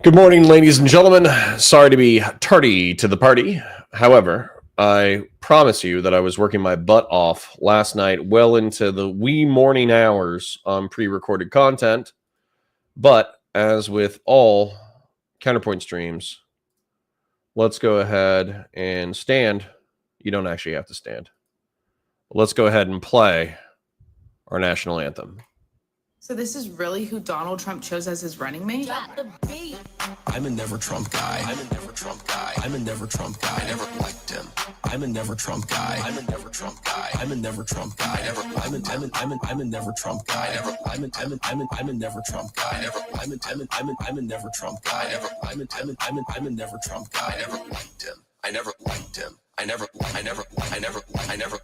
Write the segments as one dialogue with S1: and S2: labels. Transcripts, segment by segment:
S1: Good morning, ladies and gentlemen. Sorry to be tardy to the party. However, I promise you that I was working my butt off last night, well into the wee morning hours on pre-recorded content. But as with all Counterpoint streams, let's go ahead and stand. You don't actually have to stand. Let's go ahead and play our national anthem.
S2: So this is really who Donald Trump chose as his running mate?
S3: I'm a never Trump guy. I'm a never Trump guy. I'm a never Trump guy. I never liked him. I'm a never Trump guy. I'm a never Trump guy. I'm a never Trump guy. I'm a never Trump guy. I'm a never Trump guy. I'm a never Trump guy. I'm a never Trump guy. I never liked him. I never liked him. I never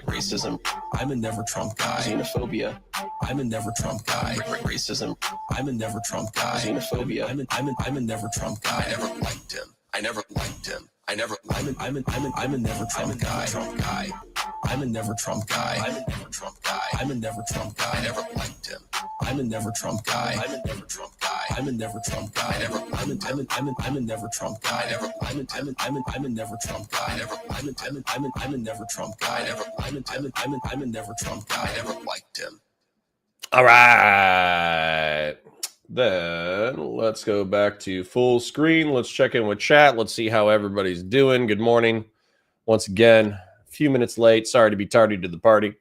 S3: racism. I'm a never Trump guy. Xenophobia. I'm a never Trump guy. Racism. I'm a never Trump guy. Xenophobia. I'm a never Trump guy. I never liked him. I'm a never Trump guy. I'm a never Trump guy. I'm a never Trump guy. I'm a never Trump guy. I never liked him. I'm a never Trump guy. I'm a never Trump guy. I'm a never Trump guy. I'm a never Trump guy. I'm a never Trump guy. I'm a never Trump guy. I'm a never Trump guy. I never liked him.
S1: All right. Then let's go back to full screen. Let's check in with chat. Let's see how everybody's doing. Good morning. Once again, a few minutes late. Sorry to be tardy to the party.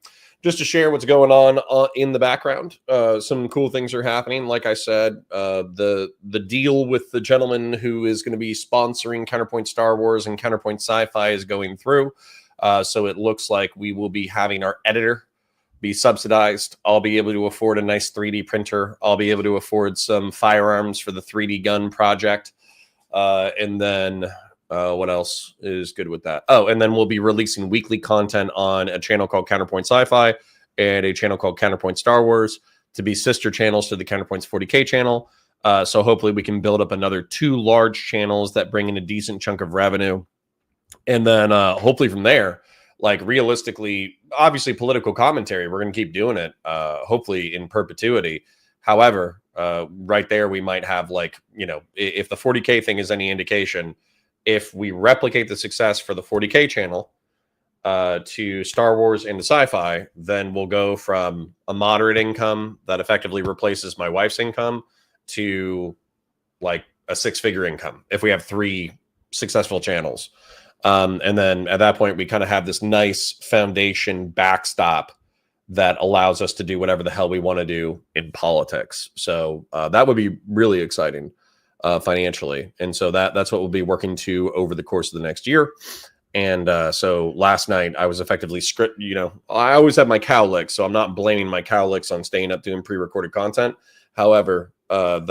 S1: Just to share what's going on in the background. Some cool things are happening. Like I said, the deal with the gentleman who is going to be sponsoring Counterpoint Star Wars and Counterpoint Sci-Fi is going through. So it looks like we will be having our editor be subsidized. I'll be able to afford a nice 3D printer. I'll be able to afford some firearms for the 3D gun project. And then what else is good with that? Oh, and then we'll be releasing weekly content on a channel called Counterpoint Sci-Fi and a channel called Counterpoint Star Wars to be sister channels to the Counterpoint's 40K channel. So hopefully we can build up another 2 large channels that bring in a decent chunk of revenue. And then hopefully from there, like realistically, obviously political commentary, we're going to keep doing it, hopefully in perpetuity. However, right there, we might have like, you know, if the 40K thing is any indication, if we replicate the success for the 40K channel to Star Wars and to Sci-Fi, then we'll go from a moderate income that effectively replaces my wife's income to like a 6-figure income if we have 3 successful channels. And then at that point, we kind of have this nice foundation backstop that allows us to do whatever the hell we want to do in politics. So that would be really exciting financially. And so that's what we'll be working to over the course of the next year. And so last night I was effectively I always have my cowlicks, so I'm not blaming my cowlicks on staying up doing pre-recorded content. However, I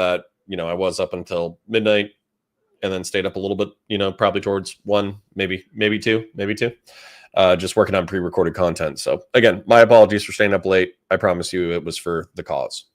S1: was up until midnight, and then stayed up a little bit, probably towards 1, maybe 2, just working on pre-recorded content. So again, my apologies for staying up late. I promise you it was for the cause.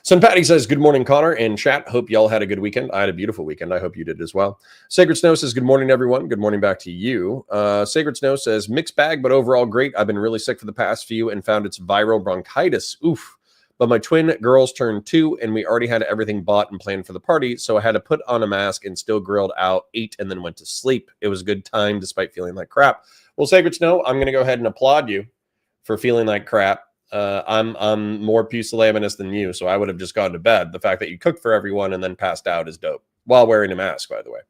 S1: Son Patty says, good morning, Connor and chat. Hope y'all had a good weekend. I had a beautiful weekend. I hope you did as well. Sacred Snow says, good morning, everyone. Good morning back to you. Sacred Snow says, mixed bag, but overall great. I've been really sick for the past few and found it's viral bronchitis. Oof. But my twin girls turned 2, and we already had everything bought and planned for the party, so I had to put on a mask and still grilled out, ate, and then went to sleep. It was a good time despite feeling like crap. Well, Sacred Snow, I'm going to go ahead and applaud you for feeling like crap. I'm more pusillanimous than you, so I would have just gone to bed. The fact that you cooked for everyone and then passed out is dope, while wearing a mask, by the way.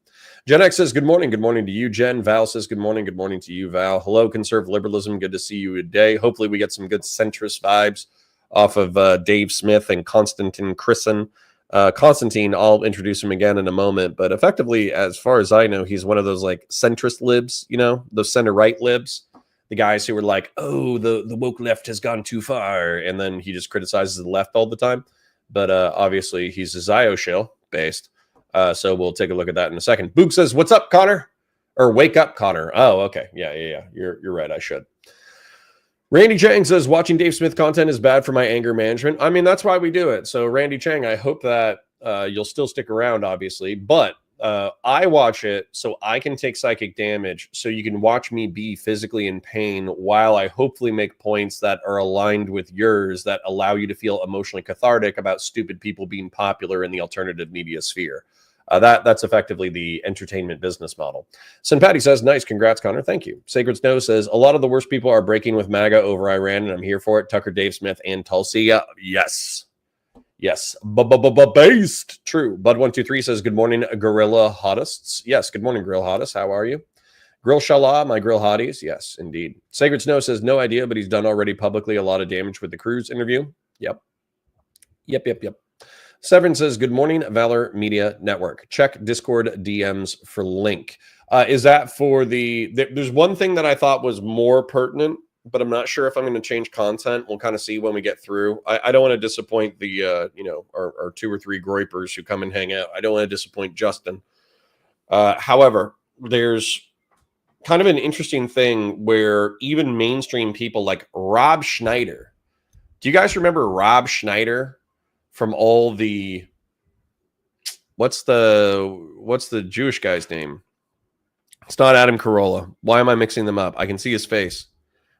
S1: Jen X says, good morning. Good morning to you, Jen. Val says, good morning. Good morning to you, Val. Hello, conservative liberalism. Good to see you today. Hopefully we get some good centrist vibes off of Dave Smith and Konstantin Chrisen. Konstantin, I'll introduce him again in a moment, but effectively, as far as I know, he's one of those like centrist libs, those center-right libs, the guys who were like, oh, the woke left has gone too far, and then he just criticizes the left all the time. But obviously, he's a Zio shill based, so we'll take a look at that in a second. Boog says, what's up, Connor? Or wake up, Connor. Oh, okay. Yeah. You're right. I should. Randy Chang says, watching Dave Smith content is bad for my anger management. I mean, that's why we do it. So Randy Chang, I hope that you'll still stick around, obviously. But I watch it so I can take psychic damage, so you can watch me be physically in pain while I hopefully make points that are aligned with yours that allow you to feel emotionally cathartic about stupid people being popular in the alternative media sphere. That's effectively the entertainment business model. Patty says, nice, congrats, Connor. Thank you. Sacred Snow says, a lot of the worst people are breaking with MAGA over Iran, and I'm here for it. Tucker, Dave Smith, and Tulsi. Yes. Based. True. Bud123 says, good morning, Gorilla Hottists. Yes, good morning, Grill Hottists. How are you? Grill Shala, my Grill Hotties. Yes, indeed. Sacred Snow says, no idea, but he's done already publicly a lot of damage with the Cruz interview. Yep. Severin says, good morning, Valor Media Network. Check Discord DMs for link. Is that for there's one thing that I thought was more pertinent, but I'm not sure if I'm going to change content. We'll kind of see when we get through. I don't want to disappoint the, our 2 or 3 groypers who come and hang out. I don't want to disappoint Justin. However, there's kind of an interesting thing where even mainstream people like Rob Schneider. Do you guys remember Rob Schneider from all the, what's the Jewish guy's name? It's not Adam Carolla. Why am I mixing them up? I can see his face.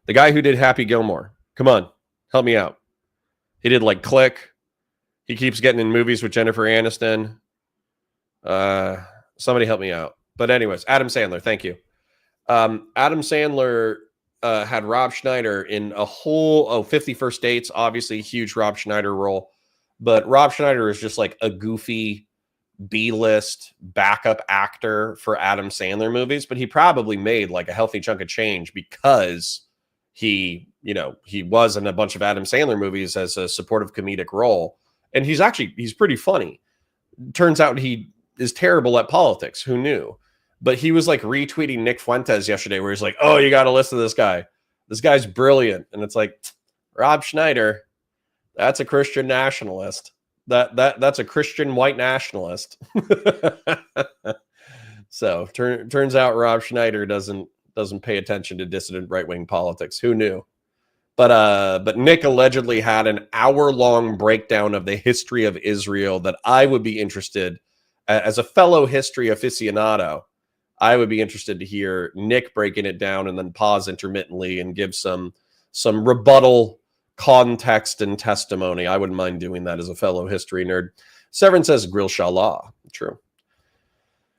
S1: The guy who did Happy Gilmore. Come on, help me out. He did like Click. He keeps getting in movies with Jennifer Aniston. Somebody help me out. But anyways, Adam Sandler. Thank you. Adam Sandler had Rob Schneider in a whole 50 First Dates. Obviously, huge Rob Schneider role. But Rob Schneider is just like a goofy B-list backup actor for Adam Sandler movies. But he probably made like a healthy chunk of change because he was in a bunch of Adam Sandler movies as a supportive comedic role. And he's pretty funny. Turns out he is terrible at politics. Who knew? But he was like retweeting Nick Fuentes yesterday where he's like, oh, you got to listen to this guy. This guy's brilliant. And it's like, Rob Schneider, that's a Christian nationalist. That's a Christian white nationalist. So turns out Rob Schneider doesn't pay attention to dissident right-wing politics. Who knew? But Nick allegedly had an hour-long breakdown of the history of Israel that I would be interested, as a fellow history aficionado, I would be interested to hear Nick breaking it down and then pause intermittently and give some rebuttal context and testimony. I wouldn't mind doing that as a fellow history nerd. Severin says, Grill Shala. True.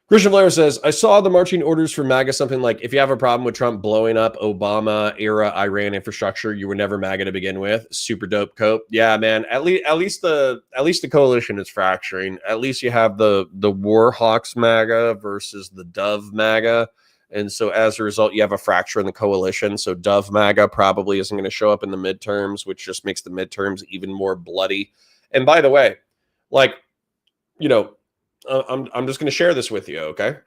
S1: Christian Blair says, I saw the marching orders for MAGA something like, if you have a problem with Trump blowing up Obama-era Iran infrastructure, you were never MAGA to begin with. Super dope cope. Yeah, man. At least the coalition is fracturing. At least you have the Warhawks MAGA versus the Dove MAGA. And so as a result, you have a fracture in the coalition. So Dove MAGA probably isn't going to show up in the midterms, which just makes the midterms even more bloody. And by the way, like, I'm just going to share this with you, okay?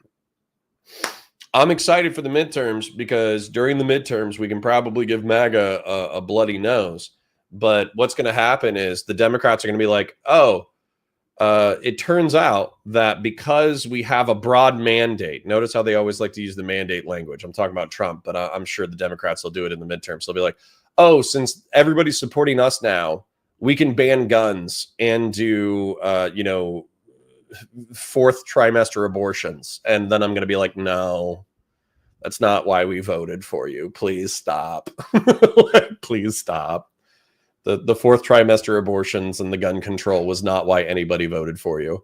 S1: I'm excited for the midterms because during the midterms, we can probably give MAGA a bloody nose. But what's going to happen is the Democrats are going to be like, it turns out that because we have a broad mandate, notice how they always like to use the mandate language. I'm talking about Trump, but I'm sure the Democrats will do it in the midterms. They'll be like, since everybody's supporting us now, we can ban guns and do, 4th trimester abortions. And then I'm going to be like, no, that's not why we voted for you. Please stop. Please stop. The 4th trimester abortions and the gun control was not why anybody voted for you.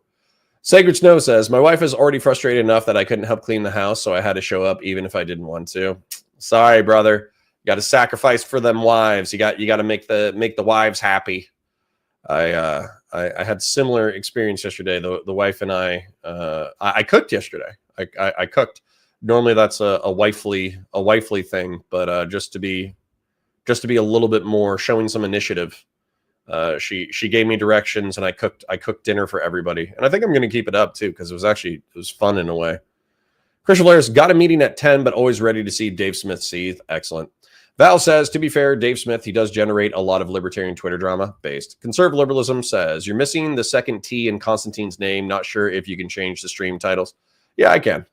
S1: Sacred Snow says, my wife is already frustrated enough that I couldn't help clean the house, so I had to show up even if I didn't want to. Sorry, brother. You got to sacrifice for them wives. You got to make the wives happy. I had similar experience yesterday. The wife and I cooked yesterday. I cooked. Normally that's a wifely thing, but just to be a little bit more, showing some initiative. She gave me directions and I cooked dinner for everybody. And I think I'm going to keep it up too, because it was fun in a way. Christian Blair's got a meeting at 10, but always ready to see Dave Smith seethe. Excellent. Val says, to be fair, Dave Smith, he does generate a lot of libertarian Twitter drama based. Conservative Liberalism says, you're missing the second T in Konstantin's name. Not sure if you can change the stream titles. Yeah, I can.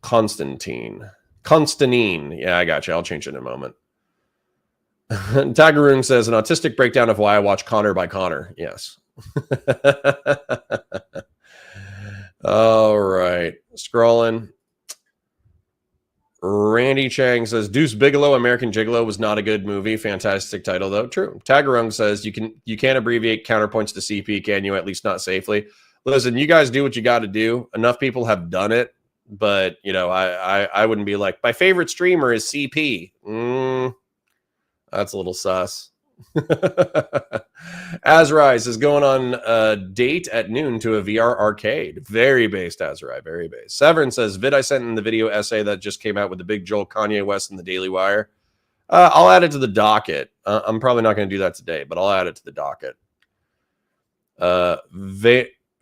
S1: Konstantin. Yeah, I got you. I'll change it in a moment. Tagaroon says, an autistic breakdown of why I watch Connor by Connor. Yes. All right. Scrolling. Randy Chang says, Deuce Bigelow, American Gigolo was not a good movie. Fantastic title, though. True. Tagarung says, you can't abbreviate counterpoints to CP, can you? At least not safely. Listen, you guys do what you got to do. Enough people have done it, but you know, I wouldn't be like, my favorite streamer is CP. That's a little sus. Azrai is going on a date at noon to a VR arcade. Very based, Azrai. Very based. Severin says, vid I sent in the video essay that just came out with the Big Joel, Kanye West, and the Daily Wire. I'll add it to the docket. I'm probably not going to do that today, but I'll add it to the docket.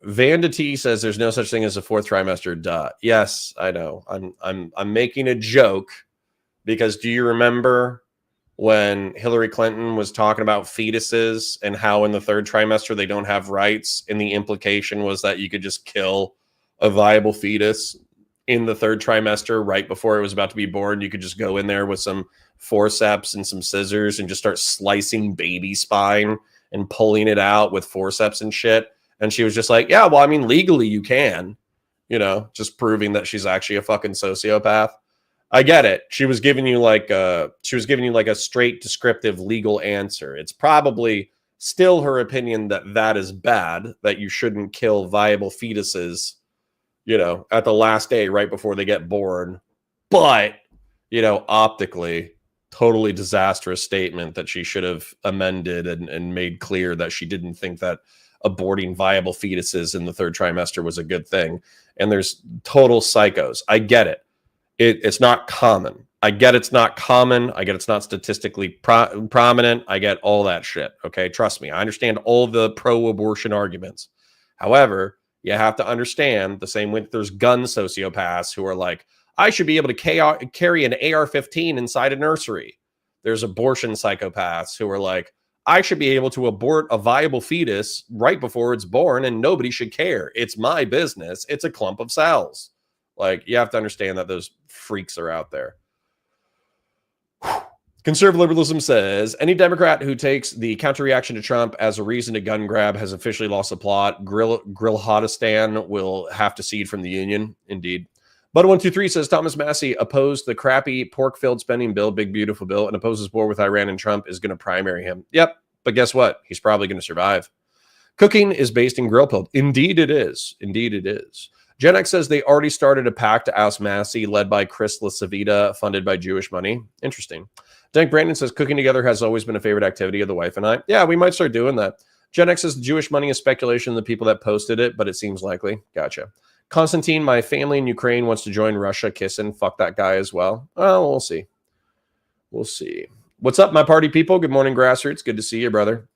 S1: Vanda T says there's no such thing as a fourth trimester. Duh. Yes, I know. I'm making a joke because do you remember when Hillary Clinton was talking about fetuses and how in the third trimester they don't have rights, and the implication was that you could just kill a viable fetus in the third trimester right before it was about to be born? You could just go in there with some forceps and some scissors and just start slicing baby spine and pulling it out with forceps and shit. And she was just like, yeah, well, I mean, legally you can, you know, just proving that she's actually a fucking sociopath. I get it. She was giving you like a straight descriptive legal answer. It's probably still her opinion that that is bad, that you shouldn't kill viable fetuses, you know, at the last day right before they get born. But, you know, optically, totally disastrous statement that she should have amended and made clear that she didn't think that aborting viable fetuses in the third trimester was a good thing. And there's total psychos. I get it. It's not common. I get it's not common. I get it's not statistically prominent. I get all that shit. Okay, trust me. I understand all the pro-abortion arguments. However, you have to understand the same way there's gun sociopaths who are like, I should be able to carry an AR-15 inside a nursery. There's abortion psychopaths who are like, I should be able to abort a viable fetus right before it's born and nobody should care. It's my business. It's a clump of cells. Like, you have to understand that those freaks are out there. Conservative liberalism says, any Democrat who takes the counter reaction to Trump as a reason to gun grab has officially lost the plot. Grilhotistan will have to cede from the union. Indeed. But123 says, Thomas Massey opposed the crappy pork-filled spending bill, big beautiful bill, and opposes war with Iran, and Trump is going to primary him. Yep, but guess what? He's probably going to survive. Cooking is based in grill pilled. Indeed it is. Indeed it is. Gen X says they already started a pact to oust Massey, led by Chris LaCivita, funded by Jewish money. Interesting. Dank Brandon says cooking together has always been a favorite activity of the wife and I. Yeah, we might start doing that. Gen X says the Jewish money is speculation of the people that posted it, but it seems likely. Gotcha. Konstantin, my family in Ukraine wants to join Russia. Kissing. Fuck that guy as well. Oh, we'll see. We'll see. What's up, my party people? Good morning, Grassroots. Good to see you, brother.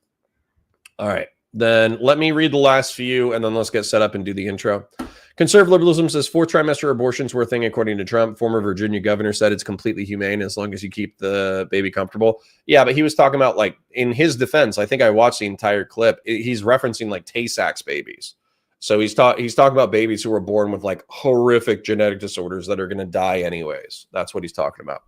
S1: All right. Then let me read the last few, and then let's get set up and do the intro. Conservative liberalism says fourth trimester abortions were a thing, according to Trump. Former Virginia governor said it's completely humane as long as you keep the baby comfortable. Yeah, but he was talking about, like, in his defense, I think I watched the entire clip. He's referencing like Tay-Sachs babies. So he's talking about babies who were born with like horrific genetic disorders that are going to die anyways. That's what he's talking about.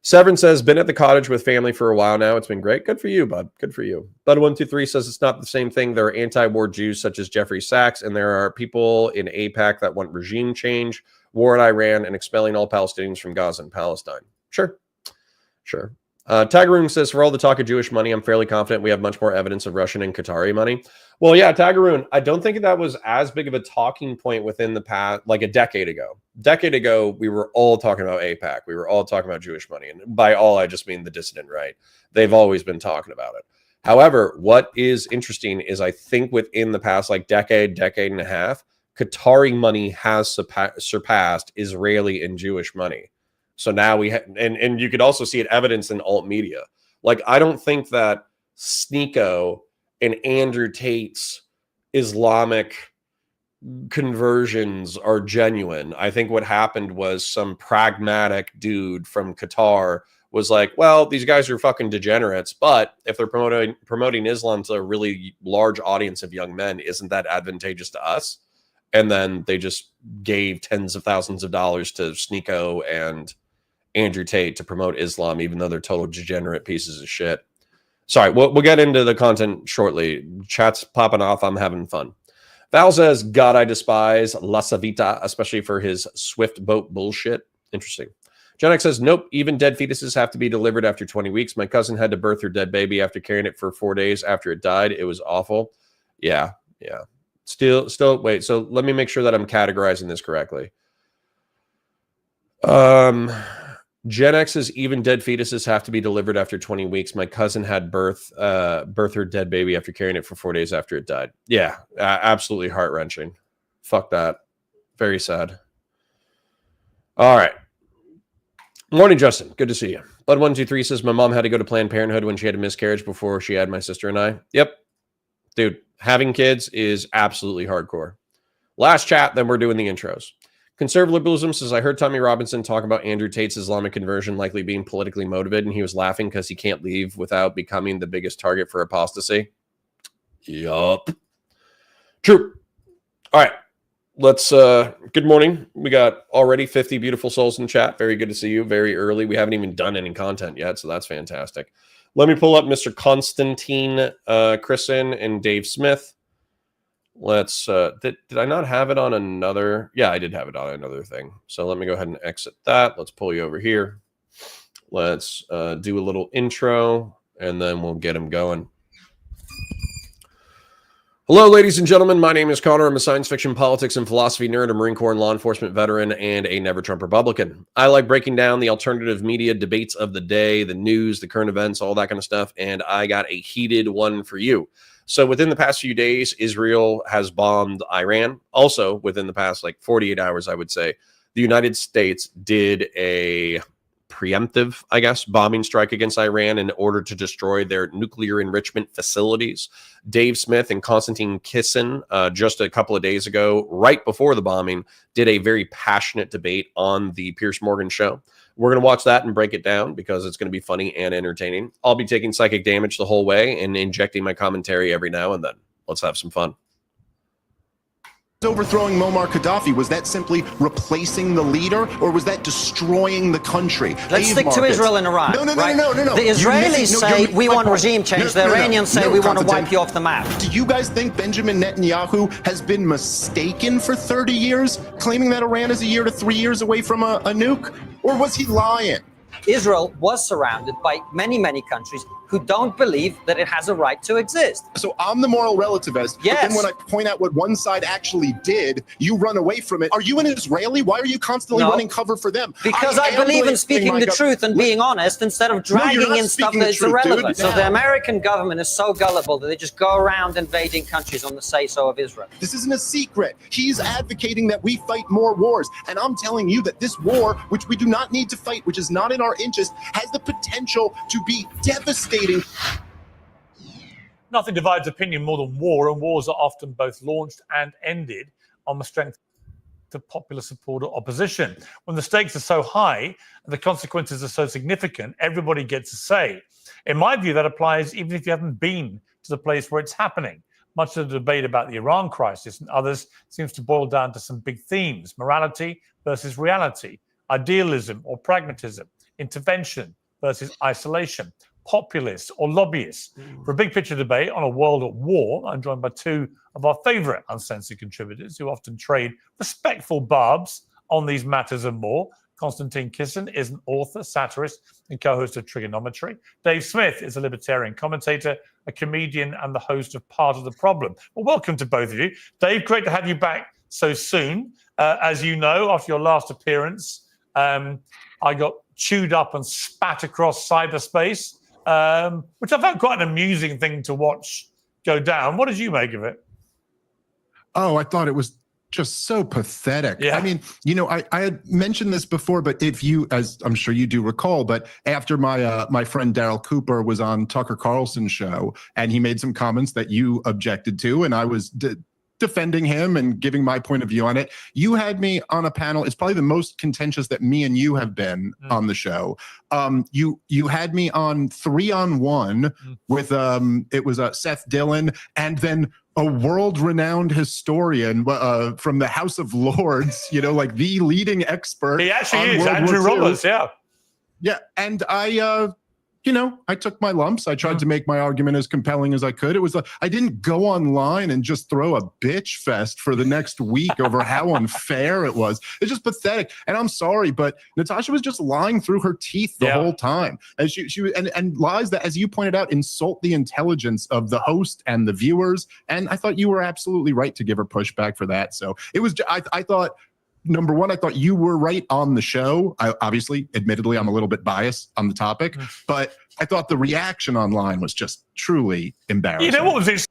S1: Severin says, been at the cottage with family for a while now. It's been great. Good for you, bud. Good for you. Bud123 says it's not the same thing. There are anti-war Jews such as Jeffrey Sachs, and there are people in AIPAC that want regime change, war in Iran, and expelling all Palestinians from Gaza and Palestine. Sure. Sure. Tagaroon says, for all the talk of Jewish money, I'm fairly confident we have much more evidence of Russian and Qatari money. Well, yeah, Tagaroon, I don't think that was as big of a talking point within the past, like a decade ago. Decade ago, we were all talking about AIPAC. We were all talking about Jewish money. And by all, I just mean the dissident right. They've always been talking about it. However, what is interesting is I think within the past like decade and a half, Qatari money has surpassed Israeli and Jewish money. So now we and you could also see it evidenced in alt media. Like, I don't think that Sneeko and Andrew Tate's Islamic conversions are genuine. I think what happened was some pragmatic dude from Qatar was like, well, these guys are fucking degenerates, but if they're promoting Islam to a really large audience of young men, isn't that advantageous to us? And then they just gave tens of thousands of dollars to Sneeko and Andrew Tate to promote Islam, even though they're total degenerate pieces of shit. Sorry, we'll get into the content shortly. Chat's popping off. I'm having fun. Val says, God, I despise La Savita, especially for his swift boat bullshit. Interesting. Gen X says, nope, even dead fetuses have to be delivered after 20 weeks. My cousin had to birth her dead baby after carrying it for 4 days after it died. It was awful. Yeah. Still, wait. So let me make sure that I'm categorizing this correctly. Gen X's even dead fetuses have to be delivered after 20 weeks. My cousin had birth her dead baby after carrying it for 4 days after it died. Yeah, absolutely heart-wrenching. Fuck that. Very sad. All right. Morning, Justin. Good to see you. Bud123 says, my mom had to go to Planned Parenthood when she had a miscarriage before she had my sister and I. Yep. Dude, having kids is absolutely hardcore. Last chat, then we're doing the intros. Conservatism says, I heard Tommy Robinson talk about Andrew Tate's Islamic conversion likely being politically motivated, and he was laughing because he can't leave without becoming the biggest target for apostasy. Yup. True. All right. Let's, good morning. We got already 50 beautiful souls in the chat. Very good to see you. Very early. We haven't even done any content yet, so that's fantastic. Let me pull up Mr. Konstantin, Chrisen, and Dave Smith. Let's, did I not have it on another? Yeah, I did have it on another thing. So let me go ahead and exit that. Let's pull you over here. Let's do a little intro, and then we'll get him going. Hello, ladies and gentlemen. My name is Connor. I'm a science fiction, politics, and philosophy nerd, a Marine Corps and law enforcement veteran, and a Never Trump Republican. I like breaking down the alternative media debates of the day, the news, the current events, all that kind of stuff, and I got a heated one for you. So within the past few days, Israel has bombed Iran. Also, within the past 48 hours, I would say, the United States did a preemptive, I guess, bombing strike against Iran in order to destroy their nuclear enrichment facilities. Dave Smith and Konstantin Kisin, just a couple of days ago, right before the bombing, did a very passionate debate on the Piers Morgan show. We're going to watch that and break it down because it's going to be funny and entertaining. I'll be taking psychic damage the whole way and injecting my commentary every now and then. Let's have some fun.
S4: Overthrowing Muammar Gaddafi, was that simply replacing the leader, or was that destroying the country?
S5: Let's stick to Israel and Iran.
S4: No.
S5: The Israelis say we want regime change. The Iranians say we want to wipe you off the map.
S4: Do you guys think Benjamin Netanyahu has been mistaken for 30 years, claiming that Iran is a year to 3 years away from a nuke? Or was he lying?
S5: Israel was surrounded by many, many countries who don't believe that it has a right to exist.
S4: So I'm the moral relativist.
S5: Yes.
S4: But then when I point out what one side actually did, you run away from it. Are you an Israeli? Why are you constantly running cover for them?
S5: Because I believe in speaking the truth and being honest instead of dragging in stuff that's irrelevant. So the American government is so gullible that they just go around invading countries on the say-so of Israel.
S4: This isn't a secret. He's advocating that we fight more wars. And I'm telling you that this war, which we do not need to fight, which is not in our interest, has the potential to be devastating.
S6: Nothing divides opinion more than war, and wars are often both launched and ended on the strength of popular support or opposition. When the stakes are so high and the consequences are so significant, everybody gets a say. In my view, that applies even if you haven't been to the place where it's happening. Much of the debate about the Iran crisis and others seems to boil down to some big themes: morality versus reality, idealism or pragmatism, intervention versus isolation, populists or lobbyists. For a big picture debate on a world at war, I'm joined by two of our favorite uncensored contributors who often trade respectful barbs on these matters and more. Konstantin Kisin is an author, satirist, and co-host of Trigonometry. Dave Smith is a libertarian commentator, a comedian, and the host of Part of the Problem. Well, welcome to both of you. Dave, great to have you back so soon. As you know, after your last appearance, I got chewed up and spat across cyberspace, which I found quite an amusing thing to watch go down. What did you make of it?
S4: Oh, I thought it was just so pathetic.
S6: Yeah.
S4: I mean, I had mentioned this before, but if you, as I'm sure you do recall, but after my friend Daryl Cooper was on Tucker Carlson's show, and he made some comments that you objected to, and I was defending him and giving my point of view on it. You had me on a panel. It's probably the most contentious that me and you have been on the show. You had me on 3-on-1 with it was Seth Dillon, and then a world-renowned historian from the House of Lords, like the leading expert.
S6: He actually is, Andrew Roberts, yeah.
S4: Yeah, and I I took my lumps. I tried to make my argument as compelling as I could. It was like, I didn't go online and just throw a bitch fest for the next week over how unfair it was. It's just pathetic. And I'm sorry, but Natasha was just lying through her teeth the whole time. And and lies that, as you pointed out, insult the intelligence of the host and the viewers. And I thought you were absolutely right to give her pushback for that. So it was, I thought, number one, I thought you were right on the show. Admittedly, I'm a little bit biased on the topic, but I thought the reaction online was just truly embarrassing.
S6: You know what was this?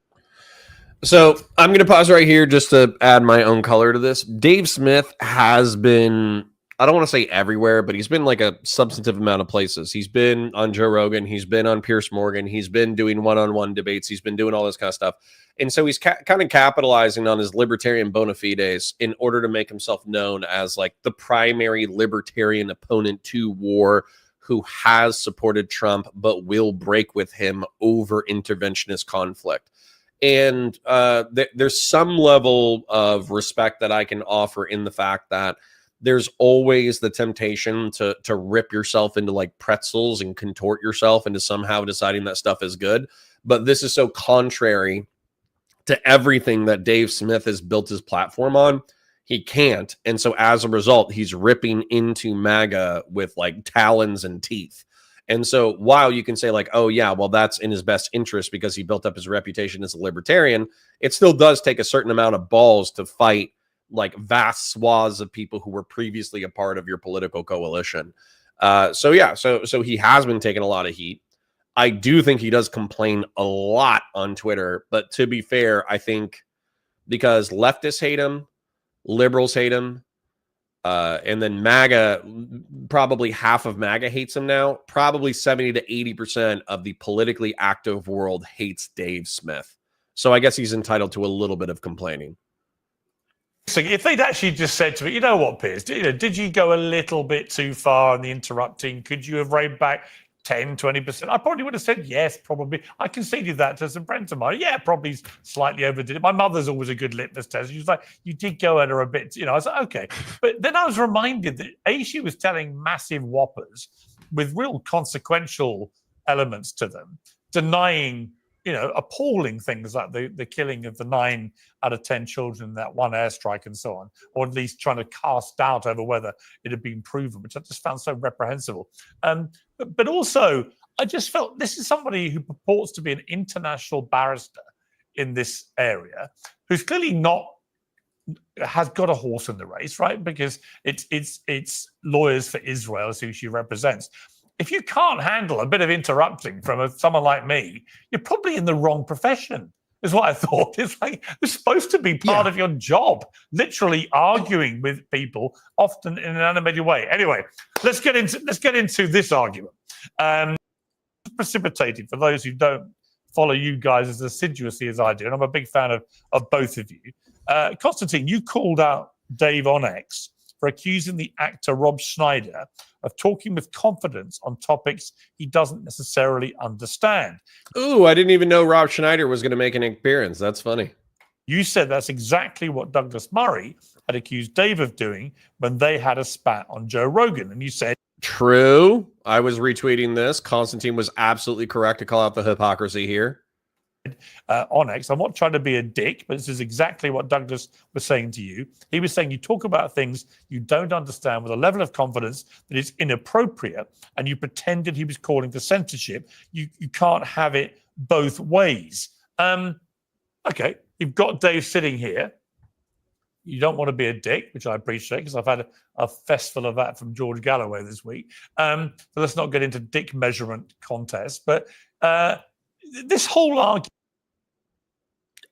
S1: So I'm going to pause right here just to add my own color to this. Dave Smith has been, I don't want to say everywhere, but he's been like a substantive amount of places. He's been on Joe Rogan. He's been on Piers Morgan. He's been doing one-on-one debates. He's been doing all this kind of stuff. And so he's kind of capitalizing on his libertarian bona fides in order to make himself known as like the primary libertarian opponent to war who has supported Trump, but will break with him over interventionist conflict. And there's some level of respect that I can offer in the fact that there's always the temptation to rip yourself into like pretzels and contort yourself into somehow deciding that stuff is good. But this is so contrary to everything that Dave Smith has built his platform on. He can't. And so as a result, he's ripping into MAGA with like talons and teeth. And so while you can say like, oh yeah, well, that's in his best interest because he built up his reputation as a libertarian, it still does take a certain amount of balls to fight like vast swaths of people who were previously a part of your political coalition. So he has been taking a lot of heat. I do think he does complain a lot on Twitter, but to be fair, I think because leftists hate him, liberals hate him, and then MAGA, probably half of MAGA hates him now. Probably 70 to 80% of the politically active world hates Dave Smith. So I guess he's entitled to a little bit of complaining.
S6: So if they'd actually just said to me, you know what, Piers, did you go a little bit too far in the interrupting? Could you have reined back 10, 20%? I probably would have said yes, probably. I conceded that to some friends of mine. Yeah, probably slightly overdid it. My mother's always a good litmus test. She was like, you did go at her a bit. I was like, okay. But then I was reminded that she was telling massive whoppers with real consequential elements to them, denying appalling things like the killing of the 9 out of 10 children in that one airstrike and so on, or at least trying to cast doubt over whether it had been proven, which I just found so reprehensible. But also, I just felt this is somebody who purports to be an international barrister in this area, who's clearly has got a horse in the race, right? Because it's Lawyers for Israel is who she represents. If you can't handle a bit of interrupting from someone like me, you're probably in the wrong profession, is what I thought. It's like it's supposed to be part of your job, literally arguing with people, often in an animated way. Anyway, let's get into this argument. Precipitated for those who don't follow you guys as assiduously as I do, and I'm a big fan of both of you. Konstantin, you called out Dave on X for accusing the actor Rob Schneider of talking with confidence on topics he doesn't necessarily understand.
S1: Ooh, I didn't even know Rob Schneider was going to make an appearance. That's funny.
S6: You said that's exactly what Douglas Murray had accused Dave of doing when they had a spat on Joe Rogan. And you said,
S1: true. I was retweeting this. Konstantin was absolutely correct to call out the hypocrisy here.
S6: On X, I'm not trying to be a dick, but this is exactly what Douglas was saying to you. He was saying you talk about things you don't understand with a level of confidence that is inappropriate, and you pretended he was calling for censorship. You can't have it both ways. Okay, you've got Dave sitting here. You don't want to be a dick, which I appreciate because I've had a festival of that from George Galloway this week. So let's not get into dick measurement contests, but this whole argument.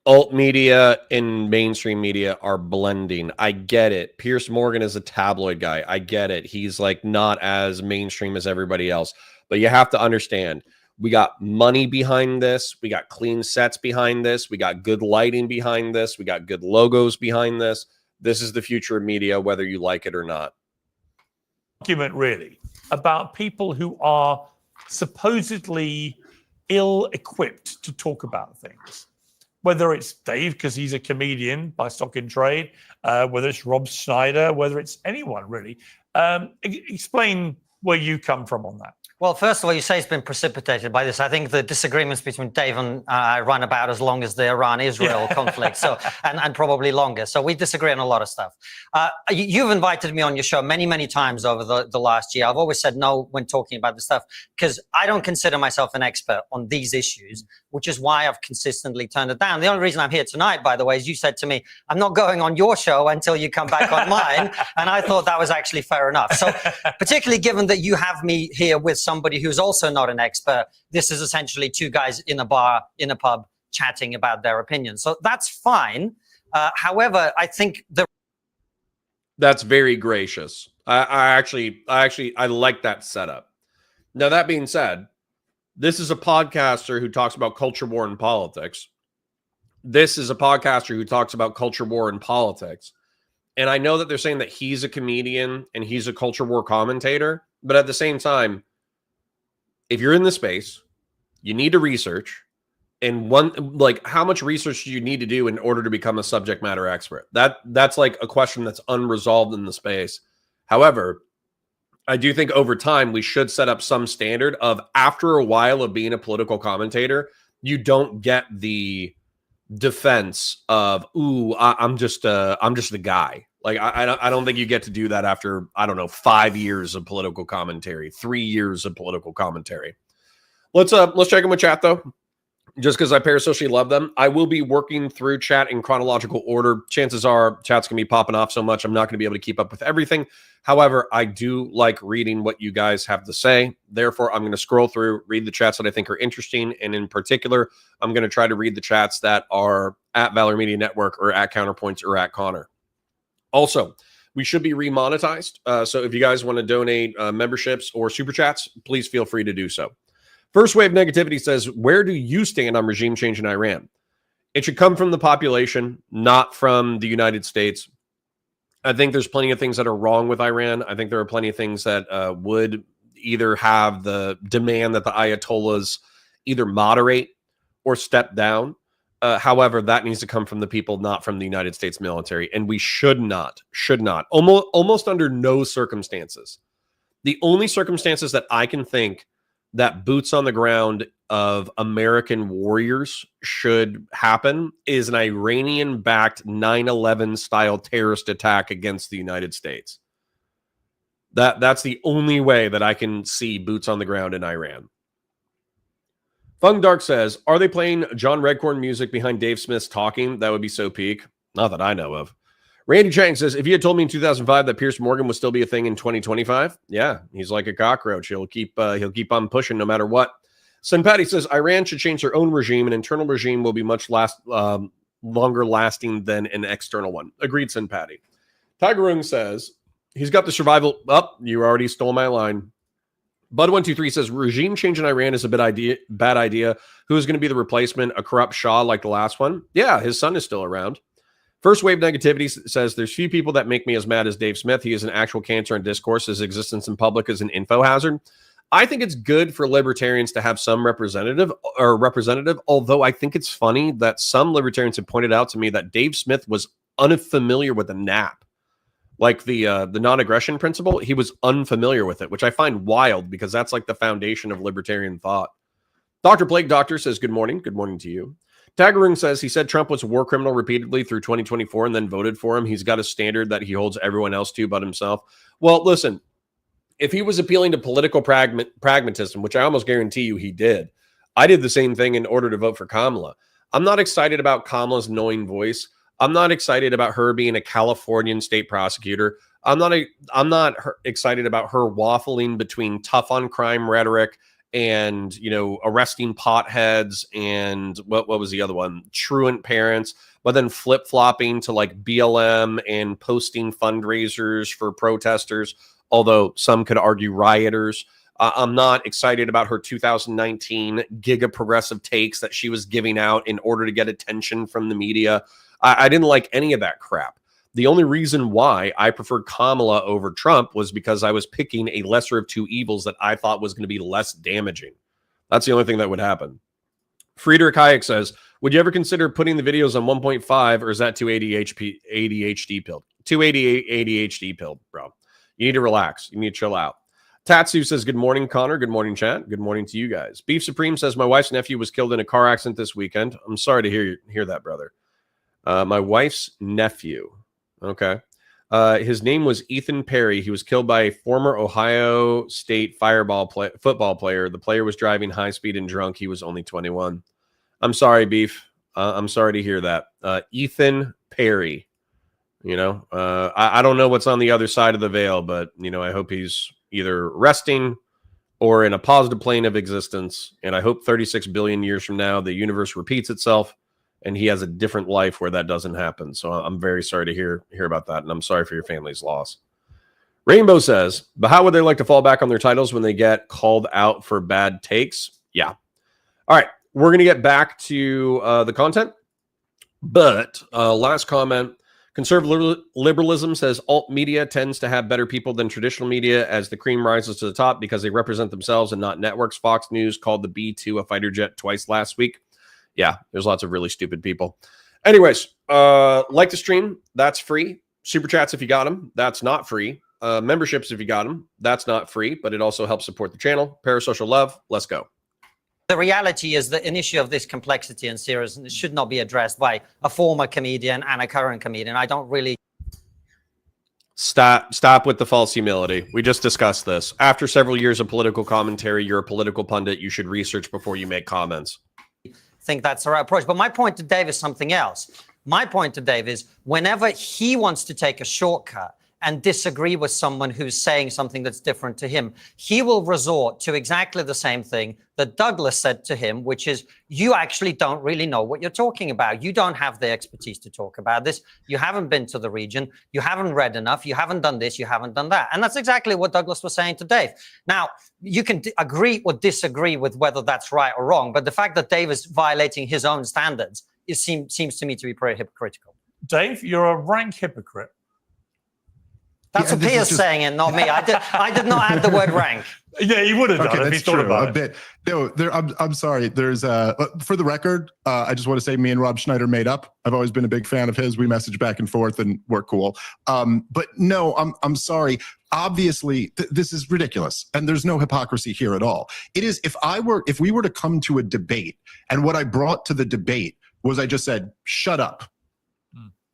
S1: Alt media and mainstream media are blending. I get it. Piers Morgan is a tabloid guy. I get it. He's like not as mainstream as everybody else. But you have to understand, we got money behind this. We got clean sets behind this. We got good lighting behind this. We got good logos behind this. This is the future of media, whether you like it or not.
S6: Argument really about people who are supposedly ill-equipped to talk about things. Whether it's Dave, because he's a comedian by stock in trade, whether it's Rob Schneider, whether it's anyone really. Explain where you come from on that.
S5: Well, first of all, you say it's been precipitated by this. I think the disagreements between Dave and I run about as long as the Iran-Israel conflict, so and probably longer. So we disagree on a lot of stuff. You've invited me on your show many, many times over the last year. I've always said no when talking about this stuff because I don't consider myself an expert on these issues, which is why I've consistently turned it down. The only reason I'm here tonight, by the way, is you said to me, I'm not going on your show until you come back on mine. And I thought that was actually fair enough. So particularly given that you have me here with somebody who's also not an expert, this is essentially two guys in a bar, in a pub, chatting about their opinions. So that's fine. However, I think
S1: that's very gracious. I like that setup. Now, that being said, this is a podcaster who talks about culture war and politics. This is a podcaster who talks about culture war and politics. And I know that they're saying that he's a comedian and he's a culture war commentator, but at the same time, if you're in the space, you need to research. And how much research do you need to do in order to become a subject matter expert? That's like a question that's unresolved in the space. However, I do think over time we should set up some standard of, after a while of being a political commentator, you don't get the defense of, ooh, I'm just a guy. Like I don't think you get to do that after, I don't know, 5 years of political commentary, 3 years of political commentary. Let's check in with chat though. Just because I parasocially love them, I will be working through chat in chronological order. Chances are chat's going to be popping off so much, I'm not going to be able to keep up with everything. However, I do like reading what you guys have to say. Therefore, I'm going to scroll through, read the chats that I think are interesting. And in particular, I'm going to try to read the chats that are at Valor Media Network or at Counterpoints or at Connor. Also, we should be remonetized. So if you guys want to donate memberships or super chats, please feel free to do so. First Wave Negativity says, where do you stand on regime change in Iran? It should come from the population, not from the United States. I think there's plenty of things that are wrong with Iran. I think there are plenty of things that would either have the demand that the Ayatollahs either moderate or step down. However, that needs to come from the people, not from the United States military. And we should not, almost under no circumstances. The only circumstances that I can think that boots on the ground of American warriors should happen is an Iranian-backed 9/11 style terrorist attack against the United States. That's the only way that I can see boots on the ground in Iran. Fung Dark says, are they playing John Redcorn music behind Dave Smith's talking? That would be so peak. Not that I know of. Randy Chang says, if you had told me in 2005 that Pierce Morgan would still be a thing in 2025, yeah, he's like a cockroach. He'll keep on pushing no matter what. Sun Patty says, Iran should change their own regime. An internal regime will be much longer lasting than an external one. Agreed, Sun Patty. Tiger Rung says, he's got the survival. You already stole my line. Bud123 says, regime change in Iran is a bad idea. Who is going to be the replacement? A corrupt Shah like the last one? Yeah, his son is still around. First Wave Negativity says, there's few people that make me as mad as Dave Smith. He is an actual cancer in discourse. His existence in public is an info hazard. I think it's good for libertarians to have some representative, although I think it's funny that some libertarians have pointed out to me that Dave Smith was unfamiliar with a NAP. Like the non-aggression principle, he was unfamiliar with it, which I find wild because that's like the foundation of libertarian thought. Dr. Plague Doctor says, good morning. Good morning to you. Taggerung says, he said Trump was a war criminal repeatedly through 2024 and then voted for him. He's got a standard that he holds everyone else to but himself. Well, listen, if he was appealing to political pragmatism, which I almost guarantee you he did, I did the same thing in order to vote for Kamala. I'm not excited about Kamala's knowing voice. I'm not excited about her being a Californian state prosecutor. I'm not excited about her waffling between tough on crime rhetoric and, you know, arresting potheads and what was the other one? Truant parents, but then flip-flopping to like BLM and posting fundraisers for protesters, although some could argue rioters. I'm not excited about her 2019 giga progressive takes that she was giving out in order to get attention from the media. I didn't like any of that crap. The only reason why I preferred Kamala over Trump was because I was picking a lesser of two evils that I thought was going to be less damaging. That's the only thing that would happen. Friedrich Hayek says, would you ever consider putting the videos on 1.5 or is that too ADHD pilled? Too ADHD pilled, bro. You need to relax. You need to chill out. Tatsu says, good morning, Connor. Good morning, chat. Good morning to you guys. Beef Supreme says, my wife's nephew was killed in a car accident this weekend. I'm sorry to hear that, brother. My wife's nephew. Okay. His name was Ethan Perry. He was killed by a former Ohio State football player. The player was driving high speed and drunk. He was only 21. I'm sorry, Beef. I'm sorry to hear that. Ethan Perry. I don't know what's on the other side of the veil, but, I hope he's either resting or in a positive plane of existence. And I hope 36 billion years from now, the universe repeats itself and he has a different life where that doesn't happen. So I'm very sorry to hear about that. And I'm sorry for your family's loss. Rainbow says, but how would they like to fall back on their titles when they get called out for bad takes? Yeah. All right. We're going to get back to the content. But last comment. Conservative liberalism says alt media tends to have better people than traditional media as the cream rises to the top because they represent themselves and not networks. Fox News called the B-2 a fighter jet twice last week. Yeah, there's lots of really stupid people. Anyways, like the stream, that's free. Super chats if you got them, that's not free. Memberships if you got them, that's not free, but it also helps support the channel. Parasocial love, let's go.
S5: The reality is that an issue of this complexity and seriousness should not be addressed by a former comedian and a current comedian. I don't really...
S1: Stop with the false humility. We just discussed this. After several years of political commentary, you're a political pundit. You should research before you make comments.
S5: Think that's the right approach. But my point to Dave is something else. My point to Dave is whenever he wants to take a shortcut and disagree with someone who's saying something that's different to him, he will resort to exactly the same thing that Douglas said to him, which is, you actually don't really know what you're talking about. You don't have the expertise to talk about this. You haven't been to the region. You haven't read enough. You haven't done this. You haven't done that. And that's exactly what Douglas was saying to Dave. Now, you can agree or disagree with whether that's right or wrong, but the fact that Dave is violating his own standards, seems to me to be pretty hypocritical.
S6: Dave, you're a rank hypocrite.
S5: That's what Piers saying it, not me. I did not add the word rank.
S6: Yeah, he would have done if he thought about it.
S4: No, I'm sorry. There's for the record, I just want to say me and Rob Schneider made up. I've always been a big fan of his. We message back and forth and we're cool. But no, I'm sorry. Obviously, this is ridiculous. And there's no hypocrisy here at all. It is, if we were to come to a debate and what I brought to the debate was I just said, shut up.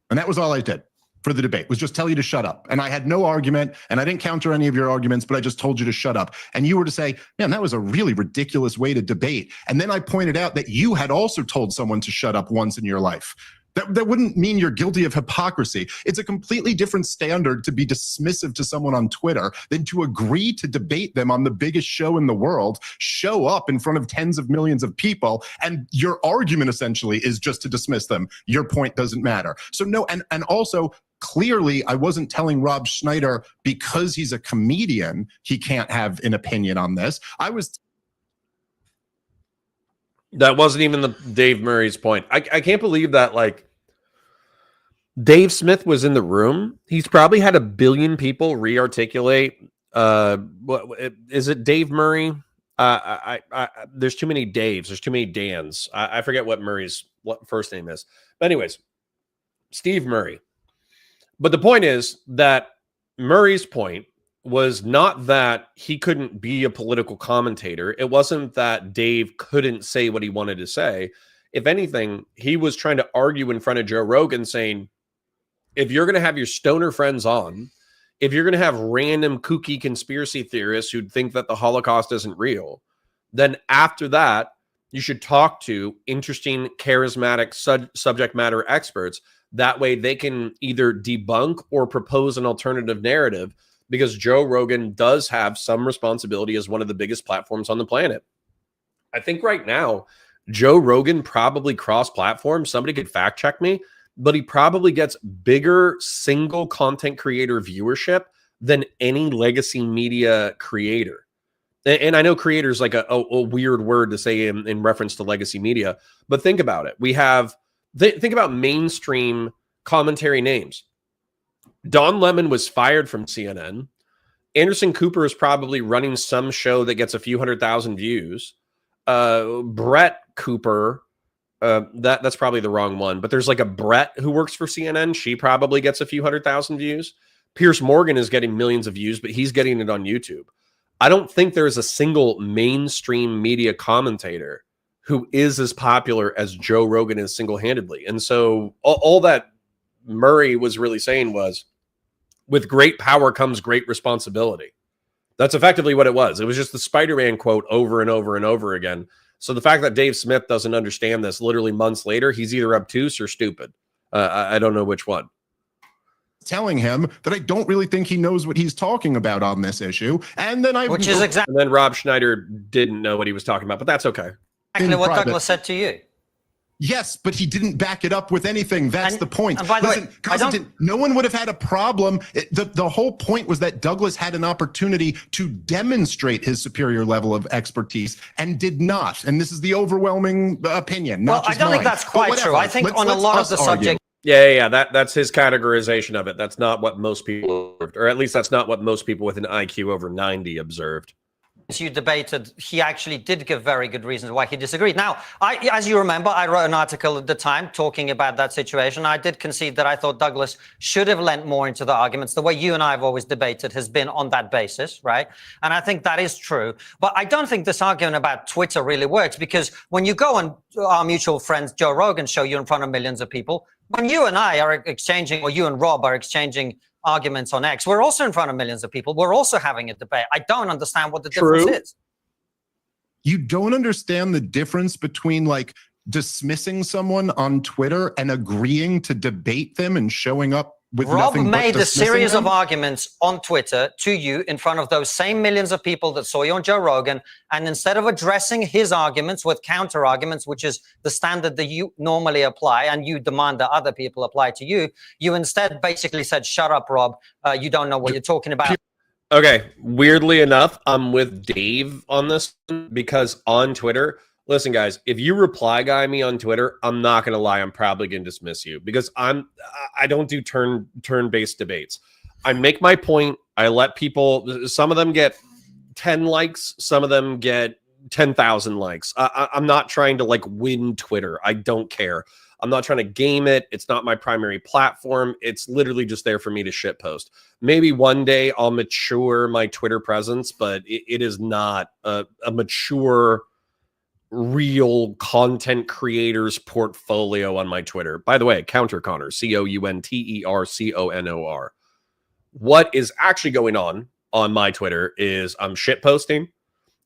S4: And that was all I did for the debate, was just tell you to shut up. And I had no argument, and I didn't counter any of your arguments, but I just told you to shut up. And you were to say, man, that was a really ridiculous way to debate. And then I pointed out that you had also told someone to shut up once in your life. That wouldn't mean you're guilty of hypocrisy. It's a completely different standard to be dismissive to someone on Twitter than to agree to debate them on the biggest show in the world, show up in front of tens of millions of people, and your argument essentially is just to dismiss them. Your point doesn't matter. So no, and also, clearly, I wasn't telling Rob Schneider because he's a comedian, he can't have an opinion on this.
S1: That wasn't even the Dave Murray's point. I can't believe that, like, Dave Smith was in the room. He's probably had 1 billion people re-articulate. What is it, Dave Murray? There's too many Daves. There's too many Dans. I forget what first name is. But anyways, Steve Murray. But the point is that Murray's point was not that he couldn't be a political commentator. It wasn't that Dave couldn't say what he wanted to say. If anything, he was trying to argue in front of Joe Rogan saying, if you're going to have your stoner friends on, if you're going to have random kooky conspiracy theorists who think that the Holocaust isn't real, then after that, you should talk to interesting, charismatic subject matter experts. That way they can either debunk or propose an alternative narrative, because Joe Rogan does have some responsibility as one of the biggest platforms on the planet. I think right now, Joe Rogan probably cross-platform. Somebody could fact check me, but he probably gets bigger single content creator viewership than any legacy media creator. And I know creator is like a weird word to say in reference to legacy media, but think about it. We have, think about mainstream commentary names. Don Lemon was fired from CNN. Anderson Cooper is probably running some show that gets a few 100,000 views. Brett Cooper, that's probably the wrong one, but there's like a Brett who works for CNN. She probably gets a few 100,000 views. Piers Morgan is getting millions of views, but he's getting it on YouTube. I don't think there's a single mainstream media commentator who is as popular as Joe Rogan is single-handedly. And so all that Murray was really saying was, with great power comes great responsibility. That's effectively what it was. It was just the Spider-Man quote over and over and over again. So the fact that Dave Smith doesn't understand this literally months later, he's either obtuse or stupid. I don't know which one.
S4: Telling him that I don't really think he knows what he's talking about on this issue. And then
S5: Which is exactly
S1: And then Rob Schneider didn't know what he was talking about, but that's okay.
S5: what
S4: private.
S5: Douglas said to you.
S4: Yes, but he didn't back it up with anything. That's the point.
S5: And by the way,
S4: Konstantin, no one would have had a problem. The whole point was that Douglas had an opportunity to demonstrate his superior level of expertise and did not. And this is the overwhelming opinion.
S5: Well, I don't think that's quite true. I think on a lot of the subject.
S1: Yeah. That's his categorization of it. That's not what most people, or at least that's not what most people with an IQ over 90 observed.
S5: You debated, he actually did give very good reasons why he disagreed. Now, as you remember, I wrote an article at the time talking about that situation. I did concede that I thought Douglas should have lent more into the arguments. The way you and I have always debated has been on that basis, right? And I think that is true. But I don't think this argument about Twitter really works, because when you go on our mutual friend's Joe Rogan show, you're in front of millions of people. When you and I are exchanging, or you and Rob are exchanging arguments on X, we're also in front of millions of people. We're also having a debate. I don't understand what the difference is.
S4: You don't understand the difference between like dismissing someone on Twitter and agreeing to debate them and showing up with
S5: Rob
S4: nothing but
S5: made a
S4: dismissing
S5: series
S4: them?
S5: of arguments on Twitter to you in front of those same millions of people that saw you on Joe Rogan. And instead of addressing his arguments with counter arguments, which is the standard that you normally apply and you demand that other people apply to you, you instead basically said, shut up, Rob. You don't know what you're talking about.
S1: Okay. Weirdly enough, I'm with Dave on this because on Twitter, listen, guys, if you reply guy me on Twitter, I'm not going to lie. I'm probably going to dismiss you because I don't do turn-based debates. I make my point. I let people, some of them get 10 likes. Some of them get 10,000 likes. I'm not trying to like win Twitter. I don't care. I'm not trying to game it. It's not my primary platform. It's literally just there for me to shitpost. Maybe one day I'll mature my Twitter presence, but it is not a mature, real content creators portfolio on my Twitter. By the way, Counter Connor, COUNTERCONOR. What is actually going on my Twitter is I'm shitposting.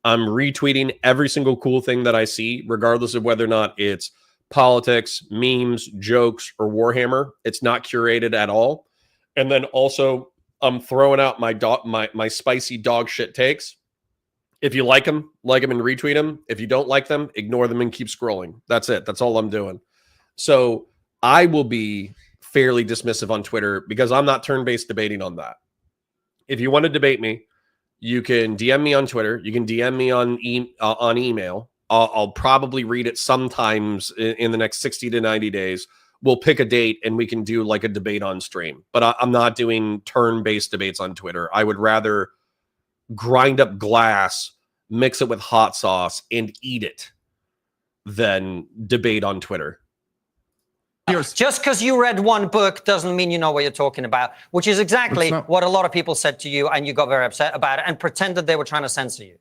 S1: I'm retweeting every single cool thing that I see, regardless of whether or not it's politics, memes, jokes, or Warhammer. It's not curated at all. And then also I'm throwing out my spicy dog shit takes. If you like them and retweet them. If you don't like them, ignore them and keep scrolling. That's it. That's all I'm doing. So I will be fairly dismissive on Twitter because I'm not turn-based debating on that. If you want to debate me, you can DM me on Twitter. You can DM me on email. I'll probably read it sometimes in the next 60 to 90 days. We'll pick a date and we can do like a debate on stream. But I'm not doing turn-based debates on Twitter. I would rather grind up glass, mix it with hot sauce, and eat it than debate on Twitter.
S5: Just because you read one book doesn't mean you know what you're talking about, which is exactly what a lot of people said to you, and you got very upset about it and pretended they were trying to censor you.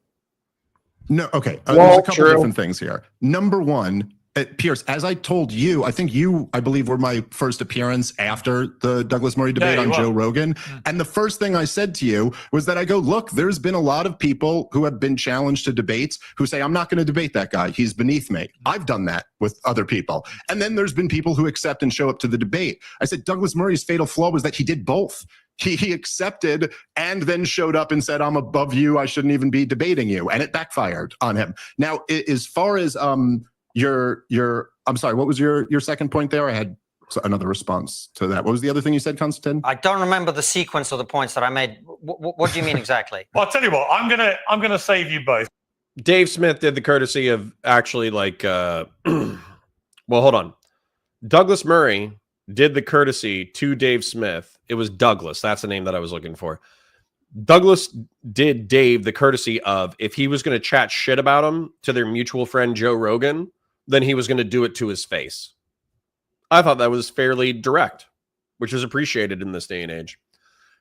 S4: No, okay. There's a couple different things here. Number one, Pierce, as I told you, I think I believe, were my first appearance after the Douglas Murray debate on Joe Rogan. And the first thing I said to you was that I go, look, there's been a lot of people who have been challenged to debates who say, I'm not going to debate that guy. He's beneath me. I've done that with other people. And then there's been people who accept and show up to the debate. I said, Douglas Murray's fatal flaw was that he did both. He accepted and then showed up and said, I'm above you. I shouldn't even be debating you. And it backfired on him. Now, as far as I'm sorry, what was your second point there? I had another response to that. What was the other thing you said, Konstantin?
S5: I don't remember the sequence of the points that I made. What do you mean exactly?
S6: Well, I'll tell you what, I'm gonna save you both.
S1: Dave Smith did the courtesy of actually like well, hold on. Douglas Murray did the courtesy to Dave Smith. It was Douglas. That's the name that I was looking for. Douglas did Dave the courtesy of, if he was going to chat shit about him to their mutual friend Joe Rogan, then he was going to do it to his face. I thought that was fairly direct, which is appreciated in this day and age.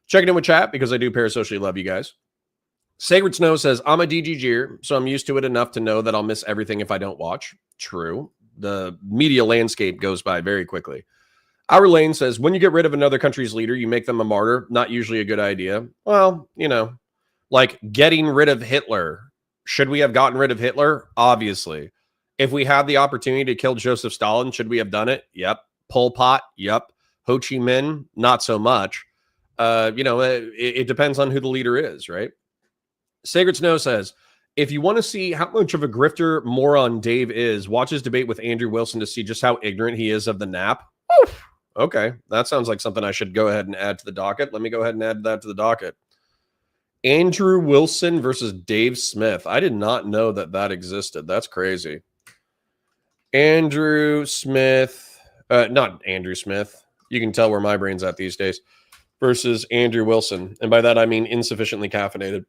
S1: Checking in with chat because I do parasocially love you guys. Sacred Snow says, I'm a DGGer, so I'm used to it enough to know that I'll miss everything if I don't watch. True. The media landscape goes by very quickly. Our Lane says, when you get rid of another country's leader, you make them a martyr. Not usually a good idea. Well, you know, like getting rid of Hitler. Should we have gotten rid of Hitler? Obviously. If we had the opportunity to kill Joseph Stalin, should we have done it? Yep. Pol Pot? Yep. Ho Chi Minh? Not so much. It depends on who the leader is, right? Sacred Snow says, if you want to see how much of a grifter moron Dave is, watch his debate with Andrew Wilson to see just how ignorant he is of the nap. Oof. Okay, that sounds like something I should go ahead and add to the docket. Let me go ahead and add that to the docket. Andrew Wilson versus Dave Smith. I did not know that existed. That's crazy. Andrew Smith, not Andrew Smith. You can tell where my brain's at these days. Versus Andrew Wilson. And by that, I mean insufficiently caffeinated.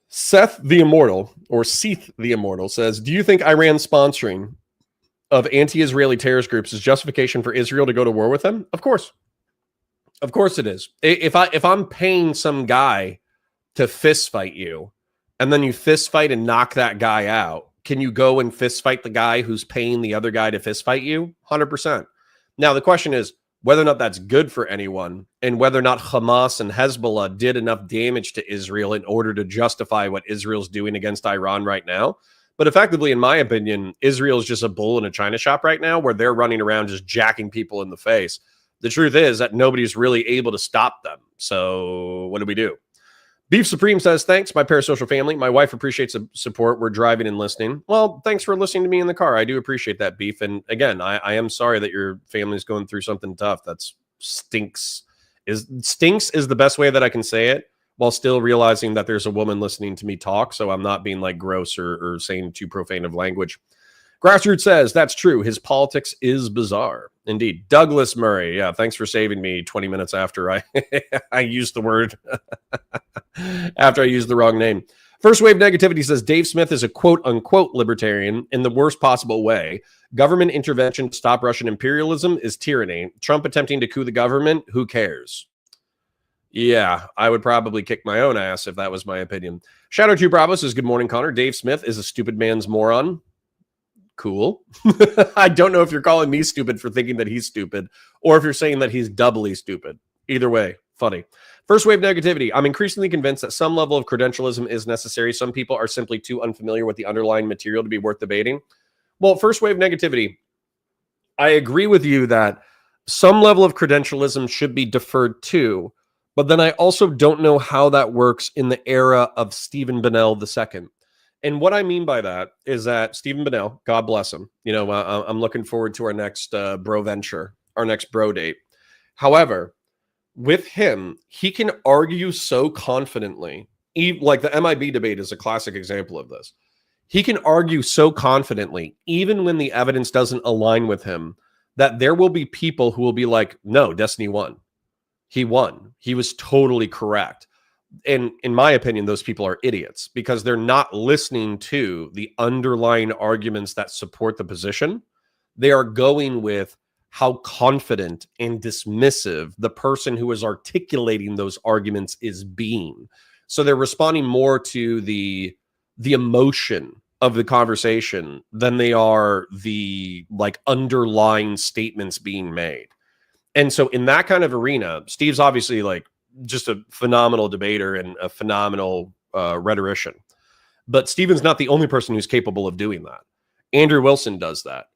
S1: Seth the Immortal, or Seth the Immortal, says, do you think Iran's sponsoring of anti-Israeli terrorist groups is justification for Israel to go to war with them? Of course. Of course it is. If I'm paying some guy to fist fight you, and then you fist fight and knock that guy out, can you go and fist fight the guy who's paying the other guy to fist fight you? 100%. Now, the question is whether or not that's good for anyone, and whether or not Hamas and Hezbollah did enough damage to Israel in order to justify what Israel's doing against Iran right now. But effectively, in my opinion, Israel is just a bull in a china shop right now, where they're running around just jacking people in the face. The truth is that nobody's really able to stop them. So what do we do? Beef Supreme says, thanks, my parasocial family. My wife appreciates the support. We're driving and listening. Well, thanks for listening to me in the car. I do appreciate that, Beef. And again, I am sorry that your family's going through something tough. That's stinks. Stinks is the best way that I can say it, while still realizing that there's a woman listening to me talk. So I'm not being like gross or saying too profane of language. Grassroots says, that's true. His politics is bizarre. Indeed. Douglas Murray. Yeah, thanks for saving me 20 minutes after I used the word, after I used the wrong name. First Wave Negativity says, Dave Smith is a quote-unquote libertarian in the worst possible way. Government intervention to stop Russian imperialism is tyranny. Trump attempting to coup the government, who cares? Yeah, I would probably kick my own ass if that was my opinion. Shadow 2 Bravo says, good morning, Connor. Dave Smith is a stupid man's moron. Cool. I don't know if you're calling me stupid for thinking that he's stupid, or if you're saying that he's doubly stupid. Either way, funny. First Wave Negativity. I'm increasingly convinced that some level of credentialism is necessary. Some people are simply too unfamiliar with the underlying material to be worth debating. Well, First Wave Negativity, I agree with you that some level of credentialism should be deferred to, but then I also don't know how that works in the era of Stephen Bennell II. And what I mean by that is that Stephen Bennell, God bless him, I'm looking forward to our next bro venture, our next bro date. However, with him, he can argue so confidently, like the MIB debate is a classic example of this. He can argue so confidently, even when the evidence doesn't align with him, that there will be people who will be like, no, Destiny won. He won. He was totally correct. And in my opinion, those people are idiots because they're not listening to the underlying arguments that support the position. They are going with how confident and dismissive the person who is articulating those arguments is being. So they're responding more to the emotion of the conversation than they are the underlying statements being made. And so in that kind of arena, Steve's obviously just a phenomenal debater and a phenomenal rhetorician. But Stephen's not the only person who's capable of doing that. Andrew Wilson does that.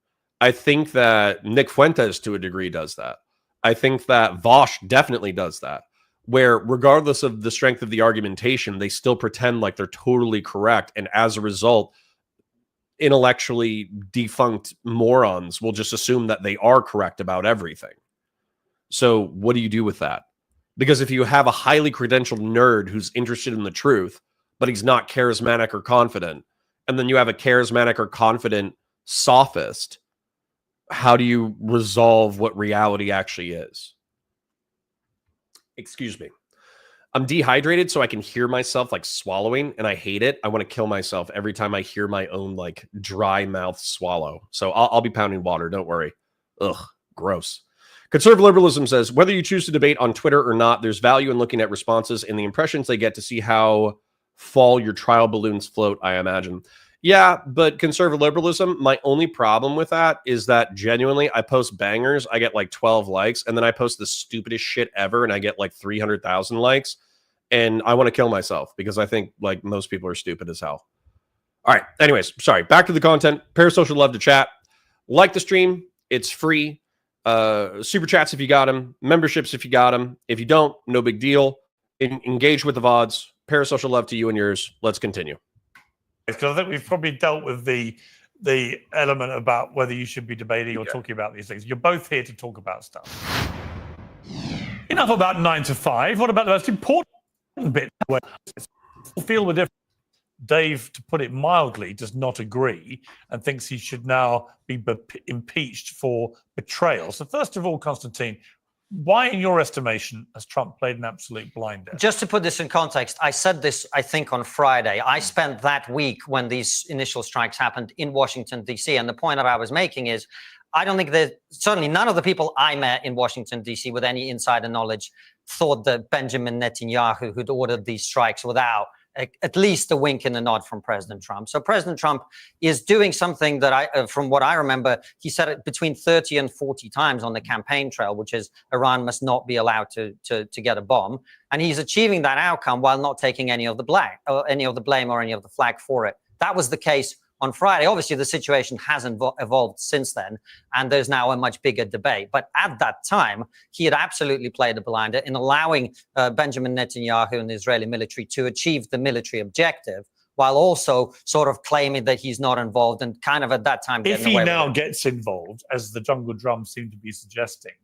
S1: I think that Nick Fuentes, to a degree, does that. I think that Vosh definitely does that, where regardless of the strength of the argumentation, they still pretend like they're totally correct. And as a result, intellectually defunct morons will just assume that they are correct about everything. So what do you do with that? Because if you have a highly credentialed nerd who's interested in the truth, but he's not charismatic or confident, and then you have a charismatic or confident sophist, how do you resolve what reality actually is? Excuse me. I'm dehydrated, so I can hear myself swallowing, and I hate it. I want to kill myself every time I hear my own dry mouth swallow. So I'll be pounding water. Don't worry. Ugh, gross. Conservative liberalism says, whether you choose to debate on Twitter or not, there's value in looking at responses and the impressions they get to see how fall your trial balloons float, I imagine. Yeah, but conservative liberalism, my only problem with that is that genuinely I post bangers, I get like 12 likes, and then I post the stupidest shit ever and I get like 300,000 likes. And I want to kill myself because I think like most people are stupid as hell. All right. Anyways, sorry. Back to the content. Parasocial love to chat. Like the stream. It's free. Super chats if you got them. Memberships if you got them. If you don't, no big deal. Engage with the VODs. Parasocial love to you and yours. Let's continue.
S6: Because I think we've probably dealt with the element about whether you should be debating or talking about these things. You're both here to talk about stuff. Enough about 9 to 5. What about the most important bit? Feel the difference. Dave, to put it mildly, does not agree and thinks he should now be impeached for betrayal. So first of all, Konstantin, why, in your estimation, has Trump played an absolute blinder?
S5: Just to put this in context, I said this, I think, on Friday. I spent that week when these initial strikes happened in Washington, D.C. And the point that I was making is, I don't think that certainly none of the people I met in Washington, D.C. with any insider knowledge thought that Benjamin Netanyahu, who'd ordered these strikes without at least a wink and a nod from President Trump. So President Trump is doing something that from what I remember, he said it between 30 and 40 times on the campaign trail, which is Iran must not be allowed to get a bomb. And he's achieving that outcome while not taking any of the blame or any of the flag for it. That was the case on Friday. Obviously, the situation has evolved since then, and there's now a much bigger debate. But at that time, he had absolutely played a blinder in allowing Benjamin Netanyahu and the Israeli military to achieve the military objective, while also sort of claiming that he's not involved and kind of at that time getting away with it.
S6: If he now gets involved, as the jungle drums seem to be suggesting,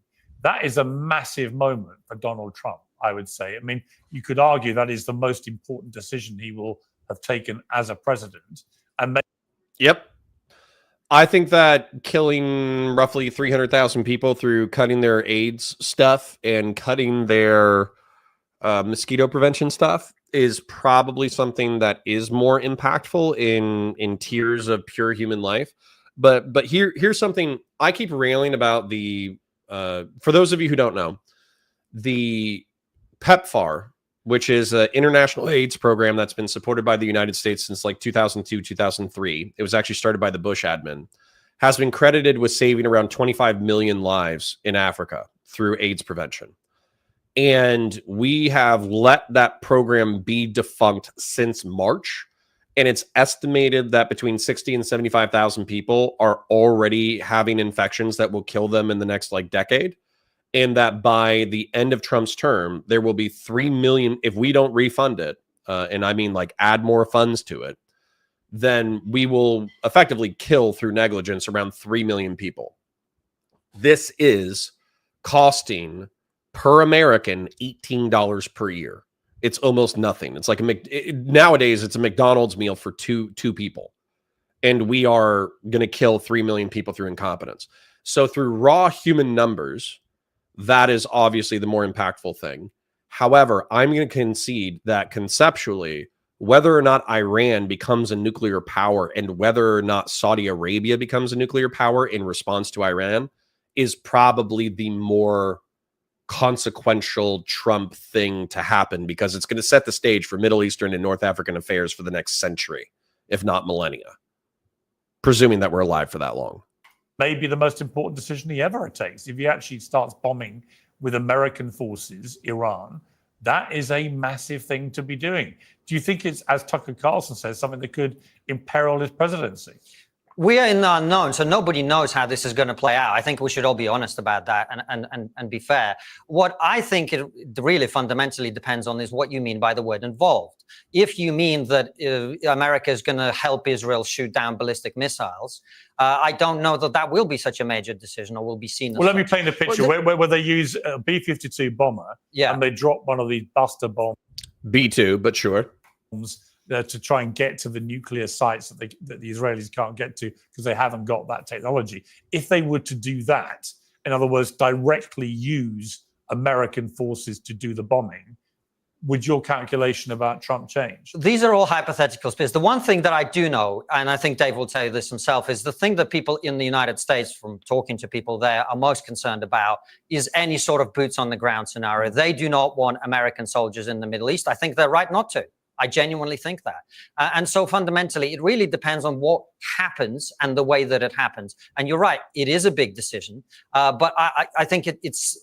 S6: that is a massive moment for Donald Trump, I would say. I mean, you could argue that is the most important decision he will have taken as a president. And
S1: Yep. I think that killing roughly 300,000 people through cutting their AIDS stuff and cutting their mosquito prevention stuff is probably something that is more impactful in tiers of pure human life. But here's something I keep railing about for those of you who don't know, the PEPFAR, which is an international AIDS program that's been supported by the United States since like 2002, 2003. It was actually started by the Bush admin, has been credited with saving around 25 million lives in Africa through AIDS prevention. And we have let that program be defunct since March. And it's estimated that between 60 and 75,000 people are already having infections that will kill them in the next like decade. And that by the end of Trump's term, there will be 3 million, if we don't refund it, and I mean like add more funds to it, then we will effectively kill through negligence around 3 million people. This is costing per American $18 per year. It's almost nothing. It's like nowadays it's a McDonald's meal for two people. And we are going to kill 3 million people through incompetence. So through raw human numbers, that is obviously the more impactful thing. However, I'm going to concede that conceptually, whether or not Iran becomes a nuclear power and whether or not Saudi Arabia becomes a nuclear power in response to Iran is probably the more consequential Trump thing to happen, because it's going to set the stage for Middle Eastern and North African affairs for the next century, if not millennia, presuming that we're alive for that long.
S6: Maybe the most important decision he ever takes. If he actually starts bombing with American forces, Iran, that is a massive thing to be doing. Do you think it's, as Tucker Carlson says, something that could imperil his presidency?
S5: We are in the unknown, so nobody knows how this is going to play out. I think we should all be honest about that and be fair. What I think it really fundamentally depends on is what you mean by the word involved. If you mean that America is going to help Israel shoot down ballistic missiles, I don't know that that will be such a major decision or will be seen as
S6: Well, let me paint a picture where they use a B-52 bomber and they drop one of these buster bombs.
S1: B-2, but sure.
S6: To try and get to the nuclear sites that the Israelis can't get to because they haven't got that technology. If they were to do that, in other words, directly use American forces to do the bombing, would your calculation about Trump change?
S5: These are all hypothetical spheres. The one thing that I do know, and I think Dave will tell you this himself, is the thing that people in the United States, from talking to people there, are most concerned about is any sort of boots on the ground scenario. They do not want American soldiers in the Middle East. I think they're right not to. I genuinely think that. And so fundamentally, it really depends on what happens and the way that it happens. And you're right, it is a big decision. But I think it's...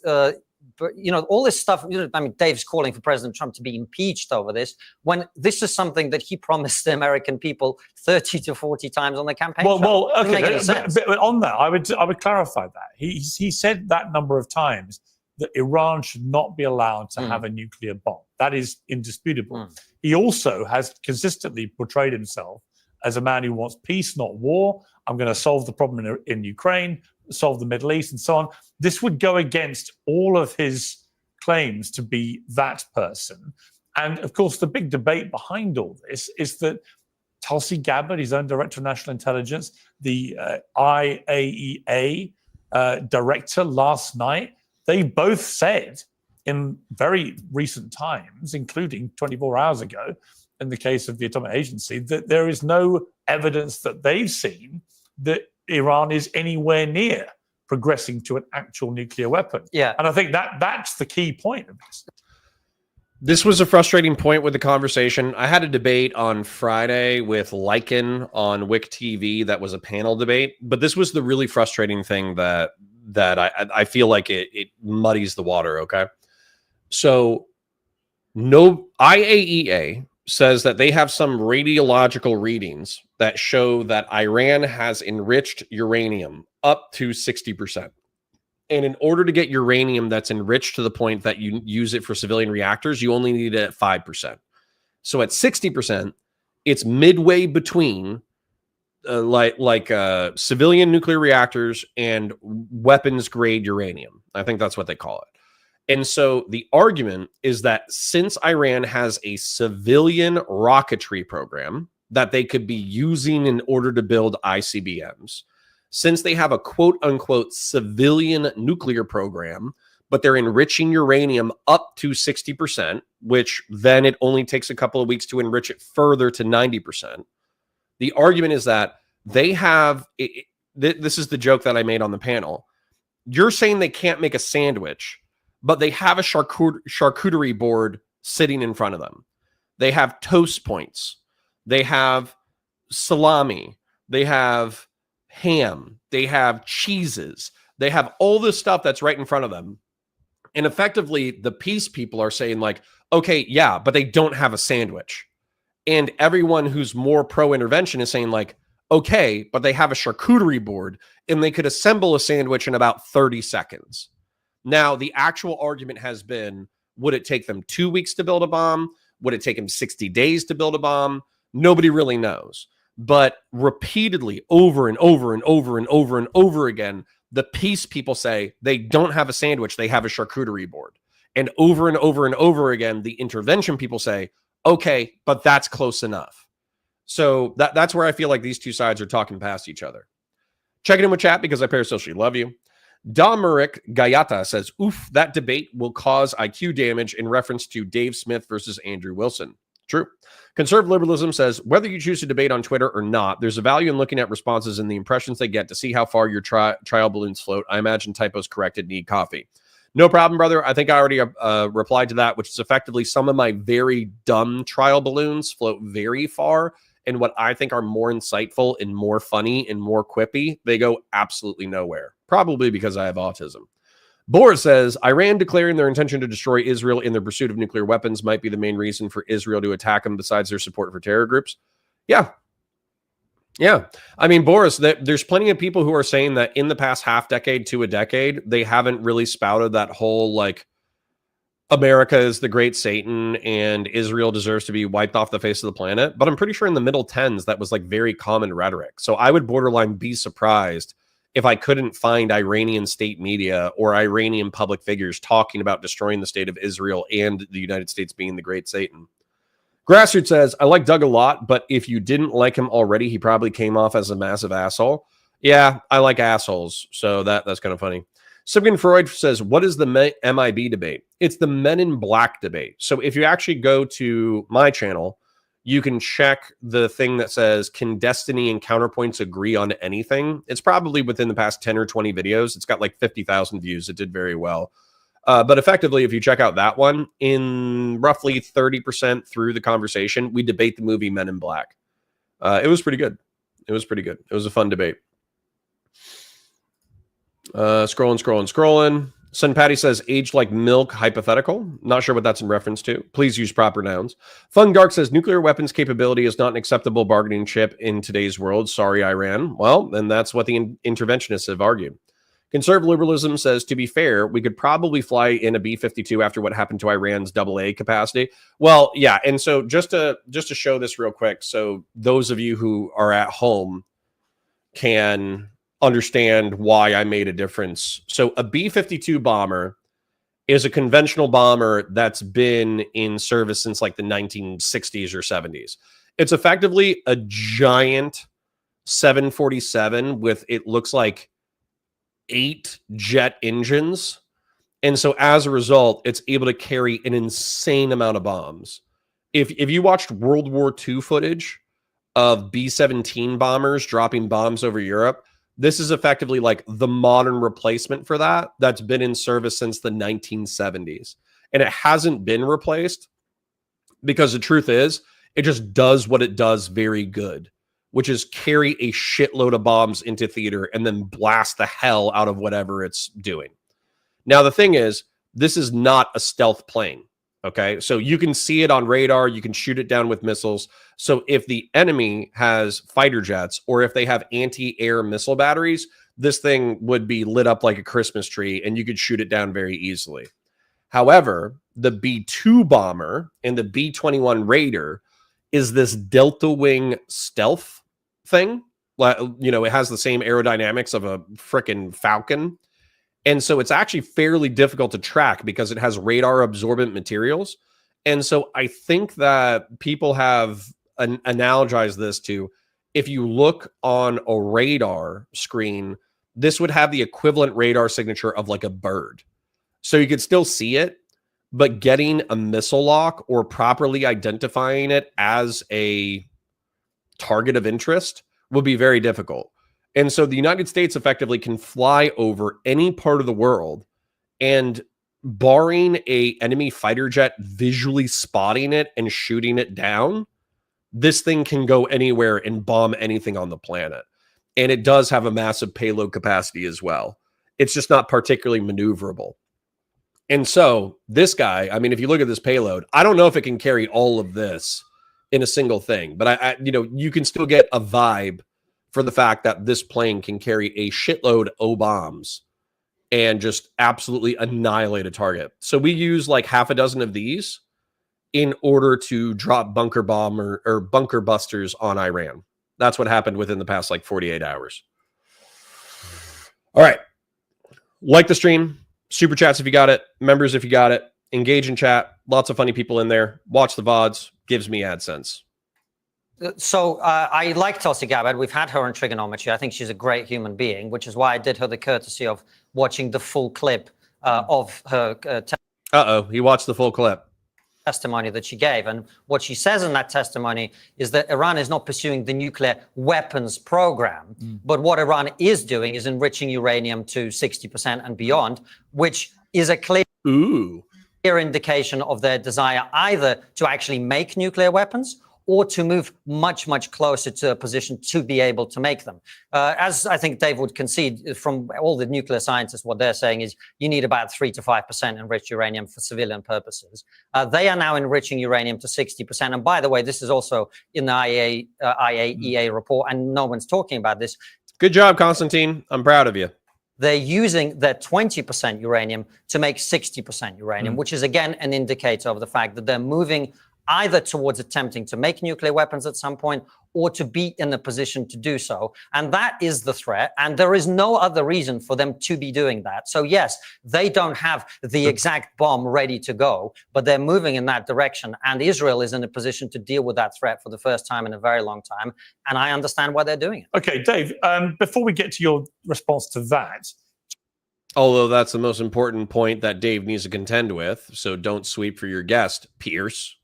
S5: But, all this stuff, I mean, Dave's calling for President Trump to be impeached over this, when this is something that he promised the American people 30 to 40 times on the campaign trail.
S6: Well, okay.
S5: But
S6: on that, I would clarify that. He said that number of times that Iran should not be allowed to have a nuclear bomb. That is indisputable. He also has consistently portrayed himself as a man who wants peace, not war. I'm going to solve the problem in Ukraine, solve the Middle East, and so on. This would go against all of his claims to be that person. And of course, the big debate behind all this is that Tulsi Gabbard, his own director of national intelligence, the IAEA director last night, they both said in very recent times, including 24 hours ago, in the case of the Atomic Agency, that there is no evidence that they've seen that Iran is anywhere near progressing to an actual nuclear weapon.
S5: Yeah.
S6: And I think that's the key point of this.
S1: This was a frustrating point with the conversation. I had a debate on Friday with Lycan on WIC TV that was a panel debate, but this was the really frustrating thing that I feel like it muddies the water, okay? So IAEA says that they have some radiological readings that show that Iran has enriched uranium up to 60%. And in order to get uranium that's enriched to the point that you use it for civilian reactors, you only need it at 5%. So at 60%, it's midway between civilian nuclear reactors and weapons grade uranium. I think that's what they call it. And so the argument is that since Iran has a civilian rocketry program that they could be using in order to build ICBMs, since they have a quote unquote civilian nuclear program, but they're enriching uranium up to 60%, which then it only takes a couple of weeks to enrich it further to 90%. The argument is that they have, this is the joke that I made on the panel. You're saying they can't make a sandwich, but they have a charcuterie board sitting in front of them. They have toast points. They have salami. They have ham. They have cheeses. They have all this stuff that's right in front of them. And effectively, the peace people are saying like, okay, yeah, but they don't have a sandwich. And everyone who's more pro-intervention is saying like, okay, but they have a charcuterie board and they could assemble a sandwich in about 30 seconds. Now, the actual argument has been, would it take them 2 weeks to build a bomb? Would it take them 60 days to build a bomb? Nobody really knows. But repeatedly, over and over and over and over and over again, the peace people say they don't have a sandwich, they have a charcuterie board. And over and over and over again, the intervention people say, okay, but that's close enough. So that's where I feel like these two sides are talking past each other. Check it in with chat because I parasocially love you. Domeric Gayata says, oof, that debate will cause IQ damage in reference to Dave Smith versus Andrew Wilson. True. Conservative liberalism says, whether you choose to debate on Twitter or not, there's a value in looking at responses and the impressions they get to see how far your trial balloons float. I imagine typos corrected, need coffee. No problem, brother. I think I already replied to that, which is effectively some of my very dumb trial balloons float very far. And what I think are more insightful and more funny and more quippy, they go absolutely nowhere. Probably because I have autism. Boris says, Iran declaring their intention to destroy Israel in their pursuit of nuclear weapons might be the main reason for Israel to attack them besides their support for terror groups. Yeah. Yeah. I mean, Boris, there's plenty of people who are saying that in the past half decade to a decade, they haven't really spouted that whole, like, America is the great Satan and Israel deserves to be wiped off the face of the planet. But I'm pretty sure in the middle 10s, that was like very common rhetoric. So I would borderline be surprised if I couldn't find Iranian state media or Iranian public figures talking about destroying the state of Israel and the United States being the great Satan. Grassroots says, I like Doug a lot, but if you didn't like him already, he probably came off as a massive asshole. Yeah, I like assholes. So that's kind of funny. Sigmund Freud says, what is the MIB debate? It's the Men in Black debate. So if you actually go to my channel, you can check the thing that says, can Destiny and Counterpoints agree on anything? It's probably within the past 10 or 20 videos. It's got like 50,000 views. It did very well. But effectively, if you check out that one, in roughly 30% through the conversation, we debate the movie Men in Black. It was pretty good. It was pretty good. It was a fun debate. Scrolling. Son Patty says, aged like milk, hypothetical. Not sure what that's in reference to. Please use proper nouns. Fun Dark says, nuclear weapons capability is not an acceptable bargaining chip in today's world. Sorry, Iran. Well, then that's what the interventionists have argued. Conservative liberalism says, to be fair, we could probably fly in a B-52 after what happened to Iran's AA capacity. Well, yeah. And so just to show this real quick, so those of you who are at home can understand why I made a difference. So a B-52 bomber is a conventional bomber that's been in service since like the 1960s or 70s. It's effectively a giant 747 with, it looks like, 8 jet engines. And so as a result, it's able to carry an insane amount of bombs. If you watched World War II footage of B-17 bombers dropping bombs over Europe, this is effectively like the modern replacement for that, that's been in service since the 1970s. And it hasn't been replaced because the truth is, it just does what it does very good, which is carry a shitload of bombs into theater and then blast the hell out of whatever it's doing. Now, the thing is, this is not a stealth plane. Okay, so you can see it on radar, you can shoot it down with missiles. So if the enemy has fighter jets or if they have anti-air missile batteries, this thing would be lit up like a Christmas tree and you could shoot it down very easily. However, the B-2 bomber and the B-21 Raider is this delta wing stealth thing. You know, it has the same aerodynamics of a frickin' Falcon. And so it's actually fairly difficult to track because it has radar absorbent materials. And so I think that people have analogized this to, if you look on a radar screen, this would have the equivalent radar signature of like a bird. So you could still see it, but getting a missile lock or properly identifying it as a target of interest would be very difficult. And so the United States effectively can fly over any part of the world, and barring a enemy fighter jet visually spotting it and shooting it down, this thing can go anywhere and bomb anything on the planet. And it does have a massive payload capacity as well. It's just not particularly maneuverable. And so this guy, I mean, if you look at this payload, I don't know if it can carry all of this in a single thing, but I you know, you can still get a vibe for the fact that this plane can carry a shitload of bombs and just absolutely annihilate a target. So we use like half a dozen of these in order to drop bunker bomber or bunker busters on Iran. That's what happened within the past like 48 hours. All right. Like the stream, super chats if you got it, members if you got it, engage in chat. Lots of funny people in there. Watch the VODs. Gives me AdSense.
S5: So I like Tulsi Gabbard. We've had her on Trigonometry. I think she's a great human being, which is why I did her the courtesy of watching the full clip of her
S1: He watched the full clip.
S5: Testimony that she gave. And what she says in that testimony is that Iran is not pursuing the nuclear weapons program, but what Iran is doing is enriching uranium to 60% and beyond, which is a clear indication of their desire either to actually make nuclear weapons or to move much, much closer to a position to be able to make them. As I think Dave would concede from all the nuclear scientists, what they're saying is you need about 3 to 5% enriched uranium for civilian purposes. They are now enriching uranium to 60%. And by the way, this is also in the IAEA report, and no one's talking about this.
S1: Good job, Konstantin. I'm proud of you.
S5: They're using their 20% uranium to make 60% uranium, which is, again, an indicator of the fact that they're moving either towards attempting to make nuclear weapons at some point or to be in a position to do so. And that is the threat. And there is no other reason for them to be doing that. So yes, they don't have the exact bomb ready to go, but they're moving in that direction. And Israel is in a position to deal with that threat for the first time in a very long time. And I understand why they're doing it.
S6: Okay, Dave, before we get to your response to that.
S1: Although that's the most important point that Dave needs to contend with. So don't sweep for your guest, Pierce.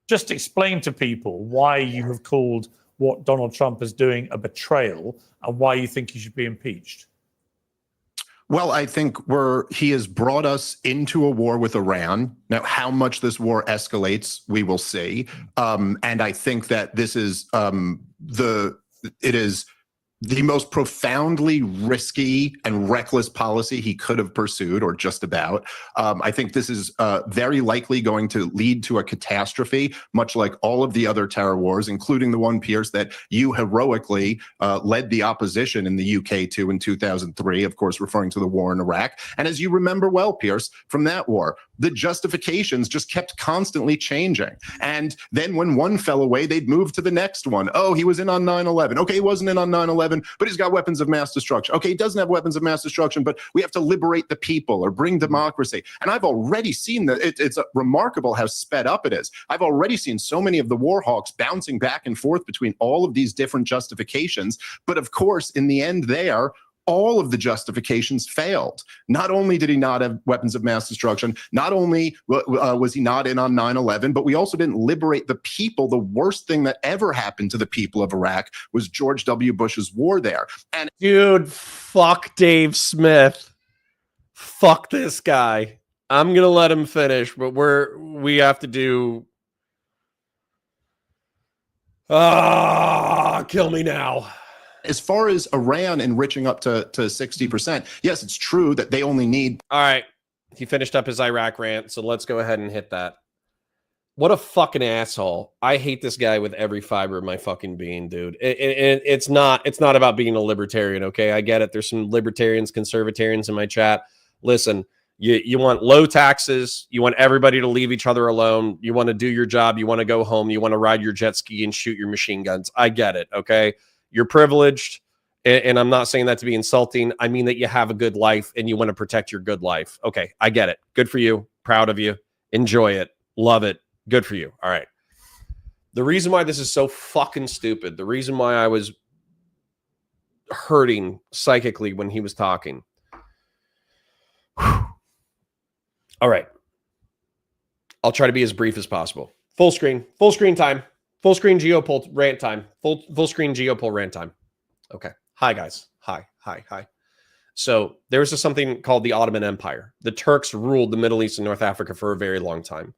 S6: Just explain to people why you have called what Donald Trump is doing a betrayal and why you think he should be impeached.
S4: Well, I think he has brought us into a war with Iran. Now, how much this war escalates, we will see. And I think that this is it is the most profoundly risky and reckless policy he could have pursued, or just about. I think this is very likely going to lead to a catastrophe, much like all of the other terror wars, including the one, Pierce, that you heroically led the opposition in the UK to in 2003, of course, referring to the war in Iraq. And as you remember well, Pierce, from that war, the justifications just kept constantly changing. And then when one fell away, they'd move to the next one. Oh, he was in on 9/11. Okay, he wasn't in on 9/11, but he's got weapons of mass destruction. Okay, he doesn't have weapons of mass destruction, but we have to liberate the people or bring democracy. And I've already seen that it's remarkable how sped up it is. I've already seen so many of the war hawks bouncing back and forth between all of these different justifications. But of course, in the end there, all of the justifications failed. Not only did he not have weapons of mass destruction, not only was he not in on 9/11, but we also didn't liberate the people. The worst thing that ever happened to the people of Iraq was George W. Bush's war there. And
S1: dude, fuck Dave Smith. Fuck this guy. I'm going to let him finish, but we have to do... kill me now.
S4: As far as Iran enriching up to 60%, yes, it's true that they only need...
S1: All right. He finished up his Iraq rant, so let's go ahead and hit that. What a fucking asshole. I hate this guy with every fiber of my fucking being, dude. It's not about being a libertarian, okay? I get it. There's some libertarians, conservatarians in my chat. Listen, you want low taxes. You want everybody to leave each other alone. You want to do your job. You want to go home. You want to ride your jet ski and shoot your machine guns. I get it, okay? You're privileged, and I'm not saying that to be insulting. I mean that you have a good life and you want to protect your good life. Okay, I get it. Good for you. Proud of you. Enjoy it. Love it. Good for you. All right. The reason why this is so fucking stupid, the reason why I was hurting psychically when he was talking. All right. I'll try to be as brief as possible. Full screen time. Full screen Geopol rant time. Full screen Geopol rant time. Okay. Hi, guys. Hi. So there was something called the Ottoman Empire. The Turks ruled the Middle East and North Africa for a very long time.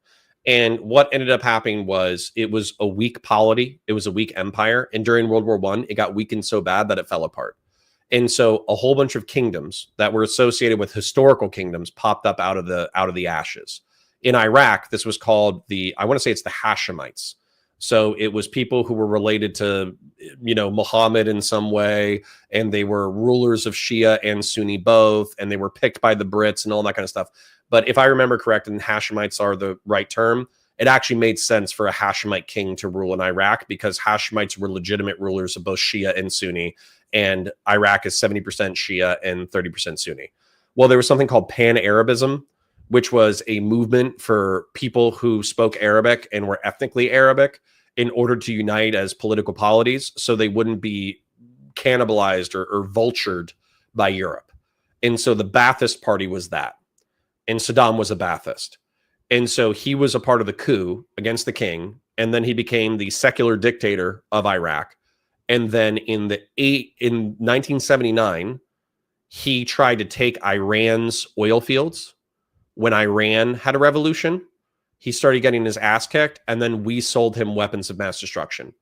S1: And what ended up happening was it was a weak polity. It was a weak empire. And during World War I, it got weakened so bad that it fell apart. And so a whole bunch of kingdoms that were associated with historical kingdoms popped up out of the ashes. In Iraq, this was called I want to say it's the Hashemites. So it was people who were related to, Muhammad in some way, and they were rulers of Shia and Sunni both, and they were picked by the Brits and all that kind of stuff. But if I remember correct, and Hashemites are the right term, it actually made sense for a Hashemite king to rule in Iraq because Hashemites were legitimate rulers of both Shia and Sunni, and Iraq is 70% Shia and 30% Sunni. Well, there was something called Pan-Arabism, which was a movement for people who spoke Arabic and were ethnically Arabic in order to unite as political polities so they wouldn't be cannibalized or vultured by Europe. And so the Ba'athist party was that. And Saddam was a Ba'athist. And so he was a part of the coup against the king. And then he became the secular dictator of Iraq. And then in 1979, he tried to take Iran's oil fields. When Iran had a revolution, he started getting his ass kicked, and then we sold him weapons of mass destruction.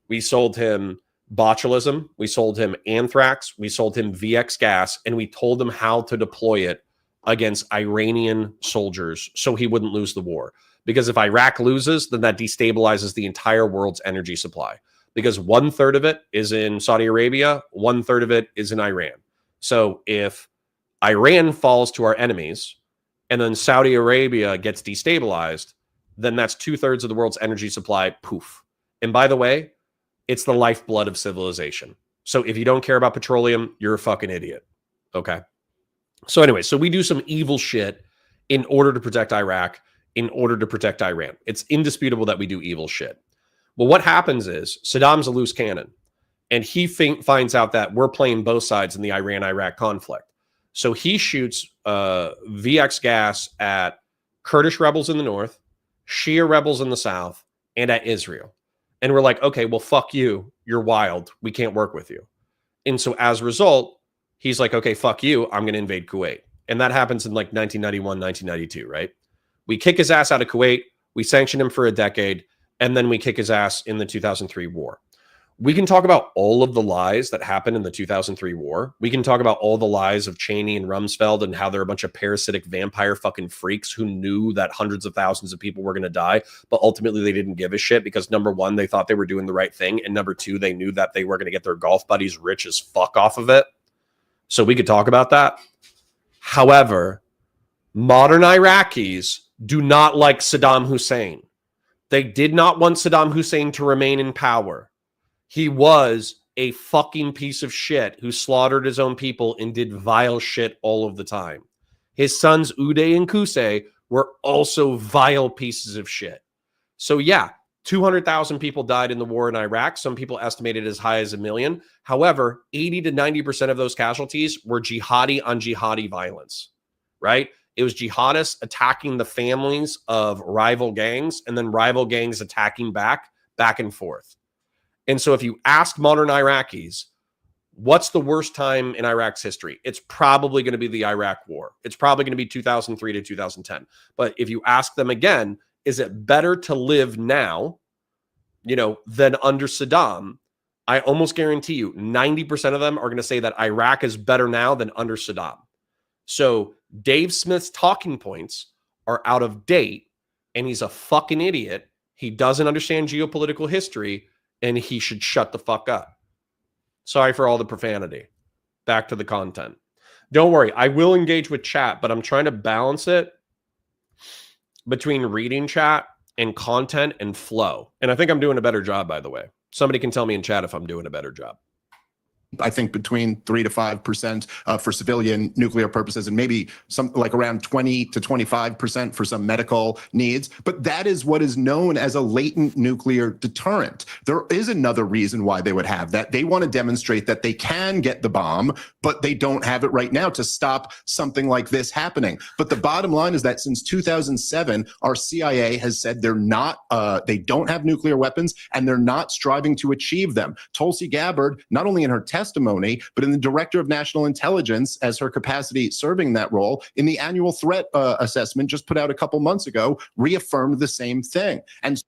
S1: We sold him botulism, we sold him anthrax, we sold him VX gas, and we told him how to deploy it against Iranian soldiers so he wouldn't lose the war. Because if Iraq loses, then that destabilizes the entire world's energy supply. Because 1/3 of it is in Saudi Arabia, 1/3 of it is in Iran. So if Iran falls to our enemies, and then Saudi Arabia gets destabilized, then that's 2/3 of the world's energy supply, poof. And by the way, it's the lifeblood of civilization. So if you don't care about petroleum, you're a fucking idiot. Okay? So anyway, so we do some evil shit in order to protect Iraq, in order to protect Iran. It's indisputable that we do evil shit. Well, what happens is Saddam's a loose cannon, and he finds out that we're playing both sides in the Iran-Iraq conflict. So he shoots VX gas at Kurdish rebels in the north, Shia rebels in the south, and at Israel. And we're like, okay, well, fuck you. You're wild. We can't work with you. And so as a result, he's like, okay, fuck you. I'm going to invade Kuwait. And that happens in like 1991, 1992, right? We kick his ass out of Kuwait. We sanction him for a decade. And then we kick his ass in the 2003 war. We can talk about all of the lies that happened in the 2003 war. We can talk about all the lies of Cheney and Rumsfeld and how they're a bunch of parasitic vampire fucking freaks who knew that hundreds of thousands of people were going to die, but ultimately they didn't give a shit because number one, they thought they were doing the right thing. And number two, they knew that they were going to get their golf buddies rich as fuck off of it. So we could talk about that. However, modern Iraqis do not like Saddam Hussein. They did not want Saddam Hussein to remain in power. He was a fucking piece of shit who slaughtered his own people and did vile shit all of the time. His sons Uday and Qusay were also vile pieces of shit. So yeah, 200,000 people died in the war in Iraq. Some people estimated as high as 1 million. However, 80 to 90% of those casualties were jihadi on jihadi violence, right? It was jihadists attacking the families of rival gangs and then rival gangs attacking back and forth. And so if you ask modern Iraqis, what's the worst time in Iraq's history? It's probably going to be the Iraq war. It's probably going to be 2003 to 2010. But if you ask them again, is it better to live now, than under Saddam? I almost guarantee you 90% of them are going to say that Iraq is better now than under Saddam. So Dave Smith's talking points are out of date and he's a fucking idiot. He doesn't understand geopolitical history. And he should shut the fuck up. Sorry for all the profanity. Back to the content. Don't worry, I will engage with chat, but I'm trying to balance it between reading chat and content and flow. And I think I'm doing a better job, by the way. Somebody can tell me in chat if I'm doing a better job.
S4: I think between 3 to 5% for civilian nuclear purposes, and maybe some like around 20 to 25% for some medical needs. But that is what is known as a latent nuclear deterrent. There is another reason why they would have that. They want to demonstrate that they can get the bomb, but they don't have it right now to stop something like this happening. But the bottom line is that since 2007, our CIA has said they don't have nuclear weapons and they're not striving to achieve them. Tulsi Gabbard, not only in her testimony, but in the Director of National Intelligence as her capacity serving that role, in the annual threat assessment just put out a couple months ago, reaffirmed the same thing. And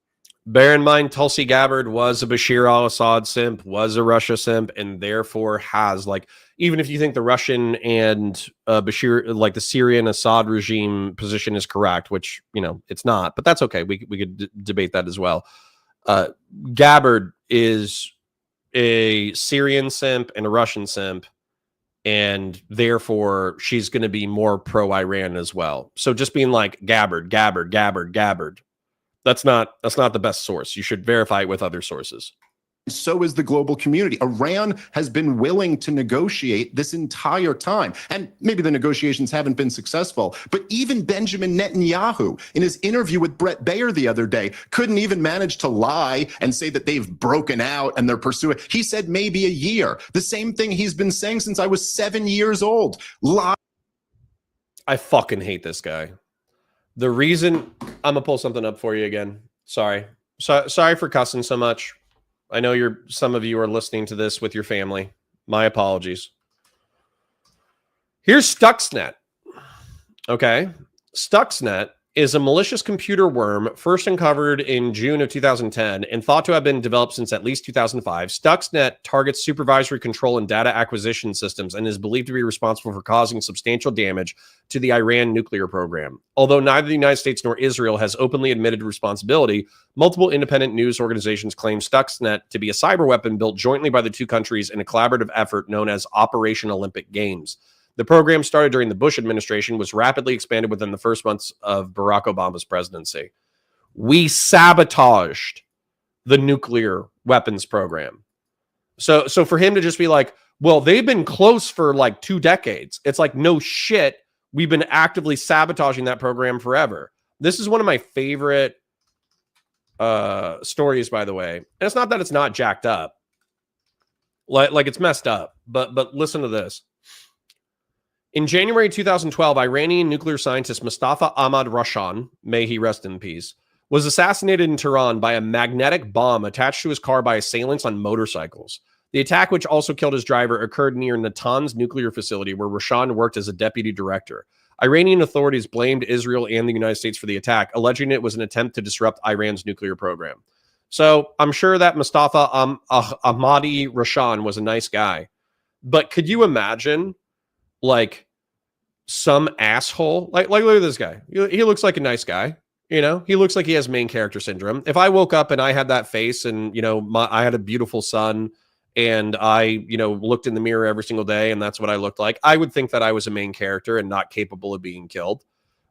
S1: bear in mind, Tulsi Gabbard was a Bashir al-Assad simp, was a Russia simp, and therefore has, even if you think the Russian and Bashir, the Syrian Assad regime position is correct, which, it's not, but that's okay. We could debate that as well. Gabbard is a Syrian simp and a Russian simp, and therefore she's going to be more pro-Iran as well. So just being like Gabbard, that's not the best source. You should verify it with other sources.
S4: So is the global community. Iran has been willing to negotiate this entire time. And maybe the negotiations haven't been successful, but even Benjamin Netanyahu, in his interview with Brett Baer the other day, couldn't even manage to lie and say that they've broken out and they're pursuing. He said maybe a year. The same thing he's been saying since I was 7 years old. Lie.
S1: I fucking hate this guy. The reason I'm gonna pull something up for you again. Sorry for cussing so much. I know some of you are listening to this with your family. My apologies. Here's Stuxnet. Okay. Stuxnet is a malicious computer worm first uncovered in June of 2010 and thought to have been developed since at least 2005. Stuxnet targets supervisory control and data acquisition systems and is believed to be responsible for causing substantial damage to the Iran nuclear program. Although neither the United States nor Israel has openly admitted responsibility, multiple independent news organizations claim Stuxnet to be a cyber weapon built jointly by the two countries in a collaborative effort known as Operation Olympic Games. The program started during the Bush administration, was rapidly expanded within the first months of Barack Obama's presidency. We sabotaged the nuclear weapons program. So for him to just be like, well, they've been close for 2 decades. It's like, no shit. We've been actively sabotaging that program forever. This is one of my favorite stories, by the way. And it's not that it's not jacked up. Like it's messed up. But listen to this. In January 2012, Iranian nuclear scientist Mustafa Ahmad Rashan, may he rest in peace, was assassinated in Tehran by a magnetic bomb attached to his car by assailants on motorcycles. The attack, which also killed his driver, occurred near Natanz nuclear facility where Rashan worked as a deputy director. Iranian authorities blamed Israel and the United States for the attack, alleging it was an attempt to disrupt Iran's nuclear program. So I'm sure that Mustafa Ahmadi Rashan was a nice guy. But could you imagine, like, some asshole? Like look at this guy. He looks like a nice guy. You know, he looks like he has main character syndrome. If I woke up and I had that face and, you know, I had a beautiful son and I, you know, looked in the mirror every single day and that's what I looked like, I would think that I was a main character and not capable of being killed.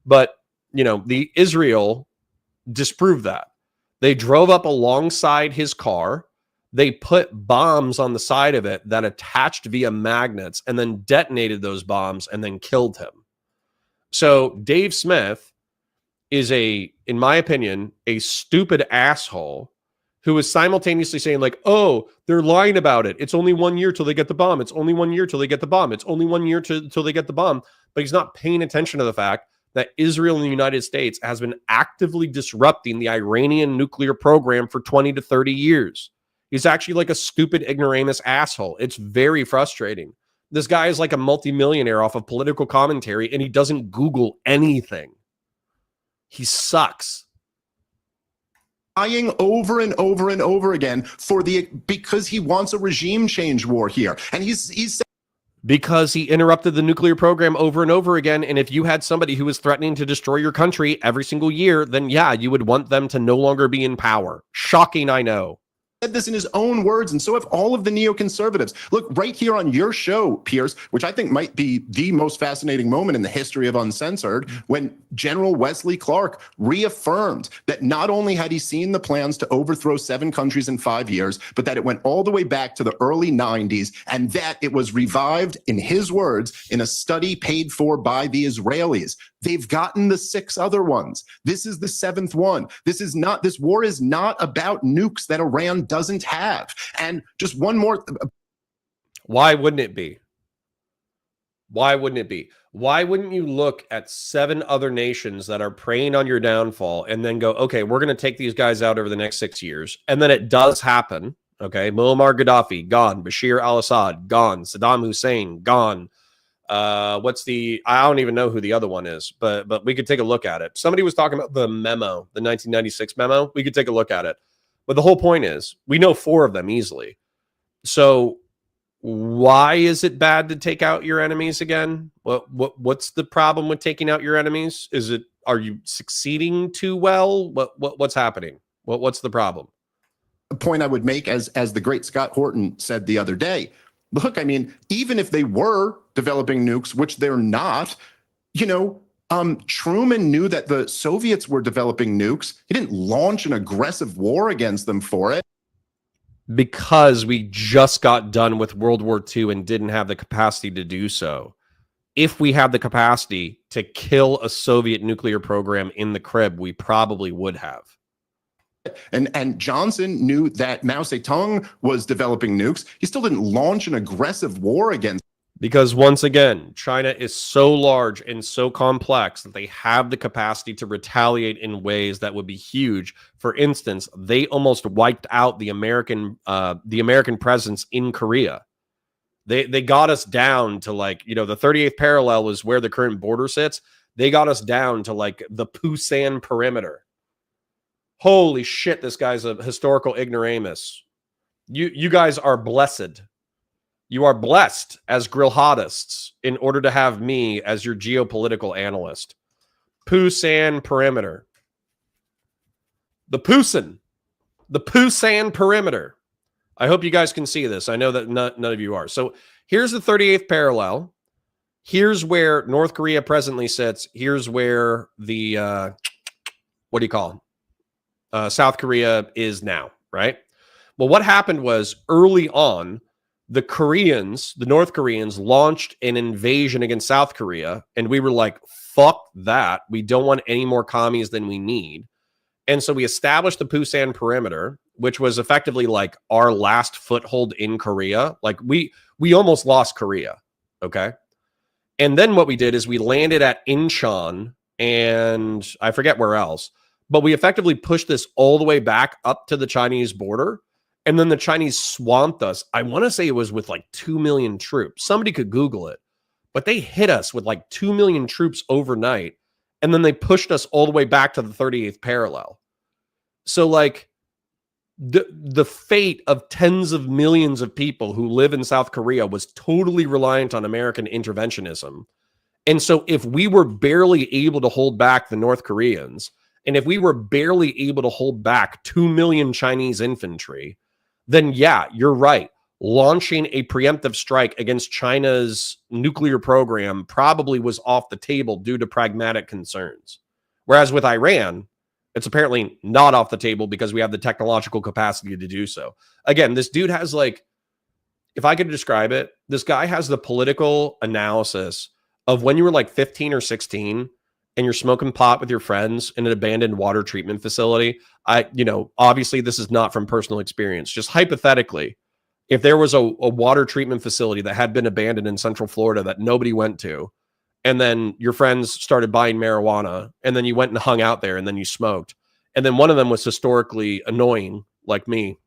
S1: But, you know, the Israel disproved that. They drove up alongside his car. They put bombs on the side of it that attached via magnets and then detonated those bombs and then killed him. So Dave Smith is in my opinion, a stupid asshole who is simultaneously saying like, oh, they're lying about it. It's only 1 year till they get the bomb. It's only 1 year till they get the bomb. It's only 1 year till they get the bomb. But he's not paying attention to the fact that Israel and the United States has been actively disrupting the Iranian nuclear program for 20 to 30 years. He's actually like a stupid ignoramus asshole. It's very frustrating. This guy is like a multimillionaire off of political commentary and he doesn't Google anything. He sucks.
S4: Lying over and over and over again because he wants a regime change war here. And he's
S1: because he interrupted the nuclear program over and over again. And if you had somebody who was threatening to destroy your country every single year, then yeah, you would want them to no longer be in power. Shocking, I know.
S4: Said this in his own words, and so have all of the neoconservatives. Look, right here on your show, Piers, which I think might be the most fascinating moment in the history of Uncensored, when General Wesley Clark reaffirmed that not only had he seen the plans to overthrow 7 countries in 5 years, but that it went all the way back to the early 90s, and that it was revived, in his words, in a study paid for by the Israelis. They've gotten the 6 other ones. This is the 7th one. This war is not about nukes that Iran doesn't have. And just one more.
S1: Why wouldn't it be? Why wouldn't it be? Why wouldn't you look at 7 other nations that are preying on your downfall and then go, okay, we're going to take these guys out over the next 6 years. And then it does happen. Okay. Muammar Gaddafi, gone. Bashir al-Assad, gone. Saddam Hussein, gone. I don't even know who the other one is, but we could take a look at it. Somebody was talking about the memo, the 1996 memo. We could take a look at it. But the whole point is we know 4 of them easily. So why is it bad to take out your enemies again? What's the problem with taking out your enemies? Are you succeeding too well? What's happening? What's the problem?
S4: A point I would make, as the great Scott Horton said the other day, look, I mean, even if they were developing nukes, which they're not, Truman knew that the Soviets were developing nukes. He didn't launch an aggressive war against them for it.
S1: Because we just got done with World War II and didn't have the capacity to do so. If we had the capacity to kill a Soviet nuclear program in the crib, we probably would have.
S4: And Johnson knew that Mao Zedong was developing nukes. He still didn't launch an aggressive war against.
S1: Because once again, China is so large and so complex that they have the capacity to retaliate in ways that would be huge. For instance, they almost wiped out the American presence in Korea. They got us down to the 38th parallel is where the current border sits. They got us down to like the Pusan perimeter. Holy shit, this guy's a historical ignoramus. You guys are blessed. You are blessed as grillhadists in order to have me as your geopolitical analyst. Pusan perimeter. The Pusan perimeter. I hope you guys can see this. I know that none of you are. So here's the 38th parallel. Here's where North Korea presently sits. Here's where the, South Korea is now, right? Well, what happened was early on, the North Koreans launched an invasion against South Korea. And we were like, fuck that. We don't want any more commies than we need. And so we established the Pusan perimeter, which was effectively like our last foothold in Korea. Like we almost lost Korea. Okay. And then what we did is we landed at Incheon and I forget where else, but we effectively pushed this all the way back up to the Chinese border. And then the Chinese swamped us. I want to say it was with like 2 million troops. Somebody could Google it, but they hit us with like 2 million troops overnight. And then they pushed us all the way back to the 38th parallel. So like the fate of tens of millions of people who live in South Korea was totally reliant on American interventionism. And so if we were barely able to hold back the North Koreans, and if we were barely able to hold back 2 million Chinese infantry, then yeah, you're right. Launching a preemptive strike against China's nuclear program probably was off the table due to pragmatic concerns. Whereas with Iran, it's apparently not off the table because we have the technological capacity to do so. Again, this dude has like, if I could describe it, this guy has the political analysis of when you were like 15 or 16 and you're smoking pot with your friends in an abandoned water treatment facility. Obviously this is not from personal experience. Just hypothetically, if there was a water treatment facility that had been abandoned in Central Florida that nobody went to, and then your friends started buying marijuana, and then you went and hung out there, and then you smoked, and then one of them was historically annoying, like me,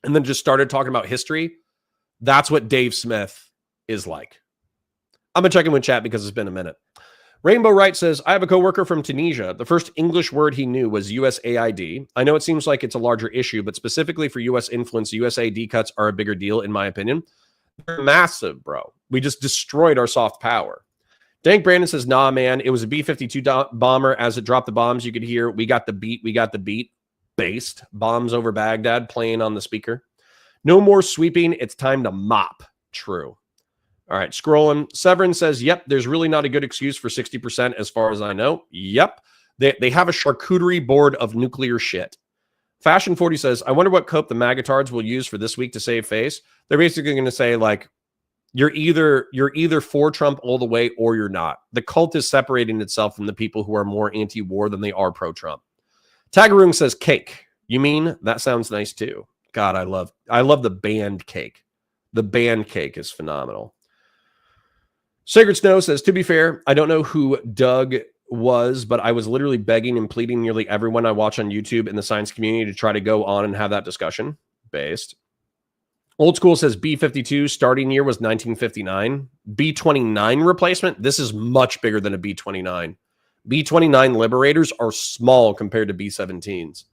S1: and then just started talking about history, that's what Dave Smith is like. I'm going to check in with chat because it's been a minute. Rainbow Wright says, I have a coworker from Tunisia. The first English word he knew was USAID. I know it seems like it's a larger issue, but specifically for U.S. influence, USAID cuts are a bigger deal, in my opinion. They're massive, bro. We just destroyed our soft power. Dank Brandon says, nah, man, it was a B-52 bomber. As it dropped the bombs, you could hear, we got the beat, based. Bombs over Baghdad playing on the speaker. No more sweeping. It's time to mop. True. All right, scrolling. Severin says, yep, there's really not a good excuse for 60% as far as I know. Yep. They have a charcuterie board of nuclear shit. Fashion 40 says, I wonder what cope the magatards will use for this week to save face. They're basically going to say, like, you're either for Trump all the way or you're not. The cult is separating itself from the people who are more anti-war than they are pro-Trump. Tagaroong says, cake. You mean? That sounds nice too. God, I love the band cake. The band cake is phenomenal. Sacred Snow says, to be fair, I don't know who Doug was, but I was literally begging and pleading nearly everyone I watch on YouTube in the science community to try to go on and have that discussion. Based. Old School says B-52 starting year was 1959. B-29 replacement, this is much bigger than a B-29. B-29 Liberators are small compared to B-17s.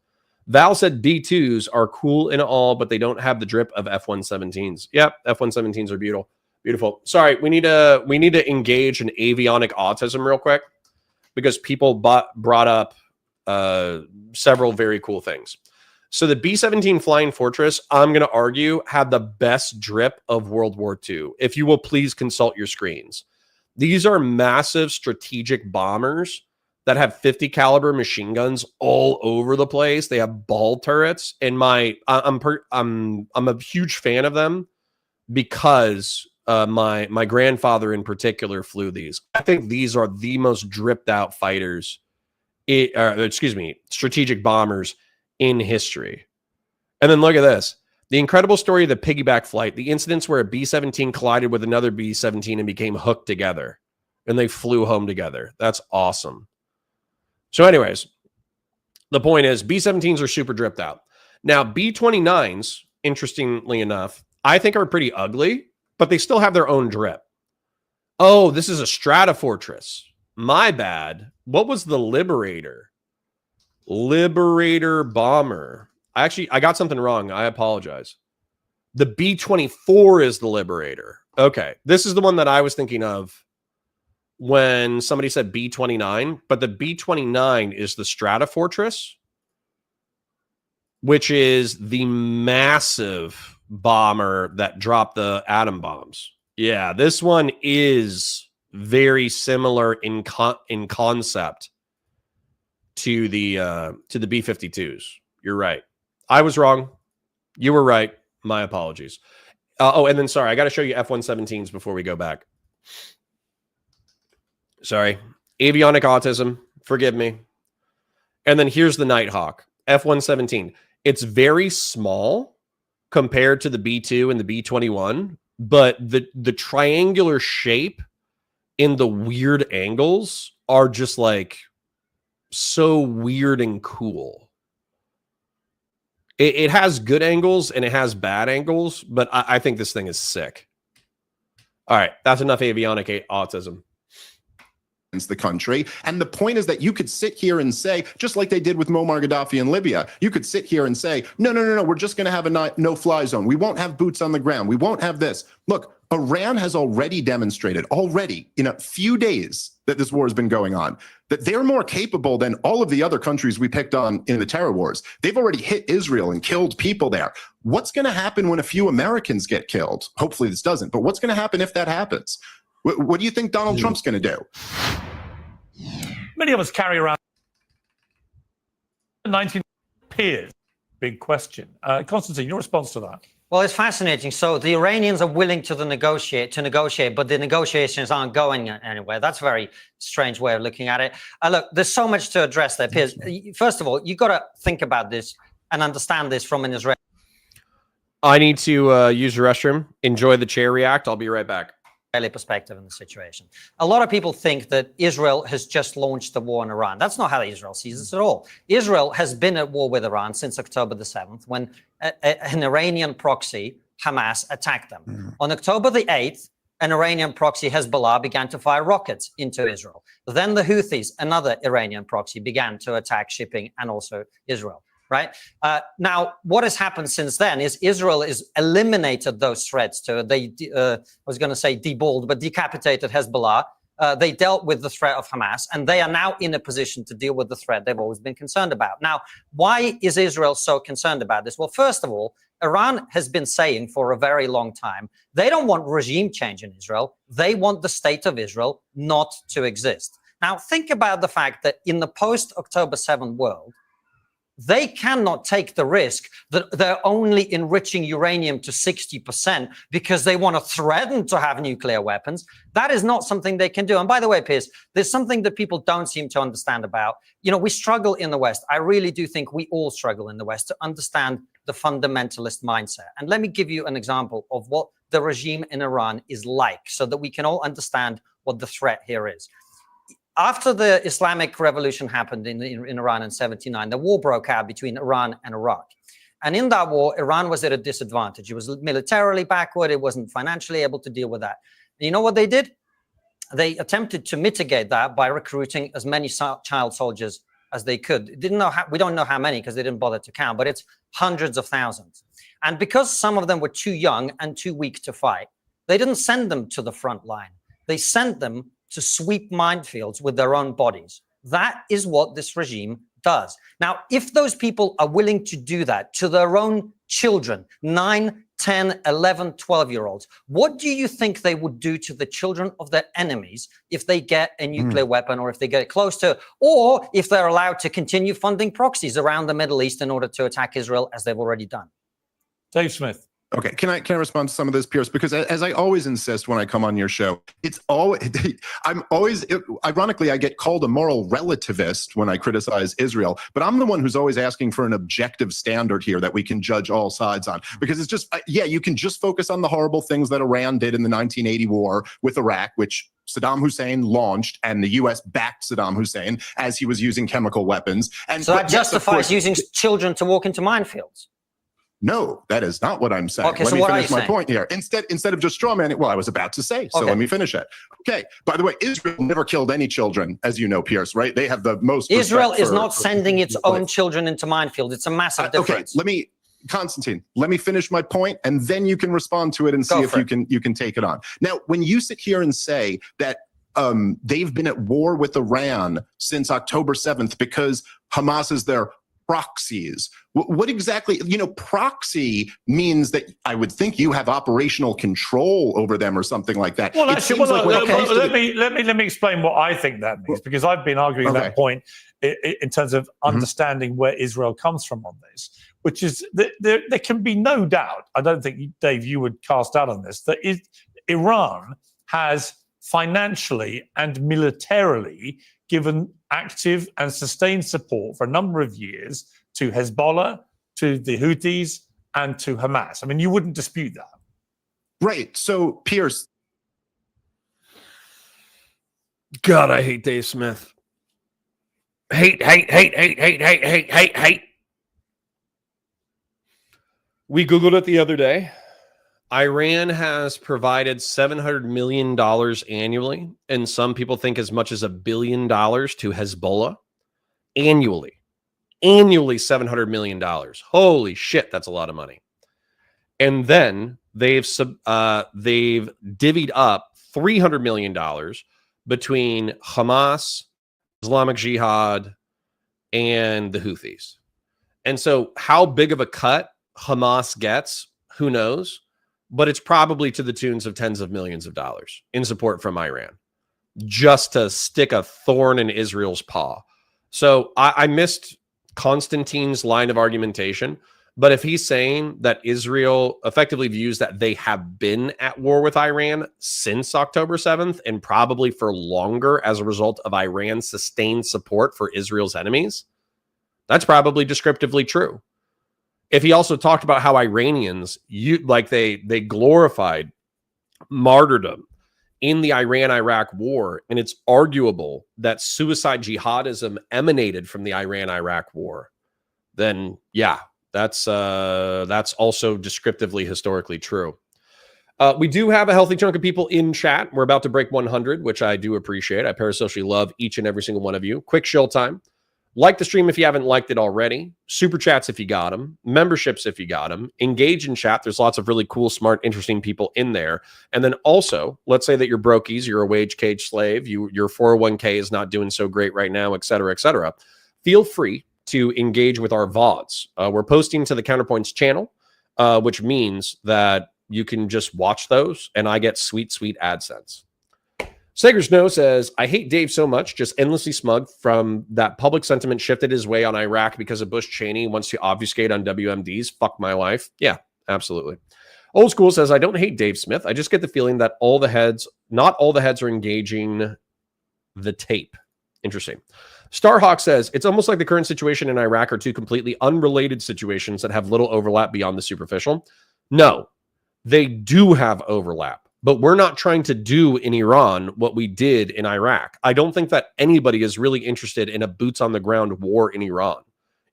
S1: Val said B-2s are cool and all, but they don't have the drip of F-117s. Yep, F-117s are beautiful. Beautiful. Sorry, we need to engage in avionic autism real quick because people brought up several very cool things. So the B-17 Flying Fortress, I'm going to argue, had the best drip of World War II. If you will please consult your screens. These are massive strategic bombers that have 50 caliber machine guns all over the place. They have ball turrets, and I'm a huge fan of them because my grandfather in particular flew these. I think these are the most dripped out fighters, strategic bombers in history. And then look at this. The incredible story of the piggyback flight, the incidents where a B-17 collided with another B-17 and became hooked together, and they flew home together. That's awesome. So anyways, the point is B-17s are super dripped out. Now, B-29s, interestingly enough, I think are pretty ugly, but they still have their own drip. Oh, this is a Stratofortress. My bad. What was the Liberator? Liberator bomber. I got something wrong. I apologize. The B-24 is the Liberator. Okay. This is the one that I was thinking of when somebody said B-29, but the B-29 is the Stratofortress, which is the massive bomber that dropped the atom bombs. Yeah, this one is very similar in concept to the B-52s. You're right. I was wrong. You were right. My apologies. And then sorry, I got to show you F-117s before we go back. Sorry. Avionic autism. Forgive me. And then here's the Nighthawk. F-117. It's very small compared to the B-2 and the B-21, but the triangular shape in the weird angles are just like so weird and cool. It has good angles and it has bad angles, but I think this thing is sick. All right, that's enough avionic autism.
S4: The country. And the point is that you could sit here and say, just like they did with Muammar Gaddafi in Libya, you could sit here and say, no, we're just going to have a no-fly zone. We won't have boots on the ground. We won't have this. Look, Iran has already demonstrated, in a few days that this war has been going on, that they're more capable than all of the other countries we picked on in the terror wars. They've already hit Israel and killed people there. What's going to happen when a few Americans get killed? Hopefully this doesn't, but what's going to happen if that happens? What do you think Donald Trump's going to do?
S6: Many of us carry around 19 peers. Big question. Konstantin, your response to that?
S5: Well, it's fascinating. So the Iranians are willing to negotiate, but the negotiations aren't going anywhere. That's a very strange way of looking at it. Look, there's so much to address there, Piers. First of all, you've got to think about this and understand this from an Israeli.
S1: I need to use the restroom. Enjoy the chair react. I'll be right back.
S5: Perspective in the situation. A lot of people think that Israel has just launched the war in Iran. That's not how Israel sees this at all. Israel has been at war with Iran since October the 7th, when an Iranian proxy, Hamas, attacked them. On October the 8th, an Iranian proxy, Hezbollah, began to fire rockets into Israel. Then the Houthis, another Iranian proxy, began to attack shipping and also Israel. Right now, what has happened since then is Israel has eliminated those threats to I was going to say deballed, but decapitated Hezbollah. They dealt with the threat of Hamas, and they are now in a position to deal with the threat they've always been concerned about. Now, why is Israel so concerned about this? Well, first of all, Iran has been saying for a very long time they don't want regime change in Israel. They want the state of Israel not to exist. Now, think about the fact that in the post-October 7 world, they cannot take the risk that they're only enriching uranium to 60% because they want to threaten to have nuclear weapons. That is not something they can do. And by the way, Piers, there's something that people don't seem to understand about. We struggle in the West. I really do think we all struggle in the West to understand the fundamentalist mindset. And let me give you an example of what the regime in Iran is like so that we can all understand what the threat here is. After the Islamic Revolution happened in Iran in 79, the war broke out between Iran and Iraq. And in that war, Iran was at a disadvantage. It was militarily backward. It wasn't financially able to deal with that. And you know what they did? They attempted to mitigate that by recruiting as many child soldiers as they could. We don't know how many because they didn't bother to count, but it's hundreds of thousands. And because some of them were too young and too weak to fight, they didn't send them to the front line. They sent them to sweep minefields with their own bodies. That is what this regime does. Now, if those people are willing to do that to their own children, 9, 10, 11, 12-year-olds, what do you think they would do to the children of their enemies if they get a nuclear weapon, or if they get it close to, or if they're allowed to continue funding proxies around the Middle East in order to attack Israel, as they've already done?
S6: Dave Smith.
S4: Okay, can I respond to some of this, Piers? Because as I always insist when I come on your show, ironically, I get called a moral relativist when I criticize Israel, but I'm the one who's always asking for an objective standard here that we can judge all sides on. Because it's just, you can just focus on the horrible things that Iran did in the 1980 war with Iraq, which Saddam Hussein launched, and the U.S. backed Saddam Hussein as he was using chemical weapons. And
S5: so that justifies using children to walk into minefields?
S4: No, that is not what I'm saying.
S5: Okay,
S4: let
S5: so
S4: me
S5: what
S4: finish
S5: are you
S4: my point here. Instead of just strawmanning, well, I was about to say, so
S5: okay.
S4: Let me finish it. Okay, by the way, Israel never killed any children, as you know, Pierce, right? They have the most.
S5: Israel is not sending its own children into minefield. It's a massive difference.
S4: Okay, Konstantin, let me finish my point, and then you can respond to it and see if you can take it on. Now, when you sit here and say that they've been at war with Iran since October 7th because Hamas is their proxies. What exactly, proxy means that I would think you have operational control over them or something like that.
S6: Well, actually, let me explain what I think that means, because I've been arguing that point in terms of understanding where Israel comes from on this, which is that there can be no doubt, I don't think, Dave, you would cast doubt on this, that Iran has financially and militarily given active and sustained support for a number of years to Hezbollah, to the Houthis, and to Hamas. I mean, you wouldn't dispute that.
S4: Right. So, Pierce,
S1: God, I hate Dave Smith. Hate. We Googled it the other day. Iran has provided $700 million annually, and some people think as much as $1 billion to Hezbollah annually. Annually, $700 million. Holy shit, that's a lot of money. And then they've divvied up $300 million between Hamas, Islamic Jihad, and the Houthis. And so how big of a cut Hamas gets, who knows? But it's probably to the tunes of tens of millions of dollars in support from Iran, just to stick a thorn in Israel's paw. So I missed Konstantin's line of argumentation. But if he's saying that Israel effectively views that they have been at war with Iran since October 7th and probably for longer as a result of Iran's sustained support for Israel's enemies, that's probably descriptively true. If he also talked about how Iranians, they glorified martyrdom in the Iran-Iraq war, and it's arguable that suicide jihadism emanated from the Iran-Iraq war, then yeah, that's also descriptively historically true. We do have a healthy chunk of people in chat. We're about to break 100, which I do appreciate. I parasocially love each and every single one of you. Quick shill time. Like the stream if you haven't liked it already. Super chats if you got them. Memberships if you got them. Engage in chat. There's lots of really cool, smart, interesting people in there. And then also, let's say that you're brokies, you're a wage cage slave, your 401k is not doing so great right now, et cetera, et cetera. Feel free to engage with our VODs. We're posting to the Counterpoints channel, which means that you can just watch those, and I get sweet, sweet AdSense. Sager Snow says, I hate Dave so much, just endlessly smug from that public sentiment shifted his way on Iraq because of Bush Cheney wants to obfuscate on WMDs. Fuck my life. Yeah, absolutely. Old School says, I don't hate Dave Smith. I just get the feeling that not all the heads are engaging the tape. Interesting. Starhawk says, it's almost like the current situation in Iraq are two completely unrelated situations that have little overlap beyond the superficial. No, they do have overlap. But we're not trying to do in Iran what we did in Iraq. I don't think that anybody is really interested in a boots-on-the-ground war in Iran.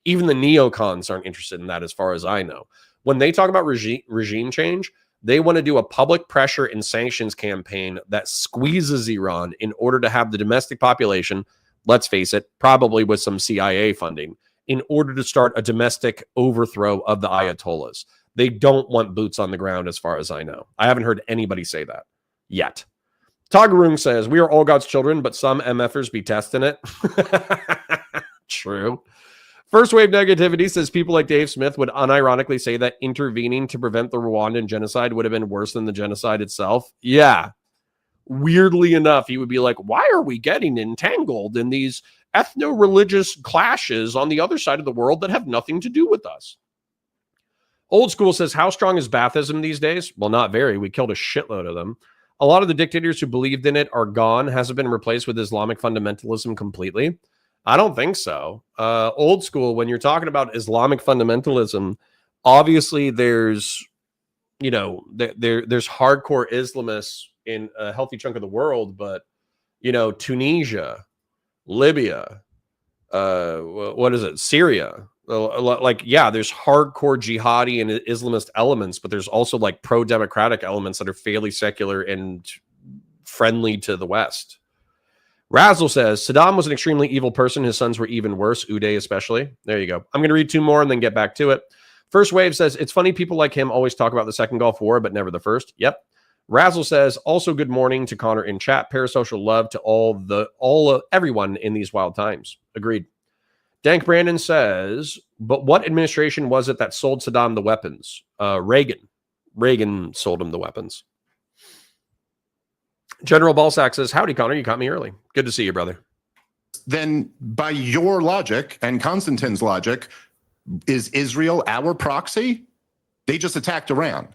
S1: Even the neocons aren't interested in that as far as I know. When they talk about regime change, they want to do a public pressure and sanctions campaign that squeezes Iran in order to have the domestic population, let's face it, probably with some CIA funding, in order to start a domestic overthrow of the Ayatollahs. They don't want boots on the ground as far as I know. I haven't heard anybody say that yet. Togarung says, we are all God's children, but some MFers be testing it. True. First wave negativity says people like Dave Smith would unironically say that intervening to prevent the Rwandan genocide would have been worse than the genocide itself. Yeah. Weirdly enough, he would be like, why are we getting entangled in these ethno-religious clashes on the other side of the world that have nothing to do with us? Old School says, how strong is Baathism these days? Well, not very. We killed a shitload of them. A lot of the dictators who believed in it are gone. Has it been replaced with Islamic fundamentalism completely? I don't think so. Old School, when you're talking about Islamic fundamentalism, obviously there's hardcore Islamists in a healthy chunk of the world, but, Tunisia, Libya, Syria, there's hardcore jihadi and Islamist elements, but there's also like pro-democratic elements that are fairly secular and friendly to the West. Razzle says, Saddam was an extremely evil person. His sons were even worse, Uday especially. There you go. I'm going to read two more and then get back to it. First Wave says, it's funny people like him always talk about the Second Gulf War, but never the first. Yep. Razzle says, also good morning to Connor in chat. Parasocial love to everyone in these wild times. Agreed. Dank Brandon says, but what administration was it that sold Saddam the weapons? Reagan. Reagan sold him the weapons. General Balsack says, howdy, Connor. You caught me early. Good to see you, brother.
S4: Then by your logic and Konstantin's logic, is Israel our proxy? They just attacked Iran.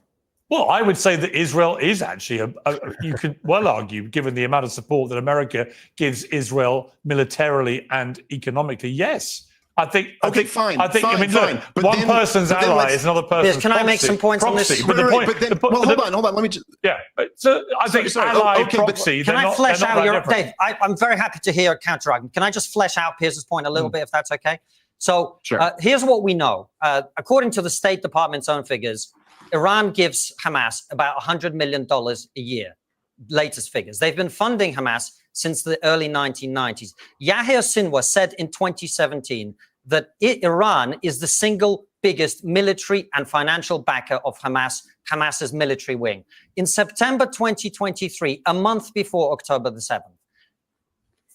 S6: Well, I would say that Israel is actually, you could well argue, given the amount of support that America gives Israel militarily and economically, yes,
S4: fine.
S6: I mean,
S4: fine.
S6: look,
S4: But
S6: one
S4: then-
S6: person's
S4: but then
S6: ally
S4: let's-
S6: is another person's
S5: Can I make some points on this?
S6: proxy.
S4: Right,
S6: But the point,
S4: but then,
S6: the po-
S4: well,
S6: the-
S4: hold on. Let me just.
S6: yeah. So I think
S4: Sorry.
S6: ally,
S4: Okay, but
S6: proxy.
S5: Can I flesh out your
S6: different.
S5: Dave? I'm very happy to hear a counter argument. Can I just flesh out Pierce's point a little bit, if that's okay? So
S4: Sure.
S5: here's what we know. According to the State Department's own figures, Iran gives Hamas about $100 million a year. Latest figures. They've been funding Hamas since the early 1990s. Yahya Sinwar said in 2017 that Iran is the single biggest military and financial backer of Hamas's military wing. In September 2023, a month before October the 7th,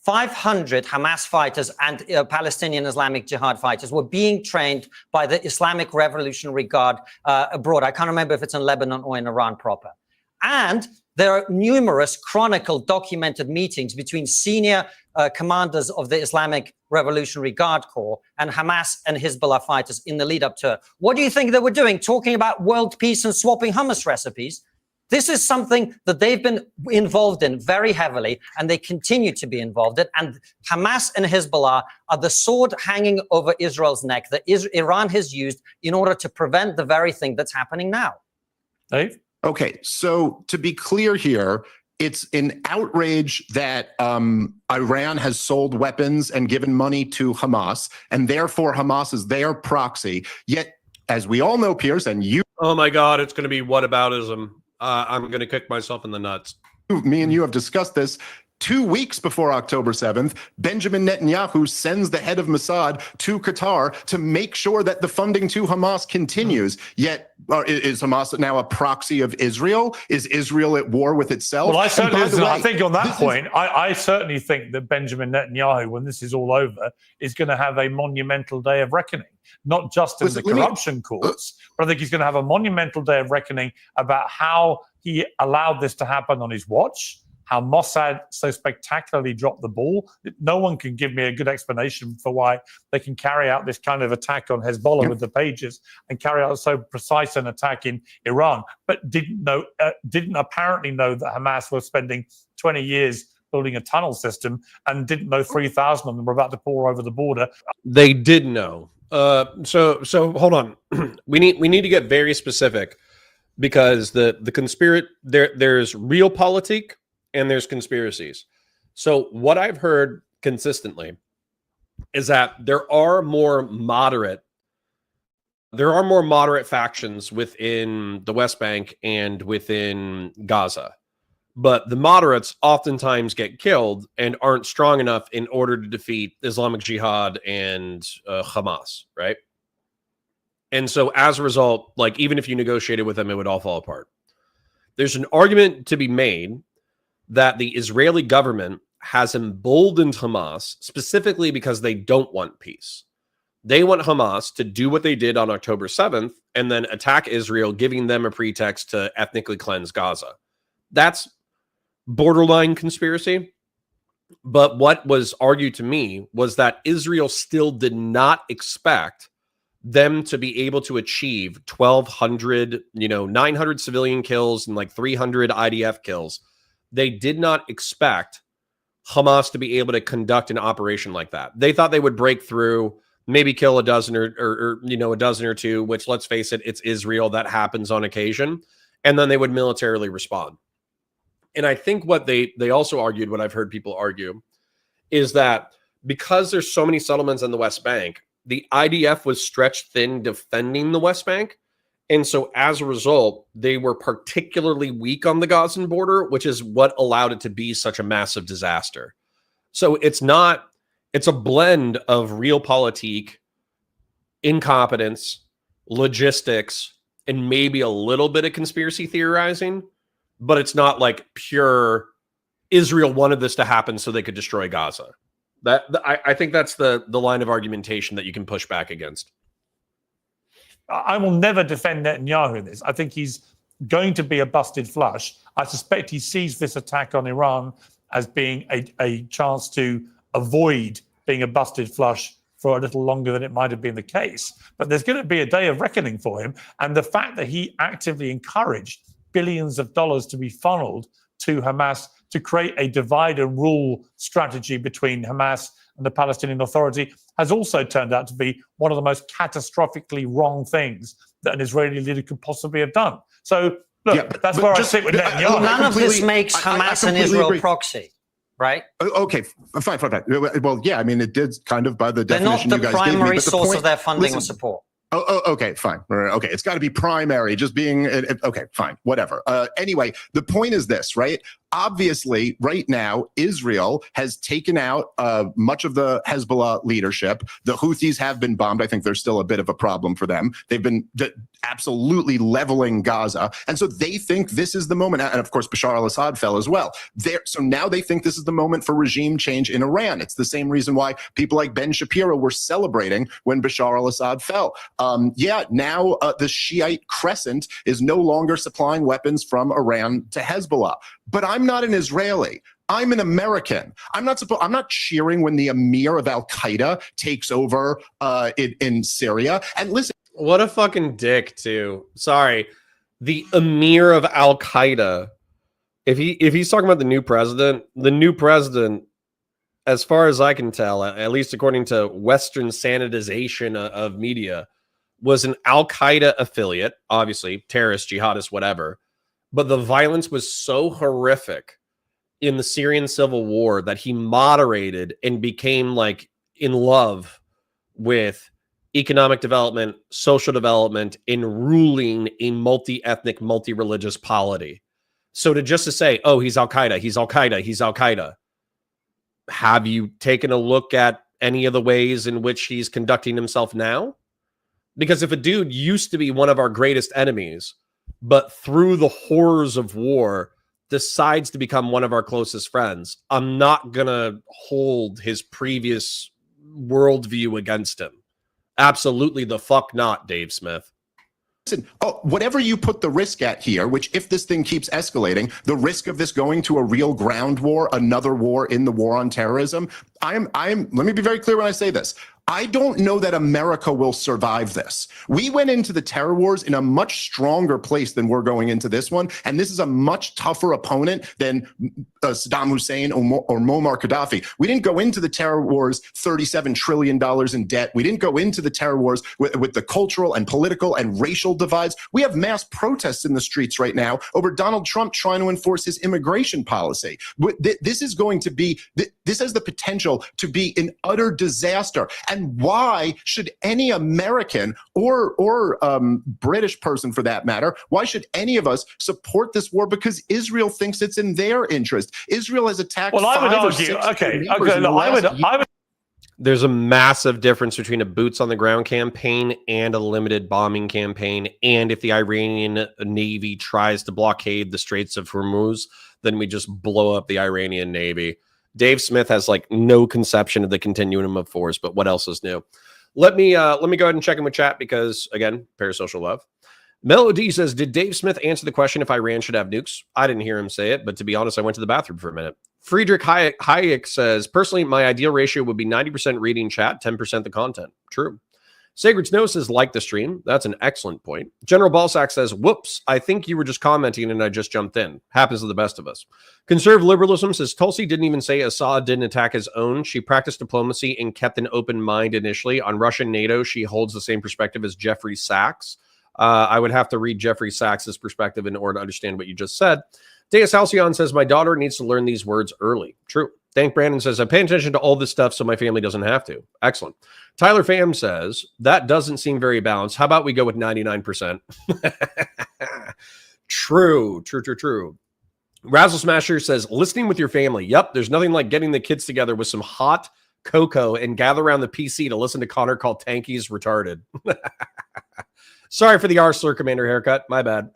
S5: 500 Hamas fighters and Palestinian Islamic Jihad fighters were being trained by the Islamic Revolutionary Guard abroad. I can't remember if it's in Lebanon or in Iran proper. And there are numerous chronicled, documented meetings between senior commanders of the Islamic Revolutionary Guard Corps and Hamas and Hezbollah fighters in the lead up to it. What do you think they were doing? Talking about world peace and swapping hummus recipes? This is something that they've been involved in very heavily, and they continue to be involved in. And Hamas and Hezbollah are the sword hanging over Israel's neck that Iran has used in order to prevent the very thing that's happening now.
S6: Dave?
S4: Okay, so to be clear here, it's an outrage that Iran has sold weapons and given money to Hamas, and therefore Hamas is their proxy. Yet, as we all know, Pierce, and you,
S1: Oh my God, it's going to be whataboutism. I'm going to kick myself in the nuts.
S4: me and you have discussed this. 2 weeks before October 7th, Benjamin Netanyahu sends the head of Mossad to Qatar to make sure that the funding to Hamas continues. Yet, is Hamas now a proxy of Israel? Is Israel at war with itself?
S6: Well, I certainly,
S4: And by the way,
S6: I think on that
S4: this is-
S6: point, I certainly think that Benjamin Netanyahu, when this is all over, is going to have a monumental day of reckoning, not just in
S4: Listen,
S6: the corruption courts, but I think he's going to have a monumental day of reckoning about how he allowed this to happen on his watch, how Mossad so spectacularly dropped the ball. No one can give me a good explanation for why they can carry out this kind of attack on Hezbollah with the pages and carry out so precise an attack in Iran, but didn't apparently know that Hamas was spending 20 years building a tunnel system and didn't know 3,000 of them were about to pour over the border.
S1: They did know. So hold on. we need to get very specific, because the there's realpolitik and there's conspiracies. So what I've heard consistently is that there are more moderate factions within the West Bank and within Gaza. But the moderates oftentimes get killed and aren't strong enough in order to defeat Islamic Jihad and Hamas, right? And so as a result, like, even if you negotiated with them, it would all fall apart. There's an argument to be made that the Israeli government has emboldened Hamas specifically because they don't want peace. They want Hamas to do what they did on October 7th and then attack Israel, giving them a pretext to ethnically cleanse Gaza. That's borderline conspiracy. But what was argued to me was that Israel still did not expect them to be able to achieve 1,200, 900 civilian kills and like 300 IDF kills. They did not expect Hamas to be able to conduct an operation like that. They thought they would break through, maybe kill a dozen or a dozen or two, which, let's face it, it's Israel. That happens on occasion. And then they would militarily respond. And I think what they also argued, what I've heard people argue, is that because there's so many settlements in the West Bank, the IDF was stretched thin defending the West Bank. And so as a result, they were particularly weak on the Gazan border, which is what allowed it to be such a massive disaster. So it's a blend of realpolitik, incompetence, logistics, and maybe a little bit of conspiracy theorizing, but it's not like pure Israel wanted this to happen so they could destroy Gaza. I think that's the line of argumentation that you can push back against.
S6: I will never defend Netanyahu in this. I think he's going to be a busted flush. I suspect he sees this attack on Iran as being a chance to avoid being a busted flush for a little longer than it might have been the case. But there's going to be a day of reckoning for him. And the fact that he actively encouraged billions of dollars to be funneled to Hamas to create a divide and rule strategy between Hamas and the Palestinian Authority has also turned out to be one of the most catastrophically wrong things that an Israeli leader could possibly have done. So, look,
S4: Yeah,
S6: that's
S4: but
S6: where
S4: just-
S6: I sit with
S4: but,
S6: Netanyahu.
S5: None of this
S4: completely-
S5: makes
S4: I
S5: Hamas an
S4: completely
S5: Israel
S4: agree.
S5: proxy, right?
S4: Okay, fine. Well, yeah, I mean, it did kind of by the
S5: They're not
S4: definition
S5: the
S4: you guys gave me.
S5: primary
S4: But the
S5: source
S4: point,
S5: of their funding or
S4: listen,
S5: support.
S4: Okay, fine. Okay, it's got to be primary, just being, okay, fine, whatever. Anyway, the point is this, right? Obviously, right now, Israel has taken out much of the Hezbollah leadership. The Houthis have been bombed. I think there's still a bit of a problem for them. They've been absolutely leveling Gaza. And so they think this is the moment. And of course, Bashar al-Assad fell as well. So now they think this is the moment for regime change in Iran. It's the same reason why people like Ben Shapiro were celebrating when Bashar al-Assad fell. Now the Shiite crescent is no longer supplying weapons from Iran to Hezbollah. But I'm not an Israeli. I'm an American. I'm not cheering when the emir of Al Qaeda takes over in Syria. And listen,
S1: What a fucking dick, too. Sorry. The emir of Al Qaeda. If he's talking about the new president, as far as I can tell, at least according to Western sanitization of media, was an Al Qaeda affiliate, obviously, terrorist, jihadist, whatever. But the violence was so horrific in the Syrian civil war that he moderated and became like in love with economic development, social development, in ruling a multi-ethnic, multi-religious polity. So to say, oh, he's Al Qaeda, he's Al Qaeda, he's Al Qaeda. Have you taken a look at any of the ways in which he's conducting himself now? Because if a dude used to be one of our greatest enemies, but through the horrors of war decides to become one of our closest friends, I'm not going to hold his previous worldview against him. Absolutely the fuck not, Dave Smith.
S4: listen, whatever you put the risk at here, which if this thing keeps escalating, the risk of this going to a real ground war, another war in the war on terrorism, let me be very clear when I say this. I don't know that America will survive this. We went into the terror wars in a much stronger place than we're going into this one. And this is a much tougher opponent than Saddam Hussein or Muammar Gaddafi. We didn't go into the terror wars $37 trillion in debt. We didn't go into the terror wars with the cultural and political and racial divides. We have mass protests in the streets right now over Donald Trump trying to enforce his immigration policy. This is going to be, this has the potential to be an utter disaster. And why should any American or British person, for that matter, why should any of us support this war? Because Israel thinks it's in their interest. Israel has attacked.
S6: Well, I would argue. Okay. I would.
S1: There's a massive difference between a boots on the ground campaign and a limited bombing campaign. And if the Iranian Navy tries to blockade the Straits of Hormuz, then we just blow up the Iranian Navy. Dave Smith has like no conception of the continuum of force, but what else is new? Let me go ahead and check in with chat because, again, parasocial love. Melody says, did Dave Smith answer the question if Iran should have nukes? I didn't hear him say it, but to be honest, I went to the bathroom for a minute. Friedrich Hayek says, personally, my ideal ratio would be 90% reading chat, 10% the content. True. Sacred Snow says, like the stream. That's an excellent point. General Balsack says, whoops, I think you were just commenting and I just jumped in. Happens to the best of us. Conservative Liberalism says, Tulsi didn't even say Assad didn't attack his own. She practiced diplomacy and kept an open mind initially. On Russia and NATO, she holds the same perspective as Jeffrey Sachs. I would have to read Jeffrey Sachs's perspective in order to understand what you just said. Deus Halcyon says, my daughter needs to learn these words early. True. Thank Brandon says, I pay attention to all this stuff so my family doesn't have to. Excellent. Tyler Pham says, that doesn't seem very balanced. How about we go with 99%? True. Razzle Smasher says, listening with your family. Yep, there's nothing like getting the kids together with some hot cocoa and gather around the PC to listen to Connor call tankies retarded. Sorry for the R-Slur Commander haircut. My bad.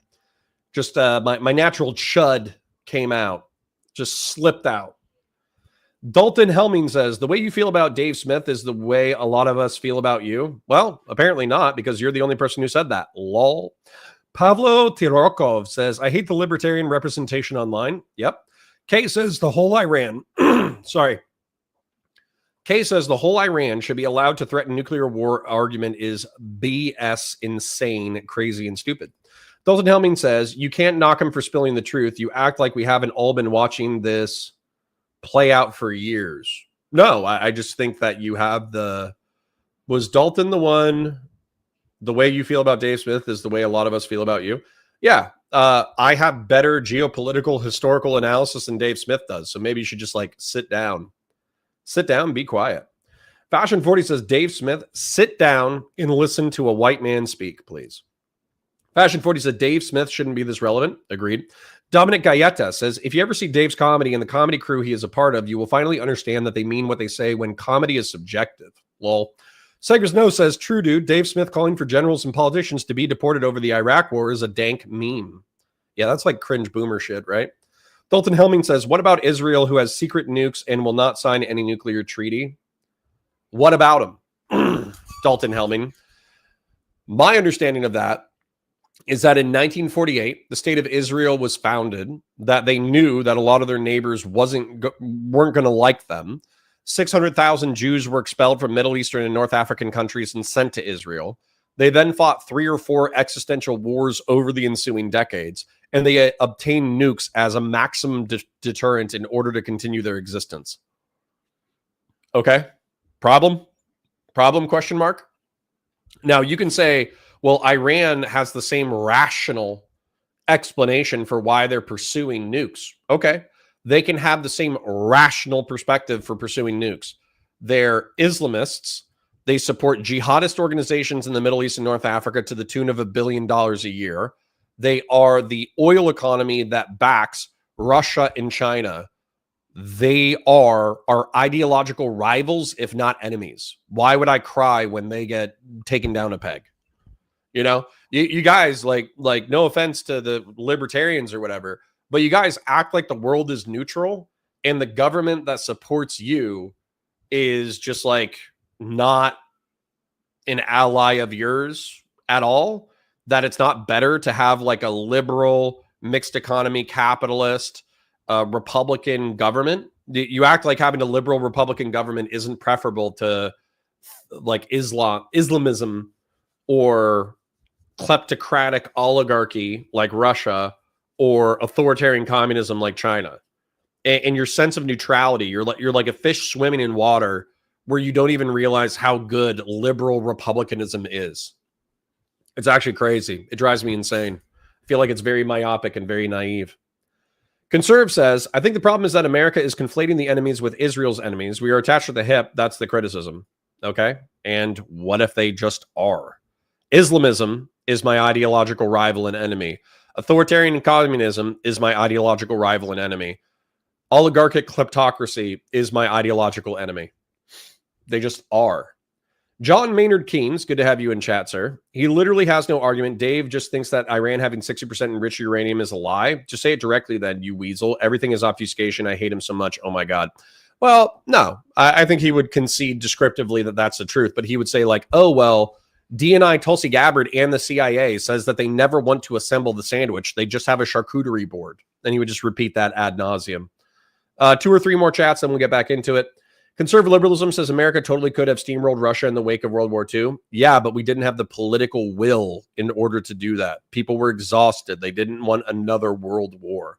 S1: Just my natural chud came out. Just slipped out. Dalton Helming says, the way you feel about Dave Smith is the way a lot of us feel about you. Well, apparently not, because you're the only person who said that. Lol. Pavlo Tirokov says, I hate the libertarian representation online. Yep. Kay says the whole Iran. Sorry. Kay says the whole Iran should be allowed to threaten nuclear war argument is BS, insane, crazy, and stupid. Dalton Helming says, you can't knock him for spilling the truth. You act like we haven't all been watching this play out for years. No, I just think that you have was Dalton the one, the way you feel about Dave Smith is the way a lot of us feel about you. Yeah. I have better geopolitical historical analysis than Dave Smith does. So maybe you should just like sit down, be quiet. Fashion 40 says, Dave Smith, sit down and listen to a white man speak, please. Fashion 40 said, Dave Smith shouldn't be this relevant. Agreed. Dominic Galletta says, if you ever see Dave's comedy and the comedy crew he is a part of, you will finally understand that they mean what they say when comedy is subjective. Lol. Segers No says, true, dude. Dave Smith calling for generals and politicians to be deported over the Iraq war is a dank meme. Yeah, that's like cringe boomer shit, right? Dalton Helming says, what about Israel, who has secret nukes and will not sign any nuclear treaty? What about him? Dalton Helming. My understanding of that is that in 1948, the state of Israel was founded, that they knew that a lot of their neighbors weren't going to like them. 600,000 Jews were expelled from Middle Eastern and North African countries and sent to Israel. They then fought 3 or 4 existential wars over the ensuing decades, and they obtained nukes as a maximum deterrent in order to continue their existence. Okay. Problem? Question mark? Now, you can say, well, Iran has the same rational explanation for why they're pursuing nukes. Okay. They can have the same rational perspective for pursuing nukes. They're Islamists. They support jihadist organizations in the Middle East and North Africa to the tune of $1 billion a year. They are the oil economy that backs Russia and China. They are our ideological rivals, if not enemies. Why would I cry when they get taken down a peg? You know, you guys like no offense to the libertarians or whatever, but you guys act like the world is neutral and the government that supports you is just like not an ally of yours at all, that it's not better to have like a liberal, mixed economy, capitalist, Republican government. You act like having a liberal Republican government isn't preferable to like Islamism or kleptocratic oligarchy like Russia or authoritarian communism like China. And your sense of neutrality, you're like a fish swimming in water where you don't even realize how good liberal republicanism is. It's actually crazy. It drives me insane. I feel like it's very myopic and very naive. Conserve says, I think the problem is that America is conflating the enemies with Israel's enemies. We are attached to the hip. That's the criticism. Okay. And what if they just are? Islamism is my ideological rival and enemy. Authoritarian communism is my ideological rival and enemy. Oligarchic kleptocracy is my ideological enemy. They just are. John Maynard Keynes, good to have you in chat, sir. He literally has no argument. Dave just thinks that Iran having 60% enriched uranium is a lie. Just say it directly then, you weasel. Everything is obfuscation. I hate him so much. Oh my God. Well, no. I think he would concede descriptively that that's the truth, but he would say like, oh, well, DNI, Tulsi Gabbard, and the CIA says that they never want to assemble the sandwich. They just have a charcuterie board. Then he would just repeat that ad nauseum. 2 or 3 more chats, then we'll get back into it. Conservative liberalism says America totally could have steamrolled Russia in the wake of World War II. Yeah, but we didn't have the political will in order to do that. People were exhausted. They didn't want another world war.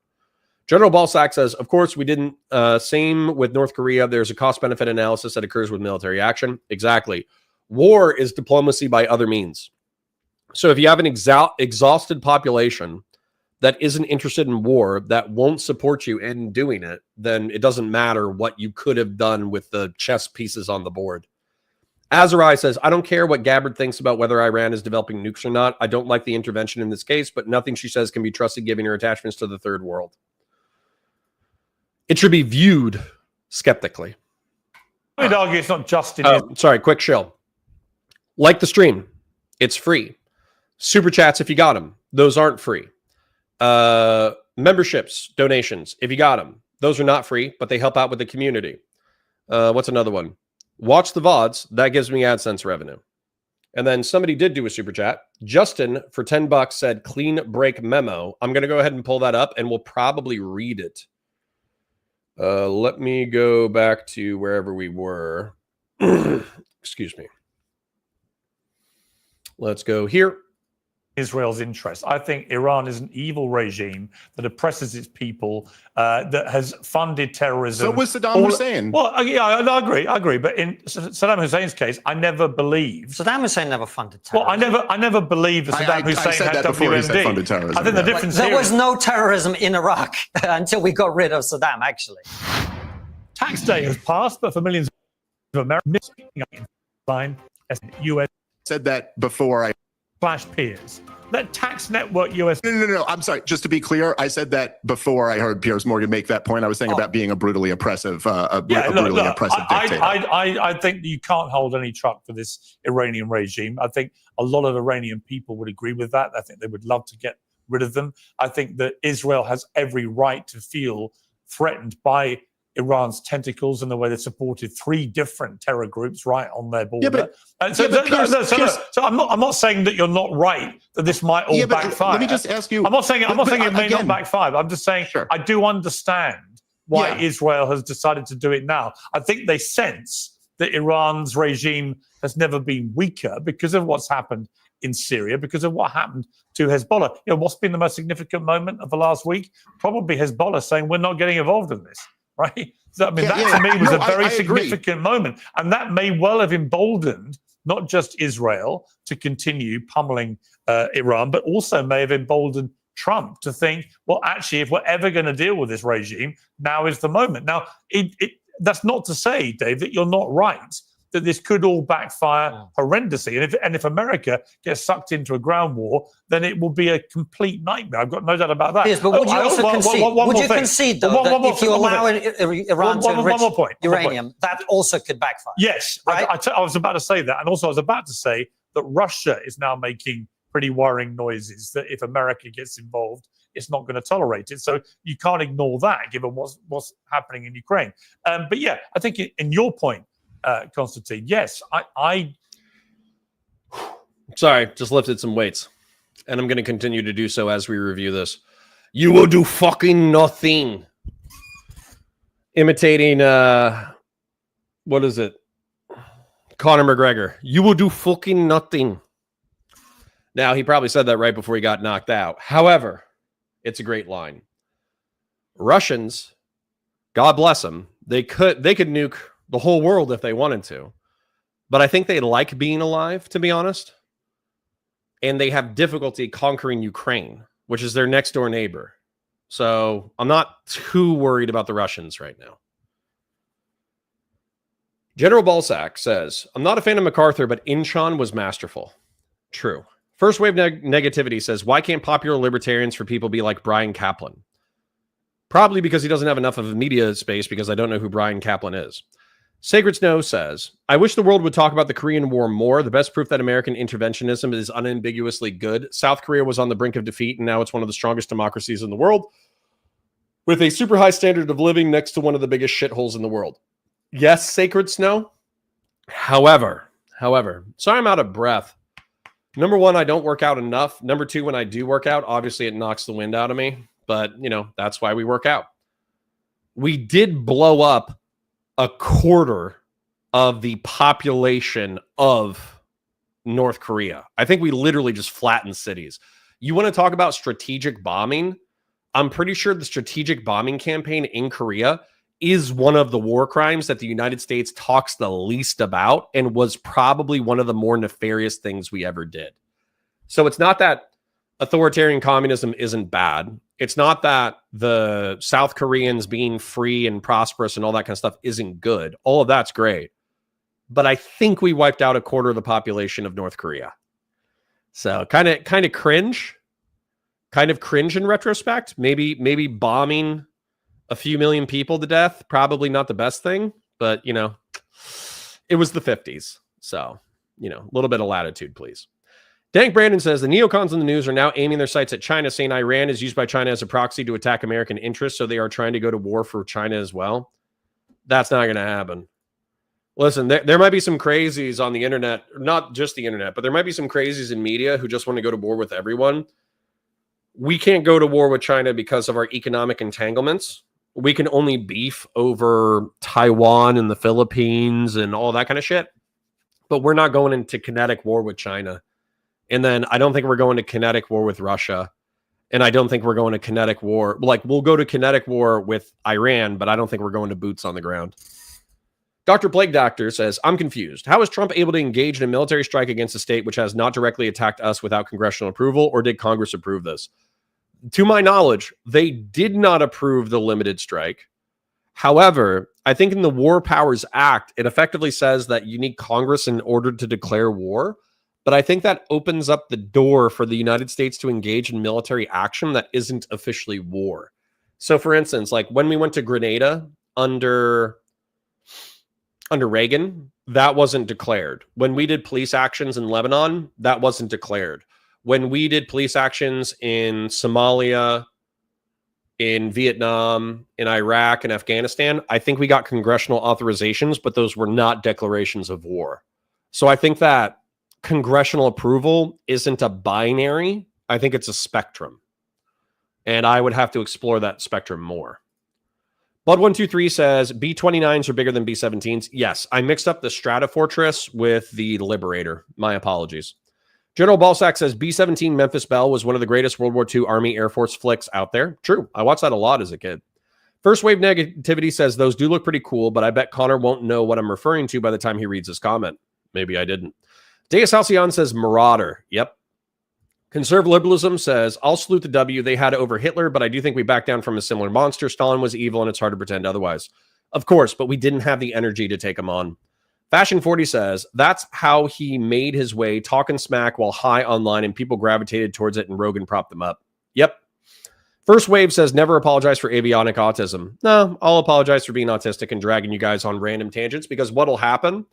S1: General Balsack says, of course, we didn't. Same with North Korea. There's a cost-benefit analysis that occurs with military action. Exactly. War is diplomacy by other means. So if you have an exhausted population that isn't interested in war, that won't support you in doing it, then it doesn't matter what you could have done with the chess pieces on the board. Azarai says, I don't care what Gabbard thinks about whether Iran is developing nukes or not. I don't like the intervention in this case, but nothing she says can be trusted given her attachments to the third world. It should be viewed skeptically.
S6: I would argue it's not just in
S1: sorry, quick shill. Like the stream, it's free. Super chats if you got them. Those aren't free. Memberships, donations, if you got them, those are not free, but they help out with the community. What's another one? Watch the VODs. That gives me AdSense revenue. And then somebody did do a super chat. Justin for $10 said clean break memo. I'm going to go ahead and pull that up and we'll probably read it. Let me go back to wherever we were. Excuse me. Let's go here.
S6: Israel's interests. I think Iran is an evil regime that oppresses its people, that has funded terrorism.
S4: So was Saddam Hussein.
S6: Well, yeah, I agree. But in Saddam Hussein's case, I never believed.
S5: Saddam Hussein never funded terrorism.
S6: Well, I never believed that Saddam Hussein
S4: I said
S6: had
S4: that before
S6: WMD.
S4: he said funded terrorism.
S6: I think the difference
S5: There
S6: here
S5: was no terrorism in Iraq until we got rid of Saddam, actually.
S6: Tax day has passed, but for millions of Americans, US
S4: Said that before I.
S6: /peers. That tax network US.
S4: No. I'm sorry. Just to be clear, I said that before I heard Piers Morgan make that point. I was saying about being a brutally oppressive, oppressive dictator.
S6: I think you can't hold any truck for this Iranian regime. I think a lot of Iranian people would agree with that. I think they would love to get rid of them. I think that Israel has every right to feel threatened by Iran's tentacles and the way they supported 3 different terror groups right on their border. So I'm not saying that you're not right, that this might all backfire.
S4: Let me just ask you.
S6: I'm not saying it may not backfire. I'm just saying I do understand why Israel has decided to do it now. I think they sense that Iran's regime has never been weaker because of what's happened in Syria, because of what happened to Hezbollah. What's been the most significant moment of the last week? Probably Hezbollah saying we're not getting involved in this. Right? So, I mean, that to me was a very significant moment. And that may well have emboldened not just Israel to continue pummeling Iran, but also may have emboldened Trump to think, well, actually, if we're ever going to deal with this regime, now is the moment. Now, that's not to say, Dave, that you're not right, that this could all backfire horrendously. And if America gets sucked into a ground war, then it will be a complete nightmare. I've got no doubt about that.
S5: Yes, but would you also concede? Would you concede, though, that if you allow Iran to enrich uranium, that also could backfire?
S6: Yes, right? I was about to say that. And also I was about to say that Russia is now making pretty worrying noises that if America gets involved, it's not going to tolerate it. So you can't ignore that, given what's happening in Ukraine. But yeah, I think in your point, Konstantin, yes, I
S1: Sorry, just lifted some weights. And I'm going to continue to do so as we review this. You will do fucking nothing. Imitating, what is it? Conor McGregor. You will do fucking nothing. Now, he probably said that right before he got knocked out. However, it's a great line. Russians, God bless them, they could nuke the whole world if they wanted to. But I think they like being alive, to be honest. And they have difficulty conquering Ukraine, which is their next door neighbor. So I'm not too worried about the Russians right now. General Balzac says, I'm not a fan of MacArthur, but Inchon was masterful. True. First wave negativity says, why can't popular libertarians for people be like Brian Kaplan? Probably because he doesn't have enough of a media space, because I don't know who Brian Kaplan is. Sacred Snow says, I wish the world would talk about the Korean War more. The best proof that American interventionism is unambiguously good. South Korea was on the brink of defeat, and now it's one of the strongest democracies in the world, with a super high standard of living next to one of the biggest shitholes in the world. Yes, Sacred Snow. However, sorry I'm out of breath. Number one, I don't work out enough. Number two, when I do work out, obviously it knocks the wind out of me. But, that's why we work out. We did blow up a quarter of the population of North Korea. I think we literally just flattened cities. You want to talk about strategic bombing? I'm pretty sure the strategic bombing campaign in Korea is one of the war crimes that the United States talks the least about, and was probably one of the more nefarious things we ever did. So it's not that authoritarian communism isn't bad. It's not that the South Koreans being free and prosperous and all that kind of stuff isn't good. All of that's great. But I think we wiped out a quarter of the population of North Korea. So kind of cringe. Kind of cringe in retrospect. Maybe bombing a few million people to death, probably not the best thing, but it was the 50s. So, a little bit of latitude, please. Dank Brandon says the neocons in the news are now aiming their sights at China, saying Iran is used by China as a proxy to attack American interests, so they are trying to go to war for China as well. That's not going to happen. Listen, there might be some crazies on the internet, not just the internet, but there might be some crazies in media who just want to go to war with everyone. We can't go to war with China because of our economic entanglements. We can only beef over Taiwan and the Philippines and all that kind of shit. But we're not going into kinetic war with China. And then I don't think we're going to kinetic war with Russia. And I don't think we're going to kinetic war. Like, we'll go to kinetic war with Iran, but I don't think we're going to boots on the ground. Dr. Plague Doctor says, I'm confused. How is Trump able to engage in a military strike against a state which has not directly attacked us without congressional approval, or did Congress approve this? To my knowledge, they did not approve the limited strike. However, I think in the War Powers Act, it effectively says that you need Congress in order to declare war. But I think that opens up the door for the United States to engage in military action that isn't officially war. So, for instance, like when we went to Grenada under Reagan, that wasn't declared. When we did police actions in Lebanon, that wasn't declared. When we did police actions in Somalia, in Vietnam, in Iraq, and Afghanistan, I think we got congressional authorizations, but those were not declarations of war. So I think that congressional approval isn't a binary. I think it's a spectrum. And I would have to explore that spectrum more. Blood123 says, B-29s are bigger than B-17s. Yes, I mixed up the Stratofortress with the Liberator. My apologies. General Balsack says, B-17 Memphis Belle was one of the greatest World War II Army Air Force flicks out there. True. I watched that a lot as a kid. First Wave Negativity says, those do look pretty cool, but I bet Connor won't know what I'm referring to by the time he reads his comment. Maybe I didn't. Deus Halcyon says, Marauder. Yep. Conservative Liberalism says, I'll salute the W. They had over Hitler, but I do think we backed down from a similar monster. Stalin was evil, and it's hard to pretend otherwise. Of course, but we didn't have the energy to take him on. Fashion 40 says, that's how he made his way, talking smack while high online, and people gravitated towards it, and Rogan propped them up. Yep. First Wave says, never apologize for avionic autism. No, I'll apologize for being autistic and dragging you guys on random tangents, because what'll happen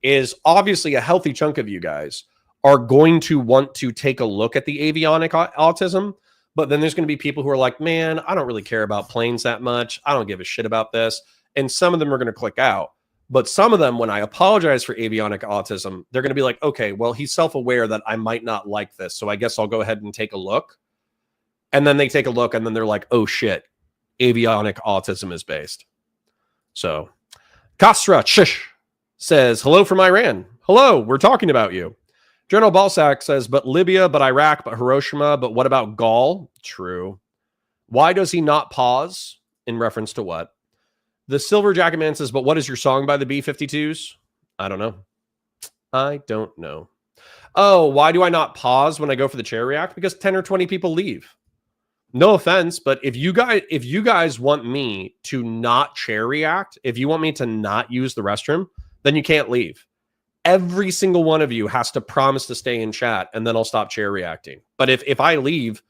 S1: is obviously a healthy chunk of you guys are going to want to take a look at the avionic autism, but then there's going to be people who are like, man, I don't really care about planes that much. I don't give a shit about this. And some of them are going to click out. But some of them, when I apologize for avionic autism, they're going to be like, okay, well, he's self-aware that I might not like this, so I guess I'll go ahead and take a look. And then they take a look, and then they're like, oh, shit, avionic autism is based. So, Kasra Shish says, hello from Iran. Hello, we're talking about you. General Balsack says, but Libya, but Iraq, but Hiroshima, but what about Gaul? True. Why does he not pause? In reference to what? The Silver Jacket Man says, but what is your song by the B-52s? I don't know. I don't know. Oh, why do I not pause when I go for the chair react? Because 10 or 20 people leave. No offense, but if you guys want me to not chair react, if you want me to not use the restroom, then you can't leave. Every single one of you has to promise to stay in chat, and then I'll stop chair reacting. But if I leave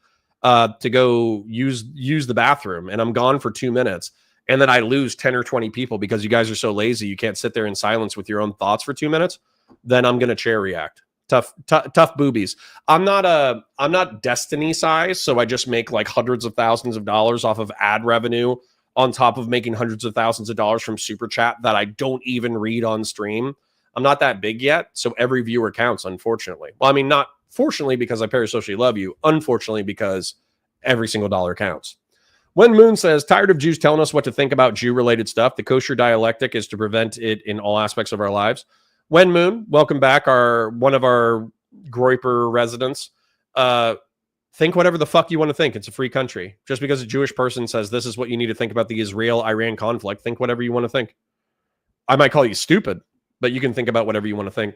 S1: to go use the bathroom and I'm gone for 2 minutes, and then I lose 10 or 20 people because you guys are so lazy you can't sit there in silence with your own thoughts for 2 minutes, then I'm gonna chair react. Tough boobies. I'm not Destiny size, so I just make like hundreds of thousands of dollars off of ad revenue on top of making hundreds of thousands of dollars from super chat that I don't even read on stream. I'm not that big yet, so every viewer counts, unfortunately. Well, I mean, not fortunately because I parasocially love you, unfortunately because every single dollar counts. When Moon says, tired of Jews telling us what to think about Jew-related stuff, the kosher dialectic is to prevent it in all aspects of our lives. When Moon, welcome back, one of our Groiper residents. Think whatever the fuck you want to think. It's a free country. Just because a Jewish person says this is what you need to think about the Israel-Iran conflict, think whatever you want to think. I might call you stupid, but you can think about whatever you want to think.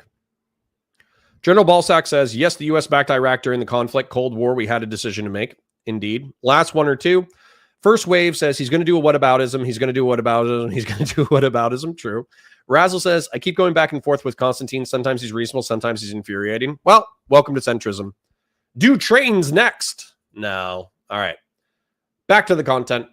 S1: General Balsack says, yes, the U.S. backed Iraq during the conflict. Cold War, we had a decision to make. Indeed. Last one or two. First Wave says he's going to do a whataboutism. He's going to do a whataboutism. He's going to do a whataboutism. True. Razzle says, I keep going back and forth with Konstantin. Sometimes he's reasonable. Sometimes he's infuriating. Well, welcome to centrism. Do trains next? No. All right. Back to the content.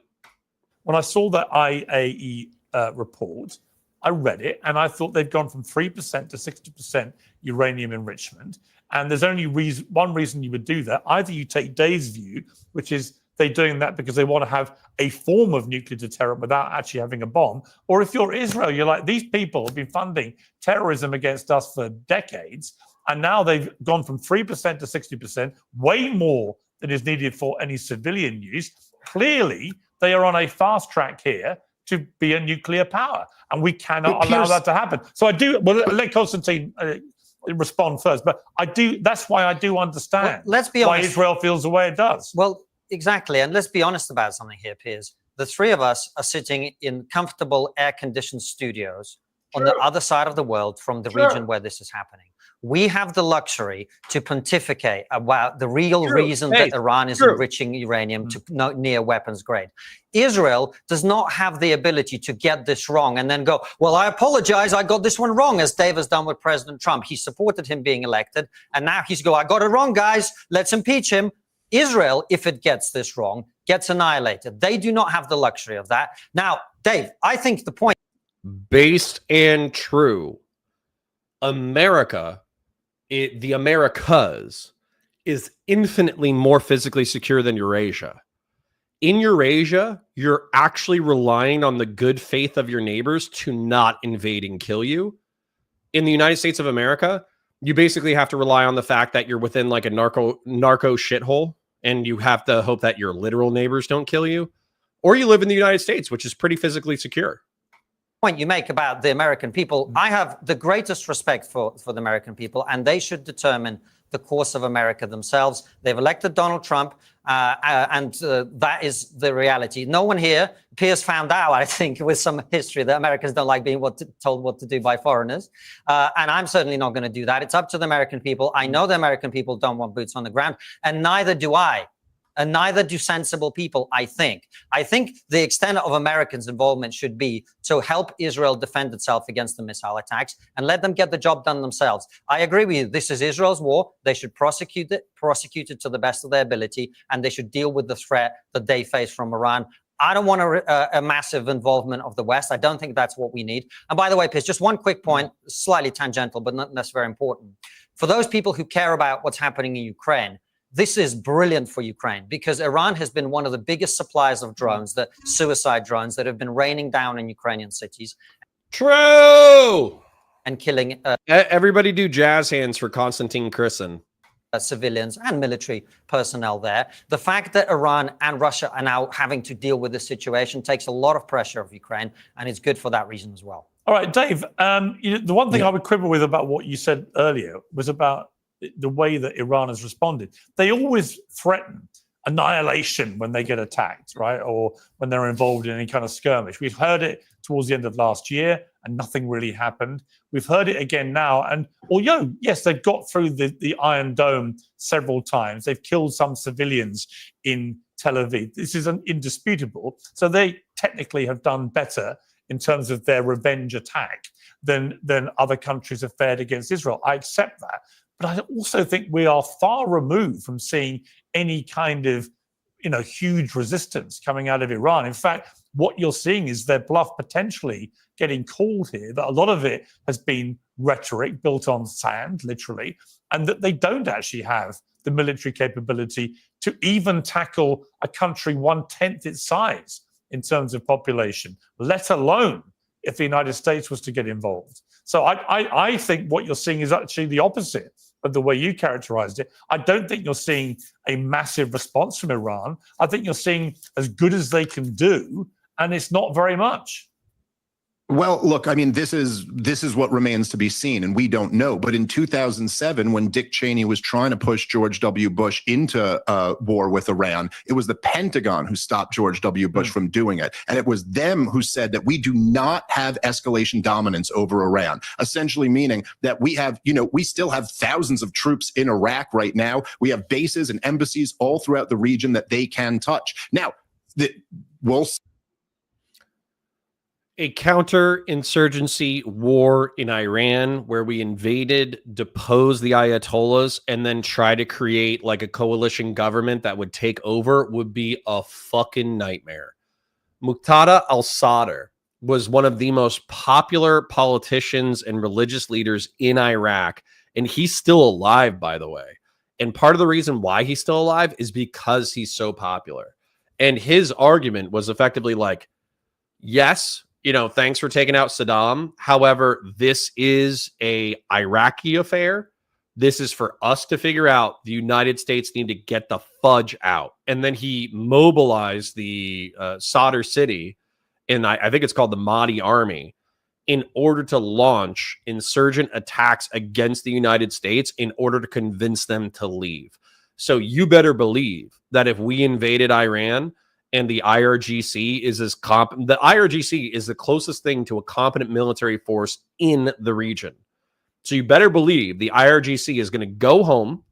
S6: When I saw that IAE report, I read it and I thought they'd gone from 3% to 60% uranium enrichment. And there's only one reason you would do that. Either you take Dave's view, which is they're doing that because they want to have a form of nuclear deterrent without actually having a bomb. Or if you're Israel, you're like, these people have been funding terrorism against us for decades. And now they've gone from 3% to 60%, way more than is needed for any civilian use. Clearly, they are on a fast track here to be a nuclear power. And we cannot allow that to happen. So I do, well, let Konstantin respond first. But that's why I do understand
S5: let's be
S6: why
S5: honest.
S6: Israel feels the way it does.
S5: Well, exactly. And let's be honest about something here, Piers. The three of us are sitting in comfortable air-conditioned studios on the other side of the world from the region where this is happening. We have the luxury to pontificate about the real reason that Iran is enriching uranium to near weapons grade. Israel does not have the ability to get this wrong and then go, well, I apologize, I got this one wrong, as Dave has done with President Trump. He supported him being elected, and now he's I got it wrong, guys, let's impeach him. Israel, if it gets this wrong, gets annihilated. They do not have the luxury of that. Now, Dave, I think the point...
S1: Based and true, America, the Americas, is infinitely more physically secure than Eurasia. In Eurasia, you're actually relying on the good faith of your neighbors to not invade and kill you. In the United States of America, you basically have to rely on the fact that you're within like a narco shithole, and you have to hope that your literal neighbors don't kill you. Or you live in the United States, which is pretty physically secure.
S5: Point you make about the American people, I have the greatest respect for the American people, and they should determine the course of America themselves. They've elected Donald Trump, and that is the reality. No one here, Piers found out, I think, with some history, that Americans don't like being told what to do by foreigners. And I'm certainly not going to do that. It's up to the American people. I know the American people don't want boots on the ground, and neither do I. And neither do sensible people, I think. I think the extent of Americans' involvement should be to help Israel defend itself against the missile attacks and let them get the job done themselves. I agree with you. This is Israel's war. They should prosecute it to the best of their ability, and they should deal with the threat that they face from Iran. I don't want a massive involvement of the West. I don't think that's what we need. And by the way, Piers, just one quick point, slightly tangential, but not necessarily very important. For those people who care about what's happening in Ukraine, this is brilliant for Ukraine, because Iran has been one of the biggest suppliers of drones, the suicide drones that have been raining down in Ukrainian cities.
S1: True.
S5: And killing
S1: everybody do jazz hands for Konstantin Christen.
S5: Civilians and military personnel there. The fact that Iran and Russia are now having to deal with this situation takes a lot of pressure off Ukraine, and it's good for that reason as well.
S6: All right, Dave, the one thing I would quibble with about what you said earlier was about the way that Iran has responded. They always threaten annihilation when they get attacked, right? Or when they're involved in any kind of skirmish. We've heard it towards the end of last year and nothing really happened. We've heard it again now. And although, yes, they've got through the Iron Dome several times, they've killed some civilians in Tel Aviv. This is indisputable. So they technically have done better in terms of their revenge attack than other countries have fared against Israel. I accept that. But I also think we are far removed from seeing any kind of, huge resistance coming out of Iran. In fact, what you're seeing is their bluff potentially getting called here, that a lot of it has been rhetoric built on sand, literally, and that they don't actually have the military capability to even tackle a country 1/10 its size in terms of population, let alone if the United States was to get involved. So I think what you're seeing is actually the opposite of the way you characterized it. I don't think you're seeing a massive response from Iran. I think you're seeing as good as they can do, and it's not very much.
S4: Well, look, I mean, this is what remains to be seen, and we don't know. But in 2007, when Dick Cheney was trying to push George W. Bush into war with Iran, it was the Pentagon who stopped George W. Bush from doing it. And it was them who said that we do not have escalation dominance over Iran, essentially meaning that we have, we still have thousands of troops in Iraq right now. We have bases and embassies all throughout the region that they can touch. Now, we'll see.
S1: A counterinsurgency war in Iran where we invaded, deposed the Ayatollahs, and then try to create like a coalition government that would take over would be a fucking nightmare. Muqtada al-Sadr was one of the most popular politicians and religious leaders in Iraq, and he's still alive, by the way. And part of the reason why he's still alive is because he's so popular. And his argument was effectively like, yes, thanks for taking out Saddam. However, this is a Iraqi affair. This is for us to figure out. The United States need to get the fudge out. And then he mobilized the Sadr city, and I think it's called the Mahdi Army. in order to launch insurgent attacks against the United States in order to convince them to leave. So you better believe that if we invaded Iran and the IRGC is the IRGC is the closest thing to a competent military force in the region. So you better believe the IRGC is going to go home.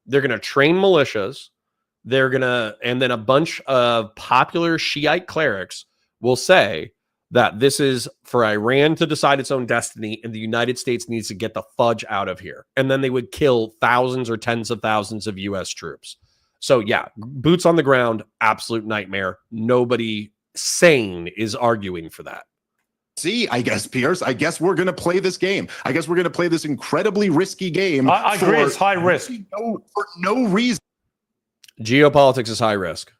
S1: They're going to train militias. And then a bunch of popular Shiite clerics will say that this is for Iran to decide its own destiny and the United States needs to get the fudge out of here. And then they would kill thousands or tens of thousands of U.S. troops. So yeah, boots on the ground, absolute nightmare. Nobody sane is arguing for that.
S4: See, I guess, Pierce, I guess we're going to play this game. I guess we're going to play this incredibly risky game.
S6: I agree, it's high risk.
S4: For no reason.
S1: Geopolitics is high risk.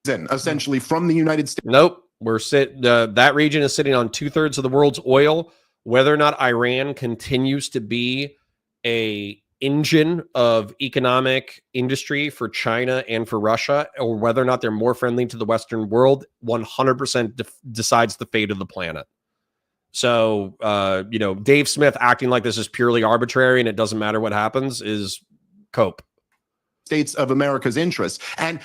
S4: Essentially from the United States.
S1: Nope. That region is sitting on 2/3 of the world's oil. Whether or not Iran continues to be a engine of economic industry for China and for Russia, or whether or not they're more friendly to the Western world, 100% decides the fate of the planet. So, Dave Smith acting like this is purely arbitrary and it doesn't matter what happens is cope.
S4: States of America's interests. And,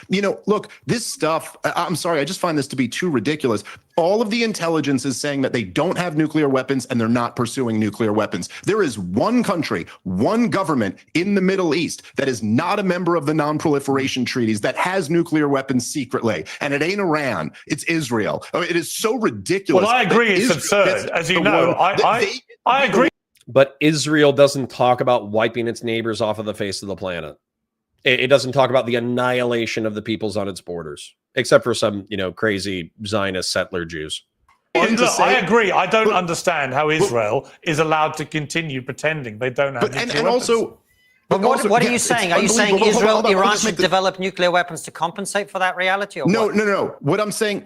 S4: look, this stuff, I'm sorry, I just find this to be too ridiculous. All of the intelligence is saying that they don't have nuclear weapons and they're not pursuing nuclear weapons. There is one country, one government in the Middle East that is not a member of the non-proliferation treaties that has nuclear weapons secretly. And it ain't Iran, it's Israel. It is so ridiculous.
S6: Well, I agree, it's absurd. As you know, I agree.
S1: But Israel doesn't talk about wiping its neighbors off of the face of the planet. It doesn't talk about the annihilation of the peoples on its borders, except for some, crazy Zionist settler Jews.
S6: I agree. I don't understand how Israel is allowed to continue pretending they don't have nuclear weapons.
S5: But what are you saying? Are you saying Iran should develop nuclear weapons to compensate for that reality? Or
S4: No. What I'm saying.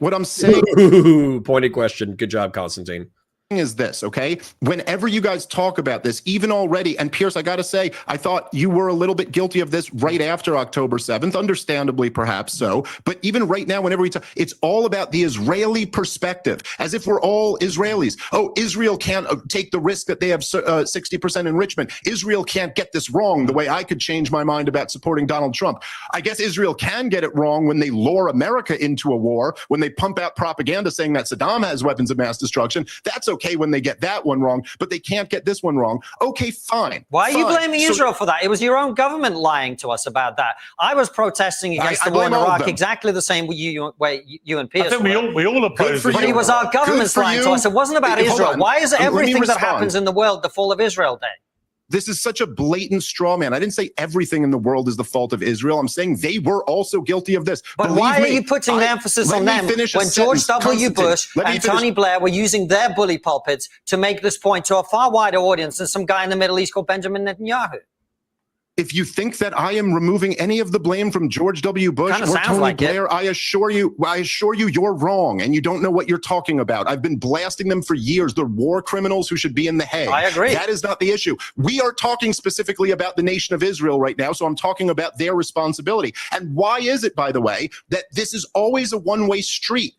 S1: Pointed question. Good job, Konstantin.
S4: Is this, okay? Whenever you guys talk about this, even already, and Pierce, I got to say, I thought you were a little bit guilty of this right after October 7th, understandably, perhaps so. But even right now, whenever we talk, it's all about the Israeli perspective, as if we're all Israelis. Oh, Israel can't take the risk that they have 60% enrichment. Israel can't get this wrong the way I could change my mind about supporting Donald Trump. I guess Israel can get it wrong when they lure America into a war, when they pump out propaganda saying that Saddam has weapons of mass destruction. That's okay when they get that one wrong, but they can't get this one wrong. Okay, fine.
S5: Why are you blaming Israel for that? It was your own government lying to us about that. I was protesting against the war in Iraq exactly the same way you and Pierce.
S6: I think we all oppose it.
S5: But it was our government's lying to us. It wasn't about Israel. Why is everything that happens in the world the fall of Israel Day?
S4: This is such a blatant straw man. I didn't say everything in the world is the fault of Israel. I'm saying they were also guilty of this.
S5: But why are you putting the emphasis on them when George W. Bush and Tony Blair were using their bully pulpits to make this point to a far wider audience than some guy in the Middle East called Benjamin Netanyahu?
S4: If you think that I am removing any of the blame from George W. Bush or Tony Blair, I assure you, you're wrong, and you don't know what you're talking about. I've been blasting them for years. They're war criminals who should be in The Hague.
S5: I agree.
S4: That is not the issue. We are talking specifically about the nation of Israel right now, so I'm talking about their responsibility. And why is it, by the way, that this is always a one-way street?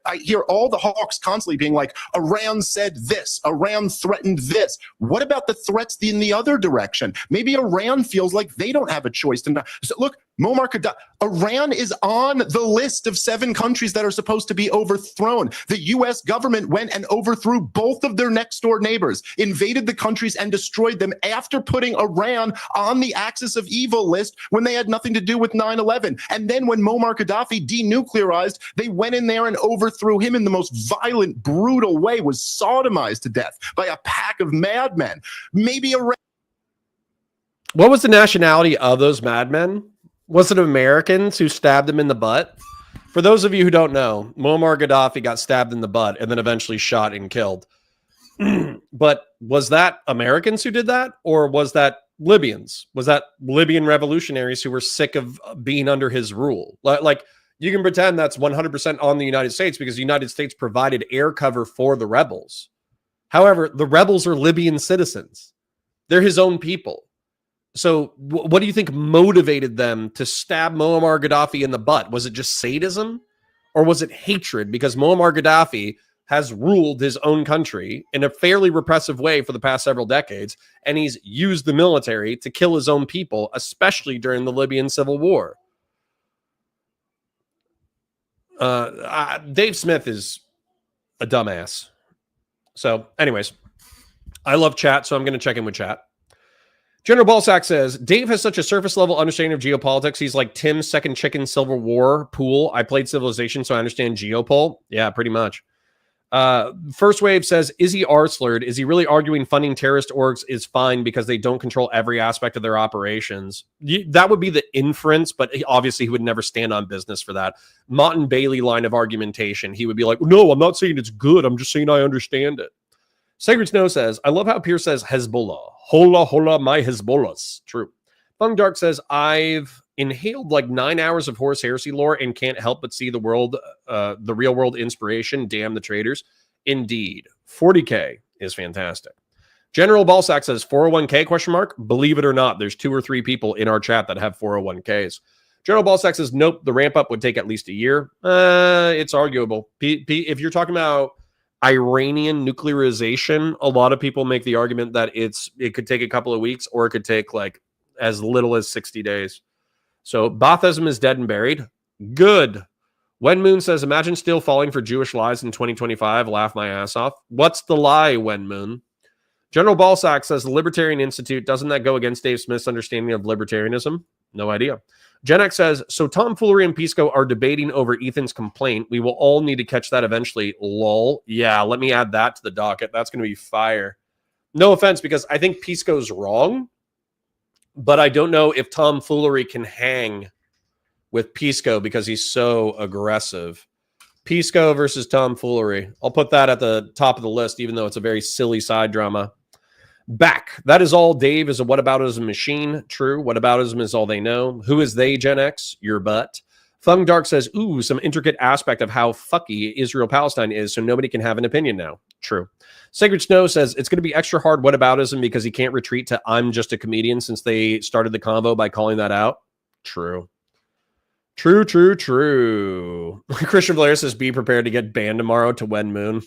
S4: I hear all the hawks constantly being like, Iran said this, Iran threatened this. What about the threats in the other direction? Maybe Iran feels like they don't have a choice to not. So look, Muammar Gaddafi, Iran is on the list of 7 countries that are supposed to be overthrown. The U.S. government went and overthrew both of their next door neighbors, invaded the countries and destroyed them after putting Iran on the axis of evil list when they had nothing to do with 9/11. And then when Muammar Gaddafi denuclearized, they went in there and overthrew him in the most violent, brutal way, was sodomized to death by a pack of madmen. Maybe Iran.
S1: What was the nationality of those madmen? Was it Americans who stabbed him in the butt? For those of you who don't know, Muammar Gaddafi got stabbed in the butt and then eventually shot and killed. But was that Americans who did that? Or was that Libyans? Was that Libyan revolutionaries who were sick of being under his rule? Like, you can pretend that's 100% on the United States because the United States provided air cover for the rebels. However, the rebels are Libyan citizens. They're his own people. So what do you think motivated them to stab Muammar Gaddafi in the butt? Was it just sadism or was it hatred? Because Muammar Gaddafi has ruled his own country in a fairly repressive way for the past several decades, and he's used the military to kill his own people, especially during the Libyan civil war. Dave Smith is a dumbass. So, anyways, I love chat, so I'm going to check in with chat. General Ballsack says, Dave has such a surface level understanding of geopolitics. He's like Tim's second chicken Civil War pool. I played Civilization, so I understand Geopol. Yeah, pretty much. First Wave says, is he arslerd? Is he really arguing funding terrorist orgs is fine because they don't control every aspect of their operations? That would be the inference, but obviously he would never stand on business for that. Martin Bailey line of argumentation. He would be like, no, I'm not saying it's good. I'm just saying I understand it. Sacred Snow says, I love how Pierce says Hezbollah. Hola, hola, my Hezbollahs. True. Fung Dark says, I've inhaled like 9 hours of Horus Heresy lore and can't help but see the world, the real world inspiration. Damn the traitors. Indeed. 40K is fantastic. General Ballsack says 401k question mark. Believe it or not, there's 2 or 3 people in our chat that have 401ks. General Ballsack says, nope, the ramp up would take at least a year. It's arguable. If you're talking about Iranian nuclearization, a lot of people make the argument that it could take a couple of weeks, or it could take like as little as 60 days. So Baathism is dead and buried. Good. Wen Moon says, imagine still falling for Jewish lies in 2025. Laugh my ass off. What's the lie, Wen Moon? General Ballsack says, the Libertarian Institute, doesn't that go against Dave Smith's understanding of libertarianism? No idea. Gen X says, so tomfoolery and Pisco are debating over Ethan's complaint. We will all need to catch that eventually. Lol. Yeah, let me add that to the docket. That's going to be fire. No offense, because I think Pisco's wrong, but I don't know if tomfoolery can hang with Pisco because he's so aggressive. Pisco versus tomfoolery. I'll put that at the top of the list, even though it's a very silly side drama. Back. That is all. Dave is a whataboutism machine. True. Whataboutism is all they know. Who is they, Gen X? Your butt. Fung Dark says, ooh, some intricate aspect of how fucky Israel-Palestine is, so nobody can have an opinion now. True. Sacred Snow says, it's going to be extra hard whataboutism because he can't retreat to I'm just a comedian since they started the convo by calling that out. True. True, true, true. Christian Blair says, be prepared to get banned tomorrow to Wen Moon.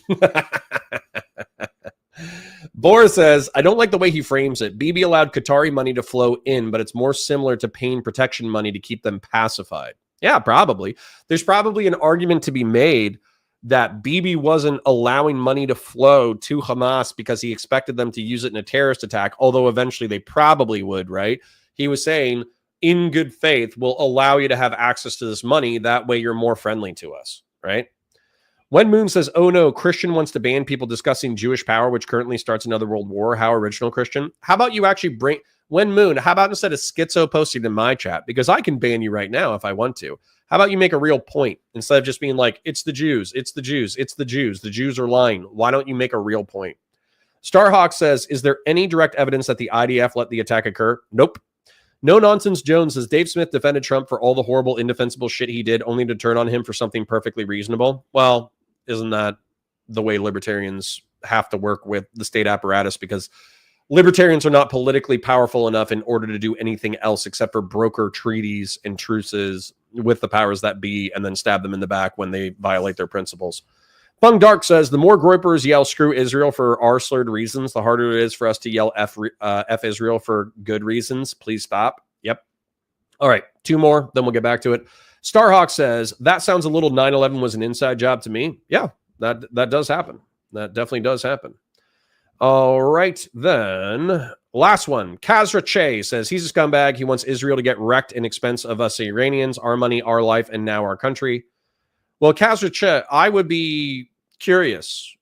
S1: Boris says, I don't like the way he frames it. Bibi allowed Qatari money to flow in, but it's more similar to paying protection money to keep them pacified. Yeah, probably. There's probably an argument to be made that Bibi wasn't allowing money to flow to Hamas because he expected them to use it in a terrorist attack, although eventually they probably would, right? He was saying, in good faith, we'll allow you to have access to this money. That way you're more friendly to us, right? Wen Moon says, oh no, Christian wants to ban people discussing Jewish power, which currently starts another world war. How original, Christian. How about you actually bring... Wen Moon, how about instead of schizo posting in my chat? Because I can ban you right now if I want to. How about you make a real point instead of just being like, it's the Jews, it's the Jews, it's the Jews. The Jews are lying. Why don't you make a real point? Starhawk says, is there any direct evidence that the IDF let the attack occur? Nope. No Nonsense Jones says, Dave Smith defended Trump for all the horrible, indefensible shit he did, only to turn on him for something perfectly reasonable. Well, isn't that the way libertarians have to work with the state apparatus? Because libertarians are not politically powerful enough in order to do anything else except for broker treaties and truces with the powers that be and then stab them in the back when they violate their principles. Fung Dark says, the more Groypers yell screw Israel for our slurred reasons, the harder it is for us to yell F Israel for good reasons. Please stop. Yep. All right. 2 more, then we'll get back to it. Starhawk says, that sounds a little 9/11 was an inside job to me. Yeah, that does happen. That definitely does happen. All right, then. Last one. Kazra Che says, he's a scumbag. He wants Israel to get wrecked in expense of us Iranians, our money, our life, and now our country. Well, Kazra Che, I would be curious.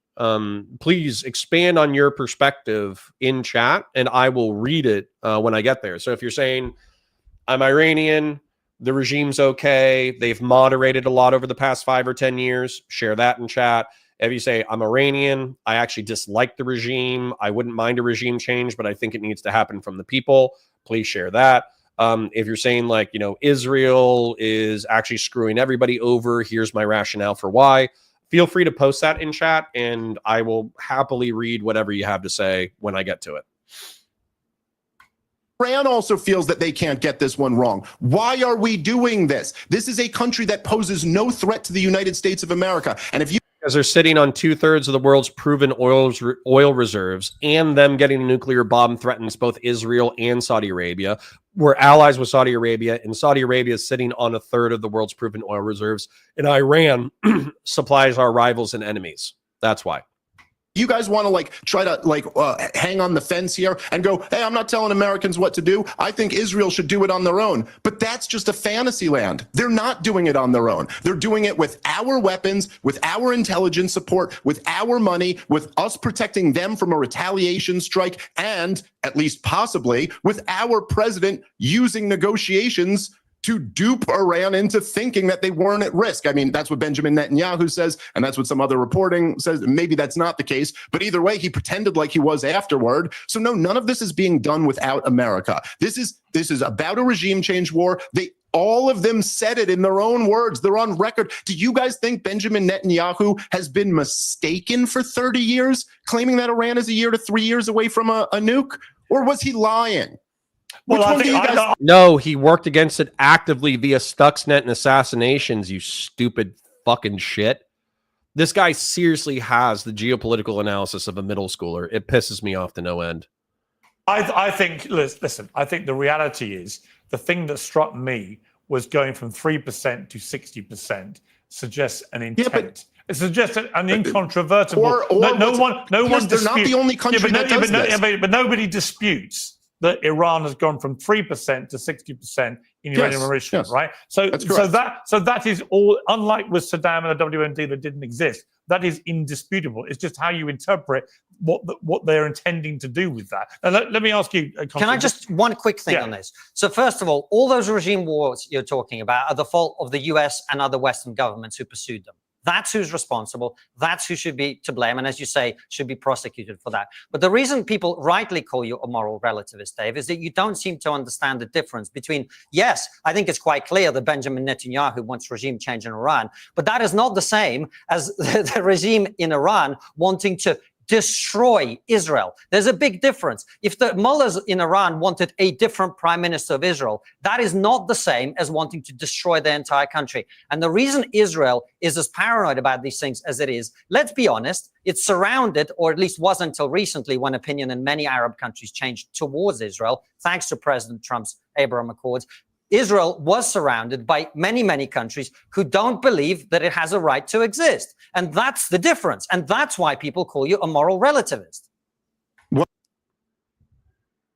S1: Please expand on your perspective in chat, and I will read it when I get there. So if you're saying, I'm Iranian, the regime's okay, they've moderated a lot over the past 5 or 10 years, share that in chat. If you say, I'm Iranian, I actually dislike the regime, I wouldn't mind a regime change, but I think it needs to happen from the people, please share that. If you're saying, like, you know, Israel is actually screwing everybody over, here's my rationale for why, feel free to post that in chat, and I will happily read whatever you have to say when I get to it.
S4: Iran also feels that they can't get this one wrong. Why are we doing this? This is a country that poses no threat to the United States of America. And if you...
S1: Because they're sitting on 2/3 of the world's proven oil reserves, and them getting a nuclear bomb threatens both Israel and Saudi Arabia. We're allies with Saudi Arabia, and Saudi Arabia is sitting on 1/3 of the world's proven oil reserves, and Iran supplies our rivals and enemies. That's why.
S4: You guys want to try to hang on the fence here and go, hey, I'm not telling Americans what to do. I think Israel should do it on their own. But that's just a fantasy land. They're not doing it on their own. They're doing it with our weapons, with our intelligence support, with our money, with us protecting them from a retaliation strike, and at least possibly with our president using negotiations to dupe Iran into thinking that they weren't at risk. I mean, that's what Benjamin Netanyahu says, and that's what some other reporting says. Maybe that's not the case, but either way, he pretended like he was afterward. So no, none of this is being done without America. This is about a regime change war. All of them said it in their own words. They're on record. Do you guys think Benjamin Netanyahu has been mistaken for 30 years, claiming that Iran is a year to 3 years away from a nuke? Or was he lying?
S6: Well,
S1: No, he worked against it actively via Stuxnet and assassinations, you stupid fucking shit. This guy seriously has the geopolitical analysis of a middle schooler. It pisses me off to no end.
S6: I think, listen, I think the reality is the thing that struck me was going from 3% to 60% suggests an intent. It suggests an incontrovertible. No one disputes.
S4: They're not the only country that does this.
S6: But nobody disputes that Iran has gone from 3% to 60% in uranium enrichment, right? So that is all. Unlike with Saddam and the WMD that didn't exist, that is indisputable. It's just how you interpret what they're intending to do with that. Now, let me ask you.
S5: Can I just one quick thing on this? So first of all those regime wars you're talking about are the fault of the US and other Western governments who pursued them. That's who's responsible. That's who should be to blame. And as you say, should be prosecuted for that. But the reason people rightly call you a moral relativist, Dave, is that you don't seem to understand the difference between, yes, I think it's quite clear that Benjamin Netanyahu wants regime change in Iran, but that is not the same as the regime in Iran wanting to destroy Israel. There's a big difference. If the mullahs in Iran wanted a different prime minister of Israel, that is not the same as wanting to destroy the entire country. And the reason Israel is as paranoid about these things as it is, let's be honest, it's surrounded, or at least was until recently when opinion in many Arab countries changed towards Israel, thanks to President Trump's Abraham Accords. Israel was surrounded by many, many countries who don't believe that it has a right to exist. And that's the difference. And that's why people call you a moral relativist.
S1: What?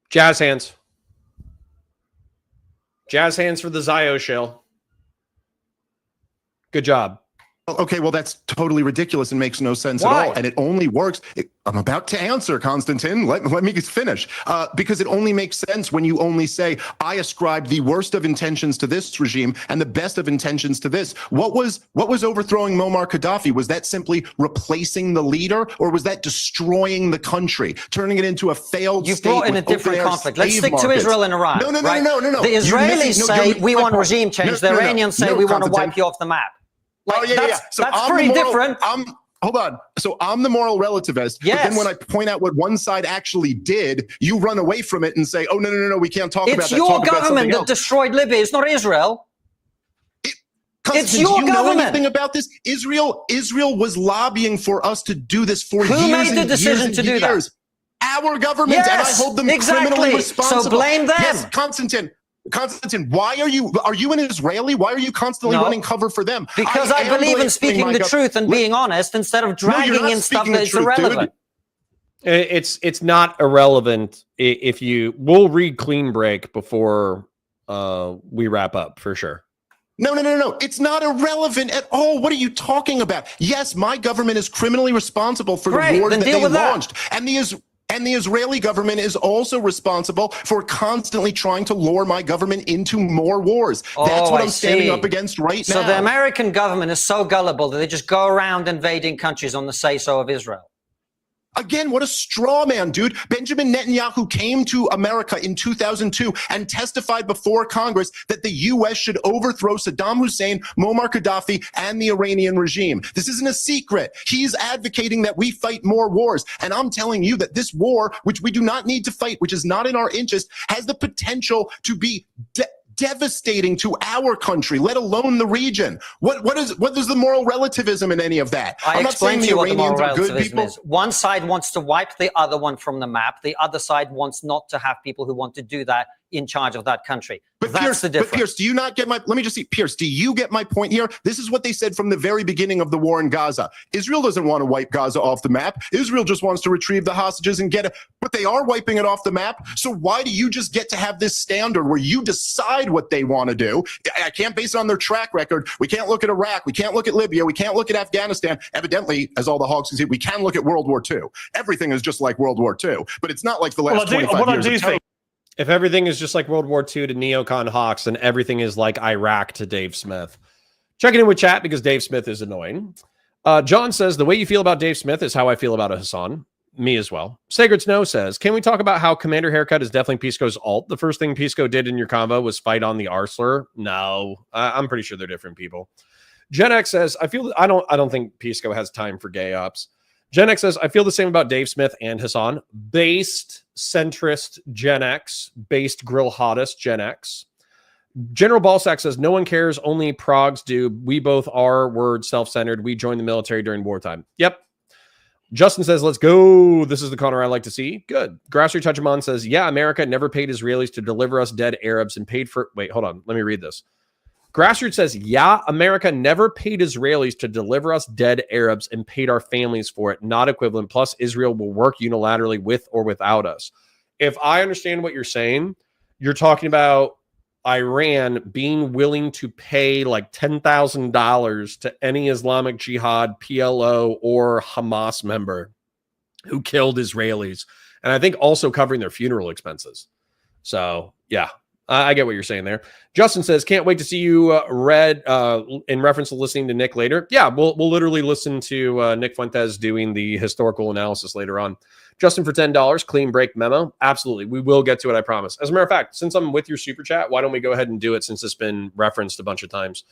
S1: Jazz hands. Jazz hands for the Zio shell. Good job.
S4: Okay, well, that's totally ridiculous and makes no sense at all. And it only works. I'm about to answer, Konstantin. Let me finish. Because it only makes sense when you only say, I ascribe the worst of intentions to this regime and the best of intentions to this. What was overthrowing Muammar Gaddafi? Was that simply replacing the leader, or was that destroying the country, turning it into a failed state?
S5: You've brought in a different conflict. Let's stick to Israel and Iran.
S4: No.
S5: The Israelis say we want regime change. The Iranians say we want to wipe you off the map. So that's pretty different.
S4: Hold on. So I'm the moral relativist.
S5: Yes.
S4: But then when I point out what one side actually did, you run away from it and say, oh, no, we can't talk about that.
S5: It's your government that destroyed Libya. It's not Israel. It's your government. Do you know anything
S4: about this? Israel was lobbying for us to do this for years.
S5: Who made the decision to do that?
S4: Our government, and I hold them criminally responsible.
S5: So blame them.
S4: Yes, Konstantin, why are you an Israeli? Why are you constantly running cover for them?
S5: Because I believe in speaking the truth and being honest instead of dragging in stuff that's irrelevant.
S1: It's not irrelevant. We'll read clean break before we wrap up for sure.
S4: No. It's not irrelevant at all. What are you talking about? Yes, my government is criminally responsible for the wars that they launched. And the Israeli government is also responsible for constantly trying to lure my government into more wars. That's what I'm standing up against right now.
S5: So the American government is so gullible that they just go around invading countries on the say-so of Israel.
S4: Again, what a straw man, dude. Benjamin Netanyahu came to America in 2002 and testified before Congress that the U.S. should overthrow Saddam Hussein, Muammar Gaddafi, and the Iranian regime. This isn't a secret. He's advocating that we fight more wars. And I'm telling you that this war, which we do not need to fight, which is not in our interest, has the potential to be devastating to our country, let alone the region. What is the moral relativism in any of that?
S5: I explained to you what the moral relativism
S4: people.
S5: is. One side wants to wipe the other one from the map. The other side wants not to have people who want to do that in charge of that country.
S4: But
S5: that's
S4: Pierce,
S5: the difference.
S4: But Pierce, do you not get my, let me just see, Pierce, do you get my point here? This is what they said from the very beginning of the war in Gaza. Israel doesn't want to wipe Gaza off the map. Israel just wants to retrieve the hostages and get it, but they are wiping it off the map. So why do you just get to have this standard where you decide what they want to do? I can't base it on their track record. We can't look at Iraq. We can't look at Libya. We can't look at Afghanistan. Evidently, as all the hogs can see, we can look at World War II. Everything is just like World War II, but it's not like the last 25 years of terror.
S1: If everything is just like World War II to neocon hawks, then everything is like Iraq to Dave Smith. Checking in with chat because Dave Smith is annoying. John says, the way you feel about Dave Smith is how I feel about a Hassan. Me as well. Sacred Snow says, can we talk about how Commander Haircut is definitely Pisco's alt? The first thing Pisco did in your convo was fight on the Arsler. No, I'm pretty sure they're different people. Gen X says, I don't think Pisco has time for gay ops. Gen X says, I feel the same about Dave Smith and Hassan. Based centrist Gen X, based grill hottest Gen X. General Ballsack says, no one cares, only progs do. We both are, word, self-centered. We joined the military during wartime. Yep. Justin says, let's go. This is the Connor I like to see. Good. Grassroots Touchamon says, yeah, America never paid Israelis to deliver us dead Arabs and paid for... Wait, hold on. Let me read this. Grassroots says, yeah, America never paid Israelis to deliver us dead Arabs and paid our families for it. Not equivalent. Plus, Israel will work unilaterally with or without us. If I understand what you're saying, you're talking about Iran being willing to pay like $10,000 to any Islamic Jihad, PLO, or Hamas member who killed Israelis. And I think also covering their funeral expenses. So, yeah. I get what you're saying there. Justin says, can't wait to see you read in reference to listening to Nick later. Yeah, we'll literally listen to Nick Fuentes doing the historical analysis later on. Justin for $10, clean break memo. Absolutely. We will get to it, I promise. As a matter of fact, since I'm with your super chat, why don't we go ahead and do it since it's been referenced a bunch of times.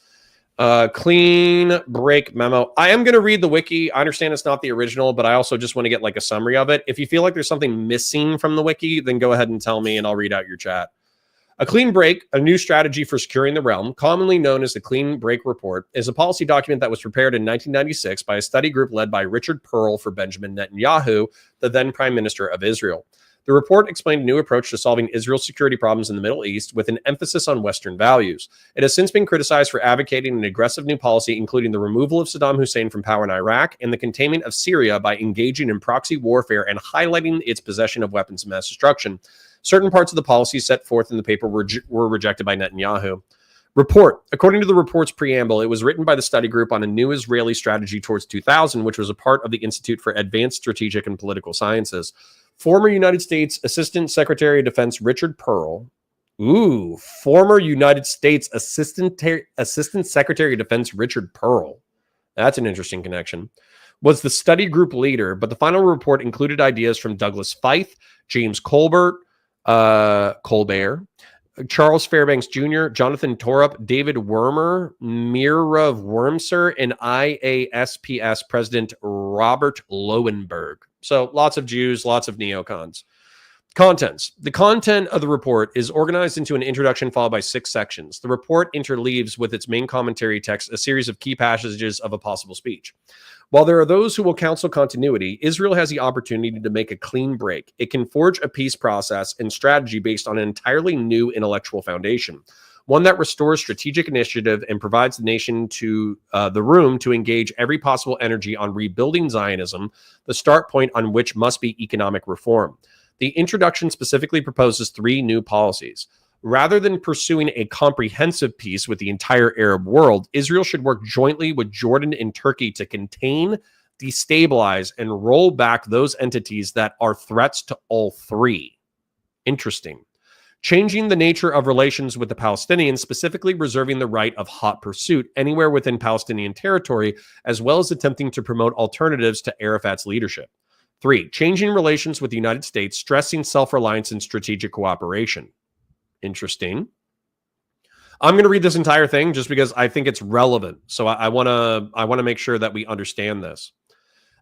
S1: Clean break memo. I am going to read the wiki. I understand it's not the original, but I also just want to get like a summary of it. If you feel like there's something missing from the wiki, then go ahead and tell me and I'll read out your chat. A clean break, a new strategy for securing the realm, commonly known as the Clean Break Report, is a policy document that was prepared in 1996 by a study group led by Richard Pearl for Benjamin Netanyahu, the then Prime Minister of Israel. The report explained a new approach to solving Israel's security problems in the Middle East with an emphasis on Western values. It has since been criticized for advocating an aggressive new policy, including the removal of Saddam Hussein from power in Iraq and the containment of Syria by engaging in proxy warfare and highlighting its possession of weapons of mass destruction. Certain parts of the policy set forth in the paper were rejected by Netanyahu. Report. According to the report's preamble, it was written by the study group on a new Israeli strategy towards 2000, which was a part of the Institute for Advanced Strategic and Political Sciences. Former United States Assistant Secretary of Defense Richard Pearl. Former United States Assistant Secretary of Defense Richard Pearl. That's an interesting connection. Was the study group leader, but the final report included ideas from Douglas Feith, James Colbert, Charles Fairbanks Jr., Jonathan Torup, David Wormer, Mirav Wormser, and IASPS President Robert Lowenberg. So lots of Jews, lots of neocons. Contents. The content of the report is organized into an introduction followed by 6 sections. The report interleaves with its main commentary text a series of key passages of a possible speech. While there are those who will counsel continuity, Israel has the opportunity to make a clean break. It can forge a peace process and strategy based on an entirely new intellectual foundation, one that restores strategic initiative and provides the nation to the room to engage every possible energy on rebuilding Zionism, the start point on which must be economic reform. The introduction specifically proposes 3 new policies. Rather than pursuing a comprehensive peace with the entire Arab world, Israel should work jointly with Jordan and Turkey to contain, destabilize, and roll back those entities that are threats to all 3. Interesting. Changing the nature of relations with the Palestinians, specifically reserving the right of hot pursuit anywhere within Palestinian territory, as well as attempting to promote alternatives to Arafat's leadership. 3. Changing relations with the United States, stressing self-reliance and strategic cooperation. Interesting. I'm going to read this entire thing just because I think it's relevant. So I want to make sure that we understand this.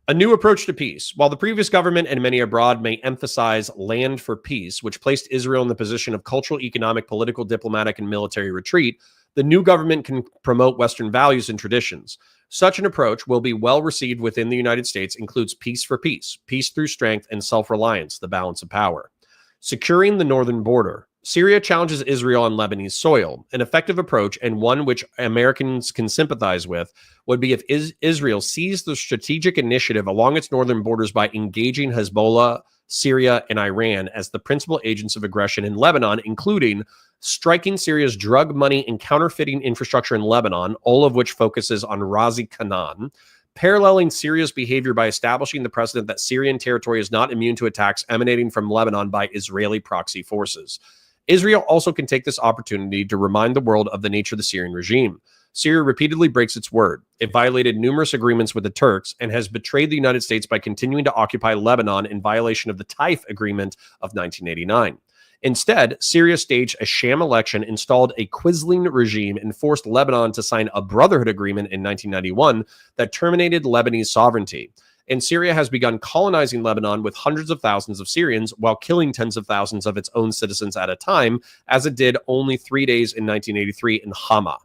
S1: A new approach to peace. While the previous government and many abroad may emphasize land for peace, which placed Israel in the position of cultural, economic, political, diplomatic, and military retreat, the new government can promote Western values and traditions. Such an approach will be well received within the United States, includes peace for peace, peace through strength, and self-reliance, the balance of power. Securing the northern border. Syria challenges Israel on Lebanese soil. An effective approach, and one which Americans can sympathize with, would be if Israel seized the strategic initiative along its northern borders by engaging Hezbollah, Syria, and Iran as the principal agents of aggression in Lebanon, including striking Syria's drug money and counterfeiting infrastructure in Lebanon, all of which focuses on Razi Canaan, paralleling Syria's behavior by establishing the precedent that Syrian territory is not immune to attacks emanating from Lebanon by Israeli proxy forces. Israel also can take this opportunity to remind the world of the nature of the Syrian regime. Syria repeatedly breaks its word. It violated numerous agreements with the Turks and has betrayed the United States by continuing to occupy Lebanon in violation of the Taif Agreement of 1989. Instead, Syria staged a sham election, installed a Quisling regime, and forced Lebanon to sign a brotherhood agreement in 1991 that terminated Lebanese sovereignty. And Syria has begun colonizing Lebanon with hundreds of thousands of Syrians while killing tens of thousands of its own citizens at a time, as it did only 3 days in 1983 in Hama.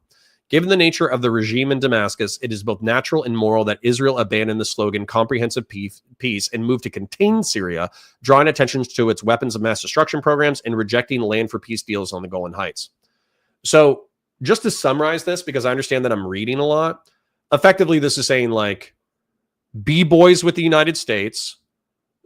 S1: Given the nature of the regime in Damascus, it is both natural and moral that Israel abandon the slogan comprehensive peace and move to contain Syria, drawing attention to its weapons of mass destruction programs and rejecting land for peace deals on the Golan Heights. So just to summarize this, because I understand that I'm reading a lot, effectively this is saying, like, be boys with the United States,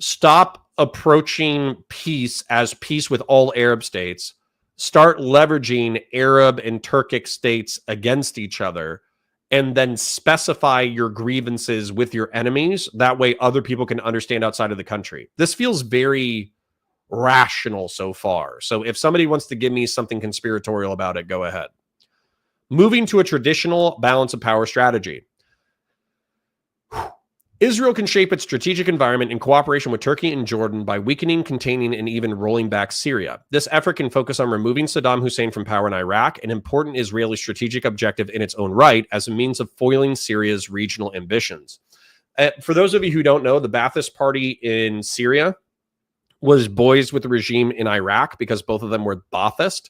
S1: stop approaching peace as peace with all Arab states, start leveraging Arab and Turkic states against each other, and then specify your grievances with your enemies. That way other people can understand outside of the country. This feels very rational so far. So if somebody wants to give me something conspiratorial about it, go ahead. Moving to a traditional balance of power strategy. Israel can shape its strategic environment in cooperation with Turkey and Jordan by weakening, containing, and even rolling back Syria. This effort can focus on removing Saddam Hussein from power in Iraq, an important Israeli strategic objective in its own right, as a means of foiling Syria's regional ambitions. For those of you who don't know, the Ba'athist Party in Syria was boys with the regime in Iraq because both of them were Ba'athist.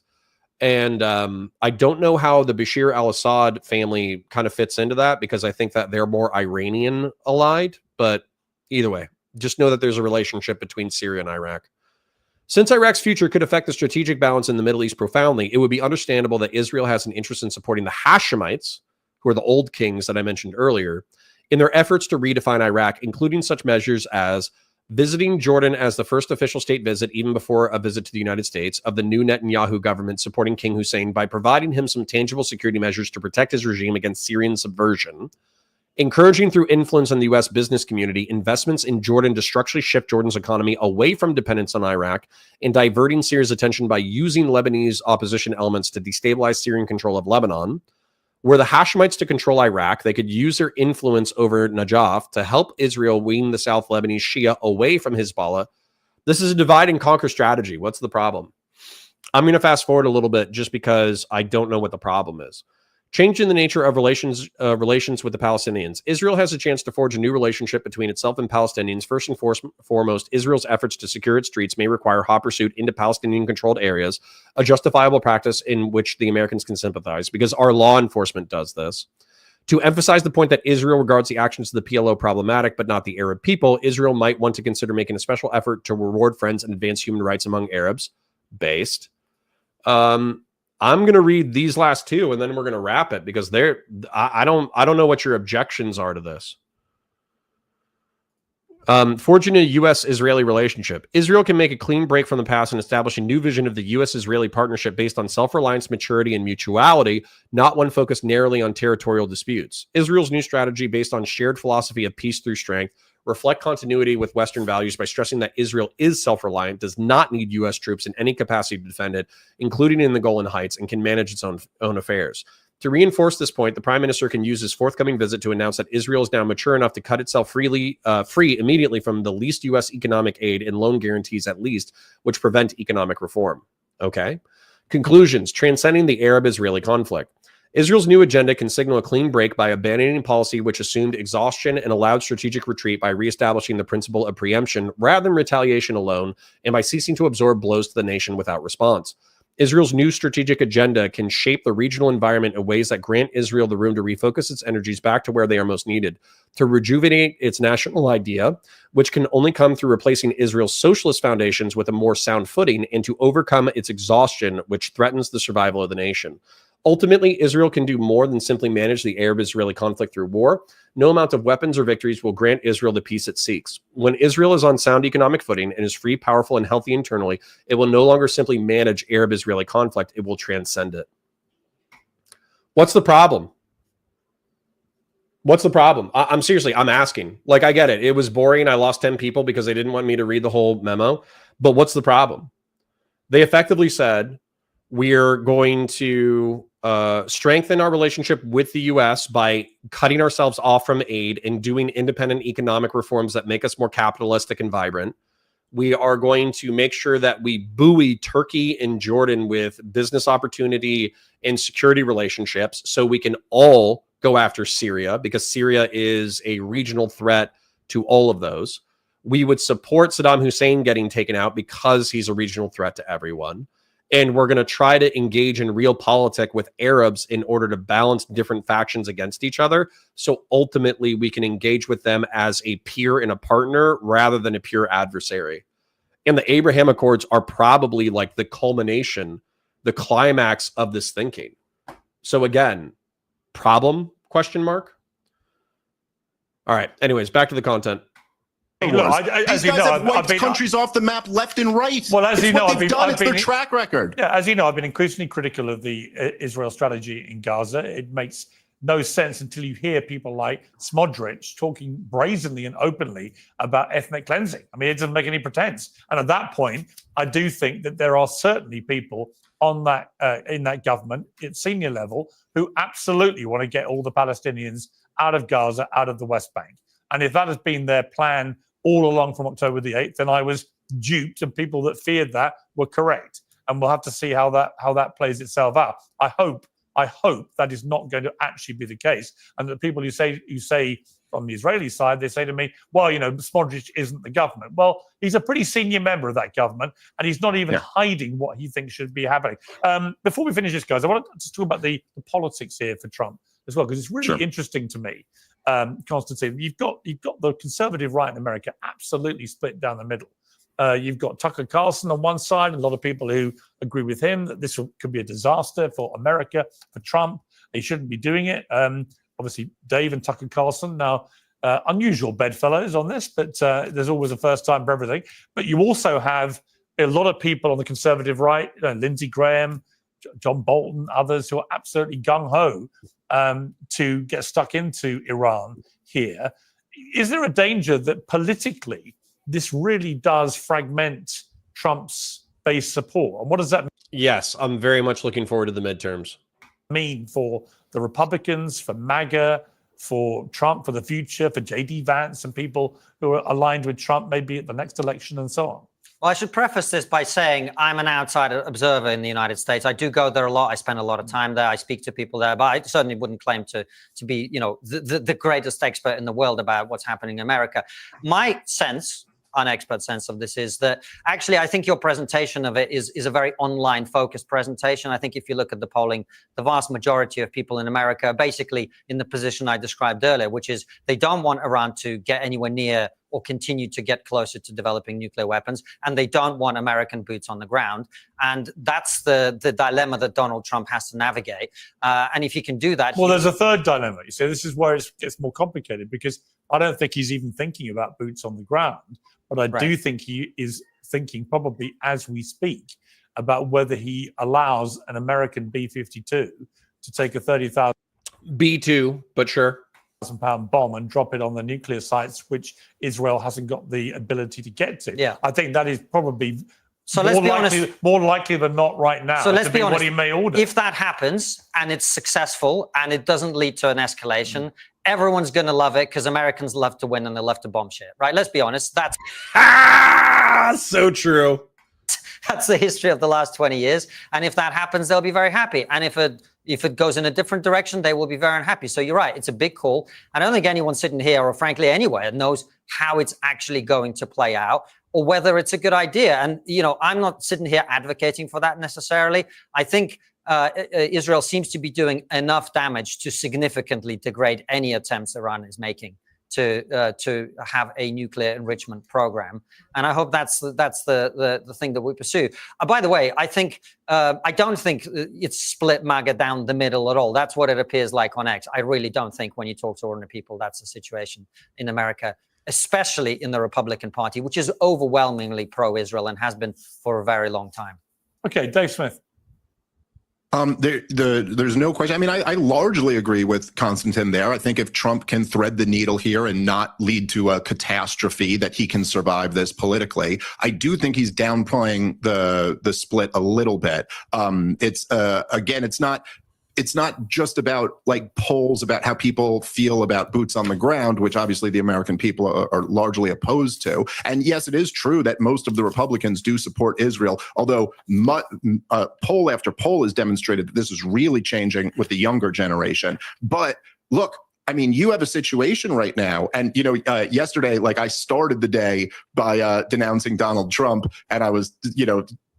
S1: And I don't know how the Bashir al-Assad family kind of fits into that, because I think that they're more Iranian allied. But either way, just know that there's a relationship between Syria and Iraq. Since Iraq's future could affect the strategic balance in the Middle East profoundly, it would be understandable that Israel has an interest in supporting the Hashemites, who are the old kings that I mentioned earlier, in their efforts to redefine Iraq, including such measures as visiting Jordan as the first official state visit, even before a visit to the United States, of the new Netanyahu government supporting King Hussein by providing him some tangible security measures to protect his regime against Syrian subversion, encouraging through influence on the U.S. business community investments in Jordan to structurally shift Jordan's economy away from dependence on Iraq, and diverting Syria's attention by using Lebanese opposition elements to destabilize Syrian control of Lebanon. Were the Hashemites to control Iraq, they could use their influence over Najaf to help Israel wean the South Lebanese Shia away from Hezbollah. This is a divide and conquer strategy. What's the problem? I'm going to fast forward a little bit just because I don't know what the problem is. Changing the nature of relations with the Palestinians. Israel has a chance to forge a new relationship between itself and Palestinians. First and foremost, Israel's efforts to secure its streets may require hot pursuit into Palestinian-controlled areas, a justifiable practice in which the Americans can sympathize, because our law enforcement does this. To emphasize the point that Israel regards the actions of the PLO problematic, but not the Arab people, Israel might want to consider making a special effort to reward friends and advance human rights among Arabs. Based. I'm going to read these last two, and then we're going to wrap it, because I don't know what your objections are to this. Forging a U.S.-Israeli relationship. Israel can make a clean break from the past and establish a new vision of the U.S.-Israeli partnership based on self-reliance, maturity, and mutuality, not one focused narrowly on territorial disputes. Israel's new strategy, based on shared philosophy of peace through strength, reflect continuity with Western values by stressing that Israel is self-reliant, does not need U.S. troops in any capacity to defend it, including in the Golan Heights, and can manage its own affairs. To reinforce this point, the Prime Minister can use his forthcoming visit to announce that Israel is now mature enough to cut itself free immediately from the least U.S. economic aid and loan guarantees, at least, which prevent economic reform. Okay. Conclusions. Transcending the Arab-Israeli conflict. Israel's new agenda can signal a clean break by abandoning policy which assumed exhaustion and allowed strategic retreat by reestablishing the principle of preemption rather than retaliation alone, and by ceasing to absorb blows to the nation without response. Israel's new strategic agenda can shape the regional environment in ways that grant Israel the room to refocus its energies back to where they are most needed, to rejuvenate its national idea, which can only come through replacing Israel's socialist foundations with a more sound footing, and to overcome its exhaustion, which threatens the survival of the nation. Ultimately, Israel can do more than simply manage the Arab-Israeli conflict through war. No amount of weapons or victories will grant Israel the peace it seeks. When Israel is on sound economic footing and is free, powerful, and healthy internally, it will no longer simply manage Arab-Israeli conflict. It will transcend it. What's the problem? What's the problem? I'm seriously, I'm asking. Like, I get it. It was boring. I lost 10 people because they didn't want me to read the whole memo. But what's the problem? They effectively said, we're going to strengthen our relationship with the U.S. by cutting ourselves off from aid and doing independent economic reforms that make us more capitalistic and vibrant. We are going to make sure that we buoy Turkey and Jordan with business opportunity and security relationships so we can all go after Syria, because Syria is a regional threat to all of those. We would support Saddam Hussein getting taken out because he's a regional threat to everyone. And we're going to try to engage in real politic with Arabs in order to balance different factions against each other. So ultimately, we can engage with them as a peer and a partner rather than a pure adversary. And the Abraham Accords are probably like the culmination, the climax of this thinking. So again, problem? Question mark. All right. Anyways, back to the content.
S6: Hey, look,
S4: These guys have wiped countries off the map left and right.
S6: Well, as you know,
S4: it's their track record.
S6: Yeah, as you know, I've been increasingly critical of the Israel strategy in Gaza. It makes no sense until you hear people like Smodrich talking brazenly and openly about ethnic cleansing. I mean, it doesn't make any pretense. And at that point, I do think that there are certainly people on that in that government at senior level who absolutely want to get all the Palestinians out of Gaza, out of the West Bank. And if that has been their plan all along from October the 8th, then I was duped, and people that feared that were correct. And we'll have to see how that plays itself out. I hope that is not going to actually be the case. And the people who say on the Israeli side, they say to me, well, you know, Smodrich isn't the government. Well, he's a pretty senior member of that government, and he's not even hiding what he thinks should be happening. Before we finish this, guys, I want to talk about the politics here for Trump as well, because it's really interesting to me. Konstantin, you've got the conservative right in America absolutely split down the middle. You've got Tucker Carlson on one side, and a lot of people who agree with him that this could be a disaster for America, for Trump. He shouldn't be doing it. Obviously, Dave and Tucker Carlson, now unusual bedfellows on this, but there's always a first time for everything. But you also have a lot of people on the conservative right, Lindsey Graham, John Bolton, others who are absolutely gung-ho to get stuck into Iran here. Is there a danger that politically this really does fragment Trump's base support? And what does that mean?
S1: Yes, I'm very much looking forward to the midterms.
S6: Mean for the Republicans, for MAGA, for Trump, for the future, for J.D. Vance and people who are aligned with Trump maybe at the next election and so on?
S5: Well, I should preface this by saying I'm an outside observer in the United States. I do go there a lot. I spend a lot of time there. I speak to people there, but I certainly wouldn't claim to be, you know, the greatest expert in the world about what's happening in America. My sense, unexpert sense of this, is that actually I think your presentation of it is a very online focused presentation. I think if you look at the polling, the vast majority of people in America are basically in the position I described earlier, which is they don't want Iran to get anywhere near or continue to get closer to developing nuclear weapons, and they don't want American boots on the ground. And that's the dilemma that Donald Trump has to navigate. And if he can do that...
S6: Well, there's a third dilemma. You see, this is where it gets more complicated, because I don't think he's even thinking about boots on the ground. But I do think he is thinking, probably as we speak, about whether he allows an American B-52 to take a 30,000
S1: B2, but sure.
S6: £1,000 bomb and drop it on the nuclear sites, which Israel hasn't got the ability to get to.
S5: Yeah.
S6: I think that is probably
S5: more
S6: likely than not right now.
S5: So let's be honest.
S6: What he may order.
S5: If that happens and it's successful and it doesn't lead to an escalation, everyone's going to love it because Americans love to win and they love to bomb shit, right? Let's be honest. That's
S1: so true.
S5: That's the history of the last 20 years. And if that happens, they'll be very happy. And if a If it goes in a different direction, they will be very unhappy. So you're right. It's a big call. I don't think anyone sitting here or frankly anywhere knows how it's actually going to play out or whether it's a good idea. And, I'm not sitting here advocating for that necessarily. I think Israel seems to be doing enough damage to significantly degrade any attempts Iran is making to have a nuclear enrichment program, and I hope that's the thing that we pursue. By the way, I don't think it's split MAGA down the middle at all. That's what it appears like on X. I really don't think when you talk to ordinary people that's the situation in America, especially in the Republican Party, which is overwhelmingly pro-Israel and has been for a very long time.
S6: Okay, Dave Smith.
S4: There's no question. I mean, I largely agree with Konstantin there. I think if Trump can thread the needle here and not lead to a catastrophe, that he can survive this politically. I do think he's downplaying the split a little bit. It's not just about like polls about how people feel about boots on the ground, which obviously the American people are largely opposed to. And yes, it is true that most of the Republicans do support Israel, although poll after poll has demonstrated that this is really changing with the younger generation. But look, I mean, you have a situation right now, and yesterday, like I started the day by denouncing Donald Trump, and I was,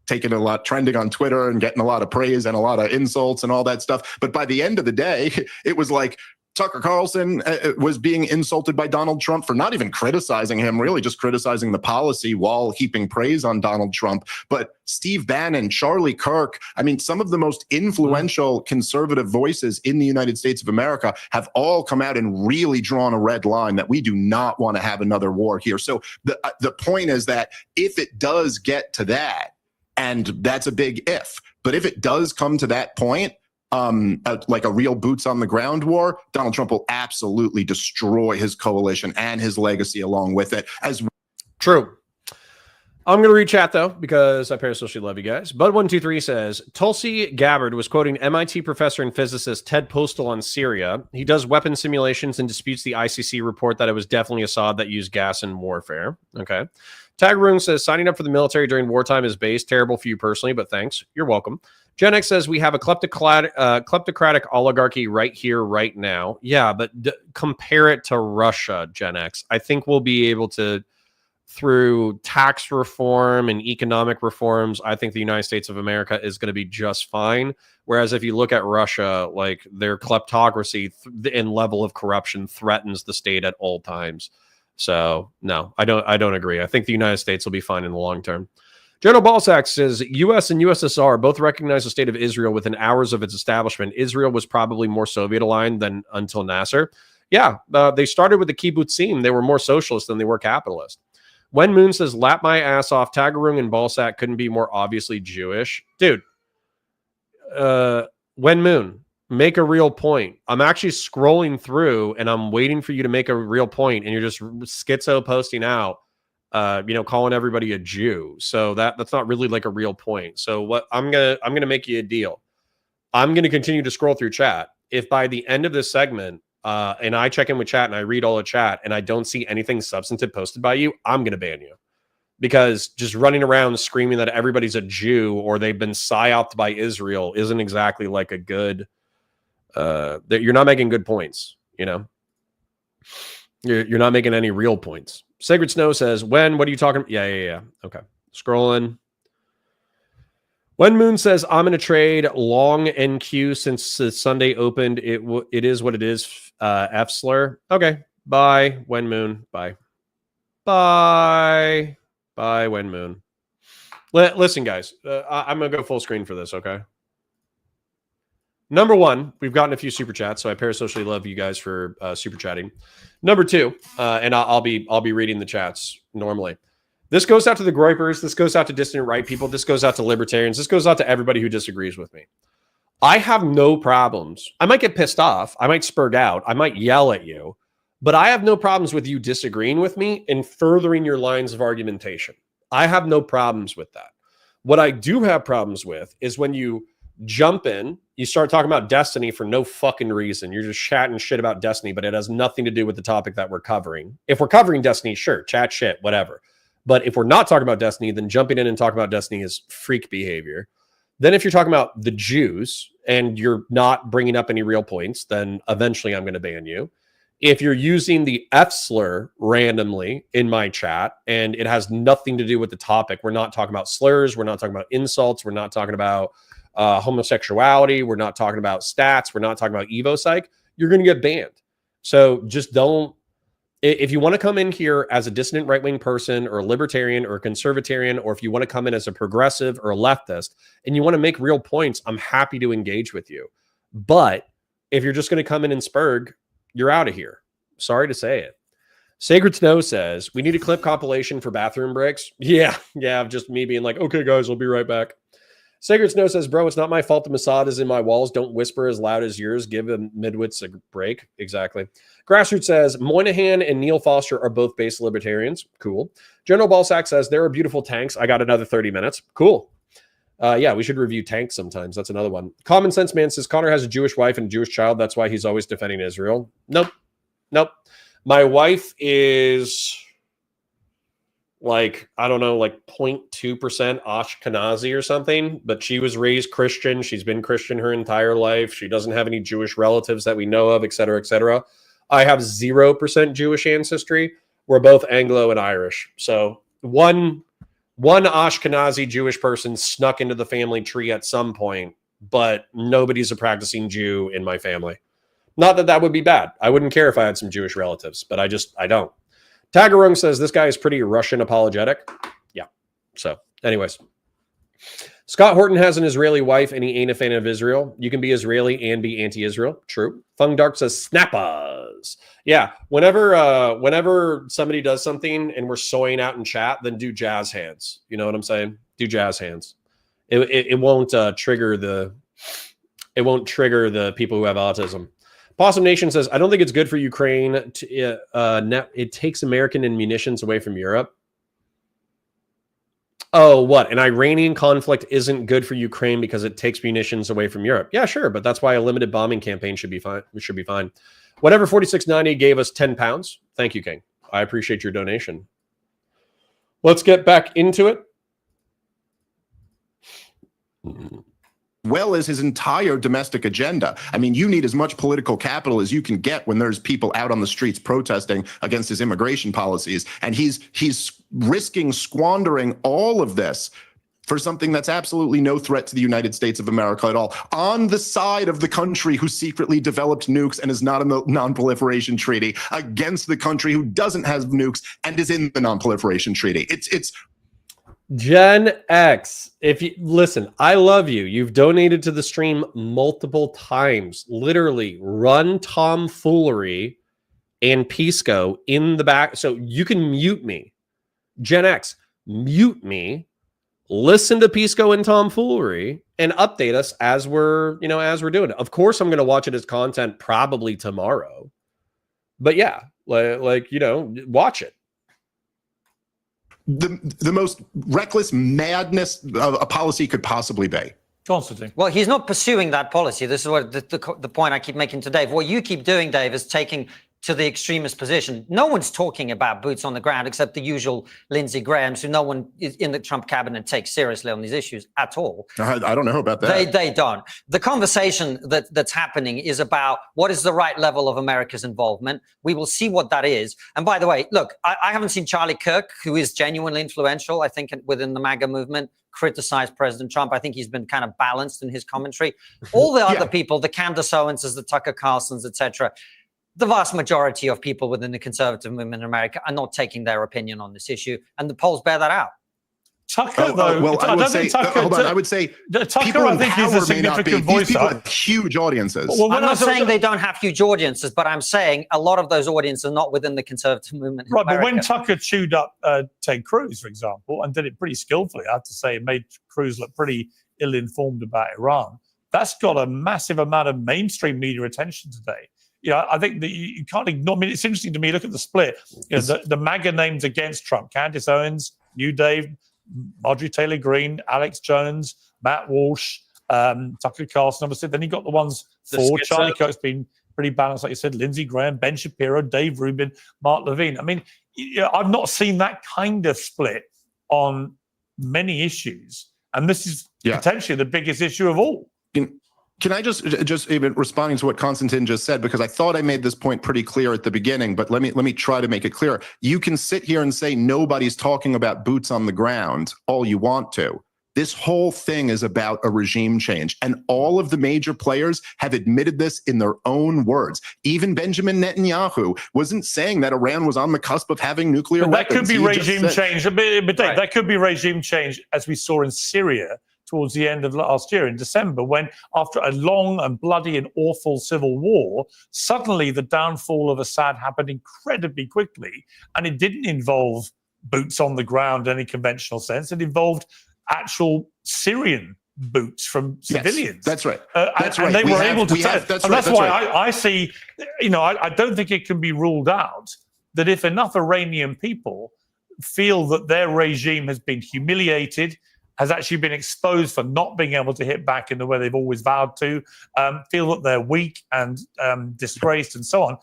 S4: taking a lot, trending on Twitter and getting a lot of praise and a lot of insults and all that stuff. But by the end of the day, it was like Tucker Carlson was being insulted by Donald Trump for not even criticizing him, really just criticizing the policy while heaping praise on Donald Trump. But Steve Bannon, Charlie Kirk, I mean, some of the most influential conservative voices in the United States of America have all come out and really drawn a red line that we do not want to have another war here. So the point is that if it does get to that, and that's a big if, but if it does come to that point, like a real boots on the ground war, Donald Trump will absolutely destroy his coalition and his legacy along with it.
S1: True. I'm going to read chat though, because I parasocially love you guys. Bud123 says, Tulsi Gabbard was quoting MIT professor and physicist Ted Postel on Syria. He does weapon simulations and disputes the ICC report that it was definitely Assad that used gas in warfare. Okay. Tagroon says, signing up for the military during wartime is base. Terrible for you personally, but thanks. You're welcome. Gen X says, we have a kleptocratic oligarchy right here, right now. Yeah, but compare it to Russia, Gen X. I think we'll be able to, through tax reform and economic reforms, I think the United States of America is going to be just fine. Whereas if you look at Russia, like their kleptocracy and level of corruption threatens the state at all times. So no, I don't agree. I think the United States will be fine in the long term. General Balsack says, U.S. and USSR both recognize the state of Israel within hours of its establishment. Israel was probably more Soviet-aligned than until Nasser. Yeah, they started with the kibbutzim. They were more socialist than they were capitalist. When Moon says, lap my ass off, Tagarung and Balsack couldn't be more obviously Jewish. Dude, When Moon, make a real point. I'm actually scrolling through and I'm waiting for you to make a real point, and you're just schizo posting out, calling everybody a Jew. So that's not really like a real point. So what I'm gonna make you a deal. I'm gonna continue to scroll through chat. If by the end of this segment, and I check in with chat and I read all the chat and I don't see anything substantive posted by you, I'm gonna ban you. Because just running around screaming that everybody's a Jew or they've been psyoped by Israel isn't exactly like a good you're not making good points, You're not making any real points. Sacred Snow says, what are you talking about? Yeah. Okay. Scrolling. When Moon says, I'm going to trade long NQ since the Sunday opened. It is what it is. F slur. Okay. Bye, When Moon. Bye. Bye, When Moon. Listen, guys, I'm going to go full screen for this. Okay. Number one, we've gotten a few super chats, so I parasocially love you guys for super chatting. Number two, and I'll be reading the chats normally. This goes out to the Groypers. This goes out to dissident right people. This goes out to libertarians. This goes out to everybody who disagrees with me. I have no problems. I might get pissed off. I might spurg out. I might yell at you, but I have no problems with you disagreeing with me and furthering your lines of argumentation. I have no problems with that. What I do have problems with is when you jump in, you start talking about Destiny for no fucking reason. You're just chatting shit about Destiny, but it has nothing to do with the topic that we're covering. If we're covering Destiny, sure, chat shit, whatever. But if we're not talking about Destiny, then jumping in and talking about Destiny is freak behavior. Then if you're talking about the Jews and you're not bringing up any real points, then eventually I'm going to ban you. If you're using the F slur randomly in my chat and it has nothing to do with the topic, we're not talking about slurs, we're not talking about insults, we're not talking about homosexuality, we're not talking about stats, we're not talking about EvoPsych, you're going to get banned. So just don't, if you want to come in here as a dissident right-wing person or a libertarian or a conservatarian, or if you want to come in as a progressive or a leftist and you want to make real points, I'm happy to engage with you. But if you're just going to come in and spurg, you're out of here. Sorry to say it. Sacred Snow says, we need a clip compilation for bathroom breaks. Yeah, just me being like, okay, guys, I'll be right back. Sacred Snow says, bro, it's not my fault the Mossad is in my walls. Don't whisper as loud as yours. Give them midwits a break. Exactly. Grassroots says, Moynihan and Neil Foster are both base libertarians. Cool. General Balsack says, there are beautiful tanks. I got another 30 minutes. Cool. Yeah, we should review tanks sometimes. That's another one. Common Sense Man says, Connor has a Jewish wife and a Jewish child. That's why he's always defending Israel. Nope. My wife is like, I don't know, like 0.2% Ashkenazi or something, but she was raised Christian. She's been Christian her entire life. She doesn't have any Jewish relatives that we know of, et cetera, et cetera. I have 0% Jewish ancestry. We're both Anglo and Irish. So one Ashkenazi Jewish person snuck into the family tree at some point, but nobody's a practicing Jew in my family. Not that that would be bad. I wouldn't care if I had some Jewish relatives, but I don't. Tagarung says this guy is pretty Russian apologetic. Yeah. So anyways, Scott Horton has an Israeli wife and he ain't a fan of Israel. You can be Israeli and be anti-Israel. True. Fung Dark says snappas. Yeah. Whenever somebody does something and we're soying out in chat, then do jazz hands. You know what I'm saying? Do jazz hands. It won't trigger the people who have autism. Possum Nation says, I don't think it's good for Ukraine. It takes American and munitions away from Europe. Oh, what? An Iranian conflict isn't good for Ukraine because it takes munitions away from Europe. Yeah, sure. But that's why a limited bombing campaign should be fine. We should be fine. Whatever 4690 gave us 10 pounds. Thank you, King. I appreciate your donation. Let's get back into it.
S4: Well as his entire domestic agenda. I mean, you need as much political capital as you can get when there's people out on the streets protesting against his immigration policies. And he's risking squandering all of this for something that's absolutely no threat to the United States of America at all, on the side of the country who secretly developed nukes and is not in the non-proliferation treaty, against the country who doesn't have nukes and is in the non-proliferation treaty. It's
S1: Gen X, if you listen, I love you. You've donated to the stream multiple times. Literally, run tomfoolery and Pisco in the back. So you can mute me. Gen X, mute me. Listen to Pisco and tomfoolery and update us as we're doing it. Of course, I'm going to watch it as content probably tomorrow. But yeah, watch it.
S4: The most reckless madness a policy could possibly be.
S6: Konstantin.
S5: Well, he's not pursuing that policy. This is what the point I keep making to Dave. What you keep doing, Dave, is taking to the extremist position. No one's talking about boots on the ground except the usual Lindsey Grahams, who no one in the Trump cabinet takes seriously on these issues at all.
S4: I don't know about that.
S5: They don't. The conversation that's happening is about what is the right level of America's involvement. We will see what that is. And by the way, look, I haven't seen Charlie Kirk, who is genuinely influential, I think, within the MAGA movement, criticize President Trump. I think he's been kind of balanced in his commentary. All the other people, the Candace Owens, the Tucker Carlsons, etc., the vast majority of people within the conservative movement in America are not taking their opinion on this issue, and the polls bear that out.
S6: Tucker, though,
S4: well, I would say
S6: Tucker, I think, is a significant voice.
S4: These people have huge audiences.
S6: Well,
S5: I'm not saying they don't have huge audiences, but I'm saying a lot of those audiences are not within the conservative movement.
S6: Right, but when Tucker chewed up Ted Cruz, for example, and did it pretty skillfully, I have to say, it made Cruz look pretty ill-informed about Iran. That's got a massive amount of mainstream media attention today. I think that you can't ignore. I mean, it's interesting to me. Look at the split. The MAGA names against Trump: Candace Owens, you, Dave, Marjorie Taylor Greene, Alex Jones, Matt Walsh, Tucker Carlson. Obviously, then you got the ones for Charlie Kirk's been pretty balanced, like you said. Lindsey Graham, Ben Shapiro, Dave Rubin, Mark Levine. I mean, I've not seen that kind of split on many issues. And this is potentially the biggest issue of all.
S4: Can I just even responding to what Konstantin just said, because I thought I made this point pretty clear at the beginning, but let me try to make it clear. You can sit here and say nobody's talking about boots on the ground all you want to. This whole thing is about a regime change, and all of the major players have admitted this in their own words. Even Benjamin Netanyahu wasn't saying that Iran was on the cusp of having nuclear weapons.
S6: That could be regime change. But Dave, that could be regime change, as we saw in Syria towards the end of last year in December, when after a long and bloody and awful civil war, suddenly the downfall of Assad happened incredibly quickly, and it didn't involve boots on the ground in any conventional sense. It involved actual Syrian boots from civilians.
S4: Yes, that's right.
S6: That's right. And they were able to tell. That's why I see, I don't think it can be ruled out that if enough Iranian people feel that their regime has been humiliated, has actually been exposed for not being able to hit back in the way they've always vowed to, feel that they're weak and disgraced and so on,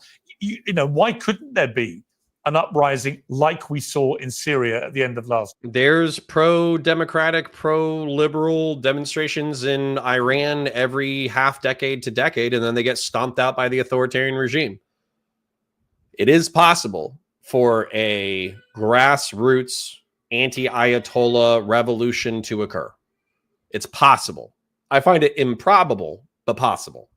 S6: why couldn't there be an uprising like we saw in Syria at the end of last year?
S1: There's pro-democratic, pro-liberal demonstrations in Iran every half decade to decade, and then they get stomped out by the authoritarian regime. It is possible for a grassroots anti-Ayatollah revolution to occur. It's possible. I find it improbable, but possible.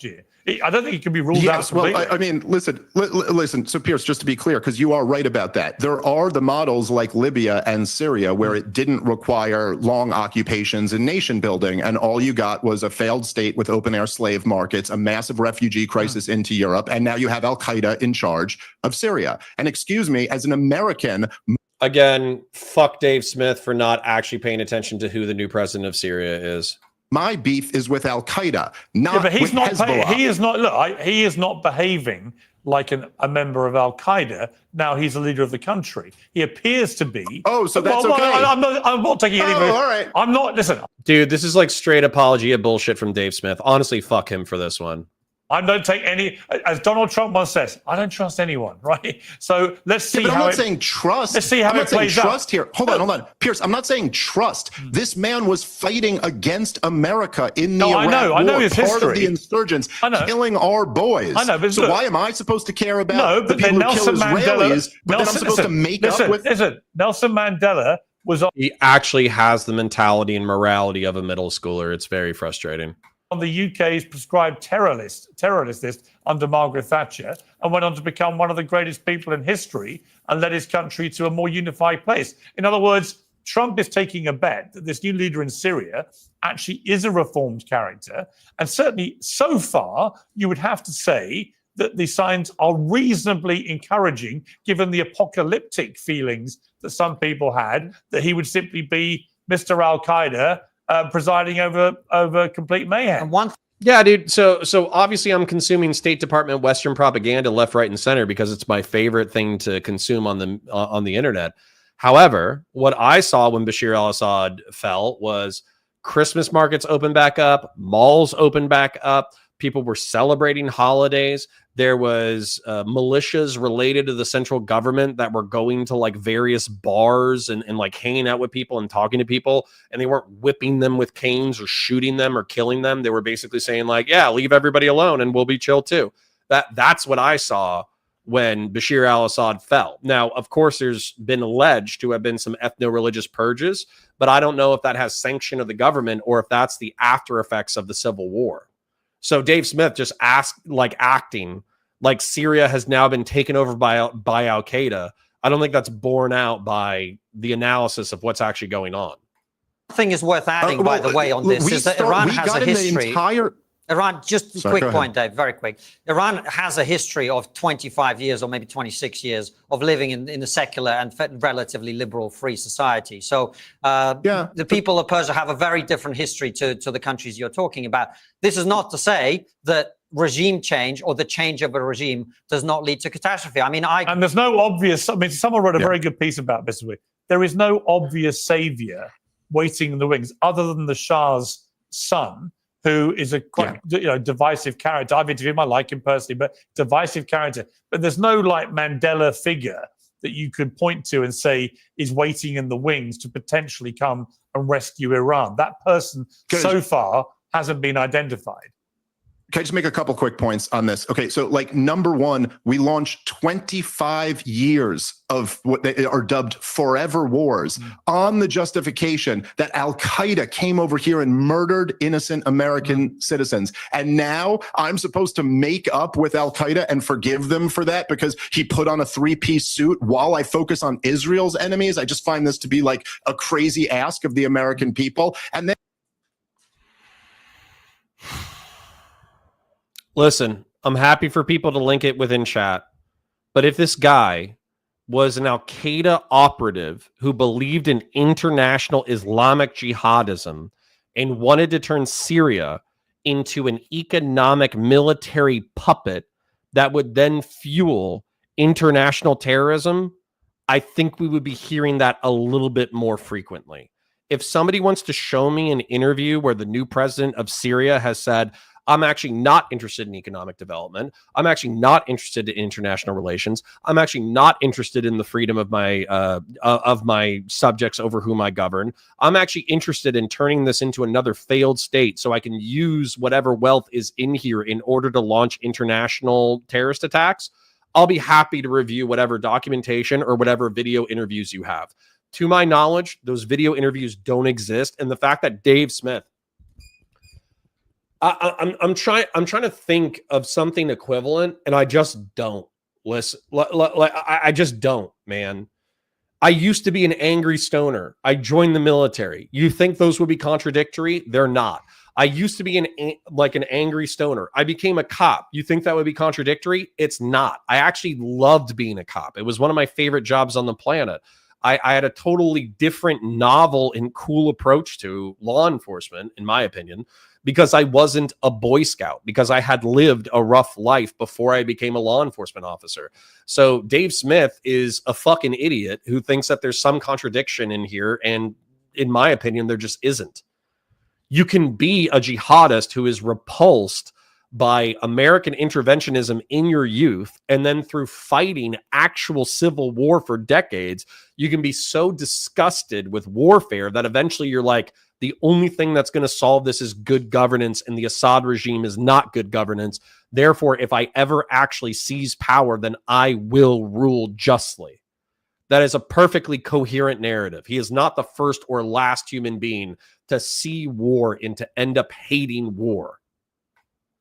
S6: I don't think it can be ruled out completely.
S4: Well, I mean, listen. So, Pierce, just to be clear, because you are right about that, there are the models like Libya and Syria where it didn't require long occupations and nation building, and all you got was a failed state with open-air slave markets, a massive refugee crisis into Europe, and now you have Al-Qaeda in charge of Syria. And excuse me, as an American...
S1: Again, fuck Dave Smith for not actually paying attention to who the new president of Syria is.
S4: My beef is with Al-Qaeda, not
S6: but he's
S4: with
S6: not
S4: Hezbollah.
S6: He is not. Look, he is not behaving like a member of Al-Qaeda. Now he's the leader of the country. He appears to be.
S4: Oh, so that's okay.
S6: I'm not taking any.
S4: All right.
S6: I'm not. Listen,
S1: dude, this is like straight apologia bullshit from Dave Smith. Honestly, fuck him for this one.
S6: I don't take any, as Donald Trump once says, I don't trust anyone, right? So let's see
S4: but
S6: how
S4: I'm not saying trust.
S6: Let's see how
S4: I'm
S6: it
S4: not saying
S6: plays
S4: trust
S6: out.
S4: here. Hold on. Pierce, I'm not saying trust. This man was fighting against America in the Iraq War,
S6: I know his
S4: part
S6: history.
S4: of the insurgents, killing our boys.
S6: I know, but
S4: so
S6: look,
S4: why am I supposed to care about the people who
S6: Nelson
S4: kill Israelis, but then I'm supposed to make up with...
S6: Listen, Nelson Mandela was on...
S1: He actually has the mentality and morality of a middle schooler. It's very frustrating.
S6: On the UK's prescribed terrorist list under Margaret Thatcher, and went on to become one of the greatest people in history and led his country to a more unified place. In other words, Trump is taking a bet that this new leader in Syria actually is a reformed character. And certainly so far, you would have to say that the signs are reasonably encouraging, given the apocalyptic feelings that some people had, that he would simply be Mr. Al-Qaeda, presiding over complete mayhem.
S1: Yeah, dude. So obviously I'm consuming State Department Western propaganda left, right, and center because it's my favorite thing to consume on the internet. However, what I saw when Bashar al-Assad fell was Christmas markets opened back up, malls opened back up, people were celebrating holidays. There was militias related to the central government that were going to like various bars and like hanging out with people and talking to people. And they weren't whipping them with canes or shooting them or killing them. They were basically saying like, yeah, leave everybody alone and we'll be chill too. That's what I saw when Bashar al-Assad fell. Now, of course, there's been alleged to have been some ethno-religious purges, but I don't know if that has sanction of the government or if that's the after effects of the civil war. So Dave Smith just acting like Syria has now been taken over by Al-Qaeda. I don't think that's borne out by the analysis of what's actually going on.
S5: The thing is worth adding, by the way, on this is that Iran has a history. Iran, just a quick point, Dave, very quick. Iran has a history of 25 years or maybe 26 years of living in a secular and relatively liberal free society. So the people of Persia have a very different history to the countries you're talking about. This is not to say that regime change or the change of a regime does not lead to catastrophe. I mean, and
S6: there's no obvious, someone wrote a very good piece about this week. There is no obvious savior waiting in the wings other than the Shah's son, who is a quite divisive character. I've interviewed him, I like him personally, but divisive character. But there's no like Mandela figure that you could point to and say is waiting in the wings to potentially come and rescue Iran. That person so far hasn't been identified.
S4: Can I just make a couple quick points on this? Okay, so like number one, we launched 25 years of what they are dubbed forever wars on the justification that Al-Qaeda came over here and murdered innocent American citizens. And now I'm supposed to make up with Al-Qaeda and forgive them for that because he put on a three-piece suit while I focus on Israel's enemies. I just find this to be like a crazy ask of the American people. And then
S1: listen, I'm happy for people to link it within chat. But if this guy was an Al-Qaeda operative who believed in international Islamic jihadism and wanted to turn Syria into an economic military puppet that would then fuel international terrorism, I think we would be hearing that a little bit more frequently. If somebody wants to show me an interview where the new president of Syria has said, I'm actually not interested in economic development. I'm actually not interested in international relations. I'm actually not interested in the freedom of my subjects over whom I govern. I'm actually interested in turning this into another failed state so I can use whatever wealth is in here in order to launch international terrorist attacks. I'll be happy to review whatever documentation or whatever video interviews you have. To my knowledge, those video interviews don't exist. And the fact that Dave Smith, I'm trying to think of something equivalent, and I just don't. Listen, I just don't, man. I used to be an angry stoner. I joined the military. You think those would be contradictory? They're not. I used to be an angry stoner. I became a cop. You think that would be contradictory? It's not. I actually loved being a cop. It was one of my favorite jobs on the planet. I had a totally different, novel, and cool approach to law enforcement, in my opinion, because I wasn't a Boy Scout, because I had lived a rough life before I became a law enforcement officer. So Dave Smith is a fucking idiot who thinks that there's some contradiction in here, and in my opinion, there just isn't. You can be a jihadist who is repulsed by American interventionism in your youth, and then through fighting actual civil war for decades, you can be so disgusted with warfare that eventually you're like, the only thing that's going to solve this is good governance, and the Assad regime is not good governance. Therefore, if I ever actually seize power, then I will rule justly. That is a perfectly coherent narrative. He is not the first or last human being to see war and to end up hating war.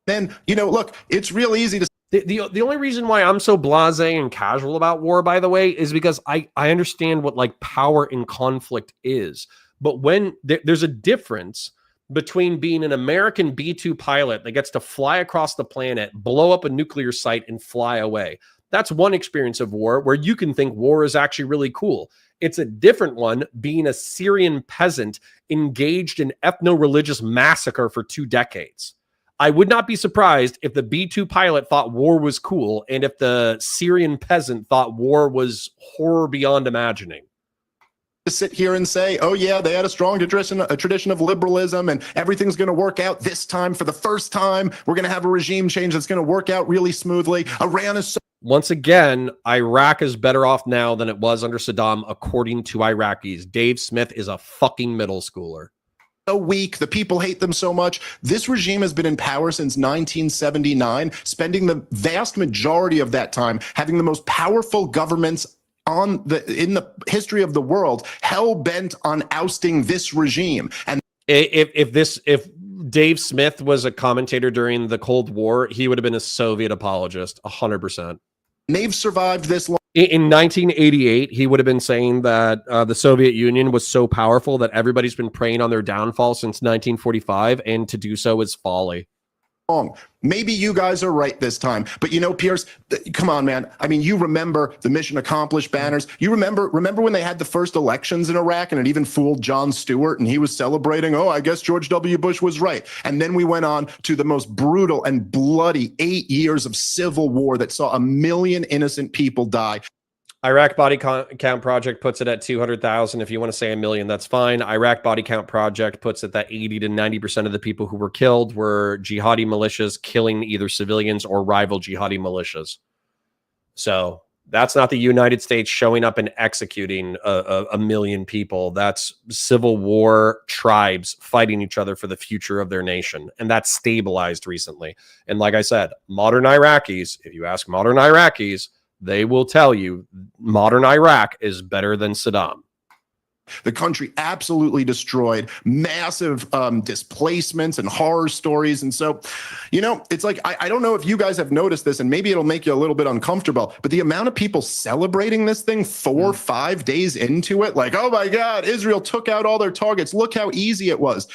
S4: Then, look, it's real easy to...
S1: The only reason why I'm so blasé and casual about war, by the way, is because I understand what like power in conflict is. But when there's a difference between being an American B-2 pilot that gets to fly across the planet, blow up a nuclear site, and fly away. That's one experience of war where you can think war is actually really cool. It's a different one being a Syrian peasant engaged in ethno-religious massacre for 2 decades. I would not be surprised if the B-2 pilot thought war was cool and if the Syrian peasant thought war was horror beyond imagining.
S4: To sit here and say, oh yeah, they had a strong tradition of liberalism and everything's going to work out this time. For the first time, we're going to have a regime change that's going to work out really smoothly. Iran is so...
S1: Once again, Iraq is better off now than it was under Saddam, according to Iraqis. Dave Smith is a fucking middle schooler.
S4: So weak. The people hate them so much. This regime has been in power since 1979, spending the vast majority of that time having the most powerful governments in the history of the world, hell-bent on ousting this regime. And
S1: if Dave Smith was a commentator during the Cold War, he would have been a Soviet apologist, 100%.
S4: They've survived this long.
S1: In 1988, he would have been saying that the Soviet Union was so powerful that everybody's been preying on their downfall since 1945, and to do so is folly.
S4: Maybe you guys are right this time, but Piers, come on, man. I mean, you remember the mission accomplished banners. You remember when they had the first elections in Iraq and it even fooled Jon Stewart and he was celebrating, oh, I guess George W. Bush was right. And then we went on to the most brutal and bloody 8 years of civil war that saw 1 million innocent people die.
S1: Iraq Body Count Project puts it at 200,000. If you want to say 1 million, that's fine. Iraq Body Count Project puts it that 80 to 90% of the people who were killed were jihadi militias killing either civilians or rival jihadi militias. So That's not the United States showing up and executing a million people. That's civil war tribes fighting each other for the future of their nation. And that's stabilized recently. And like I said, modern Iraqis, if you ask modern Iraqis, they will tell you modern Iraq is better than Saddam.
S4: The country absolutely destroyed, massive displacements and horror stories. And so, you know, it's like, I don't know if you guys have noticed this, and maybe it'll make you a little bit uncomfortable, but the amount of people celebrating this thing 4 or 5 days into it, like, oh my God, Israel took out all their targets. Look how easy it was.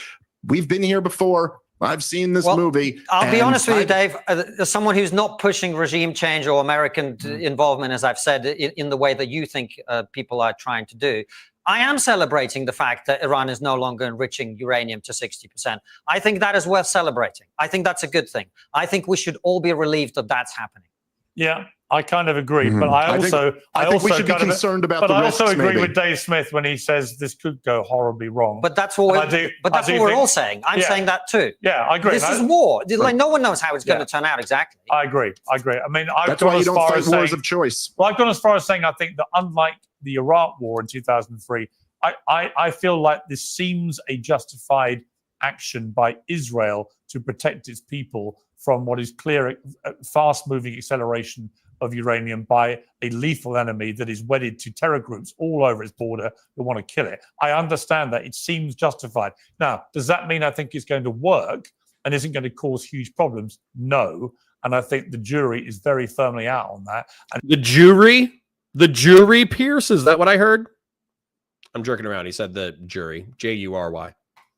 S4: We've been here before. I've seen this movie.
S5: I'll be honest with you, Dave, as someone who's not pushing regime change or American involvement, as I've said, in the way that you think people are trying to do, I am celebrating the fact that Iran is no longer enriching uranium to 60%. I think that is worth celebrating. I think that's a good thing. I think we should all be relieved that that's happening.
S6: Yeah, I kind of agree, but I think
S4: we should be concerned about the risks.
S6: But I also agree
S4: maybe.
S6: with Dave Smith when he says this could go horribly wrong.
S5: But that's what we're all saying. I'm saying that too.
S6: Yeah, I agree.
S5: This is war. Like, no one knows how it's going to turn out exactly.
S6: I agree. I mean,
S4: that's why you don't fight wars of choice.
S6: Well, I've gone as far as saying I think that unlike the Iraq War in 2003, I feel like this seems a justified action by Israel to protect its people from what is clear fast-moving acceleration of uranium by a lethal enemy that is wedded to terror groups all over its border who want to kill it. I understand that. It seems justified. Now, does that mean I think it's going to work and isn't going to cause huge problems? No. And I think the jury is very firmly out on that. And
S1: the jury, Pierce, is that what I heard? I'm jerking around. He said the jury, Jury.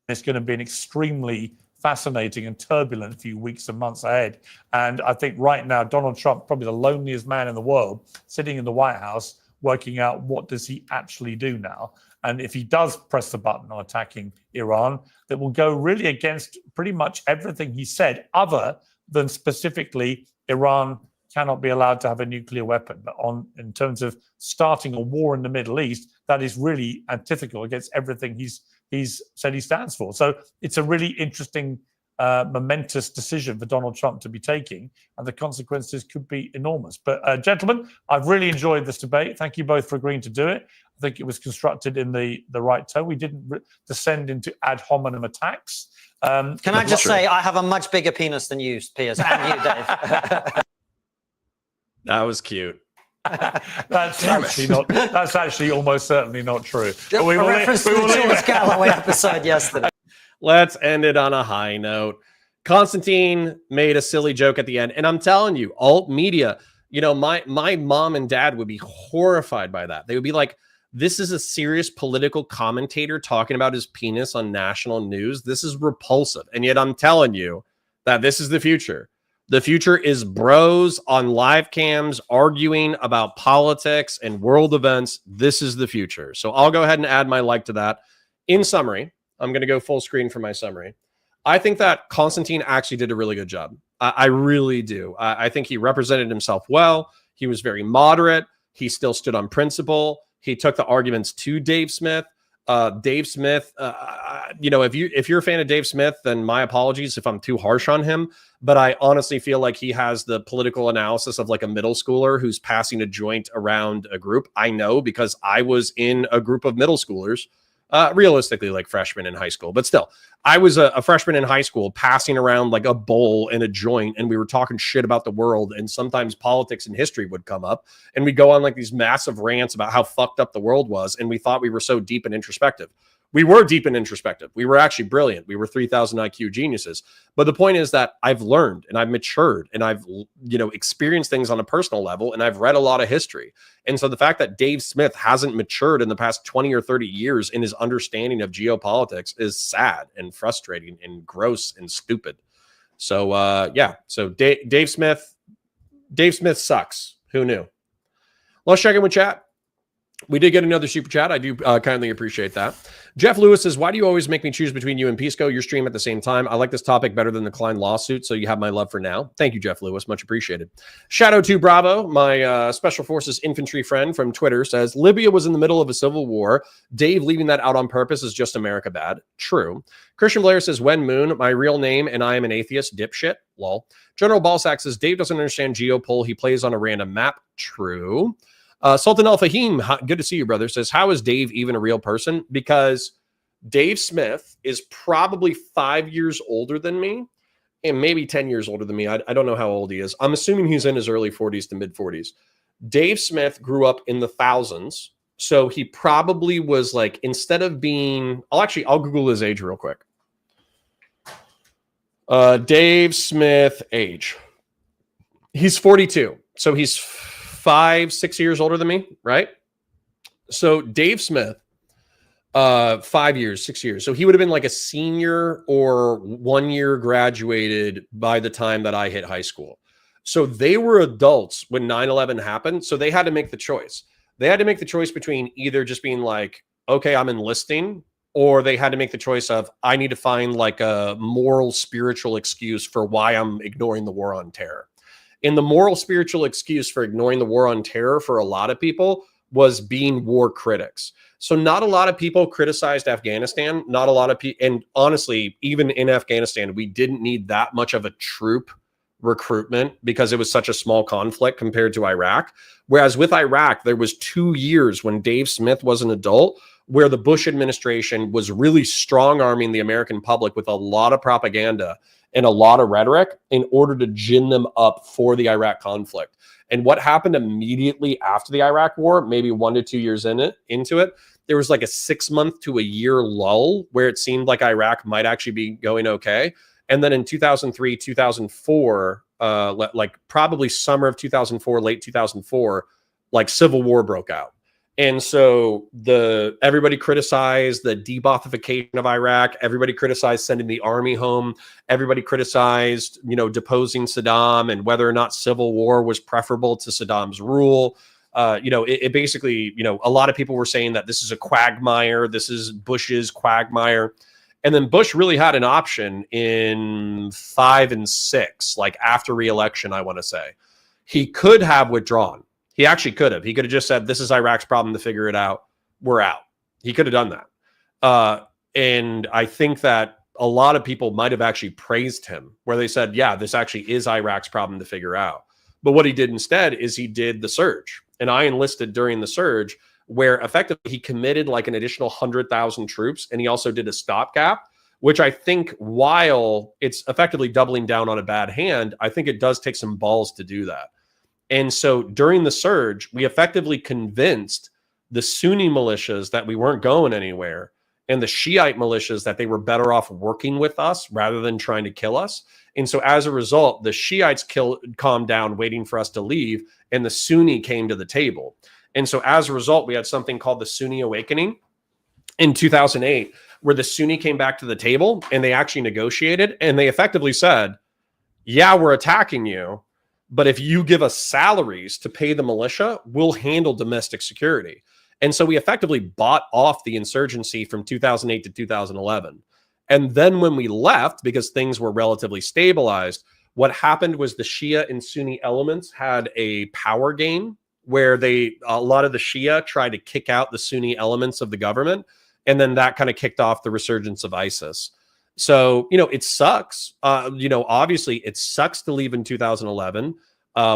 S6: It's going to be an extremely fascinating and turbulent few weeks and months ahead. And I think right now, Donald Trump, probably the loneliest man in the world, sitting in the White House, working out what does he actually do now. And if he does press the button on attacking Iran, that will go really against pretty much everything he said, other than specifically Iran cannot be allowed to have a nuclear weapon. But in terms of starting a war in the Middle East, that is really antithetical against everything he's said he stands for. So it's a really interesting, momentous decision for Donald Trump to be taking, and the consequences could be enormous. But gentlemen, I've really enjoyed this debate. Thank you both for agreeing to do it. I think it was constructed in the right tone. We didn't descend into ad hominem attacks.
S5: Can I just say, I have a much bigger penis than you, Piers, and you, Dave.
S1: That was cute.
S6: That's actually almost certainly not true.
S5: We will reference to the George Galloway episode yesterday.
S1: Let's end it on a high note. Konstantin made a silly joke at the end, and I'm telling you, alt media, you know, my mom and dad would be horrified by that. They would be like, this is a serious political commentator talking about his penis on national news. This is repulsive. And yet I'm telling you that this is the future. The future is bros on live cams arguing about politics and world events. This is the future. So I'll go ahead and add my like to that. In summary, I'm going to go full screen for my summary. I think that Konstantin actually did a really good job. I really do. I think he represented himself well. He was very moderate. He still stood on principle. He took the arguments to Dave Smith. Dave Smith, you know, if you're a fan of Dave Smith, then my apologies if I'm too harsh on him. But I honestly feel like he has the political analysis of like a middle schooler who's passing a joint around a group. I know because I was in a group of middle schoolers, realistically like freshmen in high school, but still, I was a freshman in high school passing around like a bowl and a joint, and we were talking shit about the world, and sometimes politics and history would come up, and we'd go on like these massive rants about how fucked up the world was, and we thought we were so deep and introspective. We were deep and introspective. We were actually brilliant. We were 3,000 IQ geniuses. But the point is that I've learned and I've matured and I've, you know, experienced things on a personal level, and I've read a lot of history. And so the fact that Dave Smith hasn't matured in the past 20 or 30 years in his understanding of geopolitics is sad and frustrating and gross and stupid. So, yeah. So Dave Smith sucks. Who knew? Let's check in with chat. We did get another super chat. I do kindly appreciate that. Jeff Lewis says, why do you always make me choose between you and Pisco? Your stream at the same time. I like this topic better than the Klein lawsuit, so you have my love for now. Thank you, Jeff Lewis. Much appreciated. Shadow 2 Bravo, my Special Forces infantry friend from Twitter, says, Libya was in the middle of a civil war. Dave leaving that out on purpose is just America bad. True. Christian Blair says, Wen Moon, my real name, and I am an atheist. Dipshit. Lol. General Balsack says, Dave doesn't understand Geopolitical. He plays on a random map. True. Sultan Al Fahim, good to see you, brother, says, how is Dave even a real person? Because Dave Smith is probably 5 years older than me and maybe 10 years older than me. I don't know how old he is. I'm assuming he's in his early 40s to mid 40s. Dave Smith grew up in the thousands. So he probably was like, instead of being, I'll Google his age real quick. Dave Smith age. He's 42. So he's 5-6 years older than me, right? So Dave Smith, 5 years, 6 years. So he would have been like a senior or 1 year graduated by the time that I hit high school. So they were adults when 9/11 happened. So they had to make the choice. They had to make the choice between either just being like, okay, I'm enlisting, or they had to make the choice of, I need to find like a moral, spiritual excuse for why I'm ignoring the war on terror. And the moral, spiritual excuse for ignoring the war on terror for a lot of people was being war critics. So not a lot of people criticized Afghanistan. Not a lot of people. And honestly, even in Afghanistan, we didn't need that much of a troop recruitment because it was such a small conflict compared to Iraq. Whereas with Iraq, there was 2 years when Dave Smith was an adult where the Bush administration was really strong arming the American public with a lot of propaganda and a lot of rhetoric in order to gin them up for the Iraq conflict. And what happened immediately after the Iraq war, maybe 1 to 2 years into it, there was like a 6 month to a year lull where it seemed like Iraq might actually be going okay. And then in 2003, 2004, like probably summer of 2004, late 2004, like civil war broke out. And so everybody criticized the debothification of Iraq. Everybody criticized sending the army home. Everybody criticized, deposing Saddam and whether or not civil war was preferable to Saddam's rule. It basically, a lot of people were saying that this is a quagmire. This is Bush's quagmire. And then Bush really had an option in 5 and 6, like after re-election, I want to say. He could have withdrawn. He actually could have. He could have just said, this is Iraq's problem to figure it out. We're out. He could have done that. And I think that a lot of people might have actually praised him where they said, yeah, this actually is Iraq's problem to figure out. But what he did instead is he did the surge. And I enlisted during the surge where effectively he committed like an additional 100,000 troops. And he also did a stopgap, which I think while it's effectively doubling down on a bad hand, I think it does take some balls to do that. And so during the surge, we effectively convinced the Sunni militias that we weren't going anywhere and the Shiite militias that they were better off working with us rather than trying to kill us. And so as a result, the Shiites calmed down waiting for us to leave, and the Sunni came to the table. And so as a result, we had something called the Sunni Awakening in 2008, where the Sunni came back to the table and they actually negotiated, and they effectively said, yeah, we're attacking you, but if you give us salaries to pay the militia, we'll handle domestic security. And so we effectively bought off the insurgency from 2008 to 2011. And then when we left, because things were relatively stabilized, what happened was the Shia and Sunni elements had a power game where a lot of the Shia tried to kick out the Sunni elements of the government. And then that kind of kicked off the resurgence of ISIS. So, it sucks. Obviously it sucks to leave in 2011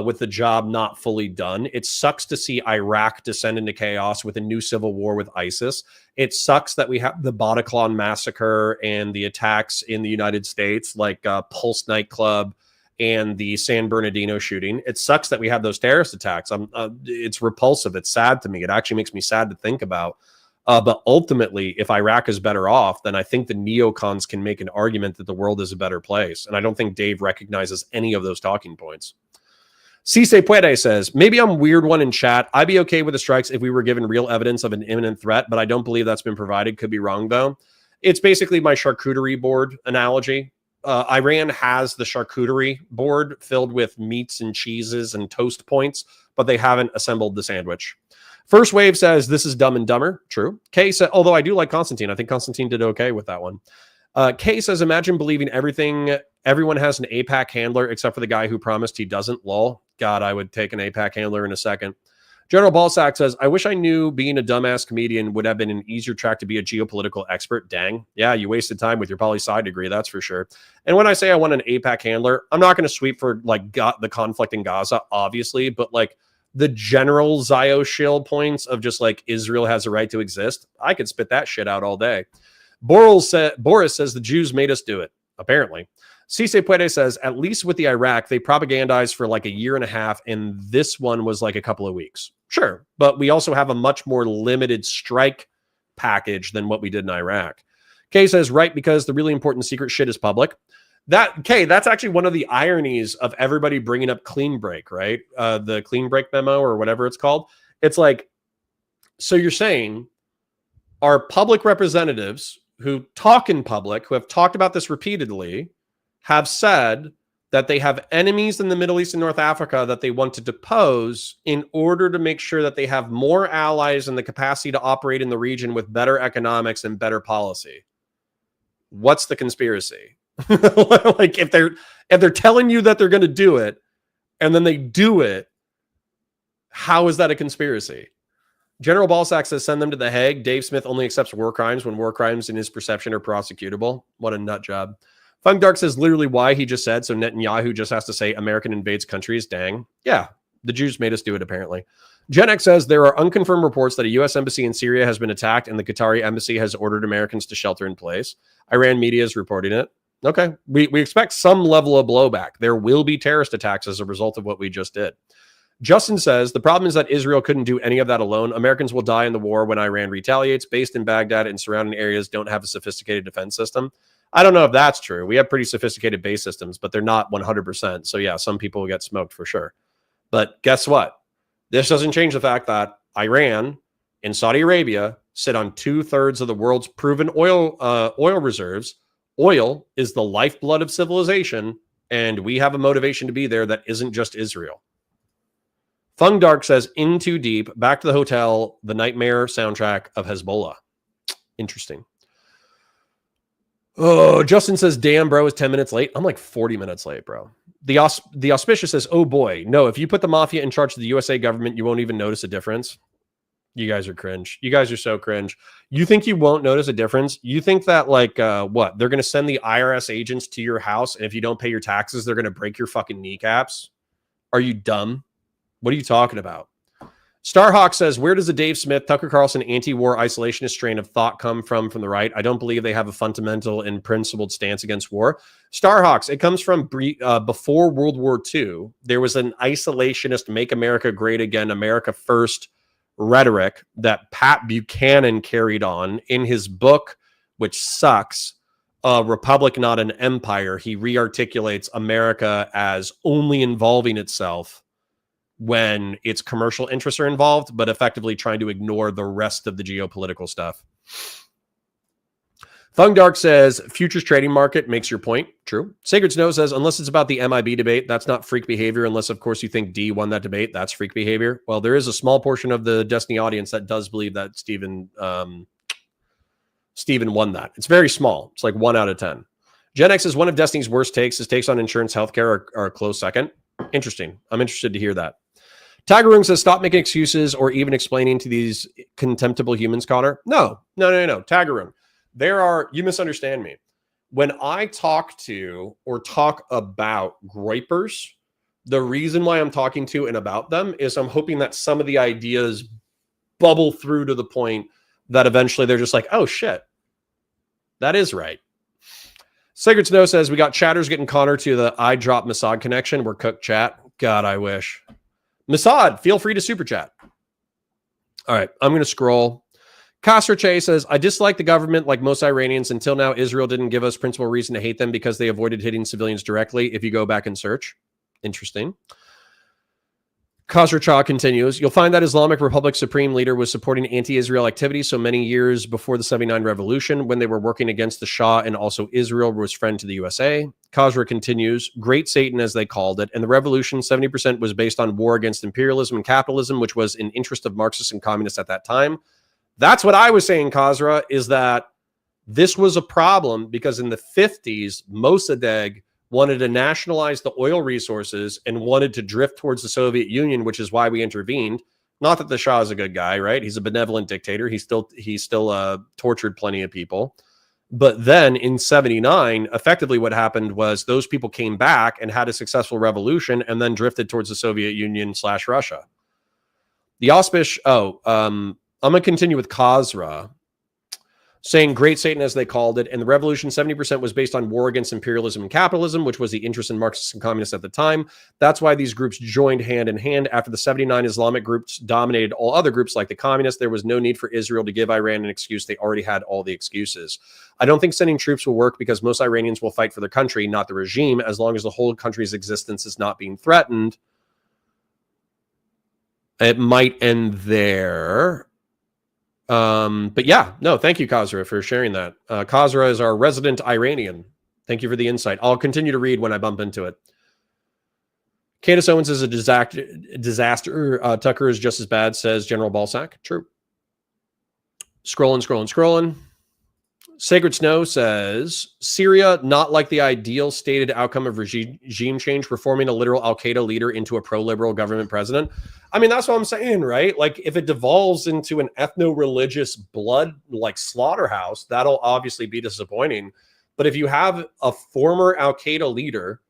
S1: with the job not fully done. It sucks to see Iraq descend into chaos with a new civil war with ISIS. It sucks that we have the Bataclan massacre and the attacks in the United States, like Pulse nightclub and the San Bernardino shooting. It sucks that we have those terrorist attacks. It's repulsive. It's sad to me. It actually makes me sad to think about. But ultimately, if Iraq is better off, then I think the neocons can make an argument that the world is a better place. And I don't think Dave recognizes any of those talking points. Si se puede says, maybe I'm a weird one in chat. I'd be okay with the strikes if we were given real evidence of an imminent threat, but I don't believe that's been provided. Could be wrong, though. It's basically my charcuterie board analogy. Iran has the charcuterie board filled with meats and cheeses and toast points, but they haven't assembled the sandwich. First Wave says this is Dumb and Dumber. True. Kay said, although I do like Konstantin. I think Konstantin did okay with that one. Kay says, imagine believing everyone has an APAC handler except for the guy who promised he doesn't. Lol. God, I would take an APAC handler in a second. General Ballsack says, I wish I knew being a dumbass comedian would have been an easier track to be a geopolitical expert. Dang. Yeah, you wasted time with your poli-sci degree, that's for sure. And when I say I want an APAC handler, I'm not going to sweep for like the conflict in Gaza, obviously, but like the general Zio-Shield points of just like Israel has a right to exist, I could spit that shit out all day. Boris says the Jews made us do it, apparently. Cise Puede says, at least with the Iraq, they propagandized for like a year and a half, and this one was like a couple of weeks. Sure, but we also have a much more limited strike package than what we did in Iraq. Kay says, right, because the really important secret shit is public. That's actually one of the ironies of everybody bringing up Clean Break, right? The Clean Break memo or whatever it's called. It's like, so you're saying our public representatives who talk in public, who have talked about this repeatedly, have said that they have enemies in the Middle East and North Africa that they want to depose in order to make sure that they have more allies and the capacity to operate in the region with better economics and better policy. What's the conspiracy? Like if they're telling you that they're going to do it and then they do it, how is that a conspiracy? General Ballsack says send them to The Hague. Dave Smith only accepts war crimes when war crimes in his perception are prosecutable. What a nut job. Funk Dark says literally why he just said, so Netanyahu just has to say American invades countries. Dang. Yeah, the Jews made us do it, apparently. Gen X says there are unconfirmed reports that a U.S. embassy in Syria has been attacked and the Qatari embassy has ordered Americans to shelter in place. Iran media is reporting it. Okay, we expect some level of blowback. There will be terrorist attacks as a result of what we just did. Justin says, the problem is that Israel couldn't do any of that alone. Americans will die in the war when Iran retaliates. Based in Baghdad and surrounding areas don't have a sophisticated defense system. I don't know if that's true. We have pretty sophisticated base systems, but they're not 100%. So yeah, some people will get smoked for sure. But guess what? This doesn't change the fact that Iran and Saudi Arabia sit on 2/3 of the world's proven oil reserves. Oil is the lifeblood of civilization, and we have a motivation to be there that isn't just Israel. Fung Dark says, in too deep, back to the hotel, the nightmare soundtrack of Hezbollah. Interesting. Oh, Justin says, damn, bro, is 10 minutes late. I'm like 40 minutes late, bro. The Auspicious says, oh boy, no, if you put the mafia in charge of the USA government, you won't even notice a difference. You guys are cringe. You guys are so cringe. You think you won't notice a difference? You think that like, what? They're going to send the IRS agents to your house, and if you don't pay your taxes, they're going to break your fucking kneecaps? Are you dumb? What are you talking about? Starhawk says, where does the Dave Smith, Tucker Carlson anti-war isolationist strain of thought come from the right? I don't believe they have a fundamental and principled stance against war. Starhawks, it comes from before World War II. There was an isolationist, make America great again, America first rhetoric that Pat Buchanan carried on in his book, which sucks, Republic, Not an Empire. He re-articulates America as only involving itself when its commercial interests are involved, but effectively trying to ignore the rest of the geopolitical stuff. Fung Dark says, futures trading market makes your point. True. Sacred Snow says, unless it's about the MIB debate, that's not freak behavior, unless, of course, you think D won that debate. That's freak behavior. Well, there is a small portion of the Destiny audience that does believe that Stephen won that. It's very small. It's like 1 out of 10. Gen X is one of Destiny's worst takes. His takes on insurance, healthcare are a close second. Interesting. I'm interested to hear that. Tiger Room says, stop making excuses or even explaining to these contemptible humans, Connor. No. Tiger Room. You misunderstand me. When I talk to or talk about groypers, the reason why I'm talking to and about them is I'm hoping that some of the ideas bubble through to the point that eventually they're just like, oh shit, that is right. Sacred Snow says, we got chatters getting Connor to the I drop Mossad connection. We're cooked chat. God, I wish. Mossad, feel free to super chat. All right, I'm going to scroll. Kasrache says, I dislike the government like most Iranians. Until now, Israel didn't give us principal reason to hate them because they avoided hitting civilians directly. If you go back and search. Interesting. Kasracha continues, you'll find that Islamic Republic Supreme Leader was supporting anti-Israel activity so many years before the 79 revolution when they were working against the Shah, and also Israel was friend to the USA. Khosrow continues, great Satan, as they called it, and the revolution, 70% was based on war against imperialism and capitalism, which was in interest of Marxists and communists at that time. That's what I was saying, Khosrow, is that this was a problem because in the 50s, Mossadegh wanted to nationalize the oil resources and wanted to drift towards the Soviet Union, which is why we intervened. Not that the Shah is a good guy, right? He's a benevolent dictator. He still tortured plenty of people. But then in 79, effectively what happened was those people came back and had a successful revolution and then drifted towards the Soviet Union / Russia. The auspice, I'm going to continue with Khosrow, saying great Satan, as they called it, and the revolution, 70% was based on war against imperialism and capitalism, which was the interest in Marxists and communists at the time. That's why these groups joined hand in hand. After the 79 Islamic groups dominated all other groups like the communists, there was no need for Israel to give Iran an excuse. They already had all the excuses. I don't think sending troops will work because most Iranians will fight for their country, not the regime, as long as the whole country's existence is not being threatened. It might end there. But yeah, no, thank you, Khosrow, for sharing that. Khosrow is our resident Iranian. Thank you for the insight. I'll continue to read when I bump into it. Candace Owens is a disaster. Tucker is just as bad, says General Balsack. True. Scrolling. Sacred Snow says, Syria, not like the ideal stated outcome of regime change, reforming a literal al-Qaeda leader into a pro-liberal government president. I mean, that's what I'm saying, right? Like, if it devolves into an ethno-religious blood, like slaughterhouse, that'll obviously be disappointing. But if you have a former al-Qaeda leader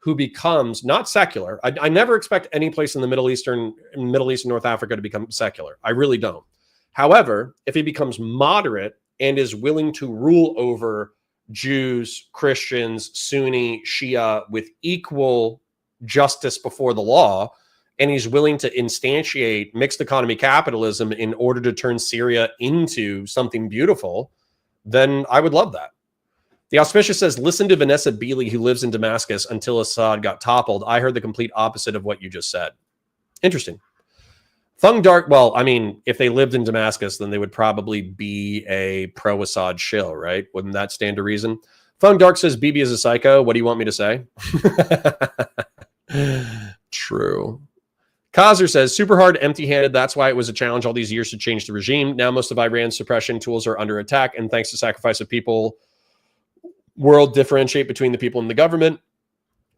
S1: who becomes not secular, I never expect any place in the Middle East and North Africa to become secular. I really don't. However, if he becomes moderate and is willing to rule over Jews, Christians, Sunni, Shia with equal justice before the law, and he's willing to instantiate mixed economy capitalism in order to turn Syria into something beautiful, then I would love that. The Auspicious says, listen to Vanessa Beeley, who lives in Damascus until Assad got toppled. I heard the complete opposite of what you just said. Interesting. Fung Dark, well, I mean, if they lived in Damascus, then they would probably be a pro-Assad shill, right? Wouldn't that stand to reason? Fung Dark says, Bibi is a psycho. What do you want me to say? True. Khosrow says, super hard, empty-handed. That's why it was a challenge all these years to change the regime. Now most of Iran's suppression tools are under attack, and thanks to sacrifice of people, world differentiate between the people and the government.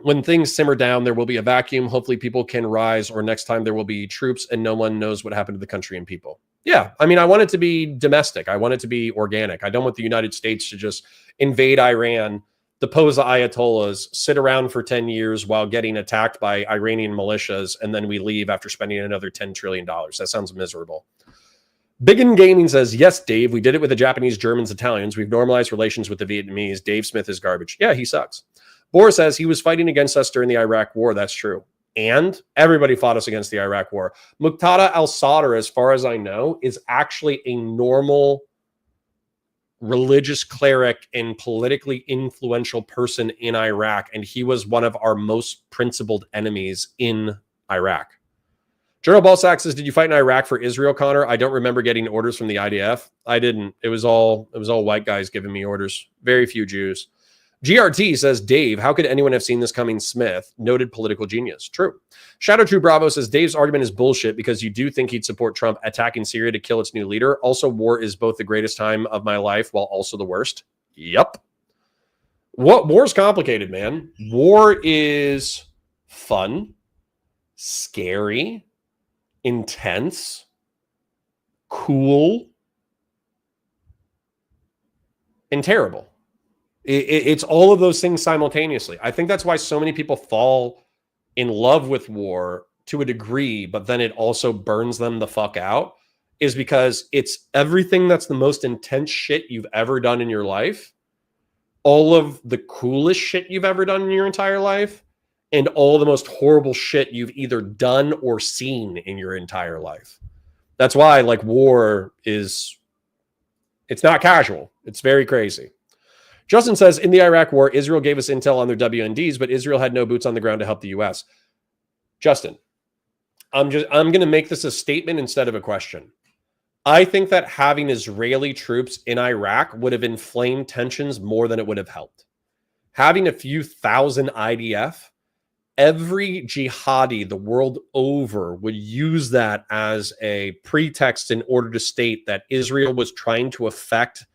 S1: When things simmer down, there will be a vacuum. Hopefully people can rise, or next time there will be troops and no one knows what happened to the country and people. Yeah, I mean, I want it to be domestic. I want it to be organic. I don't want the United States to just invade Iran, depose the Ayatollahs, sit around for 10 years while getting attacked by Iranian militias, and then we leave after spending another $10 trillion. That sounds miserable. Biggin Gaming says, yes, Dave, we did it with the Japanese, Germans, Italians. We've normalized relations with the Vietnamese. Dave Smith is garbage. Yeah, he sucks. Boris says he was fighting against us during the Iraq war. That's true. And everybody fought us against the Iraq war. Muqtada al-Sadr, as far as I know, is actually a normal religious cleric and politically influential person in Iraq. And he was one of our most principled enemies in Iraq. General Balsack says, did you fight in Iraq for Israel, Connor? I don't remember getting orders from the IDF. I didn't. It was all white guys giving me orders. Very few Jews. GRT says, Dave, how could anyone have seen this coming? Smith, noted political genius. True. Shadow True Bravo says, Dave's argument is bullshit because you do think he'd support Trump attacking Syria to kill its new leader. Also, war is both the greatest time of my life while also the worst. Yep. War's complicated, man. War is fun, scary, intense, cool, and terrible. It's all of those things simultaneously. I think that's why so many people fall in love with war to a degree, but then it also burns them the fuck out, is because it's everything that's the most intense shit you've ever done in your life, all of the coolest shit you've ever done in your entire life, and all the most horrible shit you've either done or seen in your entire life. That's why, like, war is, it's not casual. It's very crazy. Justin says, in the Iraq war, Israel gave us intel on their WNDs, but Israel had no boots on the ground to help the U.S. Justin, I'm going to make this a statement instead of a question. I think that having Israeli troops in Iraq would have inflamed tensions more than it would have helped. having a few thousand IDF, every jihadi the world over would use that as a pretext in order to state that Israel was trying to affect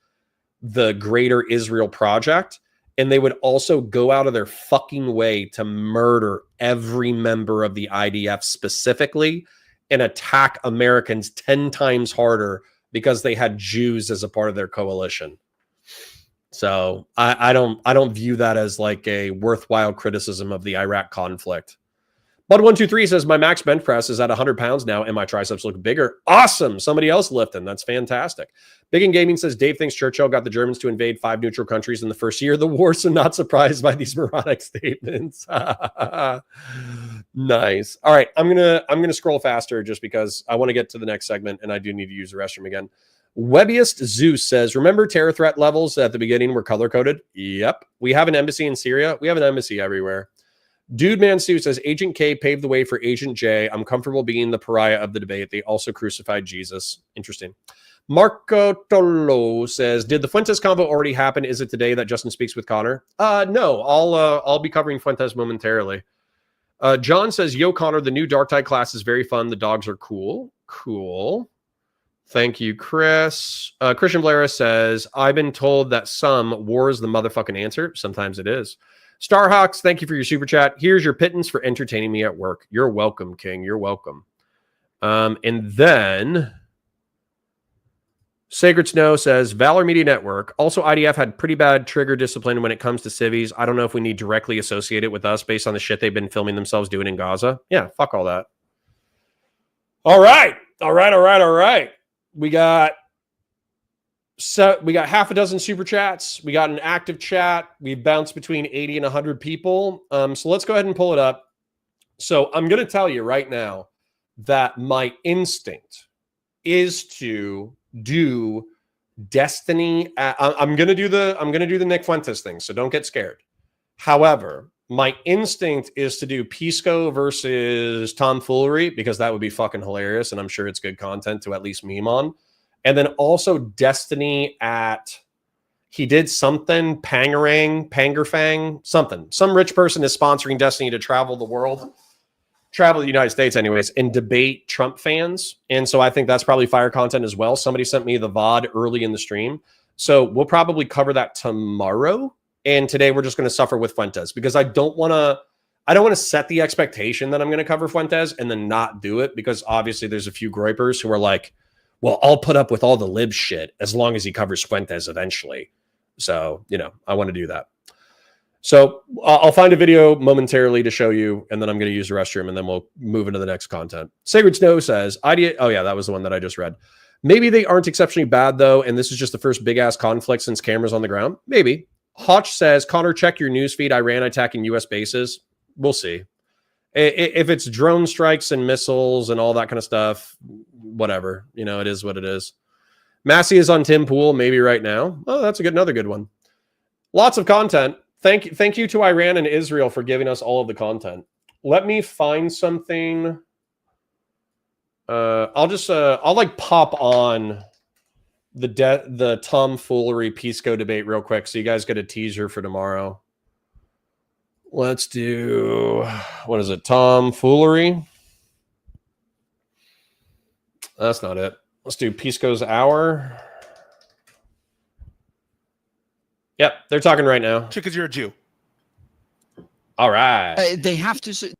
S1: the greater Israel project. And they would also go out of their fucking way to murder every member of the IDF specifically and attack Americans 10 times harder because they had Jews as a part of their coalition. So I don't view that as like a worthwhile criticism of the Iraq conflict. Bud123 says, my max bench press is at 100 pounds now and my triceps look bigger. Awesome. Somebody else lifting. That's fantastic. Big in Gaming says, Dave thinks Churchill got the Germans to invade 5 neutral countries in the first year of the war, so not surprised by these moronic statements. Nice. All right. I'm gonna scroll faster just because I want to get to the next segment and I do need to use the restroom again. Webbiest Zeus says, remember terror threat levels at the beginning were color-coded? Yep. We have an embassy in Syria. We have an embassy everywhere. Dude Man Sue says, Agent K paved the way for Agent J. I'm comfortable being the pariah of the debate. They also crucified Jesus. Interesting. Marco Tolo says, did the Fuentes convo already happen? Is it today that Justin speaks with Connor? No, I'll be covering Fuentes momentarily. John says, yo, Connor, the new Dark Tide class is very fun. The dogs are cool. Cool. Thank you, Chris. Christian Blair says, I've been told that some war is the motherfucking answer. Sometimes it is. Starhawks, thank you for your super chat. Here's your pittance for entertaining me at work. You're welcome, King. You're welcome. And then Sacred Snow says, Valor Media Network. Also, IDF had pretty bad trigger discipline when it comes to civvies. I don't know if we need directly associate it with us based on the shit they've been filming themselves doing in Gaza. Yeah, fuck all that. All right. We got half a dozen super chats. We got an active chat. We bounced between 80 and 100 people. So let's go ahead and pull it up. So I'm going to tell you right now that my instinct is to do Destiny. I'm going to do the Nick Fuentes thing. So don't get scared. However, my instinct is to do Pisco versus tomfoolery because that would be fucking hilarious. And I'm sure it's good content to at least meme on. And then also Destiny at, he did something, Pangerfang, something. Some rich person is sponsoring Destiny to travel the world, travel the United States anyways, and debate Trump fans. And so I think that's probably fire content as well. Somebody sent me the VOD early in the stream. So we'll probably cover that tomorrow. And today we're just going to suffer with Fuentes because I don't want to set the expectation that I'm going to cover Fuentes and then not do it because obviously there's a few groypers who are like, well, I'll put up with all the lib shit as long as he covers Fuentes eventually. So, I want to do that. So I'll find a video momentarily to show you, and then I'm going to use the restroom, and then we'll move into the next content. Sacred Snow says, oh yeah, that was the one that I just read. Maybe they aren't exceptionally bad, though, and this is just the first big-ass conflict since cameras on the ground. Maybe. Hotch says, Connor, check your newsfeed. Iran attacking U.S. bases. We'll see. If it's drone strikes and missiles and all that kind of stuff, whatever. It is what it is. Massey is on Tim Pool, maybe right now. Oh, that's another good one. Lots of content. Thank you to Iran and Israel for giving us all of the content. Let me find something. I'll like pop on the tomfoolery Pisco debate real quick so you guys get a teaser for tomorrow. Let's do, what is it? Tomfoolery. That's not it. Let's do Pisco's hour. Yep, they're talking right now.
S7: Because you're a Jew.
S1: All right.
S8: They have to.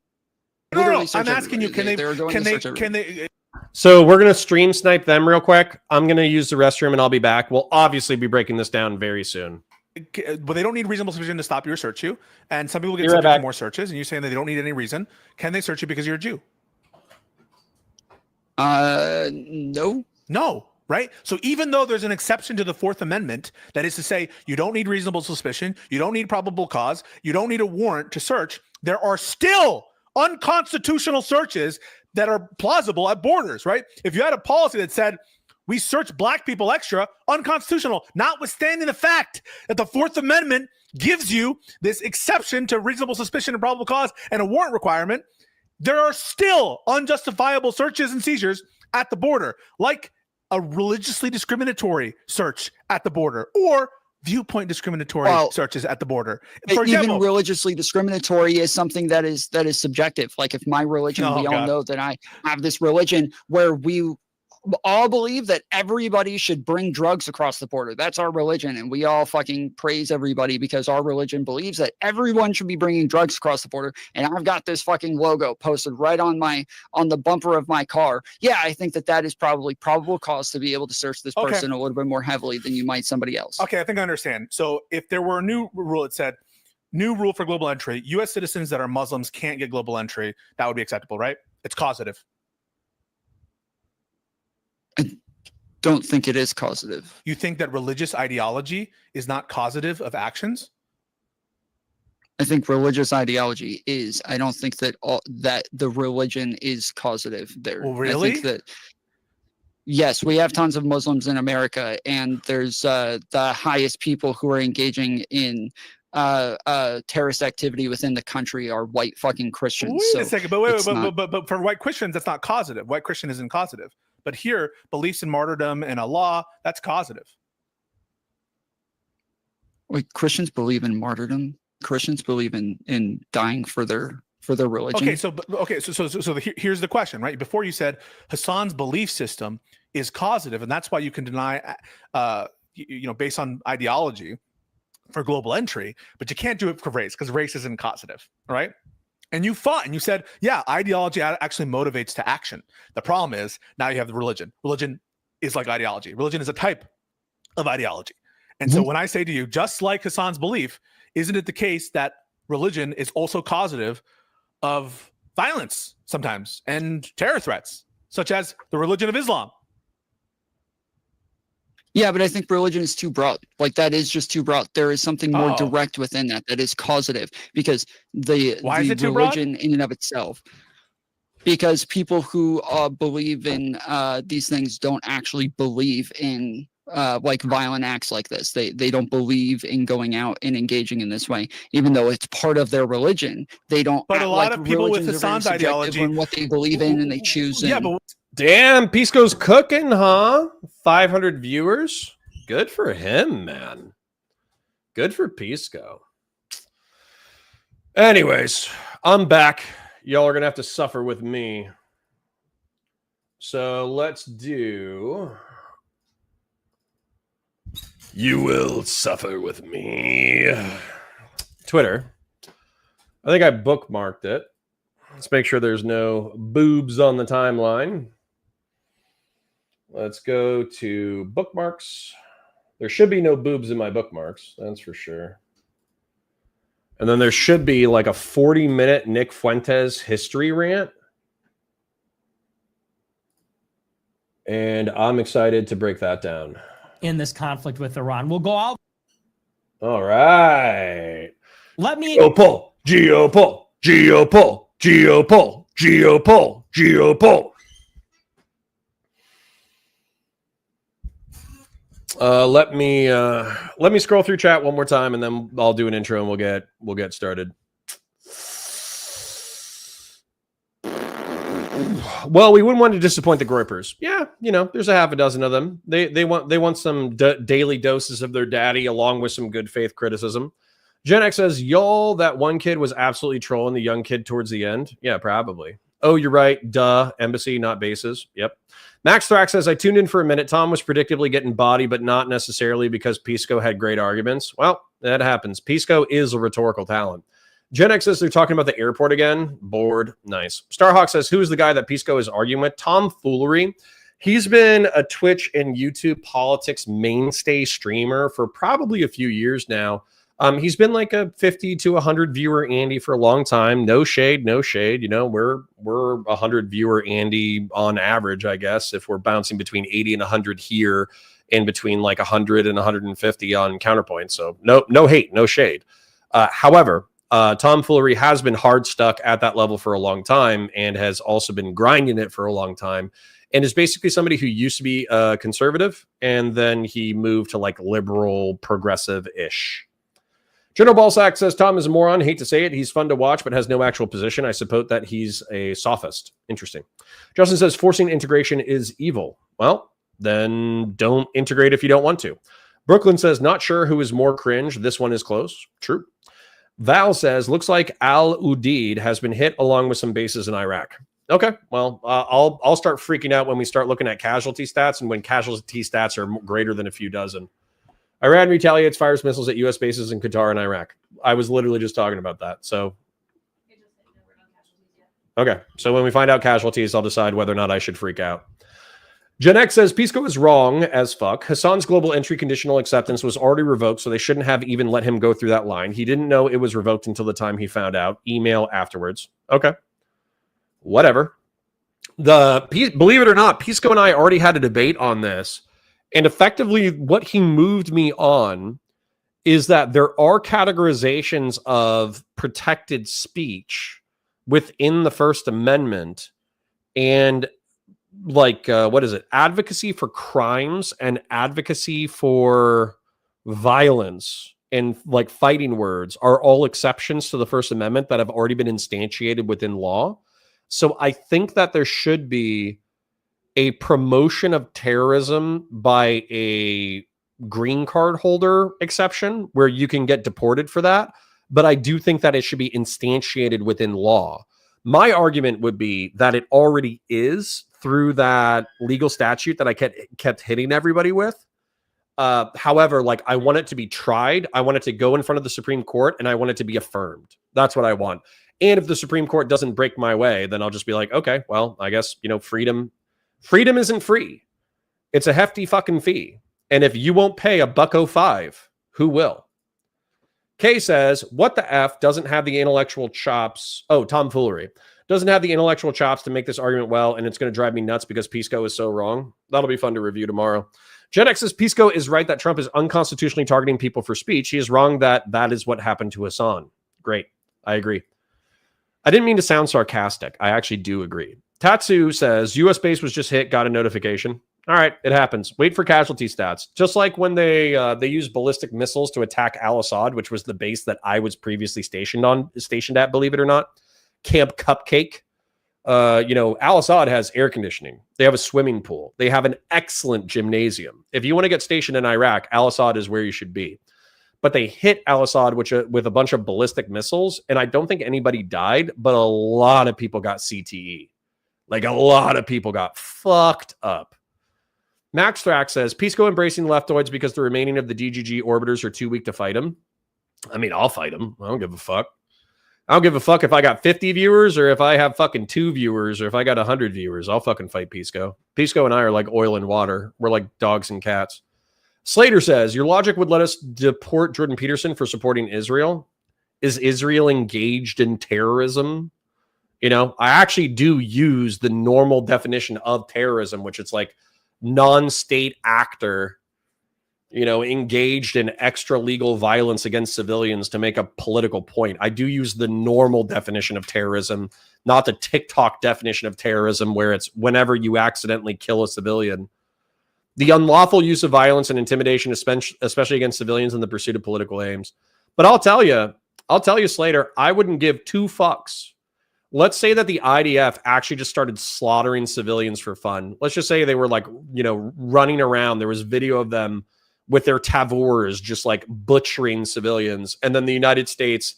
S7: No, I'm asking you. Can they?
S1: So we're gonna stream snipe them real quick. I'm gonna use the restroom and I'll be back. We'll obviously be breaking this down very soon.
S7: But they don't need reasonable suspicion to stop you or search you. And some people get
S1: subject to
S7: more searches, and you're saying that they don't need any reason. Can they search you because you're a Jew?
S8: No.
S7: No, right? So even though there's an exception to the Fourth Amendment, that is to say, you don't need reasonable suspicion, you don't need probable cause, you don't need a warrant to search, there are still unconstitutional searches that are plausible at borders, right? If you had a policy that said, we search black people extra, unconstitutional, notwithstanding the fact that the Fourth Amendment gives you this exception to reasonable suspicion and probable cause and a warrant requirement, there are still unjustifiable searches and seizures at the border, like a religiously discriminatory search at the border or viewpoint discriminatory searches at the border. For
S8: even
S7: example,
S8: religiously discriminatory is something that is subjective. Like if my religion, we all know that I have this religion where we all believe that everybody should bring drugs across the border. That's our religion, and we all fucking praise everybody because our religion believes that everyone should be bringing drugs across the border. And I've got this fucking logo posted right on the bumper of my car. Yeah, I think that is probably probable cause to be able to search this person a little bit more heavily than you might somebody else.
S7: Okay, I think I understand. So if there were a new rule, it said new rule for global entry: U.S. citizens that are Muslims can't get global entry. That would be acceptable, right? It's causative.
S8: I don't think it is causative.
S7: You think that religious ideology is not causative of actions?
S8: I think religious ideology is. I don't think that that the religion is causative there.
S7: Well, really?
S8: I think that yes, we have tons of Muslims in America, and there's the highest people who are engaging in terrorist activity within the country are white fucking Christians.
S7: Wait a second, but for white Christians, that's not causative. White Christian isn't causative. But here, beliefs in martyrdom and Allah, that's causative.
S8: Wait, Christians believe in martyrdom. Christians believe in dying for their religion.
S7: Okay, so here's the question, right? Before you said Hassan's belief system is causative, and that's why you can deny, based on ideology for global entry, but you can't do it for race because race isn't causative, right? And you fought and you said, yeah, ideology actually motivates to action. The problem is now you have the religion. Religion is like ideology. Religion is a type of ideology. And so when I say to you, just like Hassan's belief, isn't it the case that religion is also causative of violence sometimes and terror threats, such as the religion of Islam?
S8: Yeah, but I think religion is too broad. Like that is just too broad. There is something more direct within that is causative, because the religion in and of itself, because people who believe in these things don't actually believe in like violent acts like this. They don't believe in going out and engaging in this way, even though it's part of their religion. They don't.
S7: But a lot of people with Hassan's ideology
S8: and what they believe in, and they choose.
S7: Yeah, but
S1: damn, Pisco's cooking, huh? 500 viewers. Good for him, man. Good for Pisco. Anyways, I'm back. Y'all are going to have to suffer with me. So let's do... You will suffer with me. Twitter. I think I bookmarked it. Let's make sure there's no boobs on the timeline. Let's go to bookmarks. There should be no boobs in my bookmarks. That's for sure. And then there should be like a 40-minute Nick Fuentes history rant. And I'm excited to break that down.
S9: In this conflict with Iran. We'll go out.
S1: All right.
S9: Let me...
S1: Geopol. Let me scroll through chat one more time, and then I'll do an intro, and we'll get started. Well, we wouldn't want to disappoint the Groypers. Yeah, there's a half a dozen of them. They want some daily doses of their daddy, along with some good faith criticism. Gen X says, y'all, that one kid was absolutely trolling the young kid towards the end. Yeah, probably. Oh, you're right. Duh. Embassy, not bases. Yep. Max Thrax says, I tuned in for a minute. Tom was predictably getting body, but not necessarily because Pisco had great arguments. Well, that happens. Pisco is a rhetorical talent. Gen X says they're talking about the airport again. Bored. Nice. Starhawk says, who's the guy that Pisco is arguing with? Tom Foolery. He's been a Twitch and YouTube politics mainstay streamer for probably a few years now. He's been like a 50 to 100 viewer Andy for a long time. No shade, no shade. We're 100 viewer Andy on average, I guess, if we're bouncing between 80 and 100 here and between like 100 and 150 on Counterpoint. So no hate, no shade. However, Tom Foolery has been hard stuck at that level for a long time and has also been grinding it for a long time, and is basically somebody who used to be conservative, and then he moved to like liberal, progressive-ish. General Ballsack says, Tom is a moron. Hate to say it. He's fun to watch, but has no actual position. I suppose that he's a sophist. Interesting. Justin says, forcing integration is evil. Well, then don't integrate if you don't want to. Brooklyn says, not sure who is more cringe. This one is close. True. Val says, looks like Al Udeid has been hit along with some bases in Iraq. Okay, well, I'll start freaking out when we start looking at casualty stats and when casualty stats are greater than a few dozen. Iran retaliates, fires missiles at U.S. bases in Qatar and Iraq. I was literally just talking about that. So, okay, so when we find out casualties, I'll decide whether or not I should freak out. Gen X says, Pisco is wrong as fuck. Hassan's global entry conditional acceptance was already revoked, so they shouldn't have even let him go through that line. He didn't know it was revoked until the time he found out. Email afterwards. Okay. Whatever. Believe it or not, Pisco and I already had a debate on this. And effectively, what he moved me on is that there are categorizations of protected speech within the First Amendment and what is it? Advocacy for crimes and advocacy for violence and like fighting words are all exceptions to the First Amendment that have already been instantiated within law. So I think that there should be a promotion of terrorism by a green card holder exception where you can get deported for that. But I do think that it should be instantiated within law. My argument would be that it already is through that legal statute that I kept hitting everybody with. However, I want it to be tried. I want it to go in front of the Supreme Court and I want it to be affirmed. That's what I want. And if the Supreme Court doesn't break my way, then I'll just be like, okay, well, I guess, freedom isn't free. It's a hefty fucking fee. And if you won't pay $1.05, who will? Kay says, what the F doesn't have the intellectual chops? Oh, tomfoolery. Doesn't have the intellectual chops to make this argument well, and it's going to drive me nuts because Pisco is so wrong. That'll be fun to review tomorrow. Gen X says, Pisco is right that Trump is unconstitutionally targeting people for speech. He is wrong that is what happened to Hassan. Great. I agree. I didn't mean to sound sarcastic. I actually do agree. Tatsu says, U.S. base was just hit, got a notification. All right, it happens. Wait for casualty stats. Just like when they used ballistic missiles to attack Al-Assad, which was the base that I was previously stationed at, believe it or not. Camp Cupcake. Al-Assad has air conditioning. They have a swimming pool. They have an excellent gymnasium. If you want to get stationed in Iraq, Al-Assad is where you should be. But they hit Al-Assad with a bunch of ballistic missiles, and I don't think anybody died, but a lot of people got CTE. A lot of people got fucked up. Max Thrax says, Pisco embracing leftoids because the remaining of the DGG orbiters are too weak to fight him. I mean, I'll fight him. I don't give a fuck. I don't give a fuck if I got 50 viewers or if I have fucking 2 viewers or if I got 100 viewers. I'll fucking fight Pisco. Pisco and I are like oil and water. We're like dogs and cats. Slater says, your logic would let us deport Jordan Peterson for supporting Israel. Is Israel engaged in terrorism? I actually do use the normal definition of terrorism, which it's like non-state actor, engaged in extra legal violence against civilians to make a political point. I do use the normal definition of terrorism, not the TikTok definition of terrorism, where it's whenever you accidentally kill a civilian. The unlawful use of violence and intimidation, especially against civilians in the pursuit of political aims. But I'll tell you, Slater, I wouldn't give 2 fucks. Let's say that the IDF actually just started slaughtering civilians for fun. Let's just say they were running around. There was video of them with their tavors just butchering civilians. And then the United States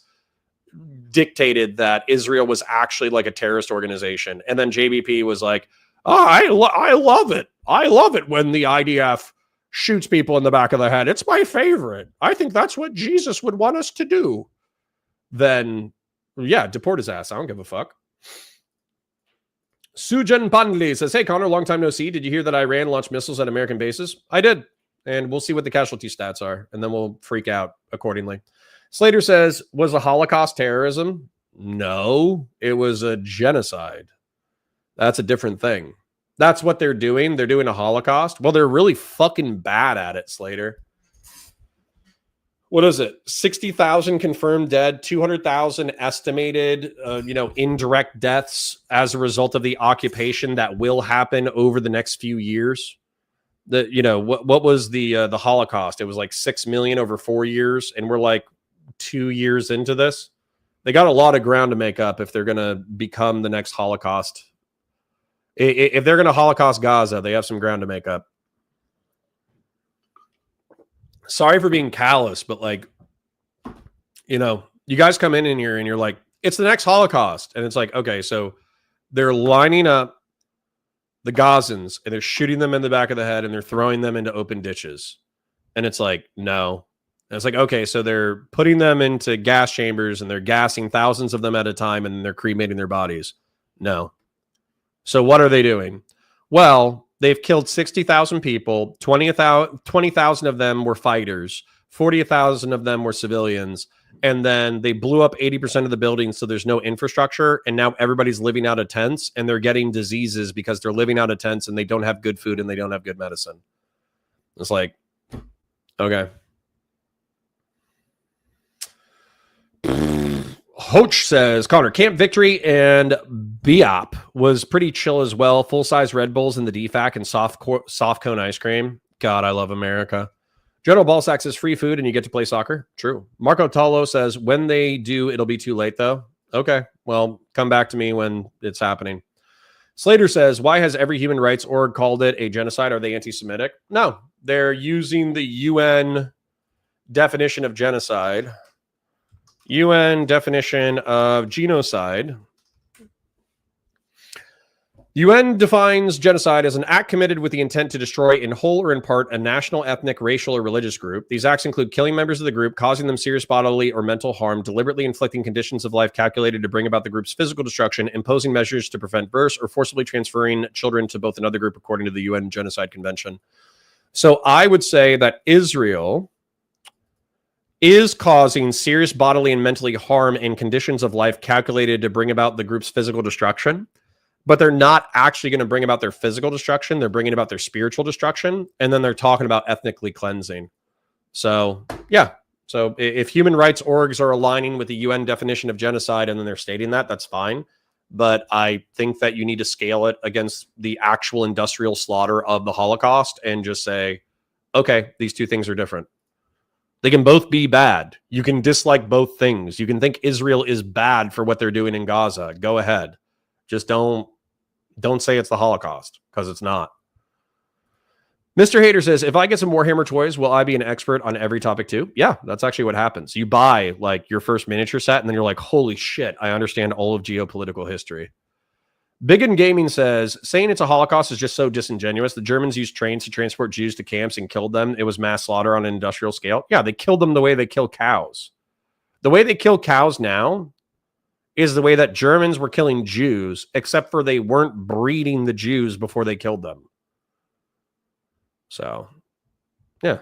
S1: dictated that Israel was actually a terrorist organization. And then JBP was like, oh, I love it. I love it when the IDF shoots people in the back of the head. It's my favorite. I think that's what Jesus would want us to do. Then, yeah, deport his ass. I don't give a fuck. Sujan Pandli says, hey, Connor, long time no see. Did you hear that Iran launched missiles at American bases? I did. And we'll see what the casualty stats are. And then we'll freak out accordingly. Slater says, was the Holocaust terrorism? No, it was a genocide. That's a different thing. That's what they're doing. They're doing a Holocaust. Well, they're really fucking bad at it, Slater. What is it? 60,000 confirmed dead, 200,000 estimated, indirect deaths as a result of the occupation that will happen over the next few years. What was the Holocaust? It was 6 million over 4 years, and we're 2 years into this. They got a lot of ground to make up if they're going to become the next Holocaust. If they're going to Holocaust Gaza, they have some ground to make up. sorry for being callous, but like, you know, you guys come in here and you're like, it's the next Holocaust. And it's like, okay, so they're lining up the Gazans and they're shooting them in the back of the head and they're throwing them into open ditches. And it's like, no. And it's like, okay, so they're putting them into gas chambers and they're gassing thousands of them at a time and they're cremating their bodies. No. So what are they doing? Well, they've killed 60,000 people. 20,000 of them were fighters. 40,000 of them were civilians. And then they blew up 80% of the buildings, so there's no infrastructure. And now everybody's living out of tents and they're getting diseases because they're living out of tents and they don't have good food and they don't have good medicine. It's like, okay. Hoach says, Connor, Camp Victory and Biop was pretty chill as well. Full-size Red Bulls in the DFAC and soft cone ice cream. God, I love America. General Ballsack says free food and you get to play soccer. True. Marco Talo says when they do, it'll be too late though. Okay. Well, come back to me when it's happening. Slater says, why has every human rights org called it a genocide? Are they anti-Semitic? No, they're using the UN definition of genocide. UN definition of genocide. UN defines genocide as an act committed with the intent to destroy in whole or in part a national, ethnic, racial, or religious group. These acts include killing members of the group, causing them serious bodily or mental harm, deliberately inflicting conditions of life calculated to bring about the group's physical destruction, imposing measures to prevent births, or forcibly transferring children to both another group according to the UN Genocide Convention. So I would say that Israel is causing serious bodily and mentally harm in conditions of life calculated to bring about the group's physical destruction. But they're not actually going to bring about their physical destruction. They're bringing about their spiritual destruction. And then they're talking about ethnically cleansing. So, yeah. So if human rights orgs are aligning with the UN definition of genocide and then they're stating that, that's fine. But I think that you need to scale it against the actual industrial slaughter of the Holocaust and just say, okay, these two things are different. They can both be bad. You can dislike both things. You can think Israel is bad for what they're doing in Gaza. Go ahead. Just don't say it's the Holocaust, because it's not. Mr. Hater says, if I get some Warhammer toys, will I be an expert on every topic too? Yeah, that's actually what happens. You buy like your first miniature set, and then you're like, holy shit, I understand all of geopolitical history. Biggin Gaming says, saying it's a Holocaust is just so disingenuous. The Germans used trains to transport Jews to camps and killed them. It was mass slaughter on an industrial scale. Yeah, they killed them the way they kill cows. The way they kill cows now is the way that Germans were killing Jews, except for they weren't breeding the Jews before they killed them. So, yeah,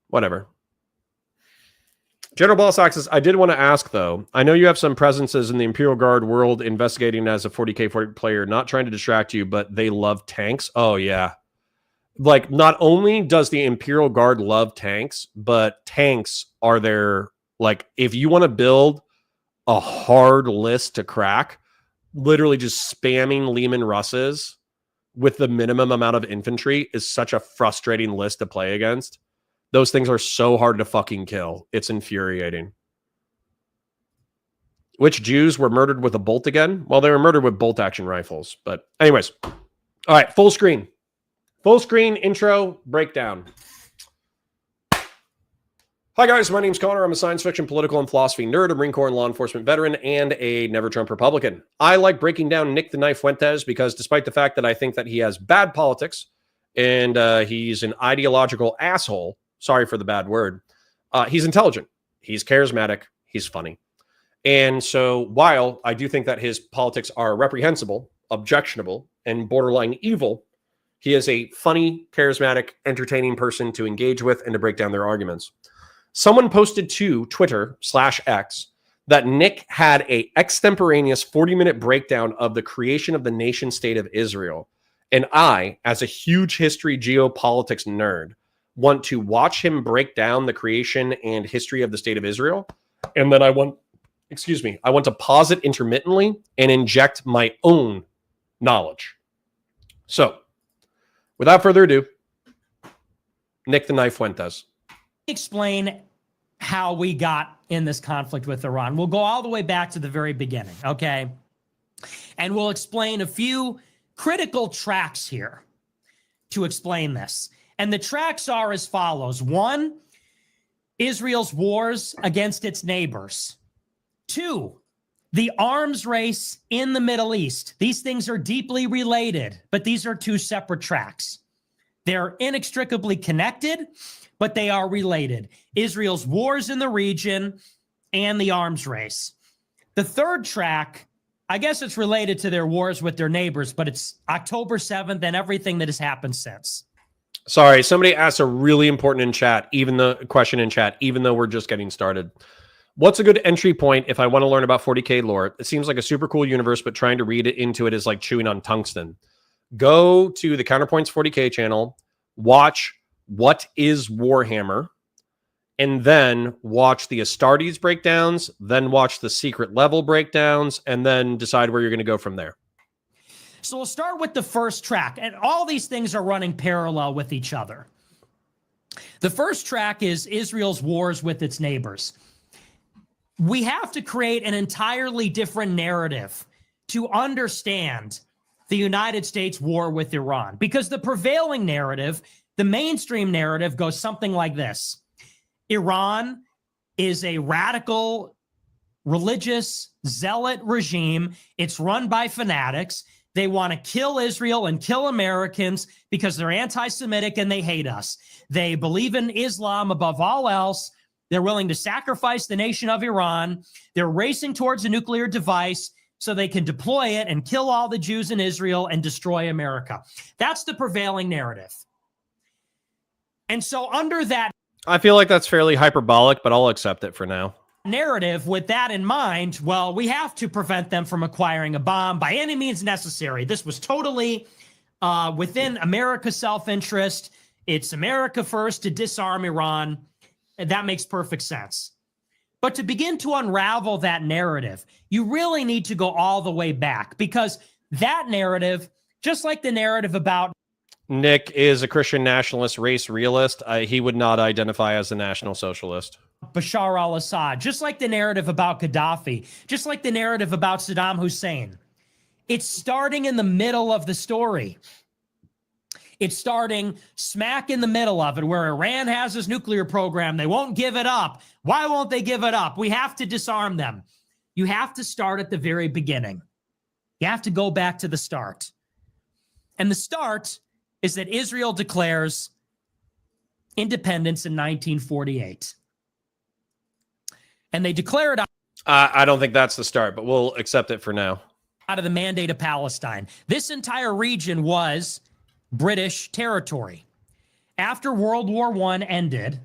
S1: whatever. General Ballsack says, I did want to ask, though. I know you have some presences in the Imperial Guard world investigating as a 40K player, not trying to distract you, but they love tanks. Oh, yeah. Like, not only does the Imperial Guard love tanks, but tanks are their, like, if you want to build a hard list to crack, literally just spamming Lehman Russes with the minimum amount of infantry is such a frustrating list to play against. Those things are so hard to fucking kill. It's infuriating. Which Jews were murdered with a bolt again? Well, they were murdered with bolt action rifles. But anyways. All right, full screen. Full screen intro breakdown. Hi guys, my name's Connor. I'm a science fiction, political, and philosophy nerd, a Marine Corps and law enforcement veteran, and a Never Trump Republican. I like breaking down Nick the Knife Fuentes because despite the fact that I think that he has bad politics and he's an ideological asshole, sorry for the bad word, he's intelligent, he's charismatic, he's funny. And so while I do think that his politics are reprehensible, objectionable, and borderline evil, he is a funny, charismatic, entertaining person to engage with and to break down their arguments. Someone posted to Twitter/X that Nick had a extemporaneous 40-minute breakdown of the creation of the nation state of Israel. And I, as a huge history geopolitics nerd, want to watch him break down the creation and history of the state of Israel. And then I want to pause it intermittently and inject my own knowledge. So, without further ado, Nick the Knife Fuentes.
S9: Explain how we got in this conflict with Iran. We'll go all the way back to the very beginning, okay? And we'll explain a few critical tracks here to explain this. And the tracks are as follows. One, Israel's wars against its neighbors. 2, the arms race in the Middle East. These things are deeply related, but these are 2 separate tracks. They're inextricably connected, but they are related. Israel's wars in the region and the arms race. The 3rd track, I guess it's related to their wars with their neighbors, but it's October 7th and everything that has happened since.
S1: Sorry, somebody asked a really important question in chat, even though we're just getting started. What's a good entry point if I want to learn about 40K lore? It seems like a super cool universe, but trying to read it into it is like chewing on tungsten. Go to the Counterpoints 40K channel, watch What is Warhammer, and then watch the Astartes breakdowns, then watch the secret level breakdowns, and then decide where you're going to go from there.
S9: So we'll start with the first track, and all these things are running parallel with each other. The first track is Israel's wars with its neighbors. We have to create an entirely different narrative to understand the United States war with Iran, because the prevailing narrative, the mainstream narrative, goes something like this. Iran is a radical, religious, zealot regime. It's run by fanatics. They want to kill Israel and kill Americans because they're anti-Semitic and they hate us. They believe in Islam above all else. They're willing to sacrifice the nation of Iran. They're racing towards a nuclear device so they can deploy it and kill all the Jews in Israel and destroy America. That's the prevailing narrative. And so under that,
S1: I feel like that's fairly hyperbolic, but I'll accept it for now.
S9: Narrative, with that in mind, well, we have to prevent them from acquiring a bomb by any means necessary. This was totally within America's self-interest. It's America first to disarm Iran. And that makes perfect sense. But to begin to unravel that narrative, you really need to go all the way back, because that narrative, just like the narrative about
S1: Nick is a Christian nationalist, race realist. He would not identify as a National Socialist.
S9: Bashar al-Assad, just like the narrative about Gaddafi, just like the narrative about Saddam Hussein, it's starting in the middle of the story. It's starting smack in the middle of it, where Iran has this nuclear program. They won't give it up. Why won't they give it up? We have to disarm them. You have to start at the very beginning. You have to go back to the start. And the start is that Israel declares independence in 1948. And they declare it
S1: I don't think that's the start, but we'll accept it for now.
S9: Out of the Mandate of Palestine. This entire region was British territory. After World War I ended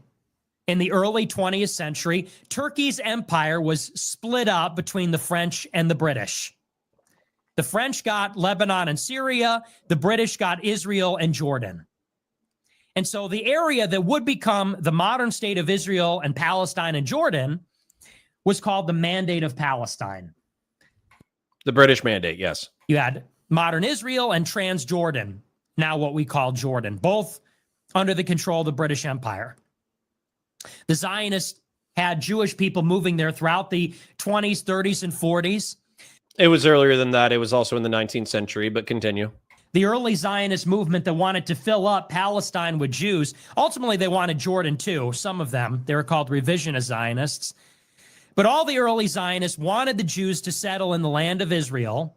S9: in the early 20th century, Turkey's empire was split up between the French and the British. The French got Lebanon and Syria. The British got Israel and Jordan. And so the area that would become the modern state of Israel and Palestine and Jordan was called the Mandate of Palestine.
S1: The British Mandate, yes.
S9: You had modern Israel and Transjordan, now what we call Jordan, both under the control of the British Empire. The Zionists had Jewish people moving there throughout the 20s, 30s, and 40s.
S1: It was earlier than that. It was also in the 19th century, but continue.
S9: The early Zionist movement that wanted to fill up Palestine with Jews, ultimately they wanted Jordan too, some of them. They were called revisionist Zionists. But all the early Zionists wanted the Jews to settle in the land of Israel.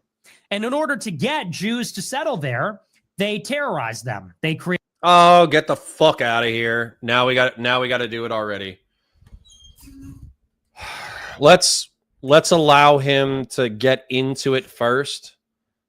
S9: And in order to get Jews to settle there, they terrorized them. They created.
S1: Oh, get the fuck out of here. Now we got to do it already. Let's allow him to get into it first.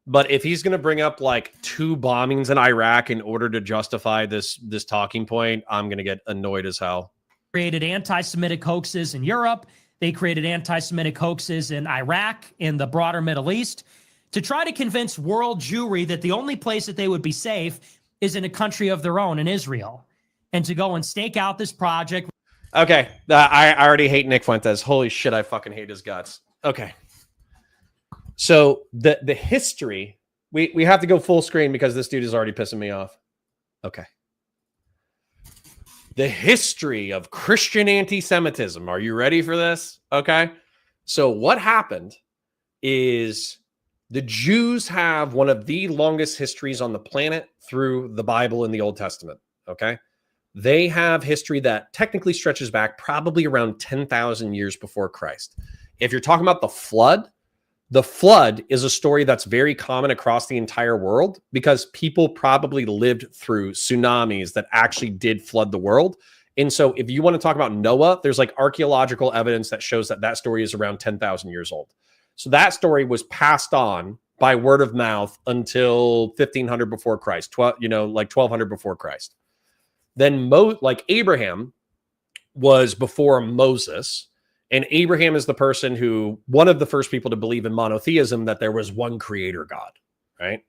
S1: But if he's going to bring up like 2 bombings in Iraq in order to justify this talking point, I'm going to get annoyed as hell.
S9: Created anti-Semitic hoaxes in Europe. They created anti-Semitic hoaxes in Iraq, in the broader Middle East, to try to convince world Jewry that the only place that they would be safe is in a country of their own, in Israel, and to go and stake out this project.
S1: Okay, I already hate Nick Fuentes. Holy shit, I fucking hate his guts. Okay. So the history, we have to go full screen because this dude is already pissing me off. Okay. The history of Christian anti-Semitism. Are you ready for this? Okay. So what happened is the Jews have one of the longest histories on the planet through the Bible and the Old Testament. Okay. they have history that technically stretches back probably around 10,000 years before Christ. If you're talking about the flood is a story that's very common across the entire world because people probably lived through tsunamis that actually did flood the world. And so if you want to talk about Noah, there's like archaeological evidence that shows that that story is around 10,000 years old. So that story was passed on by word of mouth until 1500 before Christ, like 1200 before Christ. Then like Abraham was before Moses, and Abraham is the person who, one of the first people to believe in monotheism, that there was one creator God, right?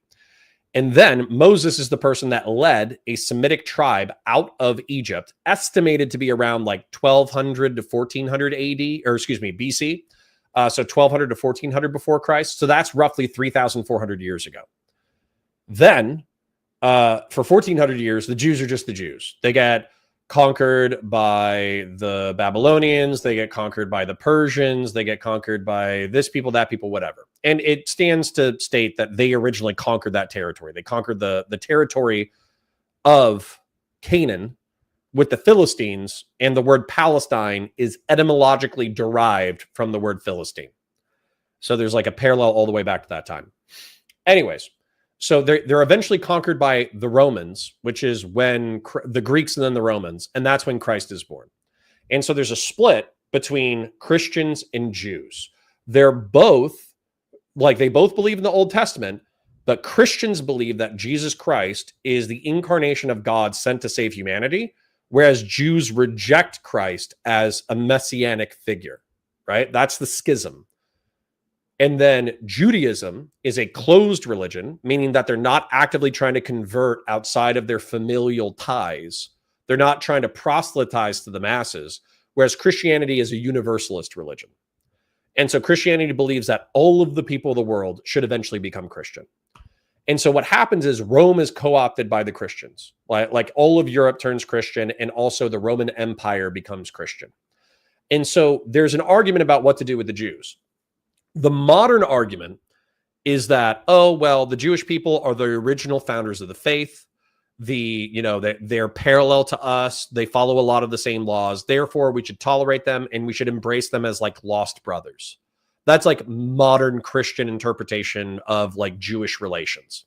S1: And then Moses is the person that led a Semitic tribe out of Egypt, estimated to be around like 1200 to 1400 AD, or excuse me, BC. So 1200 to 1400 before Christ. So that's roughly 3,400 years ago. Then for 1400 years, the Jews are just the Jews. They get conquered by the Babylonians. They get conquered by the Persians. They get conquered by this people, that people, whatever. And it stands to state that they originally conquered that territory. They conquered the territory of Canaan with the Philistines, and the word Palestine is etymologically derived from the word Philistine. So there's like a parallel all the way back to that time. Anyways, so they're eventually conquered by the Romans, which is when the Greeks and then the Romans, and that's when Christ is born. And so there's a split between Christians and Jews. They're both, like, they both believe in the Old Testament, but Christians believe that Jesus Christ is the incarnation of God sent to save humanity, whereas Jews reject Christ as a messianic figure, right? That's the schism. And then Judaism is a closed religion, meaning that they're not actively trying to convert outside of their familial ties. They're not trying to proselytize to the masses, whereas Christianity is a universalist religion. And so Christianity believes that all of the people of the world should eventually become Christian. And so what happens is Rome is co-opted by the Christians. Like all of Europe turns Christian, and also the Roman Empire becomes Christian. And so there's an argument about what to do with the Jews. The modern argument is that, oh, well, the Jewish people are the original founders of the faith. They're parallel to us. They follow a lot of the same laws. Therefore, we should tolerate them and we should embrace them as like lost brothers. That's like modern Christian interpretation of like Jewish relations.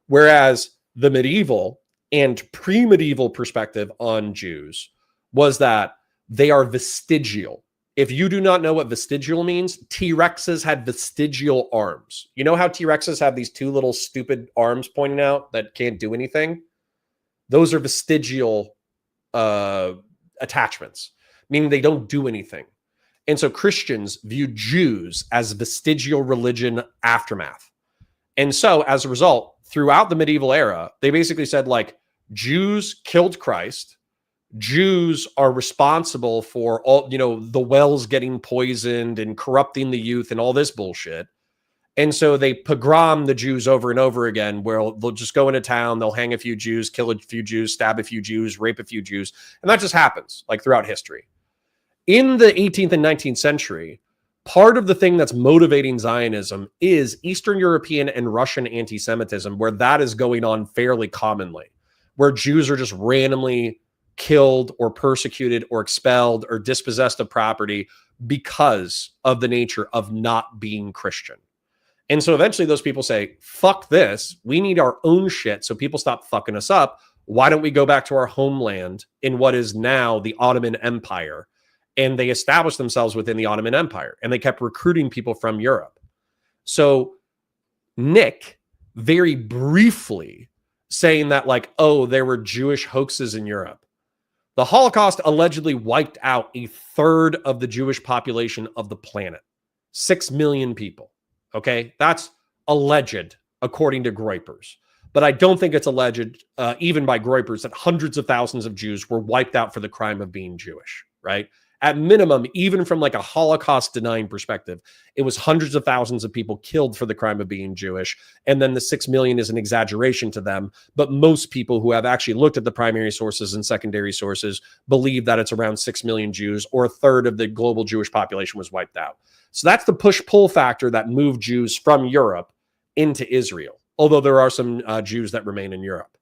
S1: Whereas the medieval and pre-medieval perspective on Jews was that they are vestigial. If you do not know what vestigial means, T-Rexes had vestigial arms. You know how T-Rexes have these two little stupid arms pointing out that can't do anything? Those are vestigial attachments, meaning they don't do anything. And so Christians view Jews as vestigial religion aftermath. And so as a result, throughout the medieval era, they basically said, like, Jews killed Christ. Jews are responsible for all, the wells getting poisoned and corrupting the youth and all this bullshit. And so they pogrom the Jews over and over again, where they'll just go into town, they'll hang a few Jews, kill a few Jews, stab a few Jews, rape a few Jews. And that just happens like throughout history. In the 18th and 19th century, part of the thing that's motivating Zionism is Eastern European and Russian anti-Semitism, where that is going on fairly commonly, where Jews are just randomly killed or persecuted or expelled or dispossessed of property because of the nature of not being Christian. And so eventually those people say, fuck this. We need our own shit so people stop fucking us up. Why don't we go back to our homeland in what is now the Ottoman Empire? And they established themselves within the Ottoman Empire, and they kept recruiting people from Europe. So Nick, very briefly saying that, like, oh, there were Jewish hoaxes in Europe. The Holocaust allegedly wiped out a third of the Jewish population of the planet. 6 million people. Okay? That's alleged, according to Groypers. But I don't think it's alleged, even by Groypers, that hundreds of thousands of Jews were wiped out for the crime of being Jewish, right? At minimum, even from like a Holocaust denying perspective, it was hundreds of thousands of people killed for the crime of being Jewish. And then the 6 million is an exaggeration to them. But most people who have actually looked at the primary sources and secondary sources believe that it's around 6 million Jews, or a third of the global Jewish population was wiped out. So that's the push-pull factor that moved Jews from Europe into Israel, although there are some Jews that remain in Europe.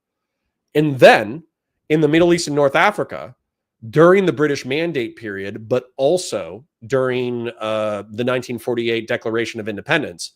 S1: And then in the Middle East and North Africa during the British Mandate period, but also during the 1948 Declaration of Independence.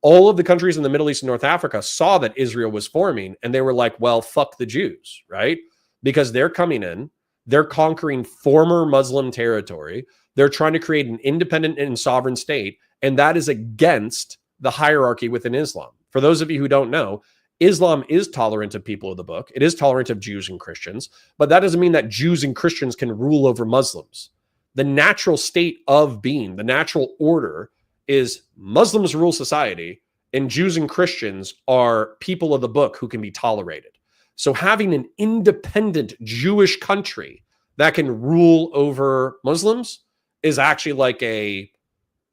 S1: All of the countries in the Middle East and North Africa saw that Israel was forming, and they were like, well, fuck the Jews, right? Because they're coming in, they're conquering former Muslim territory, they're trying to create an independent and sovereign state, and that is against the hierarchy within Islam. For those of you who don't know, Islam is tolerant of people of the book. It is tolerant of Jews and Christians, but that doesn't mean that Jews and Christians can rule over Muslims. The natural state of being, the natural order is Muslims rule society and Jews and Christians are people of the book who can be tolerated. So having an independent Jewish country that can rule over Muslims is actually like a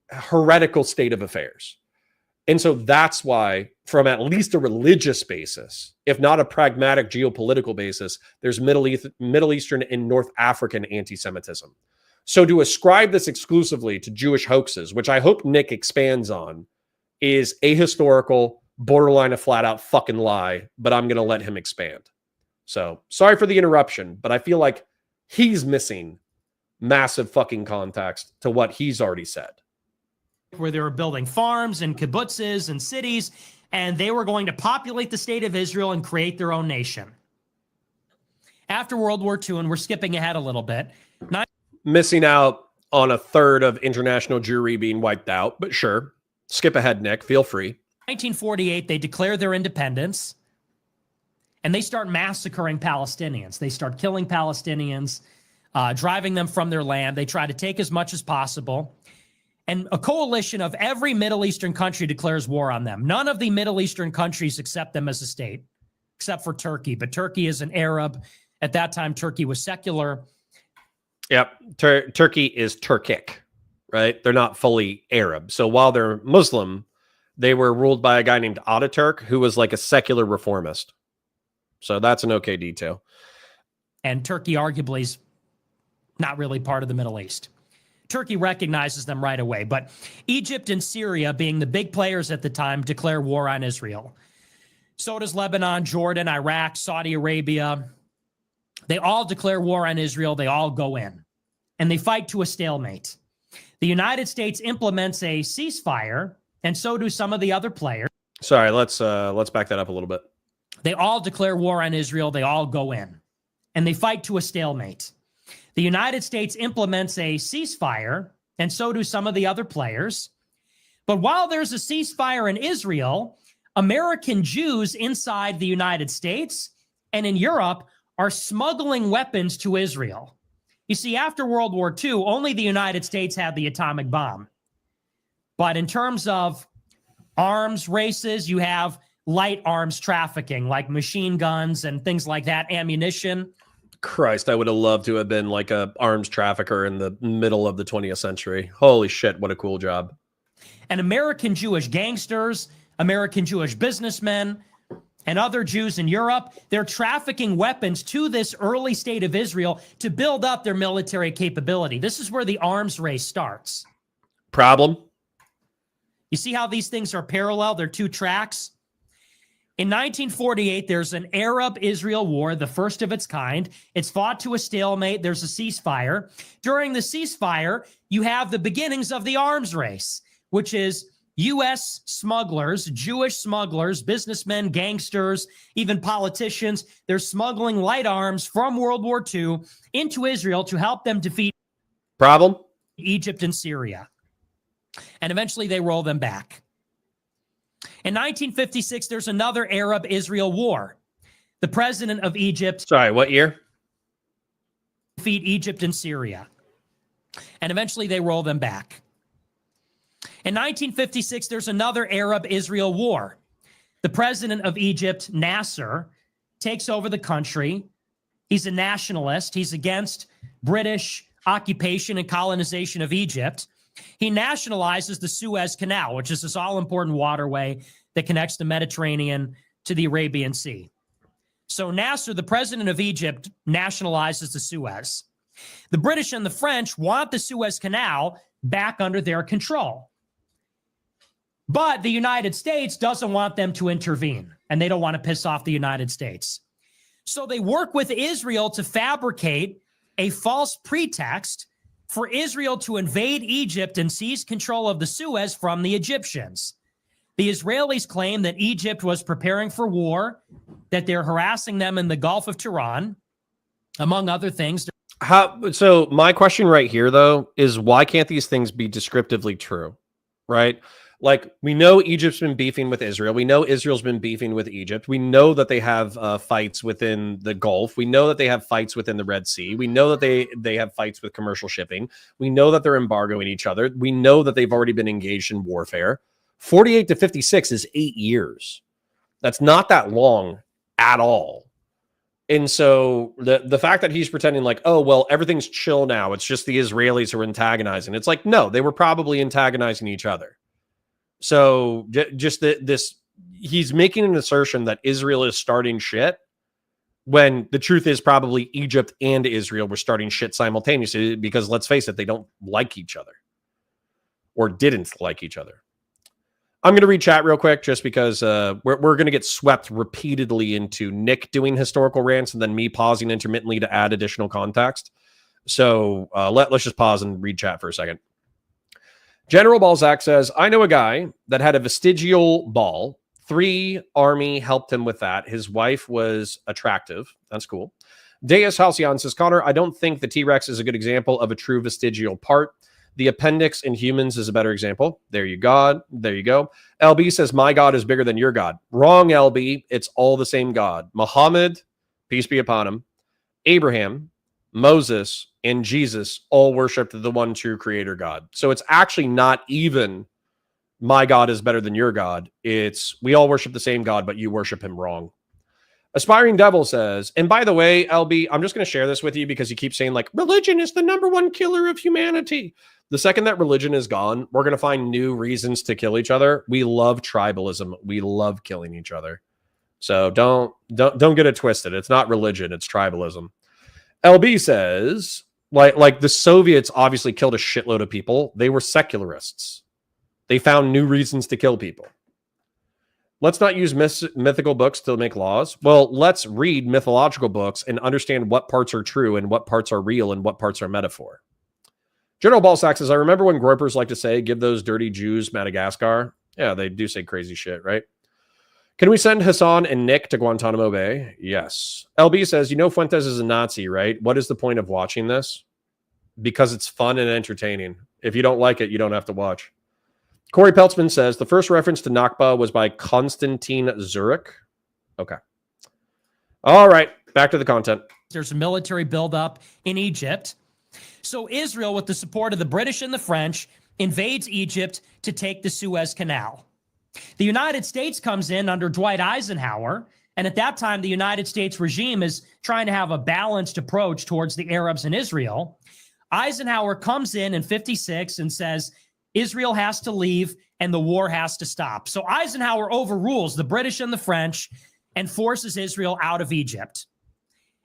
S1: heretical state of affairs. And so that's why, from at least a religious basis, if not a pragmatic geopolitical basis, there's Middle Eastern and North African anti-Semitism. So to ascribe this exclusively to Jewish hoaxes, which I hope Nick expands on, is ahistorical, borderline a flat out fucking lie, but I'm going to let him expand. So sorry for the interruption, but I feel like he's missing massive fucking context to what he's already said.
S9: Where they were building farms and kibbutzes and cities, and they were going to populate the state of Israel and create their own nation. After World War II, and we're skipping ahead a little bit.
S1: Missing out on a third of international Jewry being wiped out, but sure. Skip ahead, Nick. Feel free.
S9: 1948, they declare their independence, and they start massacring Palestinians. They start killing Palestinians, driving them from their land. They try to take as much as possible. And a coalition of every Middle Eastern country declares war on them. None of the Middle Eastern countries accept them as a state, except for Turkey. But Turkey is an Arab. At that time, Turkey was secular.
S1: Yep. Turkey is Turkic, right? They're not fully Arab. So while they're Muslim, they were ruled by a guy named Ataturk, who was like a secular reformist. So that's an okay detail.
S9: And Turkey arguably is not really part of the Middle East. Turkey recognizes them right away, but Egypt and Syria, being the big players at the time, declare war on Israel. So does Lebanon, Jordan, Iraq, Saudi Arabia. They all declare war on Israel. They all go in, and they fight to a stalemate. The United States implements a ceasefire, and so do some of the other players.
S1: Sorry, let's back that up a little bit.
S9: They all declare war on Israel. They all go in, and they fight to a stalemate. The United States implements a ceasefire, and so do some of the other players. But while there's a ceasefire in Israel, American Jews inside the United States and in Europe are smuggling weapons to Israel. You see, after World War II, only the United States had the atomic bomb. But in terms of arms races, you have light arms trafficking, like machine guns and things like that, ammunition.
S1: Christ, I would have loved to have been like a arms trafficker in the middle of the 20th century. Holy shit, what a cool job.
S9: And American Jewish gangsters, American Jewish businessmen, and other Jews in Europe, they're trafficking weapons to this early state of Israel to build up their military capability. This is where the arms race starts.
S1: Problem?
S9: You see how these things are parallel? They're two tracks. In 1948, there's an Arab-Israel war, the first of its kind. It's fought to a stalemate. There's a ceasefire. During the ceasefire, you have the beginnings of the arms race, which is U.S. smugglers, Jewish smugglers, businessmen, gangsters, even politicians. They're smuggling light arms from World War II into Israel to help them defeat
S1: Problem?
S9: Egypt and Syria. And eventually they roll them back. In 1956, there's another Arab-Israel war. The president of Egypt...
S1: Sorry, what year?
S9: ...defeat Egypt and Syria. And eventually they roll them back. In 1956, there's another Arab-Israel war. The president of Egypt, Nasser, takes over the country. He's a nationalist. He's against British occupation and colonization of Egypt. He nationalizes the Suez Canal, which is this all-important waterway that connects the Mediterranean to the Arabian Sea. So Nasser, the president of Egypt, nationalizes the Suez. The British and the French want the Suez Canal back under their control. But the United States doesn't want them to intervene, and they don't want to piss off the United States. So they work with Israel to fabricate a false pretext for Israel to invade Egypt and seize control of the Suez from the Egyptians. The Israelis claim that Egypt was preparing for war, that they're harassing them in the Gulf of Tiran, among other things.
S1: So my question right here, though, is why can't these things be descriptively true, right? Like, we know Egypt's been beefing with Israel. We know Israel's been beefing with Egypt. We know that they have fights within the Gulf. We know that they have fights within the Red Sea. We know that they have fights with commercial shipping. We know that they're embargoing each other. We know that they've already been engaged in warfare. 48 to 56 is 8 years. That's not that long at all. And so the fact that he's pretending like, oh, well, everything's chill now, it's just the Israelis who are antagonizing. It's like, no, they were probably antagonizing each other. So just this, he's making an assertion that Israel is starting shit when the truth is probably Egypt and Israel were starting shit simultaneously, because let's face it, they don't like each other or didn't like each other. I'm going to read chat real quick just because we're going to get swept repeatedly into Nick doing historical rants and then me pausing intermittently to add additional context. So let's just pause and read chat for a second. General Balzac says, I know a guy that had a vestigial ball. 3 Army helped him with that. His wife was attractive. That's cool. Deus Halcyon says, Connor, I don't think the T-Rex is a good example of a true vestigial part. The appendix in humans is a better example. There you go. There you go. LB says, my God is bigger than your God. Wrong, LB. It's all the same God. Muhammad, peace be upon him, Abraham, Moses, and Jesus all worshiped the one true creator God. So it's actually not even my God is better than your God. It's we all worship the same God, but you worship him wrong. Aspiring Devil says, and by the way, LB, I'm just going to share this with you because you keep saying like religion is the #1 killer of humanity. The second that religion is gone, we're going to find new reasons to kill each other. We love tribalism. We love killing each other. So don't get it twisted. It's not religion. It's tribalism. LB says, like the Soviets obviously killed a shitload of people. They were secularists. They found new reasons to kill people. Let's not use mythical books to make laws. Well, let's read mythological books and understand what parts are true and what parts are real and what parts are metaphor. General Balsack says, I remember when gropers like to say, give those dirty Jews Madagascar. Yeah, they do say crazy shit, right? Can we send Hassan and Nick to Guantanamo Bay? Yes. LB says, you know Fuentes is a Nazi, right? What is the point of watching this? Because it's fun and entertaining. If you don't like it, you don't have to watch. Corey Peltzman says, the first reference to Nakba was by Konstantin Zurich. Okay. All right. Back to the content.
S9: There's a military buildup in Egypt. So Israel, with the support of the British and the French, invades Egypt to take the Suez Canal. The United States comes in under Dwight Eisenhower, and at that time, the United States regime is trying to have a balanced approach towards the Arabs in Israel. Eisenhower comes in 56 and says, Israel has to leave and the war has to stop. So Eisenhower overrules the British and the French and forces Israel out of Egypt.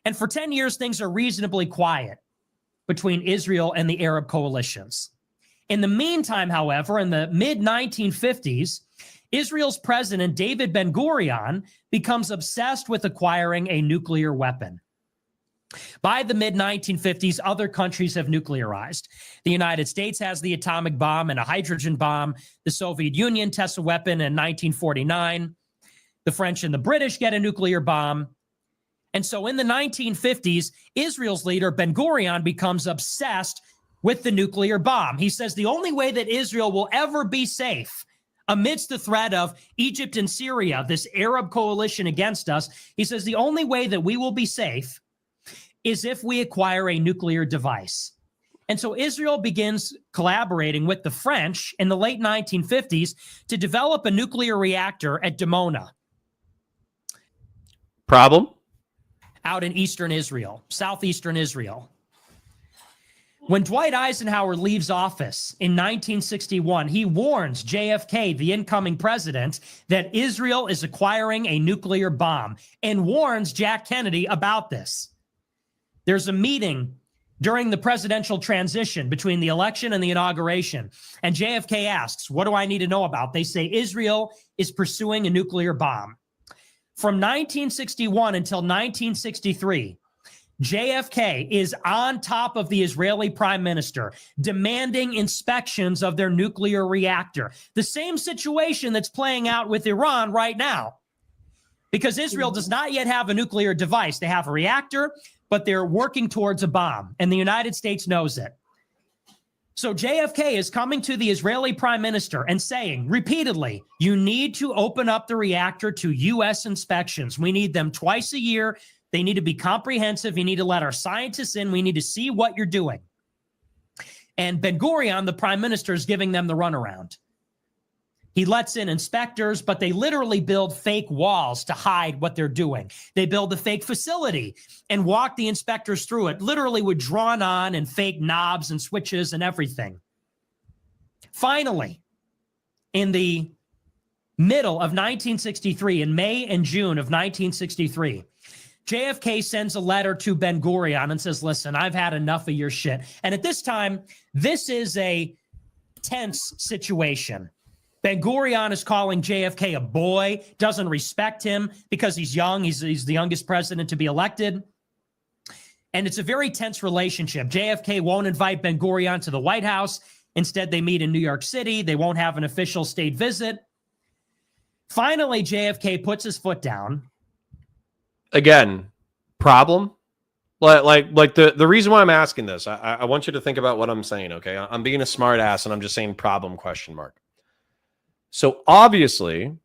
S9: And for 10 years, things are reasonably quiet between Israel and the Arab coalitions. In the meantime, however, in the mid-1950s, Israel's president, David Ben-Gurion, becomes obsessed with acquiring a nuclear weapon. By the mid-1950s, other countries have nuclearized. The United States has the atomic bomb and a hydrogen bomb. The Soviet Union tests a weapon in 1949. The French and the British get a nuclear bomb. And so in the 1950s, Israel's leader, Ben-Gurion, becomes obsessed with the nuclear bomb. He says the only way that Israel will ever be safe amidst the threat of Egypt and Syria, this Arab coalition against us, he says the only way that we will be safe is if we acquire a nuclear device. And so Israel begins collaborating with the French in the late 1950s to develop a nuclear reactor at Dimona.
S1: Problem?
S9: Out in eastern Israel, southeastern Israel. When Dwight Eisenhower leaves office in 1961, he warns JFK, the incoming president, that Israel is acquiring a nuclear bomb and warns Jack Kennedy about this. There's a meeting during the presidential transition between the election and the inauguration, and JFK asks, what do I need to know about? They say Israel is pursuing a nuclear bomb. From 1961 until 1963, JFK is on top of the Israeli prime minister, demanding inspections of their nuclear reactor. The same situation that's playing out with Iran right now, because Israel does not yet have a nuclear device. They have a reactor, but they're working towards a bomb, and the United States knows it. So JFK is coming to the Israeli prime minister and saying repeatedly, you need to open up the reactor to U.S. inspections. We need them twice a year. They need to be comprehensive. You need to let our scientists in. We need to see what you're doing. And Ben-Gurion, the prime minister, is giving them the runaround. He lets in inspectors, but they literally build fake walls to hide what they're doing. They build a fake facility and walk the inspectors through it, literally with drawn on and fake knobs and switches and everything. Finally, in the middle of 1963, in May and June of 1963, JFK sends a letter to Ben-Gurion and says, listen, I've had enough of your shit. And at this time, this is a tense situation. Ben-Gurion is calling JFK a boy, doesn't respect him because he's young. He's the youngest president to be elected. And it's a very tense relationship. JFK won't invite Ben-Gurion to the White House. Instead, they meet in New York City. They won't have an official state visit. Finally, JFK puts his foot down.
S1: Again, problem? Like the reason why I'm asking this, I want you to think about what I'm saying, okay? I'm being a smart ass and I'm just saying problem question mark. So obviously,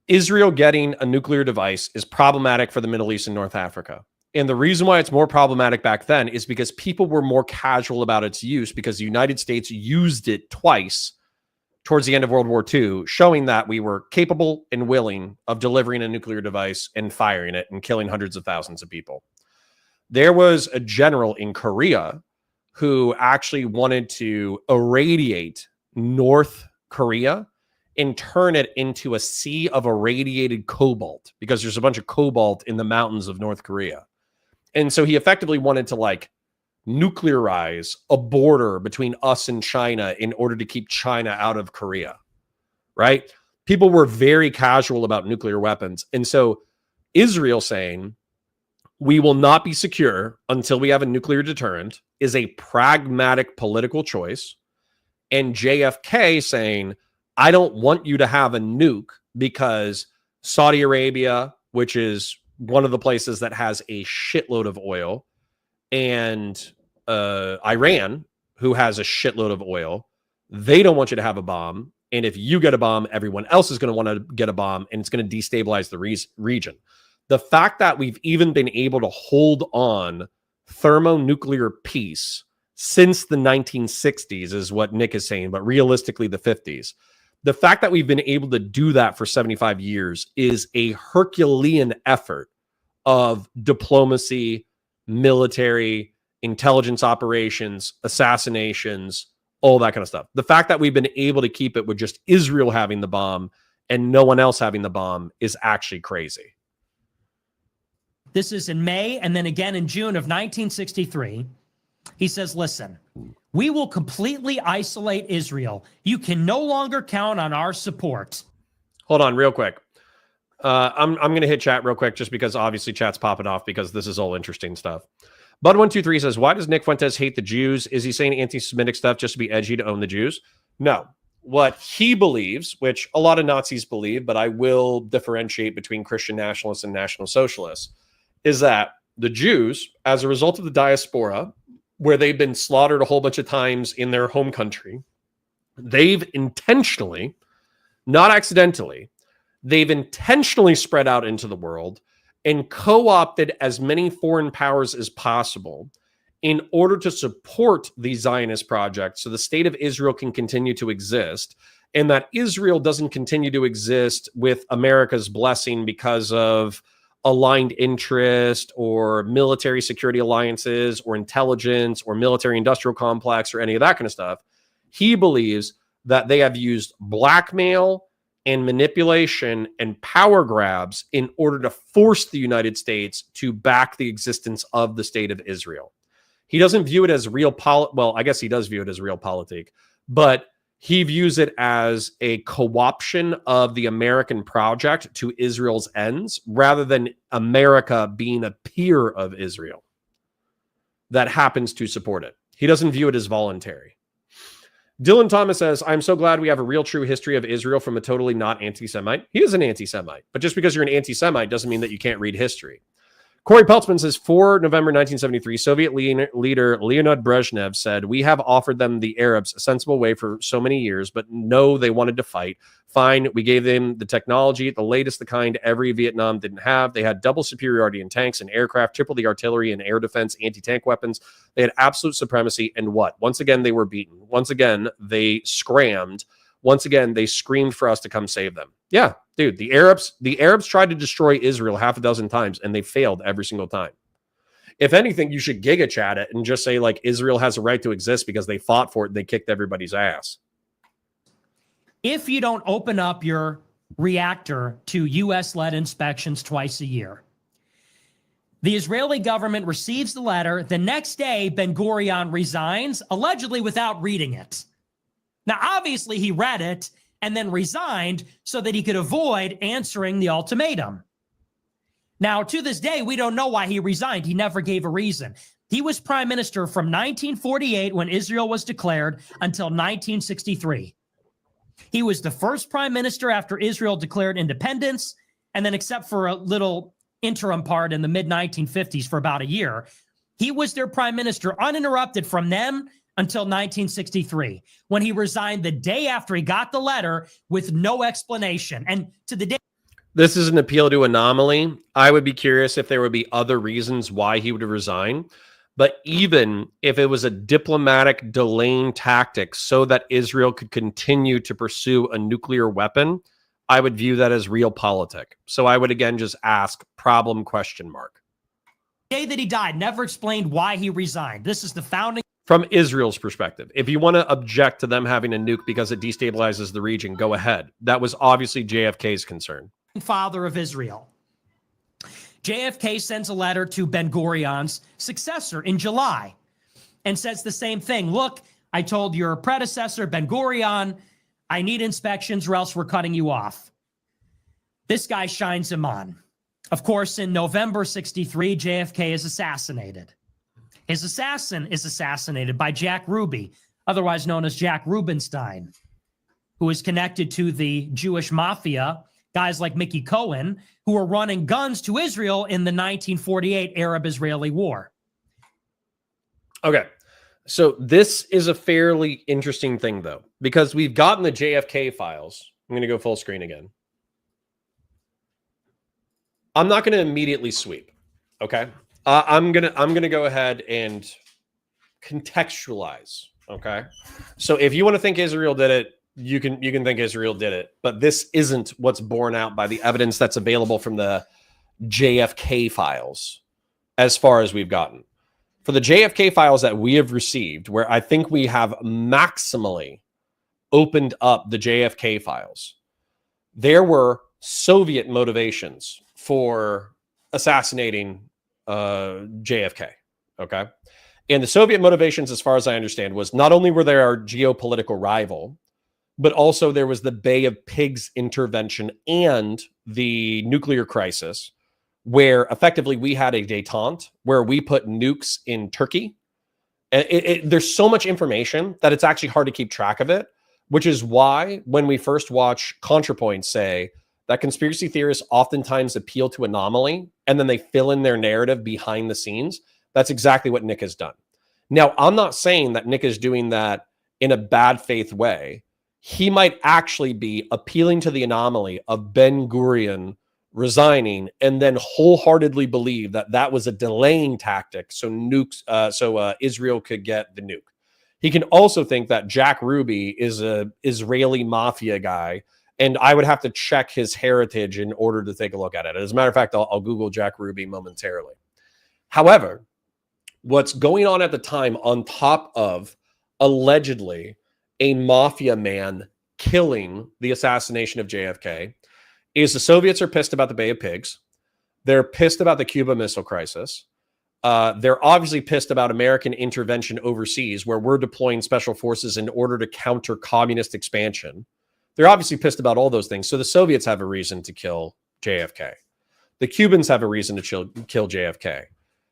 S1: Israel getting a nuclear device is problematic for the Middle East and North Africa. And the reason why it's more problematic back then is because people were more casual about its use because the United States used it twice towards the end of World War II, showing that we were capable and willing of delivering a nuclear device and firing it and killing hundreds of thousands of people. There was a general in Korea who actually wanted to irradiate North Korea and turn it into a sea of irradiated cobalt because there's a bunch of cobalt in the mountains of North Korea. And so he effectively wanted to like nuclearize a border between us and China in order to keep China out of Korea, right? People were very casual about nuclear weapons. And so Israel saying, we will not be secure until we have a nuclear deterrent is a pragmatic political choice. And JFK saying, I don't want you to have a nuke because Saudi Arabia, which is one of the places that has a shitload of oil, and Iran, who has a shitload of oil, they don't want you to have a bomb. And if you get a bomb, everyone else is going to want to get a bomb, and it's going to destabilize the region. The fact that we've even been able to hold on thermonuclear peace since the 1960s is what Nick is saying, but realistically the 50s. The fact that we've been able to do that for 75 years is a Herculean effort of diplomacy, military, intelligence operations, assassinations, all that kind of stuff. The fact that we've been able to keep it with just Israel having the bomb and no one else having the bomb is actually crazy.
S9: This is in May and then again in June of 1963. He says, listen, we will completely isolate Israel. You can no longer count on our support.
S1: Hold on real quick. I'm going to hit chat real quick just because obviously chat's popping off because this is all interesting stuff. Bud123 says, why does Nick Fuentes hate the Jews? Is he saying anti-Semitic stuff just to be edgy to own the Jews? No. What he believes, which a lot of Nazis believe, but I will differentiate between Christian nationalists and National Socialists, is that the Jews, as a result of the diaspora, where they've been slaughtered a whole bunch of times in their home country, they've intentionally, not accidentally, they've intentionally spread out into the world and co-opted as many foreign powers as possible in order to support the Zionist project so the state of Israel can continue to exist, and that Israel doesn't continue to exist with America's blessing because of aligned interest or military security alliances or intelligence or military industrial complex or any of that kind of stuff. He believes that they have used blackmail and manipulation and power grabs in order to force the United States to back the existence of the state of Israel. He doesn't view it as real well, I guess he does view it as realpolitik, but He views it as a co-option of the American project to Israel's ends, rather than America being a peer of Israel that happens to support it. He doesn't view it as voluntary. Dylan Thomas says, I'm so glad we have a real true history of Israel from a totally not anti-Semite. He is an anti-Semite, but just because you're an anti-Semite doesn't mean that you can't read history. Corey Peltzman says, 4 November 1973, Soviet leader Leonid Brezhnev said, we have offered them, the Arabs, a sensible way for so many years, but no, they wanted to fight. Fine, we gave them the technology, the latest the kind every Vietnam didn't have. They had double superiority in tanks and aircraft, triple the artillery and air defense, anti-tank weapons. They had absolute supremacy. And what? Once again, they were beaten. Once again, they scrammed. Once again, they screamed for us to come save them. Yeah, dude, the Arabs tried to destroy Israel half a dozen times, and they failed every single time. If anything, you should giga chat it and just say, like, Israel has a right to exist because they fought for it and they kicked everybody's ass.
S9: If you don't open up your reactor to U.S.-led inspections twice a year, the Israeli government receives the letter. The next day, Ben-Gurion resigns, allegedly without reading it. Now, obviously, he read it and then resigned so that he could avoid answering the ultimatum. Now, to this day, we don't know why he resigned. He never gave a reason. He was prime minister from 1948, when Israel was declared, until 1963. He was the first prime minister after Israel declared independence, and then, except for a little interim part in the mid-1950s for about a year, he was their prime minister uninterrupted from then until 1963, when he resigned the day after he got the letter with no explanation. And to the day...
S1: This is an appeal to anomaly. I would be curious if there would be other reasons why he would resign. But even if it was a diplomatic delaying tactic so that Israel could continue to pursue a nuclear weapon, I would view that as realpolitik. So I would again just ask, problem, question mark.
S9: The day that he died, never explained why he resigned. This is the founding...
S1: From Israel's perspective, if you want to object to them having a nuke because it destabilizes the region, go ahead. That was obviously JFK's concern.
S9: Father of Israel. JFK sends a letter to Ben-Gurion's successor in July and says the same thing. Look, I told your predecessor, Ben-Gurion, I need inspections or else we're cutting you off. This guy shines him on. Of course, in November 63, JFK is assassinated. His assassin is assassinated by Jack Ruby, otherwise known as Jack Rubenstein, who is connected to the Jewish mafia, guys like Mickey Cohen, who were running guns to Israel in the 1948 Arab-Israeli War.
S1: Okay, so this is a fairly interesting thing, though, because we've gotten the JFK files. I'm going to go full screen again. I'm not going to immediately sweep, okay? I'm gonna go ahead and contextualize. Okay, so if you want to think Israel did it, you can think Israel did it, but this isn't what's borne out by the evidence that's available from the JFK files, as far as we've gotten. For the JFK files that we have received, where I think we have maximally opened up the JFK files, there were Soviet motivations for assassinating JFK, okay? And the Soviet motivations, as far as I understand, was not only were there our geopolitical rival, but also there was the Bay of Pigs intervention and the nuclear crisis, where effectively we had a détente, where we put nukes in Turkey. There's so much information that it's actually hard to keep track of it, which is why when we first watch ContraPoints say that conspiracy theorists oftentimes appeal to anomaly and then they fill in their narrative behind the scenes. That's exactly what Nick has done. Now, I'm not saying that Nick is doing that in a bad faith way. He might actually be appealing to the anomaly of Ben-Gurion resigning and then wholeheartedly believe that that was a delaying tactic so Israel could get the nuke. He can also think that Jack Ruby is an Israeli mafia guy, and I would have to check his heritage in order to take a look at it. As a matter of fact, I'll Google Jack Ruby momentarily. However, what's going on at the time, on top of allegedly a mafia man killing the assassination of JFK, is the Soviets are pissed about the Bay of Pigs. They're pissed about the Cuba Missile Crisis. They're obviously pissed about American intervention overseas, where we're deploying special forces in order to counter communist expansion. They're obviously pissed about all those things. So the Soviets have a reason to kill JFK. The Cubans have a reason to kill JFK.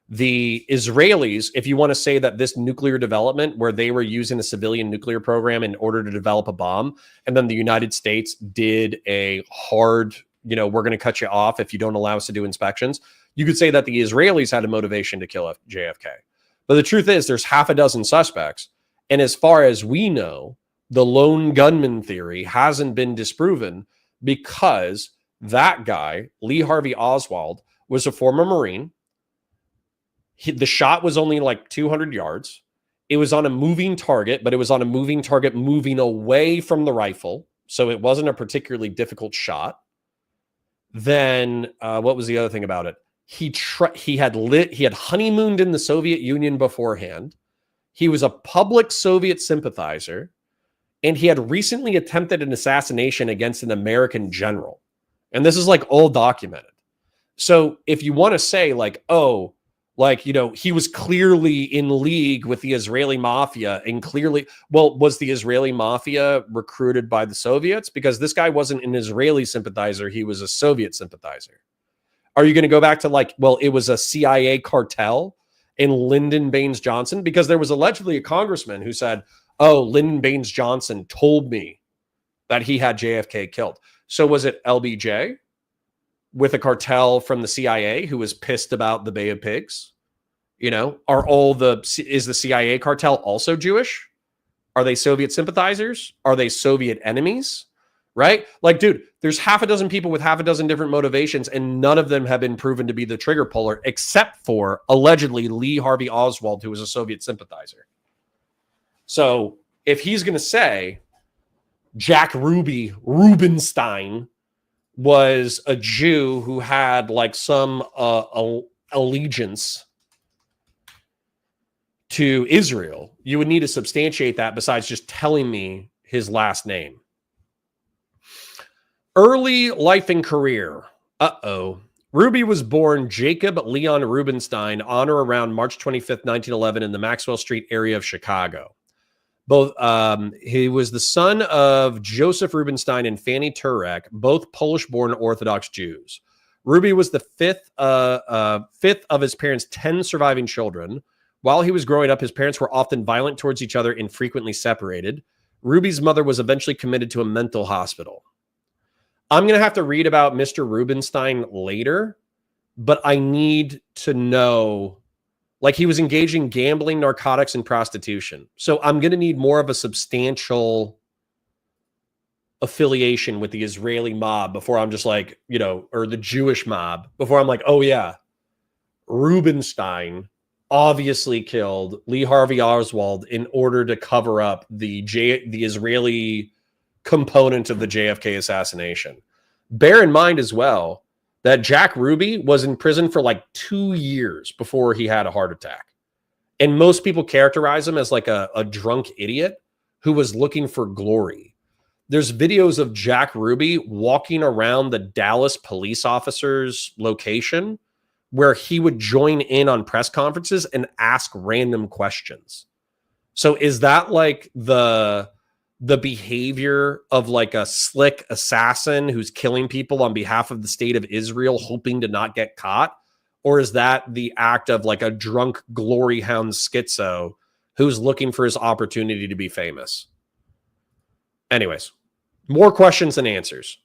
S1: The Israelis, if you want to say that this nuclear development, where they were using a civilian nuclear program in order to develop a bomb, and then the United States did a hard, we're going to cut you off if you don't allow us to do inspections, you could say that the Israelis had a motivation to kill JFK. But the truth is, there's half a dozen suspects. And as far as we know, the lone gunman theory hasn't been disproven, because that guy, Lee Harvey Oswald, was a former Marine. The shot was only like 200 yards. It was on a moving target, but it was on a moving target moving away from the rifle. So it wasn't a particularly difficult shot. Then what was the other thing about it? He had honeymooned in the Soviet Union beforehand. He was a public Soviet sympathizer, and he had recently attempted an assassination against an American general. And this is like all documented. So if you want to say like, oh, like, he was clearly in league with the Israeli mafia, and clearly, well, was the Israeli mafia recruited by the Soviets? Because this guy wasn't an Israeli sympathizer. He was a Soviet sympathizer. Are you going to go back to like, well, it was a CIA cartel in Lyndon Baines Johnson? Because there was allegedly a congressman who said, oh, Lyndon Baines Johnson told me that he had JFK killed. So was it LBJ with a cartel from the CIA who was pissed about the Bay of Pigs? Is the CIA cartel also Jewish? Are they Soviet sympathizers? Are they Soviet enemies? Right? Like, dude, there's half a dozen people with half a dozen different motivations, and none of them have been proven to be the trigger puller, except for allegedly Lee Harvey Oswald, who was a Soviet sympathizer. So if he's going to say Jack Rubenstein was a Jew who had like some allegiance to Israel, you would need to substantiate that besides just telling me his last name. Early life and career. Ruby was born Jacob Leon Rubenstein on or around March 25th, 1911 in the Maxwell Street area of Chicago. He was the son of Joseph Rubenstein and Fanny Turek, both Polish-born Orthodox Jews. Ruby was the fifth of his parents' 10 surviving children. While he was growing up, his parents were often violent towards each other and frequently separated. Ruby's mother was eventually committed to a mental hospital. I'm going to have to read about Mr. Rubenstein later, but I need to know, like, he was engaged in gambling, narcotics, and prostitution. So I'm going to need more of a substantial affiliation with the Israeli mob before I'm just like, or the Jewish mob, before I'm like, oh yeah, Rubenstein obviously killed Lee Harvey Oswald in order to cover up the Israeli component of the JFK assassination. Bear in mind as well that Jack Ruby was in prison for like 2 years before he had a heart attack. And most people characterize him as like a drunk idiot who was looking for glory. There's videos of Jack Ruby walking around the Dallas police officer's location where he would join in on press conferences and ask random questions. So is that like the behavior of like a slick assassin who's killing people on behalf of the state of Israel, hoping to not get caught? Or is that the act of like a drunk glory hound schizo who's looking for his opportunity to be famous? Anyways, more questions than answers.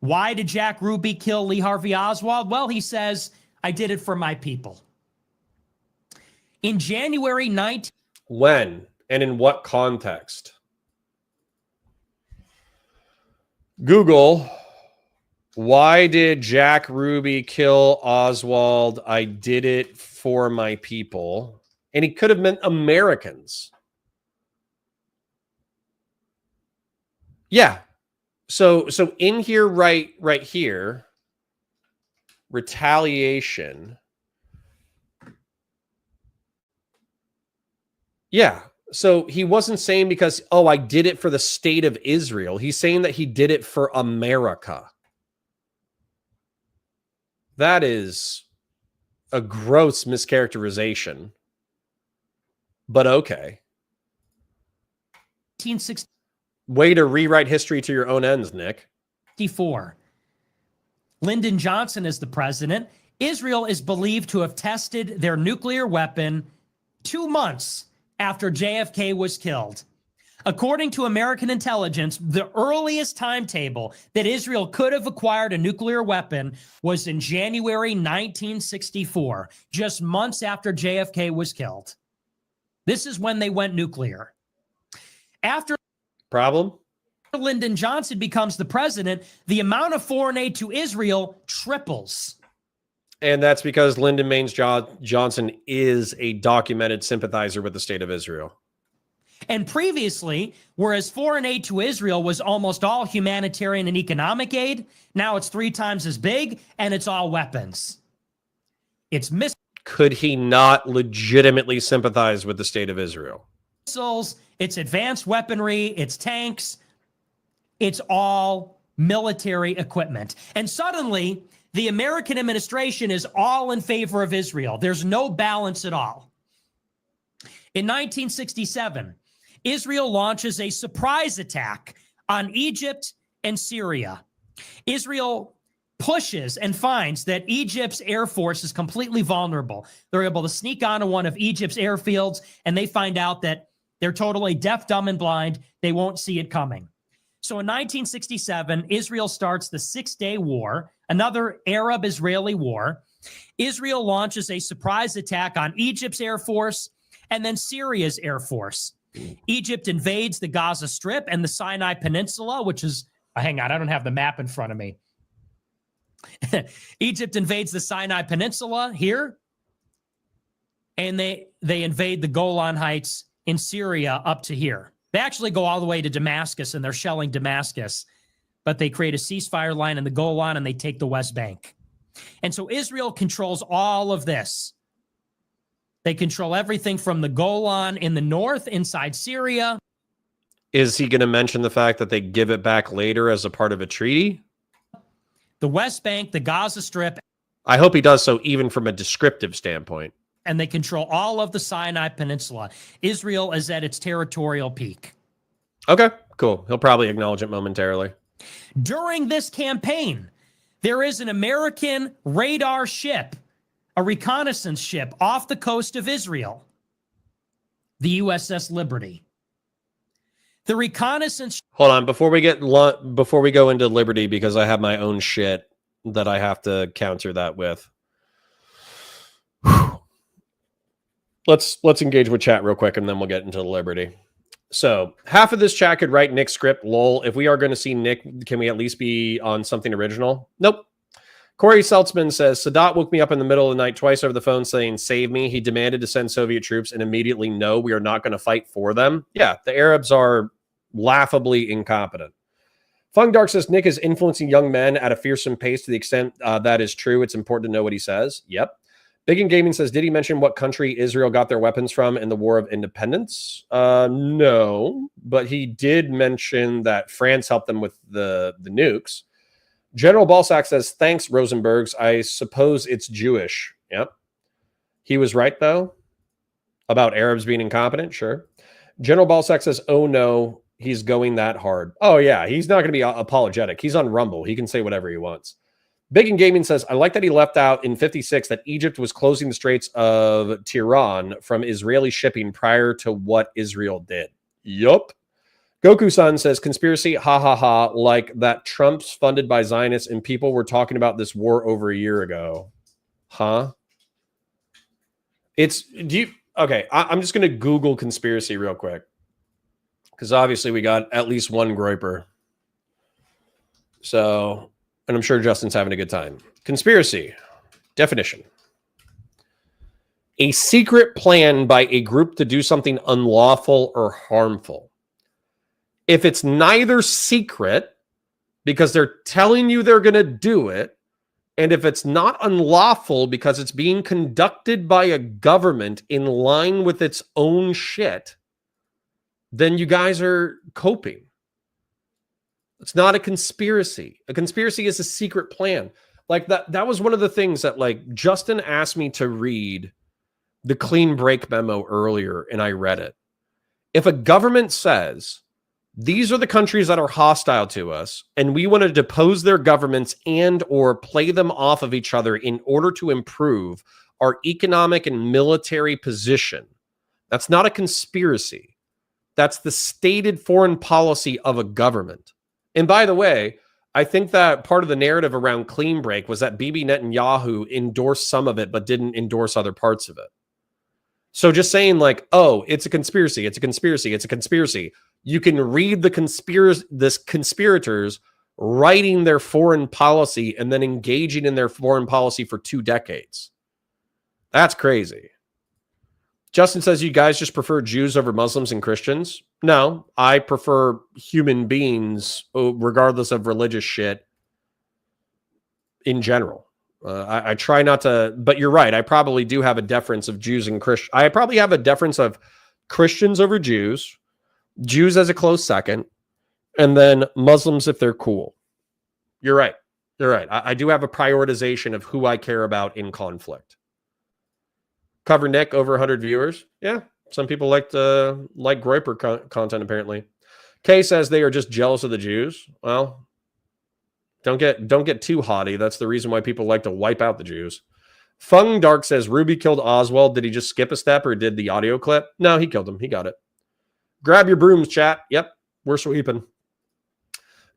S9: Why did Jack Ruby kill Lee Harvey Oswald? Well, he says, I did it for my people. In January 19...
S1: When and in what context? Google, why did Jack Ruby kill Oswald? I did it for my people. And he could have meant Americans. Yeah. So in here, right here, retaliation. Yeah. So he wasn't saying because, oh, I did it for the state of Israel. He's saying that he did it for America. That is a gross mischaracterization. But okay.
S9: 1964.
S1: Way to rewrite history to your own ends, Nick.
S9: Lyndon Johnson is the president. Israel is believed to have tested their nuclear weapon 2 months after JFK was killed. According to American intelligence, the earliest timetable that Israel could have acquired a nuclear weapon was in January 1964, just months after JFK was killed. This is when they went nuclear. After Lyndon Johnson becomes the president, the amount of foreign aid to Israel triples.
S1: And that's because Lyndon Baines Johnson is a documented sympathizer with the state of Israel.
S9: And previously, whereas foreign aid to Israel was almost all humanitarian and economic aid, now it's 3 times as big, and it's all weapons.
S1: Could he not legitimately sympathize with the state of Israel?
S9: Missiles, it's advanced weaponry, it's tanks, it's all military equipment. And suddenly, the American administration is all in favor of Israel. There's no balance at all. In 1967, Israel launches a surprise attack on Egypt and Syria. Israel pushes and finds that Egypt's air force is completely vulnerable. They're able to sneak onto one of Egypt's airfields, and they find out that they're totally deaf, dumb, and blind. They won't see it coming. So in 1967, Israel starts the Six-Day War, another Arab-Israeli war. Israel launches a surprise attack on Egypt's air force and then Syria's air force. Egypt invades the Gaza Strip and the Sinai Peninsula, which is, hang on, I don't have the map in front of me. Egypt invades the Sinai Peninsula here, and they invade the Golan Heights in Syria up to here. They actually go all the way to Damascus, and they're shelling Damascus, but they create a ceasefire line in the Golan, and they take the West Bank. And so Israel controls all of this. They control everything from the Golan in the north, inside Syria.
S1: Is he going to mention the fact that they give it back later as a part of a treaty?
S9: The West Bank, the Gaza Strip.
S1: I hope he does so even from a descriptive standpoint.
S9: And they control all of the Sinai Peninsula. Israel is at its territorial peak.
S1: Okay, cool. He'll probably acknowledge it momentarily.
S9: During this campaign, there is an American radar ship, a reconnaissance ship off the coast of Israel, the USS Liberty. The reconnaissance.
S1: Hold on, before we go into Liberty, because I have my own shit that I have to counter that with. Let's engage with chat real quick, and then we'll get into Liberty. So half of this chat could write Nick's script. Lol. If we are going to see Nick, can we at least be on something original? Nope. Corey Seltzman says, Sadat woke me up in the middle of the night twice over the phone saying, save me. He demanded to send Soviet troops and immediately, no, we are not going to fight for them. Yeah, the Arabs are laughably incompetent. Fung Dark says, Nick is influencing young men at a fearsome pace. To the extent that is true, it's important to know what he says. Yep. Big in Gaming says, did he mention what country Israel got their weapons from in the War of Independence? No, but he did mention that France helped them with the nukes. General Balsack says, thanks, Rosenbergs. I suppose it's Jewish. Yep. He was right, though, about Arabs being incompetent. Sure. General Balsack says, oh, no, he's going that hard. Oh, yeah, he's not going to be apologetic. He's on Rumble. He can say whatever he wants. Big in Gaming says, I like that he left out in 56 that Egypt was closing the Straits of Tiran from Israeli shipping prior to what Israel did. Yup. Goku-san says, conspiracy, ha ha ha, like that Trump's funded by Zionists and people were talking about this war over a year ago. Huh? Okay, I'm just going to Google conspiracy real quick. Because obviously we got at least one groiper. So, and I'm sure Justin's having a good time. Conspiracy. Definition. A secret plan by a group to do something unlawful or harmful. If it's neither secret, because they're telling you they're going to do it, and if it's not unlawful because it's being conducted by a government in line with its own shit, then you guys are coping. It's not a conspiracy. A conspiracy is a secret plan. Like that was one of the things that like Justin asked me to read the clean break memo earlier, and I read it. If a government says these are the countries that are hostile to us, and we want to depose their governments and or play them off of each other in order to improve our economic and military position, that's not a conspiracy. That's the stated foreign policy of a government. And by the way, I think that part of the narrative around clean break was that Bibi Netanyahu endorsed some of it, but didn't endorse other parts of it. So just saying like, oh, it's a conspiracy, it's a conspiracy, it's a conspiracy. You can read the conspirators writing their foreign policy and then engaging in their foreign policy for 2 decades. That's crazy. Justin says, you guys just prefer Jews over Muslims and Christians? No, I prefer human beings, regardless of religious shit in general. I try not to, but you're right. I probably do have a deference of Jews and Christians. I probably have a deference of Christians over Jews, Jews as a close second, and then Muslims if they're cool. You're right. You're right. I do have a prioritization of who I care about in conflict. Cover Nick, over 100 viewers. Yeah, some people like Groyper content apparently. Kay says they are just jealous of the Jews. Well, don't get too haughty. That's the reason why people like to wipe out the Jews. Fung Dark says Ruby killed Oswald. Did he just skip a step or did the audio clip? No, he killed him. He got it. Grab your brooms, chat. Yep, we're sweeping.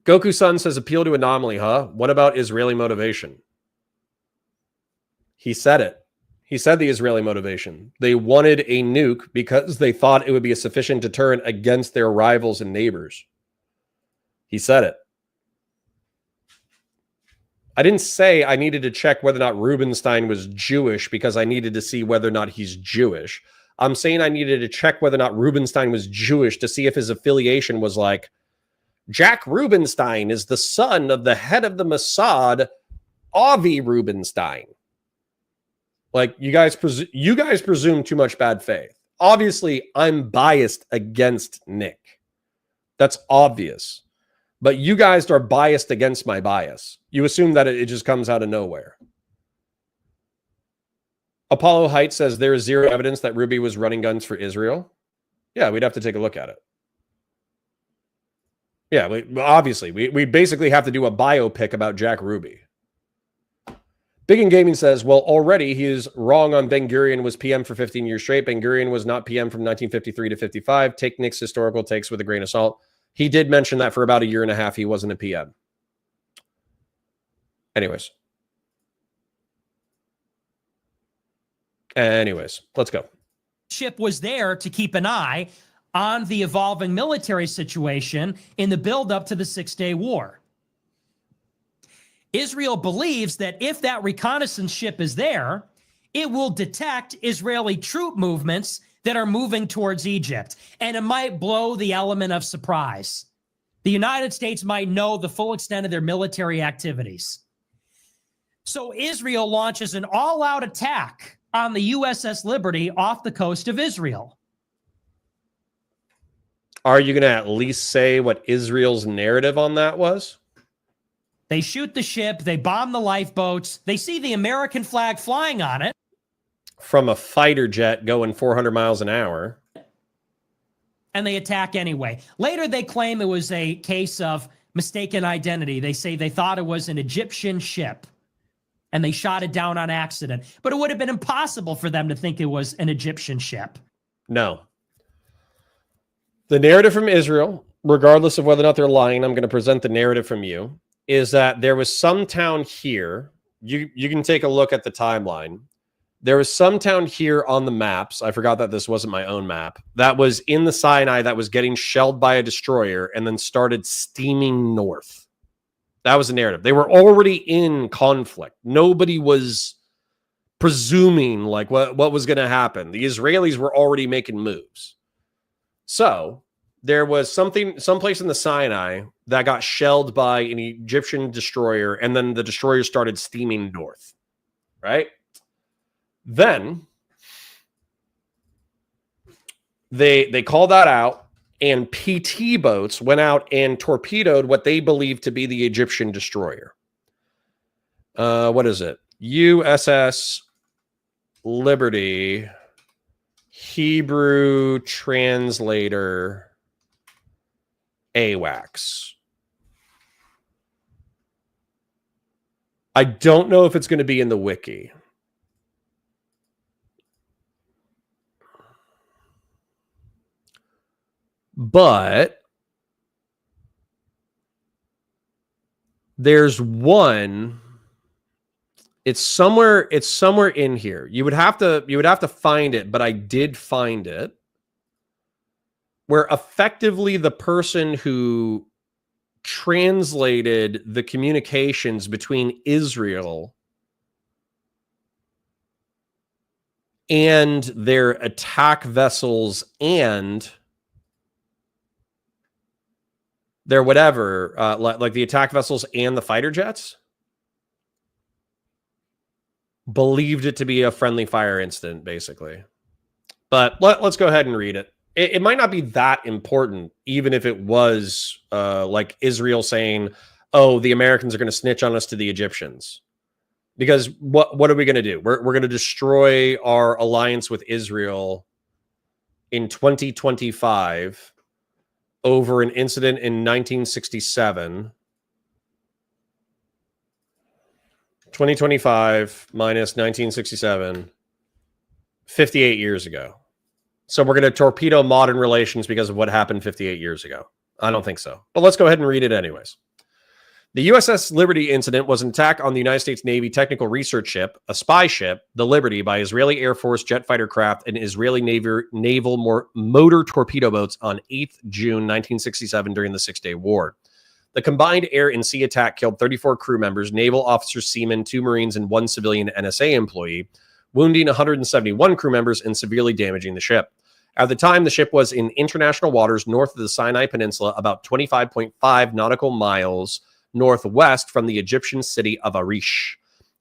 S1: Goku-san says appeal to anomaly, huh? What about Israeli motivation? He said it. He said the Israeli motivation. They wanted a nuke because they thought it would be a sufficient deterrent against their rivals and neighbors. He said it. I didn't say I needed to check whether or not Rubinstein was Jewish because I needed to see whether or not he's Jewish. I'm saying I needed to check whether or not Rubinstein was Jewish to see if his affiliation was like, Jack Rubinstein is the son of the head of the Mossad, Avi Rubinstein. Like, you guys presume too much bad faith. Obviously, I'm biased against Nick. That's obvious. But you guys are biased against my bias. You assume that it just comes out of nowhere. Apollo Heights says there is zero evidence that Ruby was running guns for Israel. Yeah, we'd have to take a look at it. Yeah, we basically have to do a biopic about Jack Ruby. Big in Gaming says, well, already he is wrong on Ben-Gurion was PM for 15 years straight. Ben-Gurion was not PM from 1953 to 55. Take Nick's historical takes with a grain of salt. He did mention that for about a year and a half, he wasn't a PM. Anyways, let's go.
S9: Ship was there to keep an eye on the evolving military situation in the buildup to the 6-day war. Israel believes that if that reconnaissance ship is there, it will detect Israeli troop movements that are moving towards Egypt, and it might blow the element of surprise. The United States might know the full extent of their military activities. So Israel launches an all-out attack on the USS Liberty off the coast of Israel.
S1: Are you going to at least say what Israel's narrative on that was?
S9: They shoot the ship, they bomb the lifeboats, they see the American flag flying on it.
S1: From a fighter jet going 400 miles an hour.
S9: And they attack anyway. Later, they claim it was a case of mistaken identity. They say they thought it was an Egyptian ship, and they shot it down on accident. But it would have been impossible for them to think it was an Egyptian ship.
S1: No. The narrative from Israel, regardless of whether or not they're lying, I'm going to present the narrative from you, is that there was some town here. You can take a look at the timeline. There was some town here on the maps. I forgot that this wasn't my own map. That was in the Sinai that was getting shelled by a destroyer and then started steaming north. That was the narrative. They were already in conflict. Nobody was presuming like what was going to happen. The Israelis were already making moves. So there was someplace in the Sinai that got shelled by an Egyptian destroyer, and then the destroyer started steaming north, right? Then they called that out, and PT boats went out and torpedoed what they believed to be the Egyptian destroyer. What is it? USS Liberty, Hebrew translator, AWACS. I don't know if it's going to be in the wiki. But there's one. It's somewhere in here. You would have to find it, but I did find it. Where effectively the person who translated the communications between Israel and their attack vessels and their whatever, like the attack vessels and the fighter jets, believed it to be a friendly fire incident, basically. But let's go ahead and read it. It might not be that important, even if it was like Israel saying, oh, the Americans are going to snitch on us to the Egyptians. Because what are we going to do? We're going to destroy our alliance with Israel in 2025 over an incident in 1967. 2025 minus 1967, 58 years ago. So we're going to torpedo modern relations because of what happened 58 years ago. I don't think so. But let's go ahead and read it anyways. The USS Liberty incident was an attack on the United States Navy technical research ship, a spy ship, the Liberty, by Israeli Air Force jet fighter craft and Israeli naval motor torpedo boats on 8th June 1967 during the Six-Day War. The combined air and sea attack killed 34 crew members, naval officers, seamen, 2 Marines, and 1 civilian NSA employee, wounding 171 crew members and severely damaging the ship. At the time, the ship was in international waters north of the Sinai Peninsula, about 25.5 nautical miles northwest from the Egyptian city of Arish.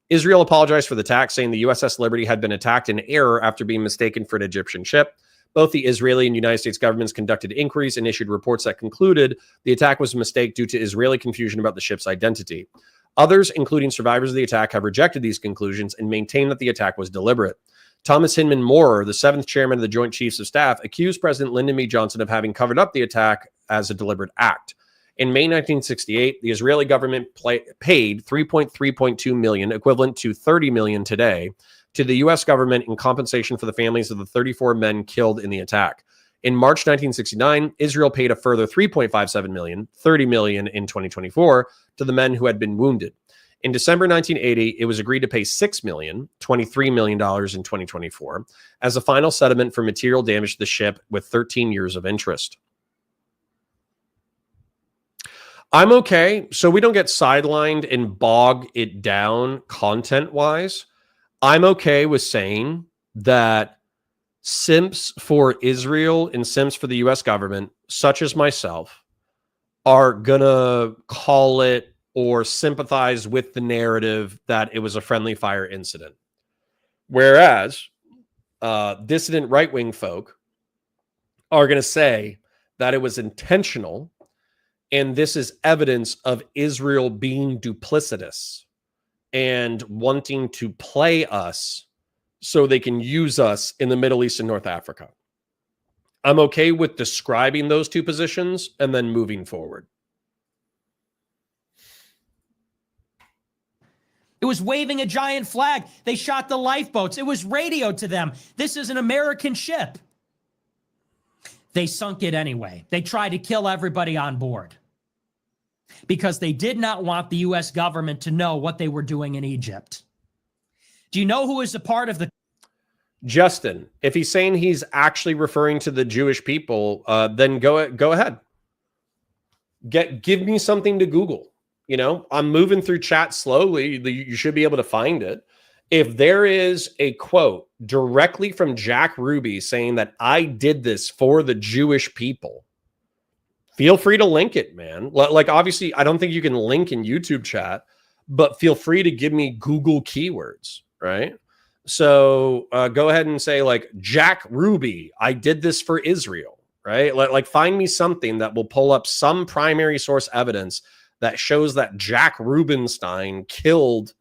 S1: Israel apologized for the attack, saying the USS Liberty had been attacked in error after being mistaken for an Egyptian ship. Both the Israeli and United States governments conducted inquiries and issued reports that concluded the attack was a mistake due to Israeli confusion about the ship's identity. Others, including survivors of the attack, have rejected these conclusions and maintain that the attack was deliberate. Thomas Hinman Moorer, the 7th chairman of the Joint Chiefs of Staff, accused President Lyndon B. Johnson of having covered up the attack as a deliberate act. In May 1968, the Israeli government paid $3.3.2 million, equivalent to $30 million today, to the U.S. government in compensation for the families of the 34 men killed in the attack. In March 1969, Israel paid a further $3.57 million, $30 million in 2024, to the men who had been wounded. In December 1980, it was agreed to pay $6 million, $23 million in 2024, as a final settlement for material damage to the ship with 13 years of interest. I'm okay, so we don't get sidelined and bog it down content-wise. I'm okay with saying that simps for Israel and simps for the U.S. government, such as myself, are going to call it or sympathize with the narrative that it was a friendly fire incident. Whereas dissident right-wing folk are going to say that it was intentional and this is evidence of Israel being duplicitous and wanting to play us so they can use us in the Middle East and North Africa. I'm okay with describing those two positions and then moving forward.
S9: It was waving a giant flag. They shot the lifeboats. It was radioed to them. This is an American ship. They sunk it anyway. They tried to kill everybody on board because they did not want the U.S. government to know what they were doing in Egypt. Do you know who is a part of the...
S1: Justin, if he's saying he's actually referring to the Jewish people, then go ahead. Give me something to Google. You know, I'm moving through chat slowly. You should be able to find it. If there is a quote directly from Jack Ruby saying that I did this for the Jewish people, feel free to link it, man. Like, obviously, I don't think you can link in YouTube chat, but feel free to give me Google keywords, right? So go ahead and say, like, Jack Ruby, I did this for Israel, right? Like, find me something that will pull up some primary source evidence that shows that Jack Rubenstein killed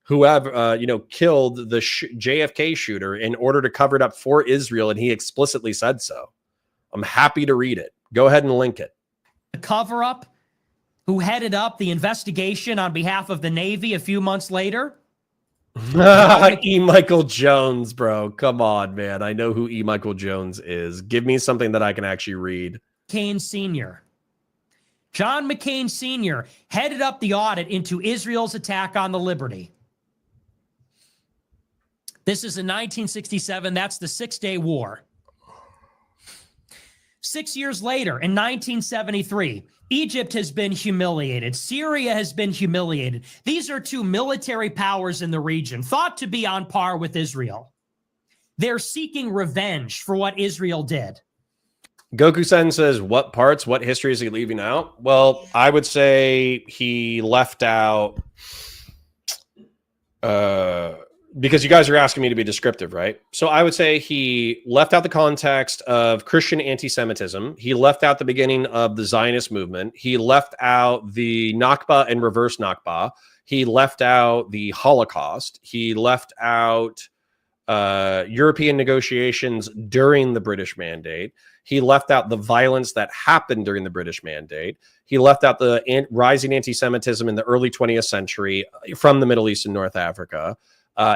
S1: whoever, killed the JFK shooter in order to cover it up for Israel. And he explicitly said so. I'm happy to read it. Go ahead and link it.
S9: The cover up, who headed up the investigation on behalf of the Navy a few months later.
S1: E. Michael Jones, bro. Come on, man. I know who E. Michael Jones is. Give me something that I can actually read.
S9: McCain Sr. John McCain Sr. headed up the audit into Israel's attack on the Liberty. This is in 1967. That's the Six-Day War. 6 years later, in 1973, Egypt has been humiliated. Syria has been humiliated. These are two military powers in the region, thought to be on par with Israel. They're seeking revenge for what Israel did.
S1: Goku-sen says, what parts, what history is he leaving out? Well, I would say he left out... because you guys are asking me to be descriptive, right? So I would say he left out the context of Christian anti-Semitism. He left out the beginning of the Zionist movement. He left out the Nakba and reverse Nakba. He left out the Holocaust. He left out European negotiations during the British Mandate. He left out the violence that happened during the British Mandate. He left out the rising anti-Semitism in the early 20th century from the Middle East and North Africa.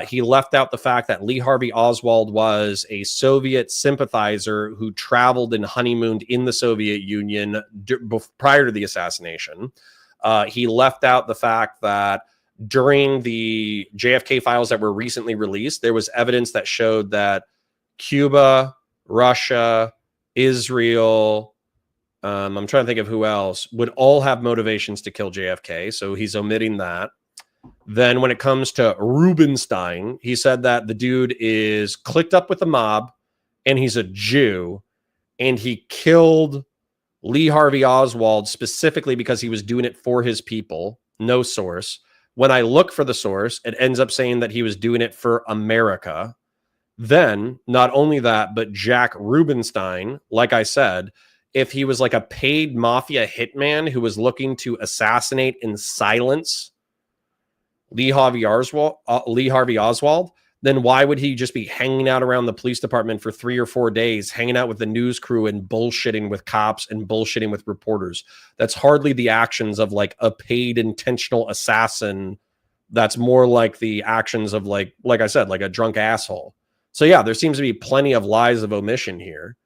S1: He left out the fact that Lee Harvey Oswald was a Soviet sympathizer who traveled and honeymooned in the Soviet Union prior to the assassination. He left out the fact that during the JFK files that were recently released, there was evidence that showed that Cuba, Russia, Israel, I'm trying to think of who else, would all have motivations to kill JFK. So he's omitting that. Then when it comes to Rubinstein, he said that the dude is clicked up with the mob and he's a Jew and he killed Lee Harvey Oswald specifically because he was doing it for his people. No source. When I look for the source, it ends up saying that he was doing it for America. Then not only that, but Jack Rubinstein, like I said, if he was like a paid mafia hitman who was looking to assassinate and silence Lee Harvey Oswald, then why would he just be hanging out around the police department for 3 or 4 days, hanging out with the news crew and bullshitting with cops and bullshitting with reporters? That's hardly the actions of like a paid intentional assassin. That's more like the actions of like I said, like a drunk asshole. So yeah, there seems to be plenty of lies of omission here.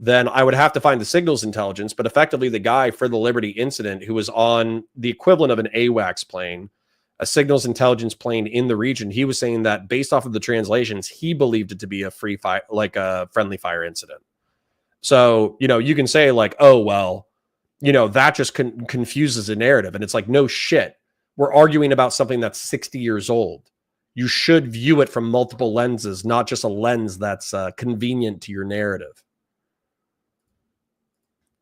S1: Then I would have to find the signals intelligence, but effectively the guy for the Liberty incident who was on the equivalent of an AWACS plane, a signals intelligence plane in the region, he was saying that based off of the translations, he believed it to be a free fire, like a friendly fire incident. So, you can say like, oh, well, that just confuses the narrative. And it's like, no shit. We're arguing about something that's 60 years old. You should view it from multiple lenses, not just a lens that's convenient to your narrative.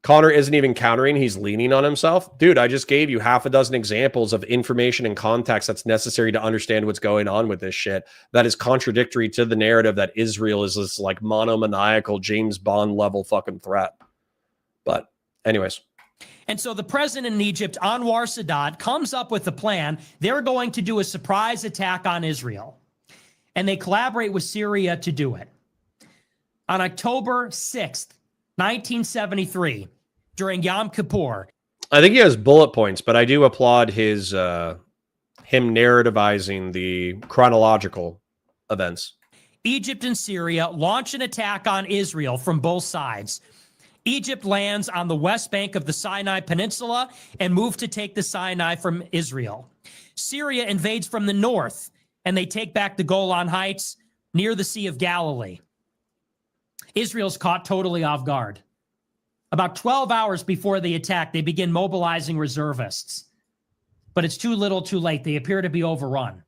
S1: Connor isn't even countering. He's leaning on himself. Dude, I just gave you half a dozen examples of information and context that's necessary to understand what's going on with this shit that is contradictory to the narrative that Israel is this like monomaniacal James Bond level fucking threat. But anyways.
S9: And so the president in Egypt, Anwar Sadat, comes up with a plan. They're going to do a surprise attack on Israel. And they collaborate with Syria to do it. On October 6th, 1973, during Yom Kippur.
S1: I think he has bullet points, but I do applaud his him narrativizing the chronological events.
S9: Egypt and Syria launch an attack on Israel from both sides. Egypt lands on the west bank of the Sinai Peninsula and moves to take the Sinai from Israel. Syria invades from the north, and they take back the Golan Heights near the Sea of Galilee. Israel's caught totally off guard. About 12 hours before the attack, they begin mobilizing reservists. But it's too little, too late. They appear to be overrun.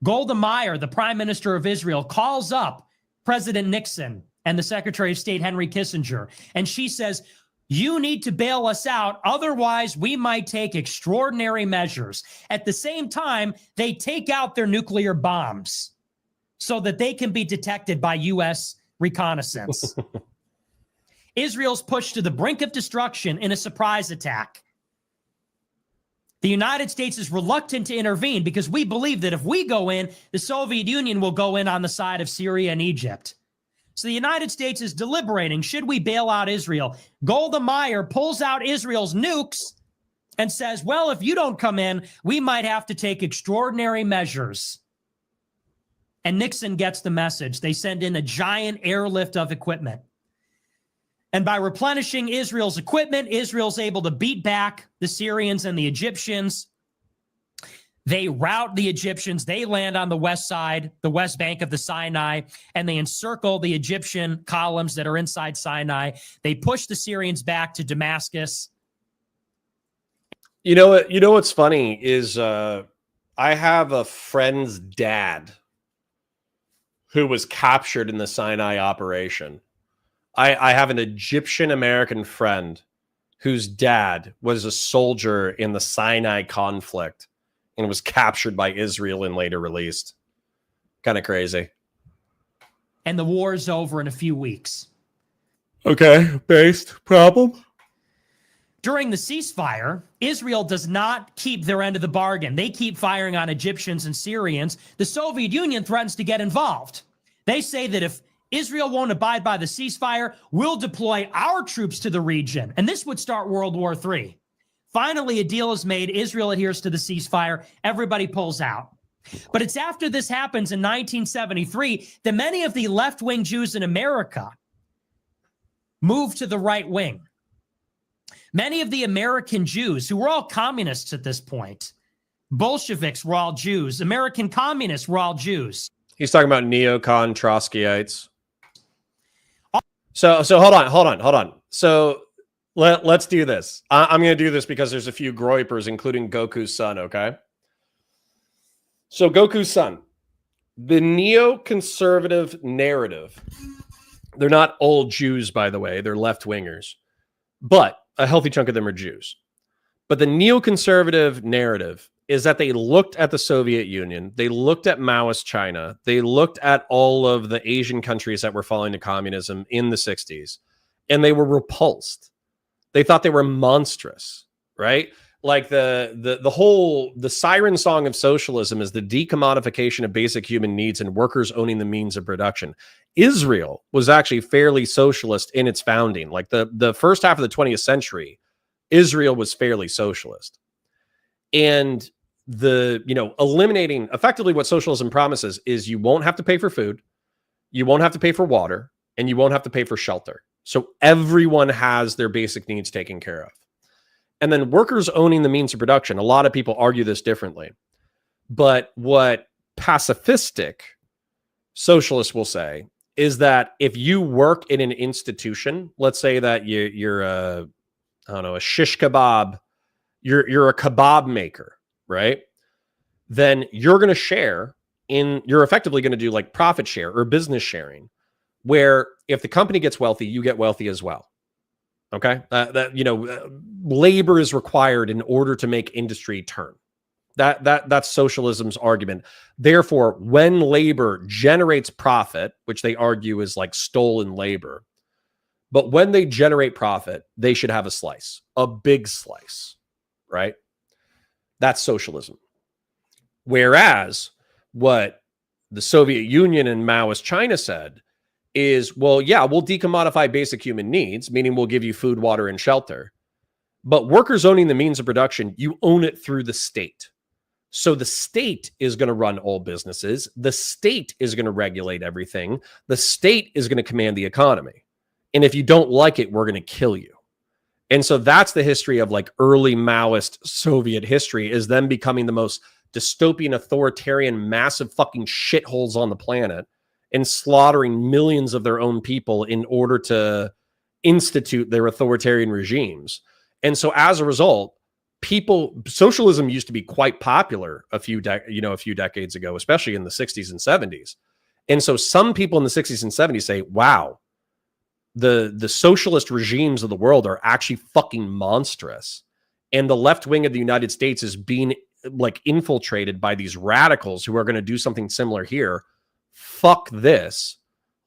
S9: Golda Meir, the prime minister of Israel, calls up President Nixon and the Secretary of State, Henry Kissinger. And she says, you need to bail us out. Otherwise, we might take extraordinary measures. At the same time, they take out their nuclear bombs so that they can be detected by U.S. reconnaissance. Israel's pushed to the brink of destruction in a surprise attack. The United States is reluctant to intervene because we believe that if we go in, the Soviet Union will go in on the side of Syria and Egypt. So the United States is deliberating, should we bail out Israel? Golda Meir pulls out Israel's nukes and says, well, if you don't come in, we might have to take extraordinary measures. And Nixon gets the message. They send in a giant airlift of equipment. And by replenishing Israel's equipment, Israel's able to beat back the Syrians and the Egyptians. They rout the Egyptians. They land on the west side, the west bank of the Sinai, and they encircle the Egyptian columns that are inside Sinai. They push the Syrians back to Damascus.
S1: You know what's funny is I have a friend's dad who was captured in the Sinai operation. I have an Egyptian American friend whose dad was a soldier in the Sinai conflict and was captured by Israel and later released. Kind of crazy.
S9: And the war is over in a few weeks.
S1: Okay, based problem.
S9: During the ceasefire, Israel does not keep their end of the bargain. They keep firing on Egyptians and Syrians. The Soviet Union threatens to get involved. They say that if Israel won't abide by the ceasefire, we'll deploy our troops to the region. And this would start World War III. Finally, a deal is made. Israel adheres to the ceasefire. Everybody pulls out. But it's after this happens in 1973 that many of the left-wing Jews in America move to the right wing. Many of the American Jews, who were all communists at this point, Bolsheviks were all Jews, American communists were all Jews.
S1: He's talking about neocon Trotskyites. So hold on. So let's do this. I'm going to do this because there's a few groypers, including Goku's son, okay? So Goku's son, the neoconservative narrative, they're not all Jews, by the way, they're left-wingers, but a healthy chunk of them are Jews. But the neoconservative narrative is that they looked at the Soviet Union, they looked at Maoist China, they looked at all of the Asian countries that were falling to communism in the 60s, and they were repulsed. They thought they were monstrous, right? Like the siren song of socialism is the decommodification of basic human needs and workers owning the means of production. Israel was actually fairly socialist in its founding. Like the first half of the 20th century, Israel was fairly socialist. And eliminating effectively what socialism promises is you won't have to pay for food, you won't have to pay for water, and you won't have to pay for shelter. So everyone has their basic needs taken care of. And then workers owning the means of production. A lot of people argue this differently. But what pacifistic socialists will say is that if you work in an institution, let's say that you're a shish kebab, you're a kebab maker, right? Then you're going to share you're effectively going to do like profit share or business sharing, where if the company gets wealthy, you get wealthy as well. Okay. Labor is required in order to make industry turn. That's socialism's argument. Therefore, when labor generates profit, which they argue is like stolen labor, but when they generate profit, they should have a slice, a big slice, right? That's socialism. Whereas what the Soviet Union and Maoist China said is, well, yeah, we'll decommodify basic human needs, meaning we'll give you food, water, and shelter. But workers owning the means of production, you own it through the state. So the state is going to run all businesses. The state is going to regulate everything. The state is going to command the economy. And if you don't like it, we're going to kill you. And so that's the history of like early Maoist Soviet history, is them becoming the most dystopian, authoritarian, massive fucking shitholes on the planet and slaughtering millions of their own people in order to institute their authoritarian regimes. And so as a result, socialism used to be quite popular a few decades ago, especially in the 60s and 70s. And so some people in the 60s and 70s say, wow, the socialist regimes of the world are actually fucking monstrous. And the left wing of the United States is being like infiltrated by these radicals who are going to do something similar here. Fuck this.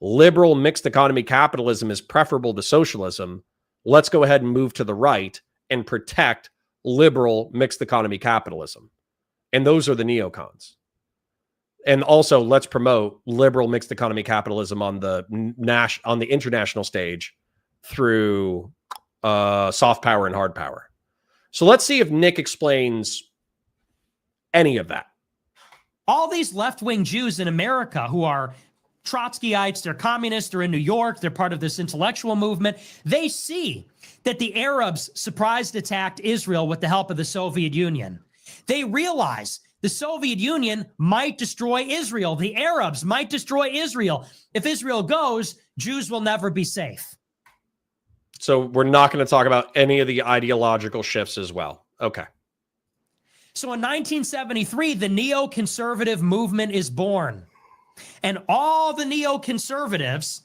S1: Liberal mixed economy capitalism is preferable to socialism. Let's go ahead and move to the right and protect liberal mixed economy capitalism. And those are the neocons. And also, let's promote liberal mixed economy capitalism on the international stage through soft power and hard power. So let's see if Nick explains any of that.
S9: All these left-wing Jews in America who are Trotskyites, they're communists, they're in New York, they're part of this intellectual movement. They see that the Arabs surprised attacked Israel with the help of the Soviet Union. They realize the Soviet Union might destroy Israel. The Arabs might destroy Israel. If Israel goes, Jews will never be safe.
S1: So we're not going to talk about any of the ideological shifts as well. Okay.
S9: So in 1973, the neoconservative movement is born. And all the neoconservatives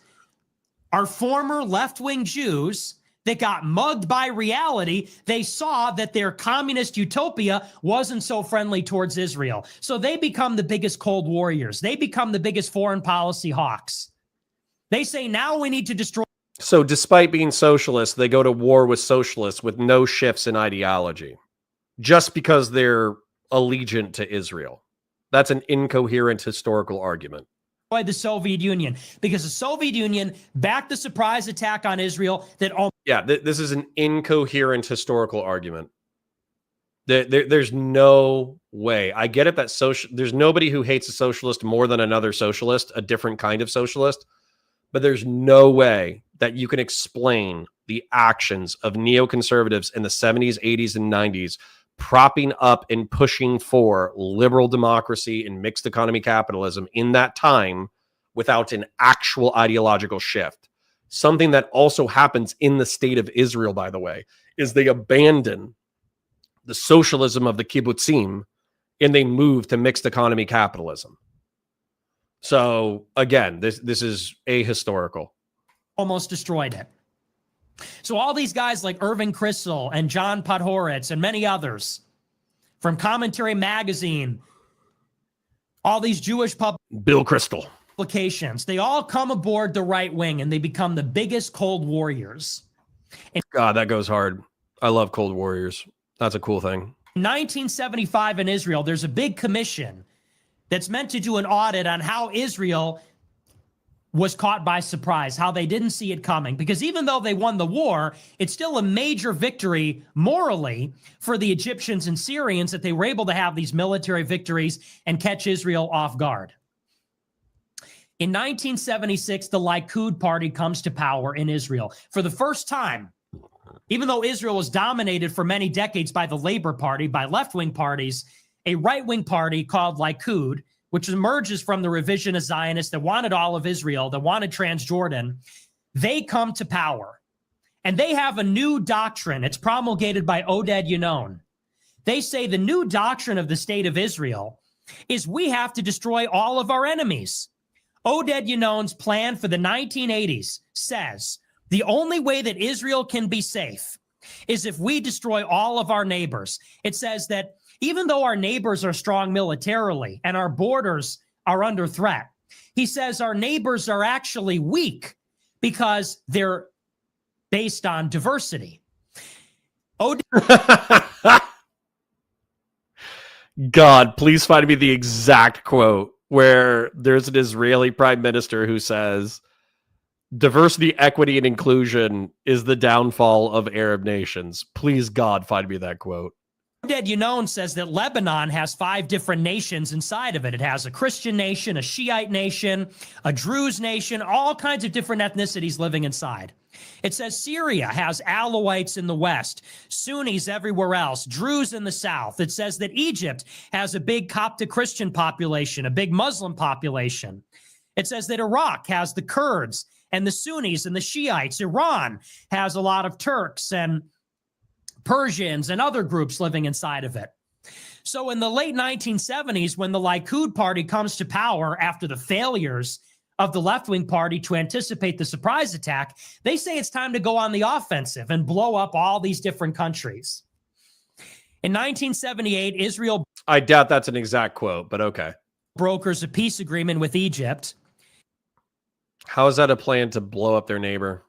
S9: are former left-wing Jews that got mugged by reality. They saw that their communist utopia wasn't so friendly towards Israel. So they become the biggest Cold Warriors. They become the biggest foreign policy hawks. They say, now we need to destroy.
S1: So despite being socialists, they go to war with socialists with no shifts in ideology, just because they're allegiant to Israel. That's an incoherent historical argument.
S9: The Soviet Union, because the Soviet Union backed the surprise attack on Israel that
S1: this is an incoherent historical argument. There's no way. I get it that there's nobody who hates a socialist more than another socialist, a different kind of socialist, but there's no way that you can explain the actions of neoconservatives in the 70s, 80s, and 90s propping up and pushing for liberal democracy and mixed economy capitalism in that time without an actual ideological shift. Something that also happens in the state of Israel, by the way, is they abandon the socialism of the kibbutzim and they move to mixed economy capitalism. So again, this is ahistorical.
S9: Almost destroyed it. So all these guys like Irving Kristol and John Podhoretz and many others from Commentary Magazine, all these Jewish
S1: Bill Kristol
S9: publications, they all come aboard the right wing and they become the biggest Cold Warriors.
S1: God, that goes hard. I love Cold Warriors. That's a cool thing.
S9: In 1975 in Israel, there's a big commission that's meant to do an audit on how Israel was caught by surprise, how they didn't see it coming. Because even though they won the war, it's still a major victory morally for the Egyptians and Syrians that they were able to have these military victories and catch Israel off guard. In 1976, the Likud party comes to power in Israel. For the first time, even though Israel was dominated for many decades by the Labor Party, by left-wing parties, a right-wing party called Likud, which emerges from the revisionist Zionists that wanted all of Israel, that wanted Transjordan, they come to power. And they have a new doctrine. It's promulgated by Oded Yinon. They say the new doctrine of the state of Israel is we have to destroy all of our enemies. Oded Yinon's plan for the 1980s says the only way that Israel can be safe is if we destroy all of our neighbors. It says that even though our neighbors are strong militarily and our borders are under threat, he says our neighbors are actually weak because they're based on diversity.
S1: God, please find me the exact quote where there's an Israeli prime minister who says, diversity, equity, and inclusion is the downfall of Arab nations. Please, God, find me that quote.
S9: Oded Yinon says that Lebanon has 5 different nations inside of it. It has a Christian nation, a Shiite nation, a Druze nation, all kinds of different ethnicities living inside. It says Syria has Alawites in the west, Sunnis everywhere else, Druze in the south. It says that Egypt has a big Coptic Christian population, a big Muslim population. It says that Iraq has the Kurds and the Sunnis and the Shiites. Iran has a lot of Turks and Persians and other groups living inside of it. So in the late 1970s, when the Likud party comes to power after the failures of the left-wing party to anticipate the surprise attack, they say it's time to go on the offensive and blow up all these different countries. In 1978, Israel...
S1: I doubt that's an exact quote, but okay.
S9: ...brokers a peace agreement with Egypt.
S1: How is that a plan to blow up their neighbor?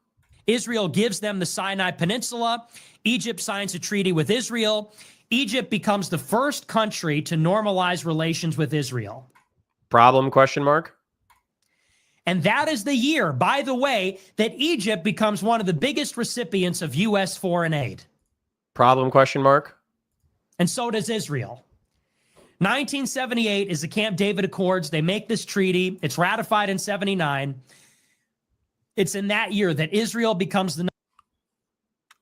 S9: Israel gives them the Sinai Peninsula. Egypt signs a treaty with Israel. Egypt becomes the first country to normalize relations with Israel.
S1: Problem, question mark?
S9: And that is the year, by the way, that Egypt becomes one of the biggest recipients of U.S. foreign aid.
S1: Problem, question mark?
S9: And so does Israel. 1978 is the Camp David Accords. They make this treaty. It's ratified in 79. It's in that year that Israel becomes the...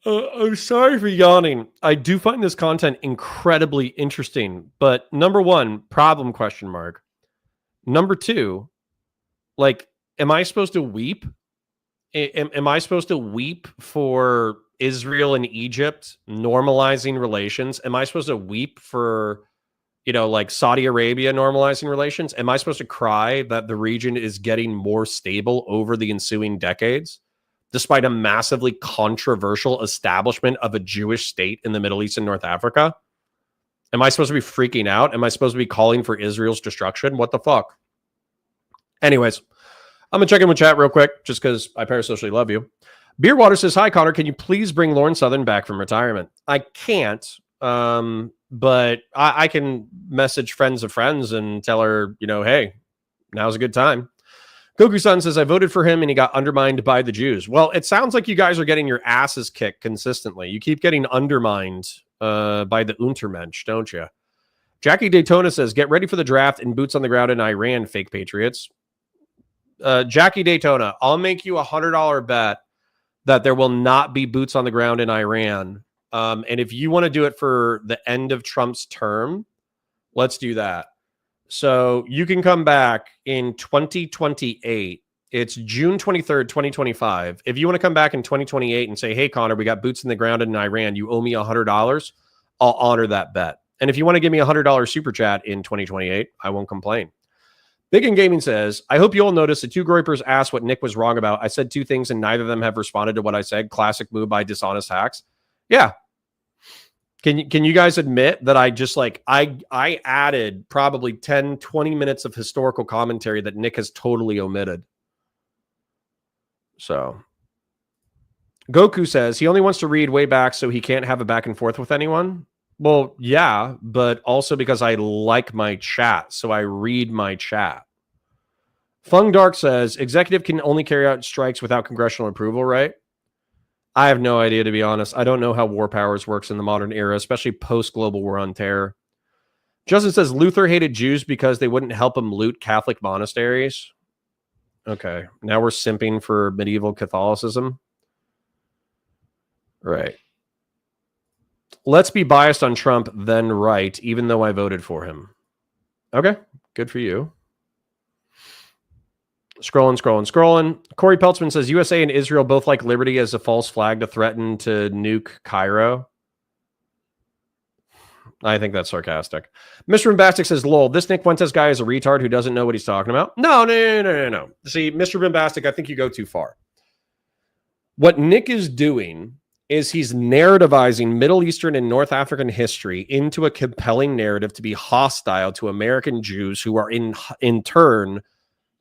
S1: I'm sorry for yawning. I do find this content incredibly interesting. But number one, problem, question mark. Number two, like, am I supposed to weep? Am I supposed to weep for Israel and Egypt normalizing relations? Am I supposed to weep for, you know, like Saudi Arabia normalizing relations? Am I supposed to cry that the region is getting more stable over the ensuing decades, despite a massively controversial establishment of a Jewish state in the Middle East and North Africa? Am I supposed to be freaking out? Am I supposed to be calling for Israel's destruction? What the fuck? Anyways, I'm going to check in with chat real quick, just because I parasocially love you. Beerwater says, hi, Connor. Can you please bring Lauren Southern back from retirement? I can't, but I can message friends of friends and tell her, you know, hey, now's a good time. Goku-san says, I voted for him and he got undermined by the Jews. Well, it sounds like you guys are getting your asses kicked consistently. You keep getting undermined by the Untermensch, don't you? Jackie Daytona says, get ready for the draft and boots on the ground in Iran, fake patriots. Jackie Daytona, I'll make you $100 bet that there will not be boots on the ground in Iran. And if you want to do it for the end of Trump's term, let's do that. So you can come back in 2028. It's June 23rd, 2025. If you want to come back in 2028 and say, hey, Connor, we got boots in the ground in Iran, you owe me $100, I'll honor that bet. And if you want to give me $100 super chat in 2028, I won't complain. Big in Gaming says, I hope you all noticed the two Groypers asked what Nick was wrong about. I said two things and neither of them have responded to what I said. Classic move by dishonest hacks. Yeah. Can you guys admit that I just like, I added probably 10, 20 minutes of historical commentary that Nick has totally omitted. So Goku says he only wants to read way back so he can't have a back and forth with anyone. Well, yeah, but also because I like my chat, so I read my chat. Fung Dark says, executive can only carry out strikes without congressional approval, right? I have no idea, to be honest. I don't know how war powers works in the modern era, especially post-global war on terror. Justin says, Luther hated Jews because they wouldn't help him loot Catholic monasteries. Okay, now we're simping for medieval Catholicism. Right. Let's be biased on Trump, then right, even though I voted for him. Okay, good for you. Scrolling. Corey Peltzman says, USA and Israel both like liberty as a false flag to threaten to nuke Cairo. I think that's sarcastic. Mr. Bombastic says, lol, this Nick Fuentes guy is a retard who doesn't know what he's talking about. No. See, Mr. Bombastic, I think you go too far. What Nick is doing is he's narrativizing Middle Eastern and North African history into a compelling narrative to be hostile to American Jews who are in turn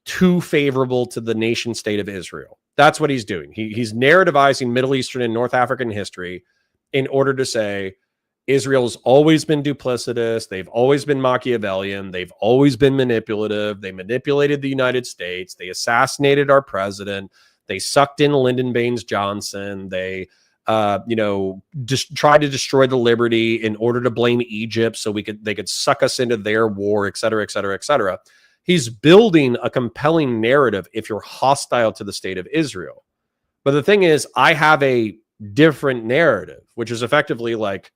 S1: too favorable to the nation state of Israel. That's what he's doing. He's narrativizing Middle Eastern and North African history in order to say Israel's always been duplicitous. They've always been Machiavellian. They've always been manipulative. They manipulated the United States. They assassinated our president. They sucked in Lyndon Baines Johnson. They just tried to destroy the liberty in order to blame Egypt so they could suck us into their war, et cetera, et cetera, et cetera. He's building a compelling narrative if you're hostile to the state of Israel. But the thing is, I have a different narrative, which is effectively like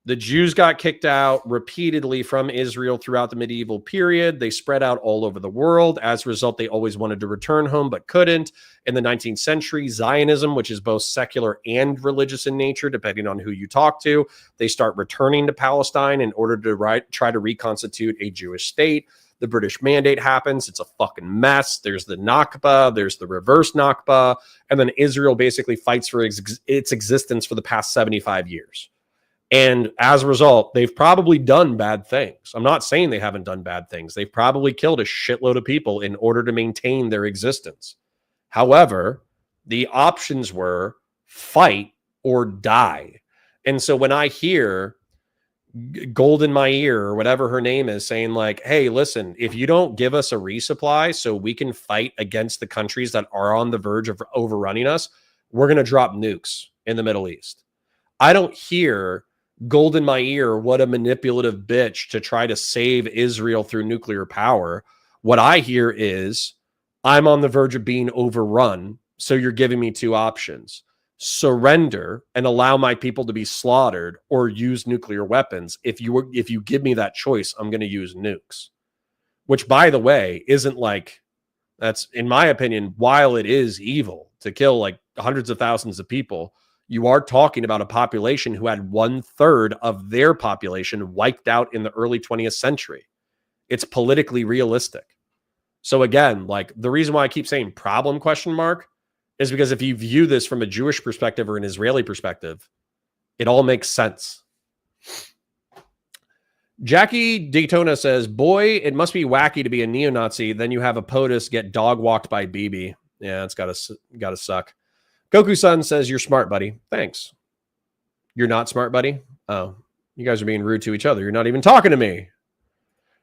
S1: the Jews got kicked out repeatedly from Israel throughout the medieval period. They spread out all over the world. As a result, they always wanted to return home, but couldn't. In the 19th century, Zionism, which is both secular and religious in nature, depending on who you talk to, they start returning to Palestine in order to try to reconstitute a Jewish state. The British Mandate happens. It's a fucking mess. There's the Nakba. There's the reverse Nakba. And then Israel basically fights for its existence for the past 75 years. And as a result, they've probably done bad things. I'm not saying they haven't done bad things. They've probably killed a shitload of people in order to maintain their existence. However, The options were fight or die. And so when I hear Gold in my ear or whatever her name is saying like, hey, listen, if you don't give us a resupply so we can fight against the countries that are on the verge of overrunning us, we're going to drop nukes in the Middle East. I don't hear gold in my ear, what a manipulative bitch to try to save Israel through nuclear power. What I hear is I'm on the verge of being overrun, so you're giving me two options. Surrender and allow my people to be slaughtered or use nuclear weapons. If you give me that choice, I'm going to use nukes. Which, by the way, isn't like, that's, in my opinion, while it is evil to kill like hundreds of thousands of people, you are talking about a population who had 1/3 of their population wiped out in the early 20th century. It's politically realistic. So again, like the reason why I keep saying problem ? Is because if you view this from a Jewish perspective or an Israeli perspective, it all makes sense. Jackie Daytona says, boy, it must be wacky to be a neo-Nazi. Then you have a POTUS get dog walked by Bibi. Yeah, it's gotta suck. Goku-san says, you're smart, buddy. Thanks. You're not smart, buddy? Oh, you guys are being rude to each other. You're not even talking to me.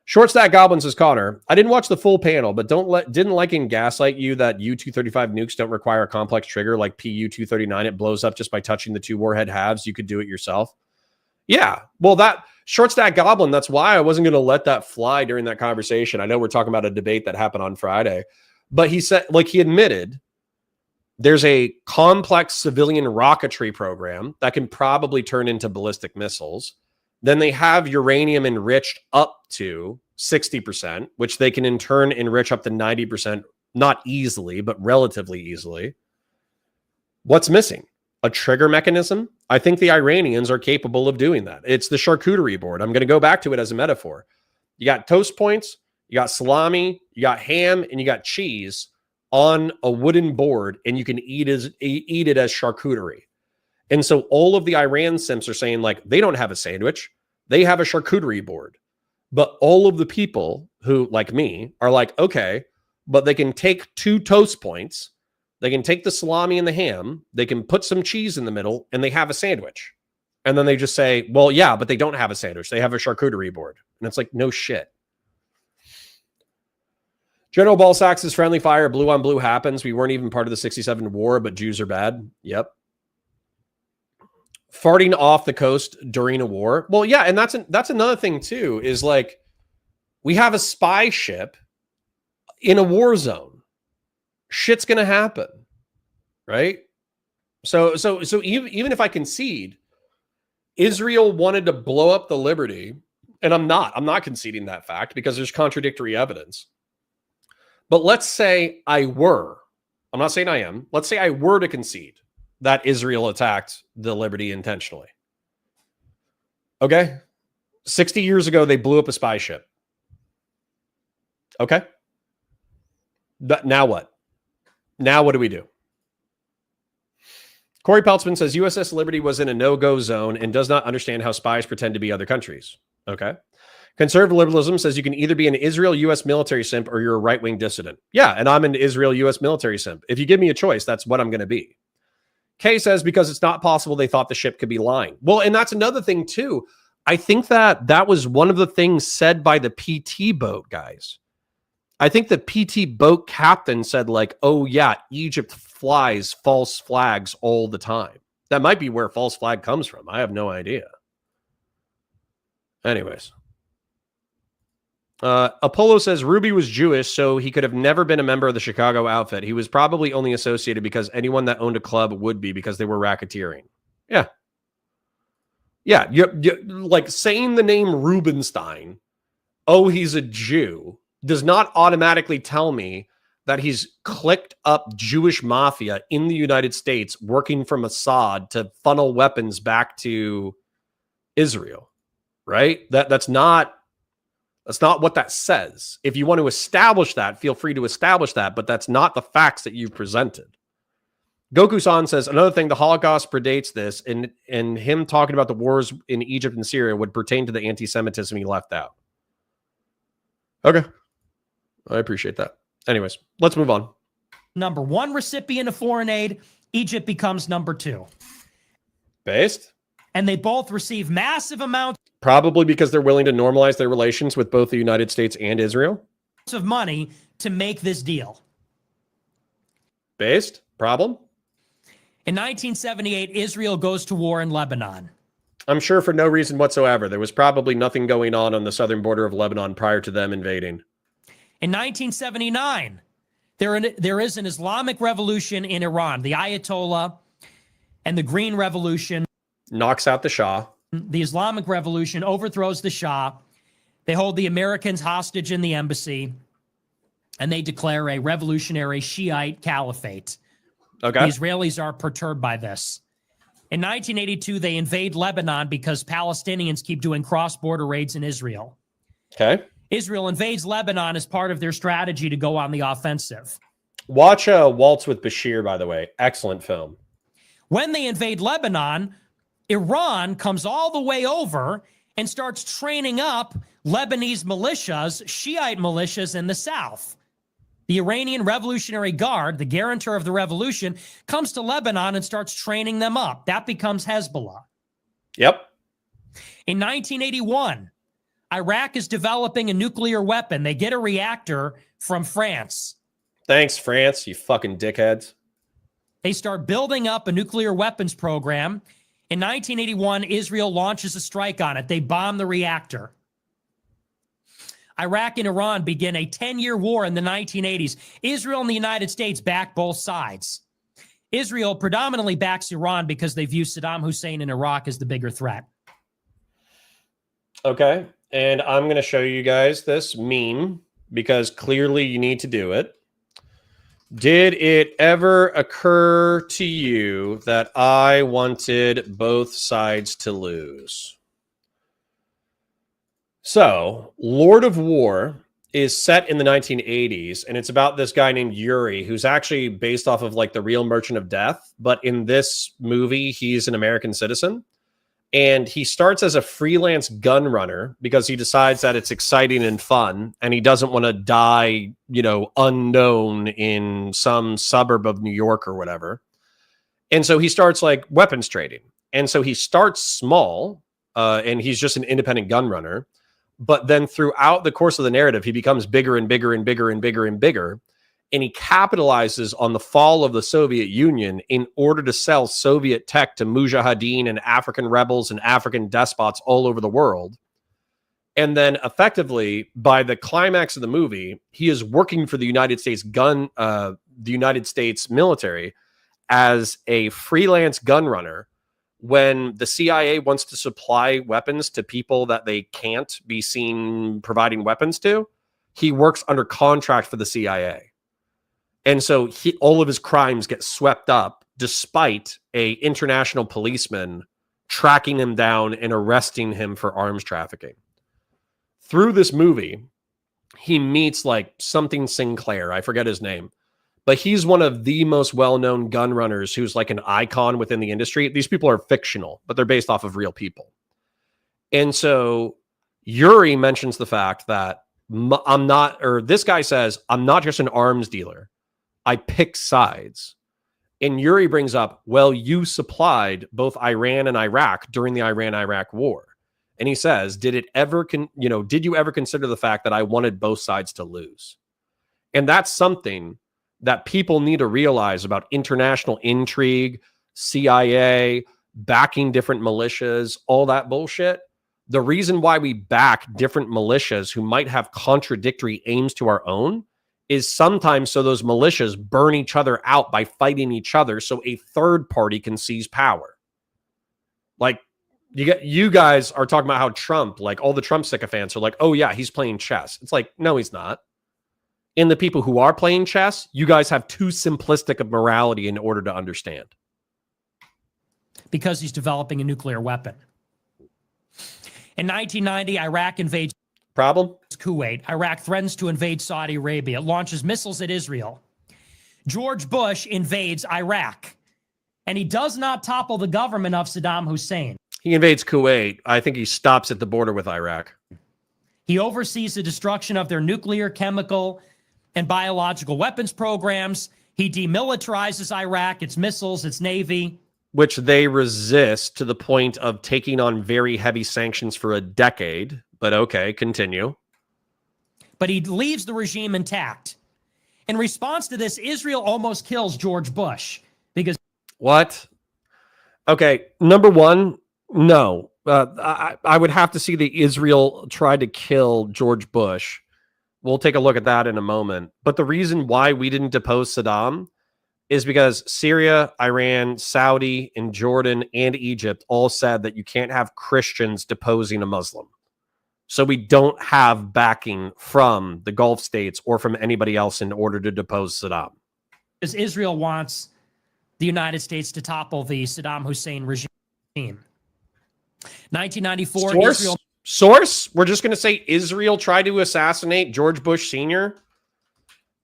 S1: Short Stack Goblin says, Connor, I didn't watch the full panel, but didn't Lycan gaslight you that U-235 nukes don't require a complex trigger like PU-239. It blows up just by touching the two warhead halves. You could do it yourself. Yeah, well, that Short Stack Goblin, that's why I wasn't going to let that fly during that conversation. I know we're talking about a debate that happened on Friday, but he said, like he admitted, there's a complex civilian rocketry program that can probably turn into ballistic missiles. Then they have uranium enriched up to 60%, which they can in turn enrich up to 90%, not easily, but relatively easily. What's missing? A trigger mechanism? I think the Iranians are capable of doing that. It's the charcuterie board. I'm going to go back to it as a metaphor. You got toast points, you got salami, you got ham, and you got cheese on a wooden board, and you can eat it as charcuterie. And so all of the Iran simps are saying, like, they don't have a sandwich. They have a charcuterie board. But all of the people who, like me, are like, okay, but they can take 2 toast points. They can take the salami and the ham. They can put some cheese in the middle, and they have a sandwich. And then they just say, well, yeah, but they don't have a sandwich. They have a charcuterie board. And it's like, no shit. General Balsax's friendly fire, blue on blue happens. We weren't even part of the 67 war, but Jews are bad. Yep. Farting off the coast during a war. Well, yeah, and that's another thing too, is like we have a spy ship in a war zone. Shit's gonna happen, right? So even if I concede Israel wanted to blow up the Liberty, and I'm not conceding that fact because there's contradictory evidence. But let's say I were, I'm not saying I am, let's say I were to concede that Israel attacked the Liberty intentionally. Okay? 60 years ago, they blew up a spy ship. Okay? But now what? Now what do we do? Corey Peltzman says USS Liberty was in a no-go zone and does not understand how spies pretend to be other countries. Okay. Conservative liberalism says you can either be an Israel U.S. military simp or you're a right-wing dissident. Yeah, and I'm an Israel U.S. military simp. If you give me a choice, that's what I'm going to be. Kay says because it's not possible they thought the ship could be lying. Well, and that's another thing too. I think that was one of the things said by the PT boat guys. I think the PT boat captain said like, oh yeah, Egypt flies false flags all the time. That might be where false flag comes from. I have no idea. Anyways. Apollo says Ruby was Jewish, so he could have never been a member of the Chicago outfit. He was probably only associated because anyone that owned a club would be because they were racketeering. Yeah. Yeah. You like saying the name Rubenstein, oh, he's a Jew, does not automatically tell me that he's clicked up Jewish mafia in the United States working for Mossad to funnel weapons back to Israel, right? That's not what that says. If you want to establish that, feel free to establish that, but that's not the facts that you've presented. Goku-san says, another thing, the Holocaust predates this, and him talking about the wars in Egypt and Syria would pertain to the anti-Semitism he left out. Okay. I appreciate that. Anyways, let's move on.
S9: number 1 recipient of foreign aid. Egypt becomes number 2.
S1: Based?
S9: And they both receive massive amounts
S1: Probably because they're willing to normalize their relations with both the United States and Israel.
S9: of money to make this deal.
S1: Based? Problem?
S9: In 1978, Israel goes to war in Lebanon.
S1: I'm sure for no reason whatsoever. There was probably nothing going on the southern border of Lebanon prior to them invading.
S9: In 1979, there is an Islamic revolution in Iran. The Ayatollah and the Green Revolution
S1: Knocks out the Shah.
S9: The Islamic Revolution overthrows the Shah. They hold the Americans hostage in the embassy, and they declare a revolutionary Shiite caliphate.
S1: Okay.
S9: The Israelis are perturbed by this. In 1982, they invade Lebanon because Palestinians keep doing cross-border raids in Israel.
S1: Okay.
S9: Israel invades Lebanon as part of their strategy to go on the offensive.
S1: Watch Waltz with Bashir, by the way. Excellent film.
S9: When they invade Lebanon, Iran comes all the way over and starts training up Lebanese militias, Shiite militias in the south. The Iranian Revolutionary Guard, the guarantor of the revolution, comes to Lebanon and starts training them up. That becomes Hezbollah.
S1: Yep.
S9: In 1981, Iraq is developing a nuclear weapon. They get a reactor from France.
S1: Thanks, France, you fucking dickheads.
S9: They start building up a nuclear weapons program. In 1981, Israel launches a strike on it. They bomb the reactor. Iraq and Iran begin a 10-year war in the 1980s. Israel and the United States back both sides. Israel predominantly backs Iran because they view Saddam Hussein in Iraq as the bigger threat.
S1: Okay. And I'm going to show you guys this meme because clearly you need to do it. Did it ever occur to you that I wanted both sides to lose? So, Lord of War is set in the 1980s, and it's about this guy named Yuri, who's actually based off of like the real Merchant of Death. But in this movie, he's an American citizen. And he starts as a freelance gun runner because he decides that it's exciting and fun, and he doesn't want to die, unknown in some suburb of New York or whatever. And so he starts like weapons trading. And so he starts small, and he's just an independent gun runner. But then throughout the course of the narrative, he becomes bigger and bigger and bigger and bigger and bigger. And he capitalizes on the fall of the Soviet Union in order to sell Soviet tech to mujahideen and African rebels and African despots all over the world. And then effectively, by the climax of the movie, he is working for the United States military as a freelance gun runner. When the CIA wants to supply weapons to people that they can't be seen providing weapons to, he works under contract for the CIA. And so all of his crimes get swept up despite a international policeman tracking him down and arresting him for arms trafficking. Through this movie, he meets like something Sinclair. I forget his name. But he's one of the most well-known gun runners who's like an icon within the industry. These people are fictional, but they're based off of real people. And so Yuri mentions the fact that this guy says, I'm not just an arms dealer. I pick sides. And Yuri brings up, well, you supplied both Iran and Iraq during the Iran-Iraq war. And he says, did you ever consider the fact that I wanted both sides to lose? And that's something that people need to realize about international intrigue, CIA, backing different militias, all that bullshit. The reason why we back different militias who might have contradictory aims to our own is sometimes so those militias burn each other out by fighting each other so a third party can seize power. Like, you guys are talking about how Trump, like all the Trump sycophants are like, oh yeah, he's playing chess. It's like, no, he's not. In the people who are playing chess, you guys have too simplistic of morality in order to understand.
S9: Because he's developing a nuclear weapon. In 1990, Iraq invades Kuwait. Iraq threatens to invade Saudi Arabia. It launches missiles at Israel. George Bush invades Iraq. And he does not topple the government of Saddam Hussein.
S1: He invades Kuwait. I think he stops at the border with Iraq.
S9: He oversees the destruction of their nuclear, chemical, and biological weapons programs. He demilitarizes Iraq, its missiles, its navy.
S1: Which they resist to the point of taking on very heavy sanctions for a decade. But okay, continue.
S9: But he leaves the regime intact. In response to this, Israel almost kills George Bush because...
S1: What? Okay, number one, no. I would have to see that Israel tried to kill George Bush. We'll take a look at that in a moment. But the reason why we didn't depose Saddam is because Syria, Iran, Saudi, and Jordan, and Egypt all said that you can't have Christians deposing a Muslim. So we don't have backing from the Gulf states or from anybody else in order to depose Saddam.
S9: Because Israel wants the United States to topple the Saddam Hussein regime. 1994, Israel...
S1: Source? We're just going to say Israel tried to assassinate George Bush Sr.?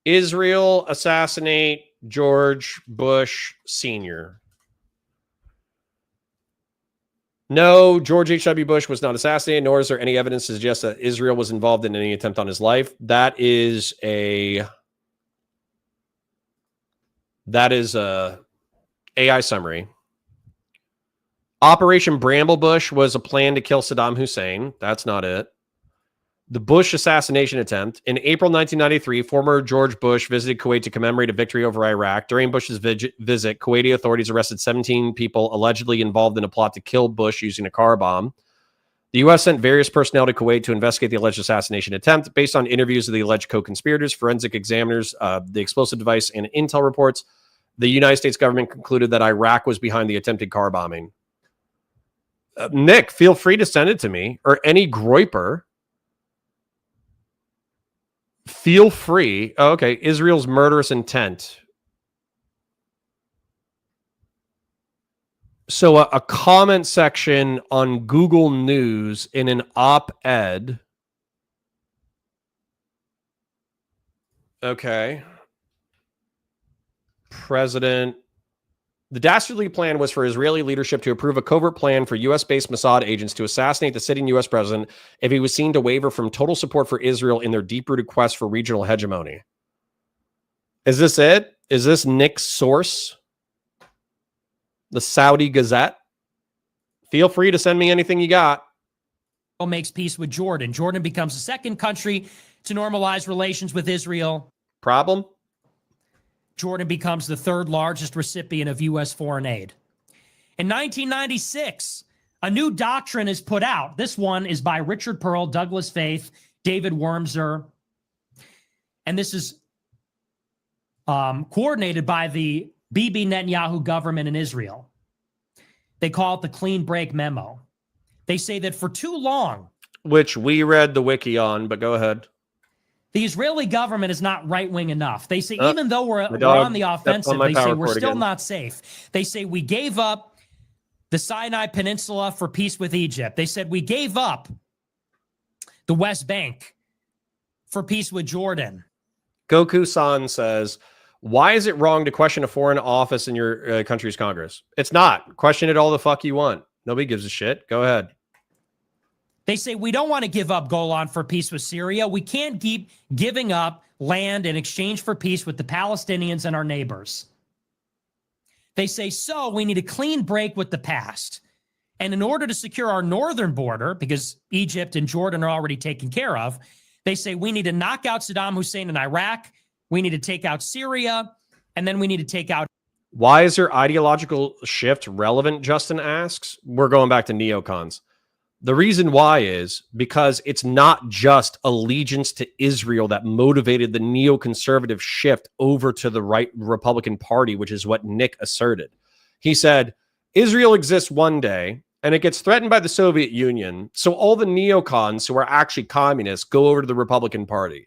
S1: Israel assassinate George Bush Sr. No, George H.W. Bush was not assassinated, nor is there any evidence to suggest that Israel was involved in any attempt on his life. That is a AI summary. Operation Bramblebush was a plan to kill Saddam Hussein. That's not it. The Bush assassination attempt. In April 1993, former George Bush visited Kuwait to commemorate a victory over Iraq. During Bush's visit, Kuwaiti authorities arrested 17 people allegedly involved in a plot to kill Bush using a car bomb. The U.S. sent various personnel to Kuwait to investigate the alleged assassination attempt. Based on interviews of the alleged co-conspirators, forensic examiners, the explosive device, and intel reports, the United States government concluded that Iraq was behind the attempted car bombing. Nick, feel free to send it to me, or any Groiper. Feel free. Oh, okay, Israel's murderous intent. So a comment section on Google News in an op-ed. Okay. The dastardly plan was for Israeli leadership to approve a covert plan for U.S.-based Mossad agents to assassinate the sitting U.S. president if he was seen to waver from total support for Israel in their deep-rooted quest for regional hegemony. Is this it? Is this Nick's source? The Saudi Gazette? Feel free to send me anything you got.
S9: Makes peace with Jordan. Jordan becomes the second country to normalize relations with Israel.
S1: Problem?
S9: Jordan becomes the third largest recipient of U.S. foreign aid. In 1996, a new doctrine is put out. This one is by Richard Pearl, Douglas Faith, David Wormser. And this is coordinated by the Bibi Netanyahu government in Israel. They call it the Clean Break Memo. They say that for too long...
S1: Which we read the wiki on, but go ahead.
S9: The Israeli government is not right-wing enough. They say even though we're on the offensive, they say we're still not safe. They say we gave up the Sinai Peninsula for peace with Egypt. They said we gave up the West Bank for peace with Jordan.
S1: Goku-san says, why is it wrong to question a foreign office in your country's Congress? It's not. Question it all the fuck you want. Nobody gives a shit. Go ahead.
S9: They say we don't want to give up Golan for peace with Syria. We can't keep giving up land in exchange for peace with the Palestinians and our neighbors. They say, so we need a clean break with the past. And in order to secure our northern border, because Egypt and Jordan are already taken care of, they say we need to knock out Saddam Hussein in Iraq. We need to take out Syria. And then we need to take out...
S1: Why is your ideological shift relevant, Justin asks? We're going back to neocons. The reason why is because it's not just allegiance to Israel that motivated the neoconservative shift over to the right Republican Party, which is what Nick asserted. He said, Israel exists one day and it gets threatened by the Soviet Union. So all the neocons who are actually communists go over to the Republican Party.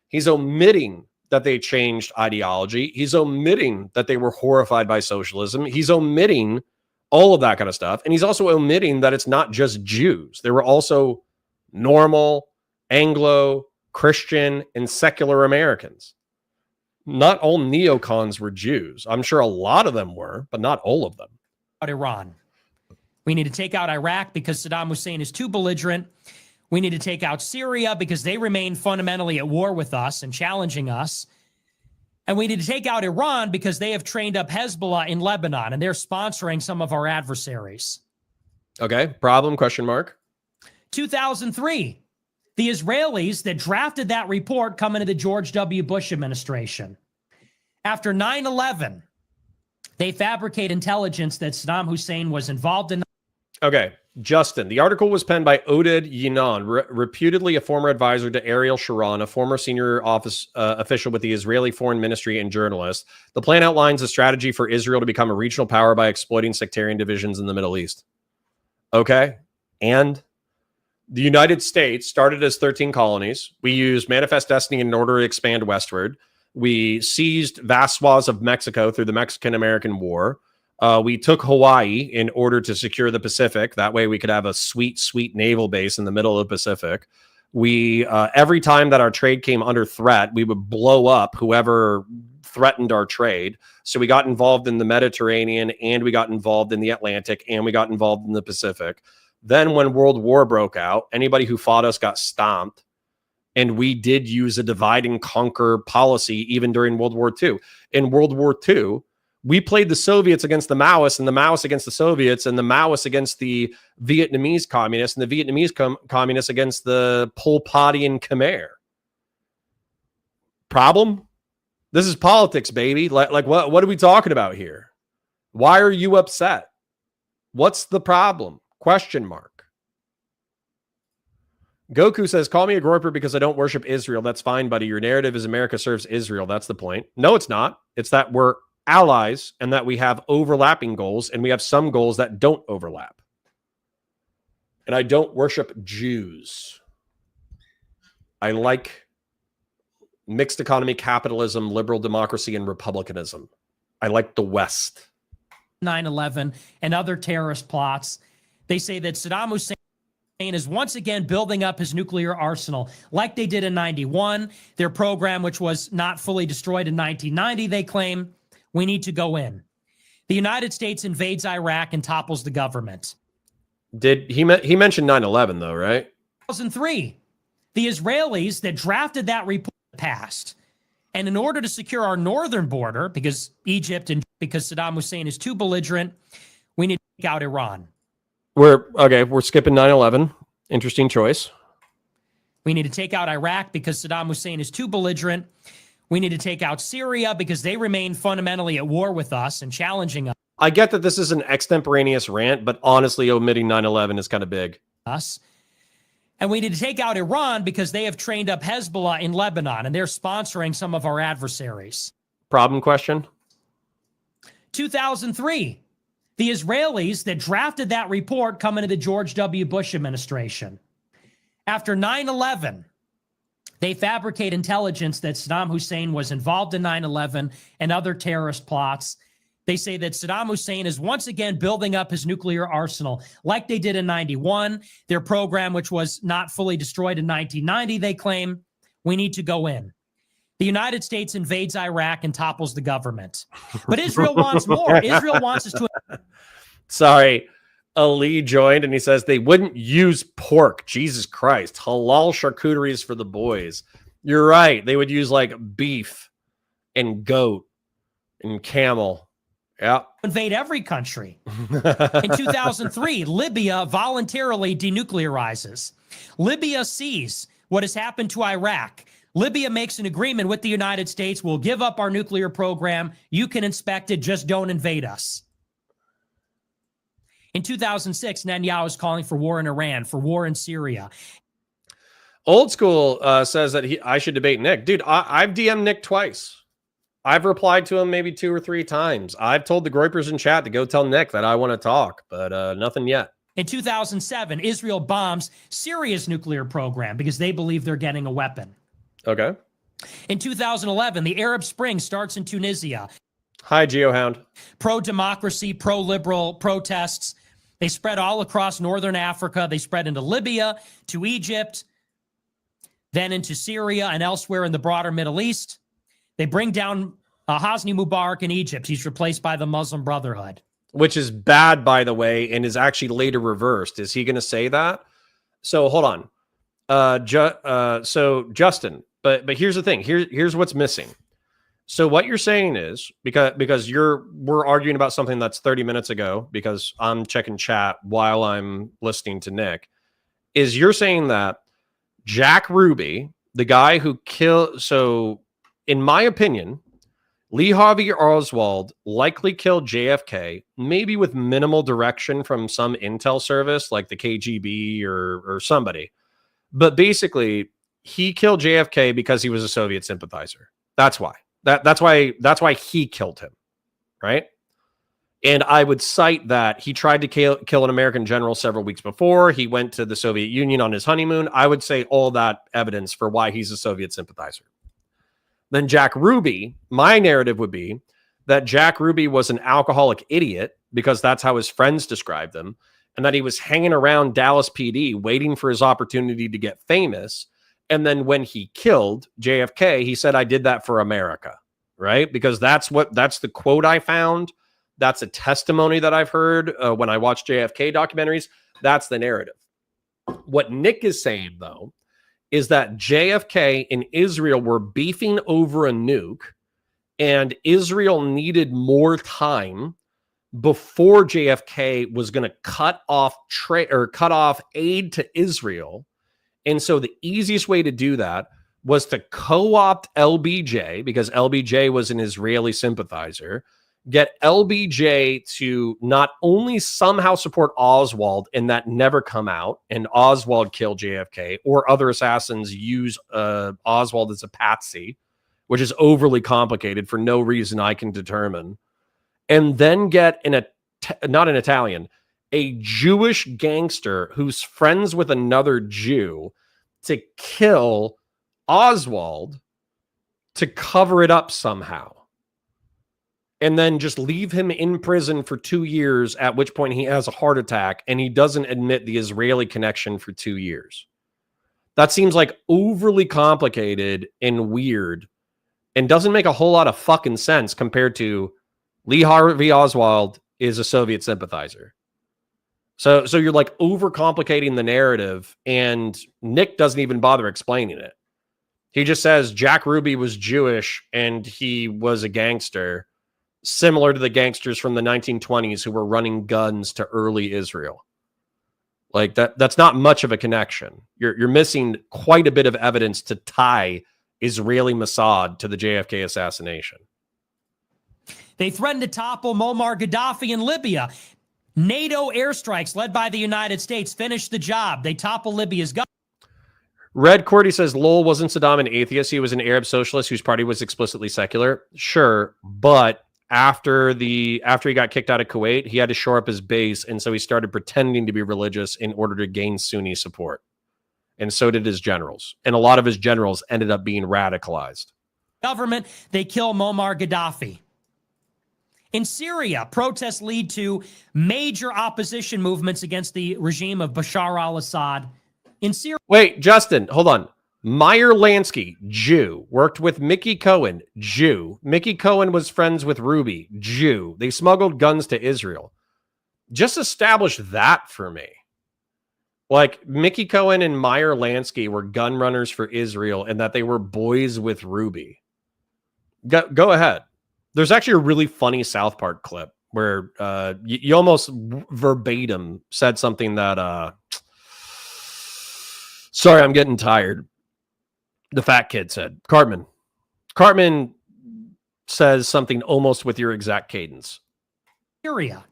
S1: He's omitting that they changed ideology. He's omitting that they were horrified by socialism. He's omitting all of that kind of stuff. And he's also omitting that it's not just Jews. There were also normal, Anglo, Christian, and secular Americans. Not all neocons were Jews. I'm sure a lot of them were, but not all of them.
S9: Iran. We need to take out Iraq because Saddam Hussein is too belligerent. We need to take out Syria because they remain fundamentally at war with us and challenging us. And we need to take out Iran because they have trained up Hezbollah in Lebanon and they're sponsoring some of our adversaries.
S1: Okay. Problem? Question mark.
S9: 2003, the Israelis that drafted that report come into the George W. Bush administration. After 9/11, they fabricate intelligence that Saddam Hussein was involved in.
S1: Okay. Justin, the article was penned by Oded Yinon, reputedly a former advisor to Ariel Sharon, a former senior office official with the Israeli Foreign Ministry and journalist. The plan outlines a strategy for Israel to become a regional power by exploiting sectarian divisions in the Middle East. Okay. And the United States started as 13 colonies. We used Manifest Destiny in order to expand westward. We seized vast swaths of Mexico through the Mexican-American War. We took Hawaii in order to secure the Pacific. That way we could have a sweet, sweet naval base in the middle of the Pacific. We, every time that our trade came under threat, we would blow up whoever threatened our trade. So we got involved in the Mediterranean, and we got involved in the Atlantic, and we got involved in the Pacific. Then when World War broke out, anybody who fought us got stomped. And we did use a divide and conquer policy even during World War II. In World War II, we played the Soviets against the Maoists, and the Maoists against the Soviets, and the Maoists against the Vietnamese communists, and the Vietnamese communists against the Pol Potian Khmer. Problem? This is politics, baby. Like what are we talking about here? Why are you upset? What's the problem? Question mark. Goku says, call me a groyper because I don't worship Israel. That's fine, buddy. Your narrative is America serves Israel. That's the point. No, it's not. It's that we're allies and that we have overlapping goals, and we have some goals that don't overlap. And I don't worship Jews. I like mixed economy, capitalism, liberal democracy, and republicanism. I like the West.
S9: 9/11 and other terrorist plots. They say that Saddam Hussein is once again building up his nuclear arsenal like they did in 91. Their program, which was not fully destroyed in 1990, they claim. We need to go in. The United States invades Iraq and topples the government.
S1: Did he mentioned 9/11 though, right?
S9: 2003, the Israelis that drafted that report passed. And in order to secure our northern border, because because Saddam Hussein is too belligerent, we need to take out Iran.
S1: We're skipping 9/11. Interesting choice.
S9: We need to take out Iraq because Saddam Hussein is too belligerent. We need to take out Syria because they remain fundamentally at war with us and challenging us.
S1: I get that this is an extemporaneous rant, but honestly, omitting 9/11 is kind of big.
S9: And we need to take out Iran because they have trained up Hezbollah in Lebanon and they're sponsoring some of our adversaries.
S1: Problem? Question?
S9: 2003. The Israelis that drafted that report come into the George W. Bush administration. After 9/11, they fabricate intelligence that Saddam Hussein was involved in 9/11 and other terrorist plots. They say that Saddam Hussein is once again building up his nuclear arsenal like they did in 91. Their program, which was not fully destroyed in 1990, they claim. We need to go in. The United States invades Iraq and topples the government. But Israel wants more. Israel wants us to...
S1: Sorry, Ali joined and he says they wouldn't use pork. Jesus Christ. Halal charcuteries for the boys. You're right. They would use like beef and goat and camel. Yeah.
S9: Invade every country. In 2003, Libya voluntarily denuclearizes. Libya sees what has happened to Iraq. Libya makes an agreement with the United States. We'll give up our nuclear program. You can inspect it. Just don't invade us. In 2006, Netanyahu is calling for war in Iran, for war in Syria.
S1: Old School says that I should debate Nick. Dude, I've DM'd Nick twice. I've replied to him maybe 2 or 3 times. I've told the Groypers in chat to go tell Nick that I want to talk, but nothing yet.
S9: In 2007, Israel bombs Syria's nuclear program because they believe they're getting a weapon.
S1: Okay.
S9: In 2011, the Arab Spring starts in Tunisia.
S1: Hi, GeoHound.
S9: Pro-democracy, pro-liberal protests. They spread all across northern Africa. They spread into Libya, to Egypt, then into Syria and elsewhere in the broader Middle East. They bring down Hosni Mubarak in Egypt. He's replaced by the Muslim Brotherhood.
S1: Which is bad, by the way, and is actually later reversed. Is he going to say that? So hold on. So Justin, but here's the thing. Here's what's missing. So what you're saying is because we're arguing about something that's 30 minutes ago because I'm checking chat while I'm listening to Nick, is you're saying that Jack Ruby, the guy who killed, so in my opinion, Lee Harvey Oswald likely killed JFK, maybe with minimal direction from some intel service like the KGB or somebody. But basically, he killed JFK because he was a Soviet sympathizer. That's why. That's why he killed him, right? And I would cite that he tried to kill an American general several weeks before. He went to the Soviet Union on his honeymoon. I would say all that evidence for why he's a Soviet sympathizer. Then Jack Ruby, my narrative would be that Jack Ruby was an alcoholic idiot because that's how his friends described him, and that he was hanging around Dallas PD waiting for his opportunity to get famous. And then when he killed JFK, he said, I did that for America, right? Because that's the quote I found. That's a testimony that I've heard when I watch JFK documentaries. That's the narrative. What Nick is saying, though, is that JFK and Israel were beefing over a nuke, and Israel needed more time before JFK was going to cut off aid to Israel. And so the easiest way to do that was to co-opt LBJ, because LBJ was an Israeli sympathizer, get LBJ to not only somehow support Oswald and that never come out, and Oswald kill JFK, or other assassins use Oswald as a patsy, which is overly complicated for no reason I can determine, and then get not an Italian, a Jewish gangster who's friends with another Jew to kill Oswald to cover it up somehow. And then just leave him in prison for 2 years, at which point he has a heart attack and he doesn't admit the Israeli connection for 2 years. That seems like overly complicated and weird and doesn't make a whole lot of fucking sense compared to Lee Harvey Oswald is a Soviet sympathizer. So you're like overcomplicating the narrative, and Nick doesn't even bother explaining it. He just says Jack Ruby was Jewish and he was a gangster, similar to the gangsters from the 1920s who were running guns to early Israel. Like that's not much of a connection. You're missing quite a bit of evidence to tie Israeli Mossad to the JFK assassination.
S9: They threatened to topple Muammar Gaddafi in Libya. NATO airstrikes led by the United States finished the job. They topple Libya's government.
S1: Red Cordy says, lol, wasn't Saddam an atheist? He was an Arab socialist whose party was explicitly secular. Sure, but after he got kicked out of Kuwait, he had to shore up his base, and so he started pretending to be religious in order to gain Sunni support. And so did his generals. And a lot of his generals ended up being radicalized.
S9: Government, they kill Muammar Gaddafi. In Syria, protests lead to major opposition movements against the regime of Bashar al-Assad. In Syria.
S1: Wait, Justin, hold on. Meyer Lansky, Jew, worked with Mickey Cohen, Jew. Mickey Cohen was friends with Ruby, Jew. They smuggled guns to Israel. Just establish that for me. Like, Mickey Cohen and Meyer Lansky were gun runners for Israel, and that they were boys with Ruby. Go ahead. There's actually a really funny South Park clip where you almost verbatim said something that, sorry, I'm getting tired. The fat kid said, Cartman says something almost with your exact cadence.
S9: Syria.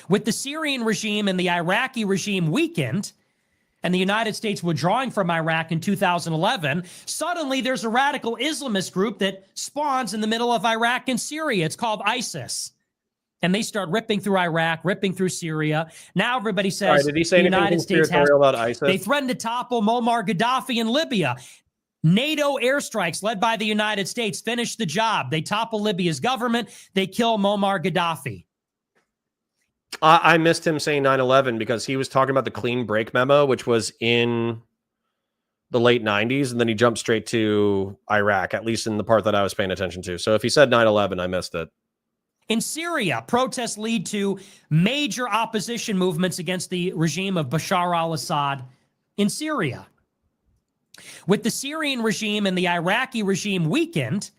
S9: With the Syrian regime and the Iraqi regime weakened, and the United States withdrawing from Iraq in 2011, suddenly there's a radical Islamist group that spawns in the middle of Iraq and Syria. It's called ISIS. And they start ripping through Iraq, ripping through Syria. Now everybody says
S1: did he say
S9: the United States has...
S1: about ISIS?
S9: They threatened to topple Muammar Gaddafi in Libya. NATO airstrikes led by the United States finished the job. They topple Libya's government. They kill Muammar Gaddafi.
S1: I missed him saying 9/11 because he was talking about the clean break memo, which was in the late 90s, and then he jumped straight to Iraq, at least in the part that I was paying attention to. So if he said 9/11, I missed it.
S9: In Syria, protests lead to major opposition movements against the regime of Bashar al-Assad in Syria. With the Syrian regime and the Iraqi regime weakened,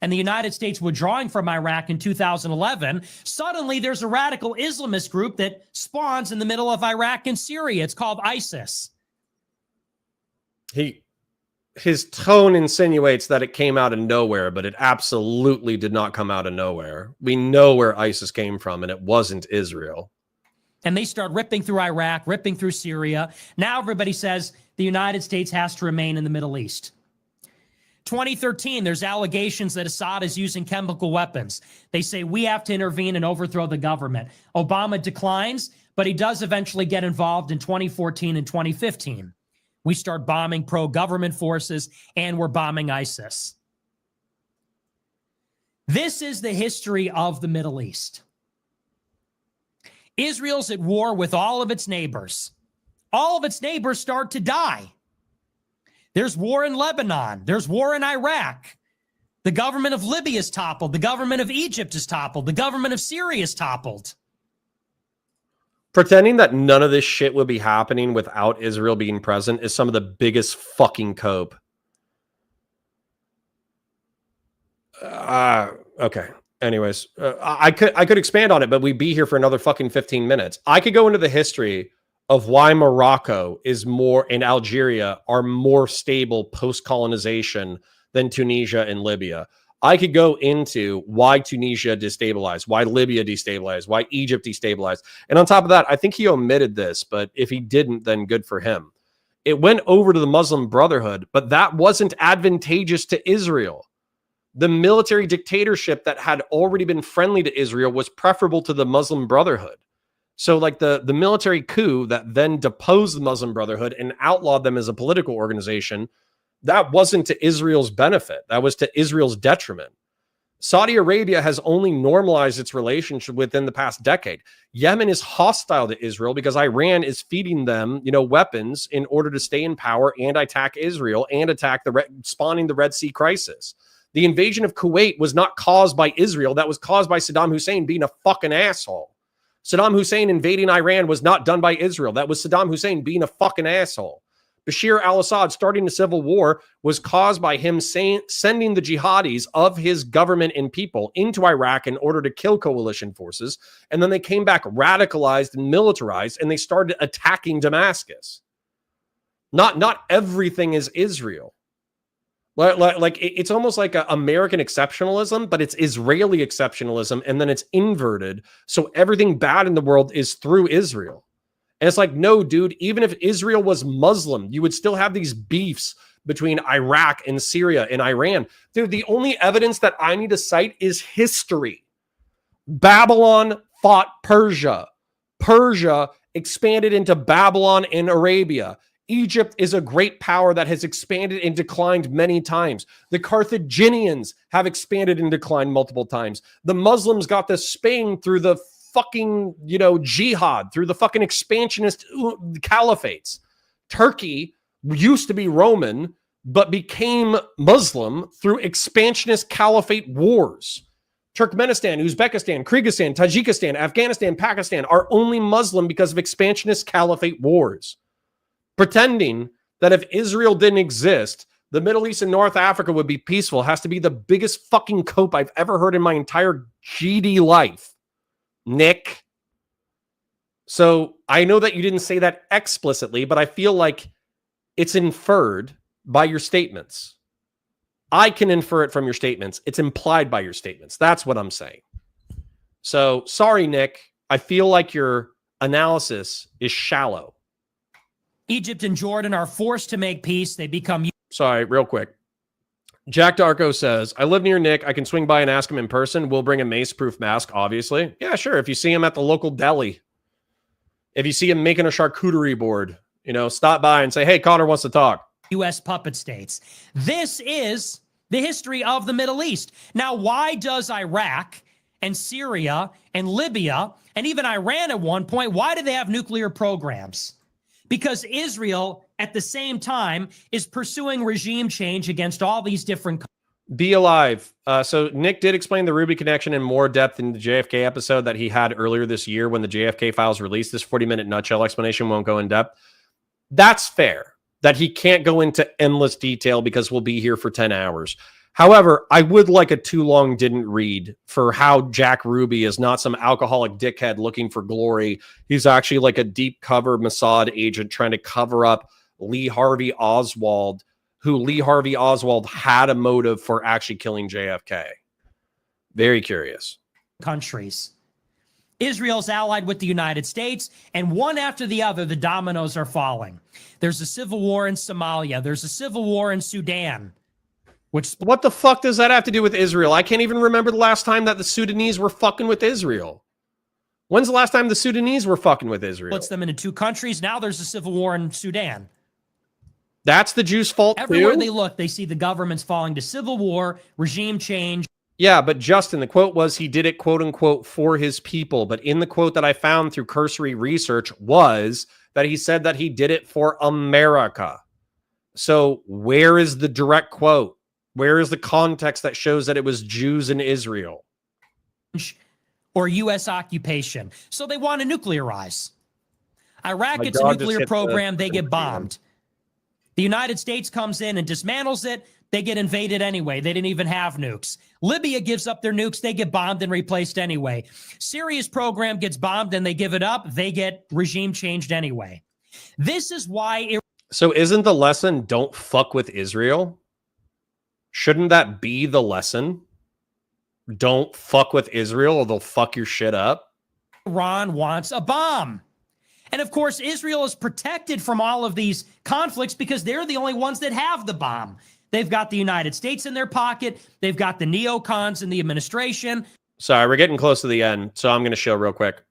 S9: and the United States withdrawing from Iraq in 2011, suddenly there's a radical Islamist group that spawns in the middle of Iraq and Syria. It's called ISIS.
S1: His tone insinuates that it came out of nowhere, but it absolutely did not come out of nowhere. We know where ISIS came from, and it wasn't Israel.
S9: And they start ripping through Iraq, ripping through Syria. Now everybody says the United States has to remain in the Middle East. 2013, there's allegations that Assad is using chemical weapons. They say we have to intervene and overthrow the government. Obama declines, but he does eventually get involved in 2014 and 2015. We start bombing pro-government forces, and we're bombing ISIS. This is the history of the Middle East. Israel's at war with all of its neighbors. All of its neighbors start to die. There's war in Lebanon. There's war in Iraq. The government of Libya is toppled. The government of Egypt is toppled. The government of Syria is toppled.
S1: Pretending that none of this shit would be happening without Israel being present is some of the biggest fucking cope. Okay. Anyways, I could expand on it, but we'd be here for another fucking 15 minutes. I could go into the history of why Morocco is more and Algeria are more stable post-colonization than Tunisia and Libya. I could go into why Tunisia destabilized, why Libya destabilized, why Egypt destabilized. And on top of that, I think he omitted this, but if he didn't, then good for him. It went over to the Muslim Brotherhood, but that wasn't advantageous to Israel. The military dictatorship that had already been friendly to Israel was preferable to the Muslim Brotherhood. So like the military coup that then deposed the Muslim Brotherhood and outlawed them as a political organization, that wasn't to Israel's benefit. That was to Israel's detriment. Saudi Arabia has only normalized its relationship within the past decade. Yemen is hostile to Israel because Iran is feeding them, weapons in order to stay in power and attack Israel and attack spawning the Red Sea crisis. The invasion of Kuwait was not caused by Israel. That was caused by Saddam Hussein being a fucking asshole. Saddam Hussein invading Iran was not done by Israel. That was Saddam Hussein being a fucking asshole. Bashir al-Assad starting a civil war was caused by him sending the jihadis of his government and people into Iraq in order to kill coalition forces. And then they came back radicalized and militarized, and they started attacking Damascus. Not everything is Israel. Like it's almost like American exceptionalism, but it's Israeli exceptionalism, and then it's inverted. So everything bad in the world is through Israel. And it's like, no, dude, even if Israel was Muslim, you would still have these beefs between Iraq and Syria and Iran. Dude, the only evidence that I need to cite is history. Babylon fought Persia. Persia expanded into Babylon and Arabia. Egypt is a great power that has expanded and declined many times. The Carthaginians have expanded and declined multiple times. The Muslims got to Spain through the fucking, jihad, through the fucking expansionist caliphates. Turkey used to be Roman, but became Muslim through expansionist caliphate wars. Turkmenistan, Uzbekistan, Kyrgyzstan, Tajikistan, Afghanistan, Pakistan are only Muslim because of expansionist caliphate wars. Pretending that if Israel didn't exist, the Middle East and North Africa would be peaceful has to be the biggest fucking cope I've ever heard in my entire GD life. Nick. So I know that you didn't say that explicitly, but I feel like it's inferred by your statements. I can infer it from your statements. It's implied by your statements. That's what I'm saying. So sorry, Nick. I feel like your analysis is shallow.
S9: Egypt and Jordan are forced to make peace. They become...
S1: Sorry, real quick. Jack Darko says, I live near Nick. I can swing by and ask him in person. We'll bring a mace-proof mask, obviously. Yeah, sure. If you see him at the local deli. If you see him making a charcuterie board, stop by and say, hey, Connor wants to talk.
S9: U.S. puppet states. This is the history of the Middle East. Now, why does Iraq and Syria and Libya and even Iran at one point, why do they have nuclear programs? Because Israel, at the same time, is pursuing regime change against all these different...
S1: Be alive. So Nick did explain the Ruby connection in more depth in the JFK episode that he had earlier this year when the JFK files released. This 40-minute nutshell explanation won't go in depth. That's fair that he can't go into endless detail because we'll be here for 10 hours. However, I would like a too long didn't read for how Jack Ruby is not some alcoholic dickhead looking for glory. He's actually like a deep cover Mossad agent trying to cover up Lee Harvey Oswald, who Lee Harvey Oswald had a motive for actually killing JFK. Very curious.
S9: Countries. Israel's allied with the United States, and one after the other, the dominoes are falling. There's a civil war in Somalia. There's a civil war in Sudan.
S1: What the fuck does that have to do with Israel? I can't even remember the last time that the Sudanese were fucking with Israel. When's the last time the Sudanese were fucking with Israel?
S9: Splits them into two countries. Now there's a civil war in Sudan.
S1: That's the Jews' fault
S9: Everywhere
S1: too?
S9: they look, they see the governments falling to civil war, regime change.
S1: Yeah, but Justin, the quote was he did it, quote unquote, for his people. But in the quote that I found through cursory research was that he said that he did it for America. So where is the direct quote? Where is the context that shows that it was Jews in Israel?
S9: Or U.S. occupation. So they want to nuclearize. Iraq gets a
S1: dog just
S9: nuclear
S1: hit
S9: program,
S1: the
S9: they get bombed. The United States comes in and dismantles it. They get invaded anyway. They didn't even have nukes. Libya gives up their nukes. They get bombed and replaced anyway. Syria's program gets bombed and they give it up. They get regime changed anyway. This is why...
S1: So isn't the lesson don't fuck with Israel? Shouldn't that be the lesson? Don't fuck with Israel or they'll fuck your shit up.
S9: Iran wants a bomb. And of course, Israel is protected from all of these conflicts because they're the only ones that have the bomb. They've got the United States in their pocket. They've got the neocons in the administration.
S1: Sorry, we're getting close to the end, so I'm going to show real quick.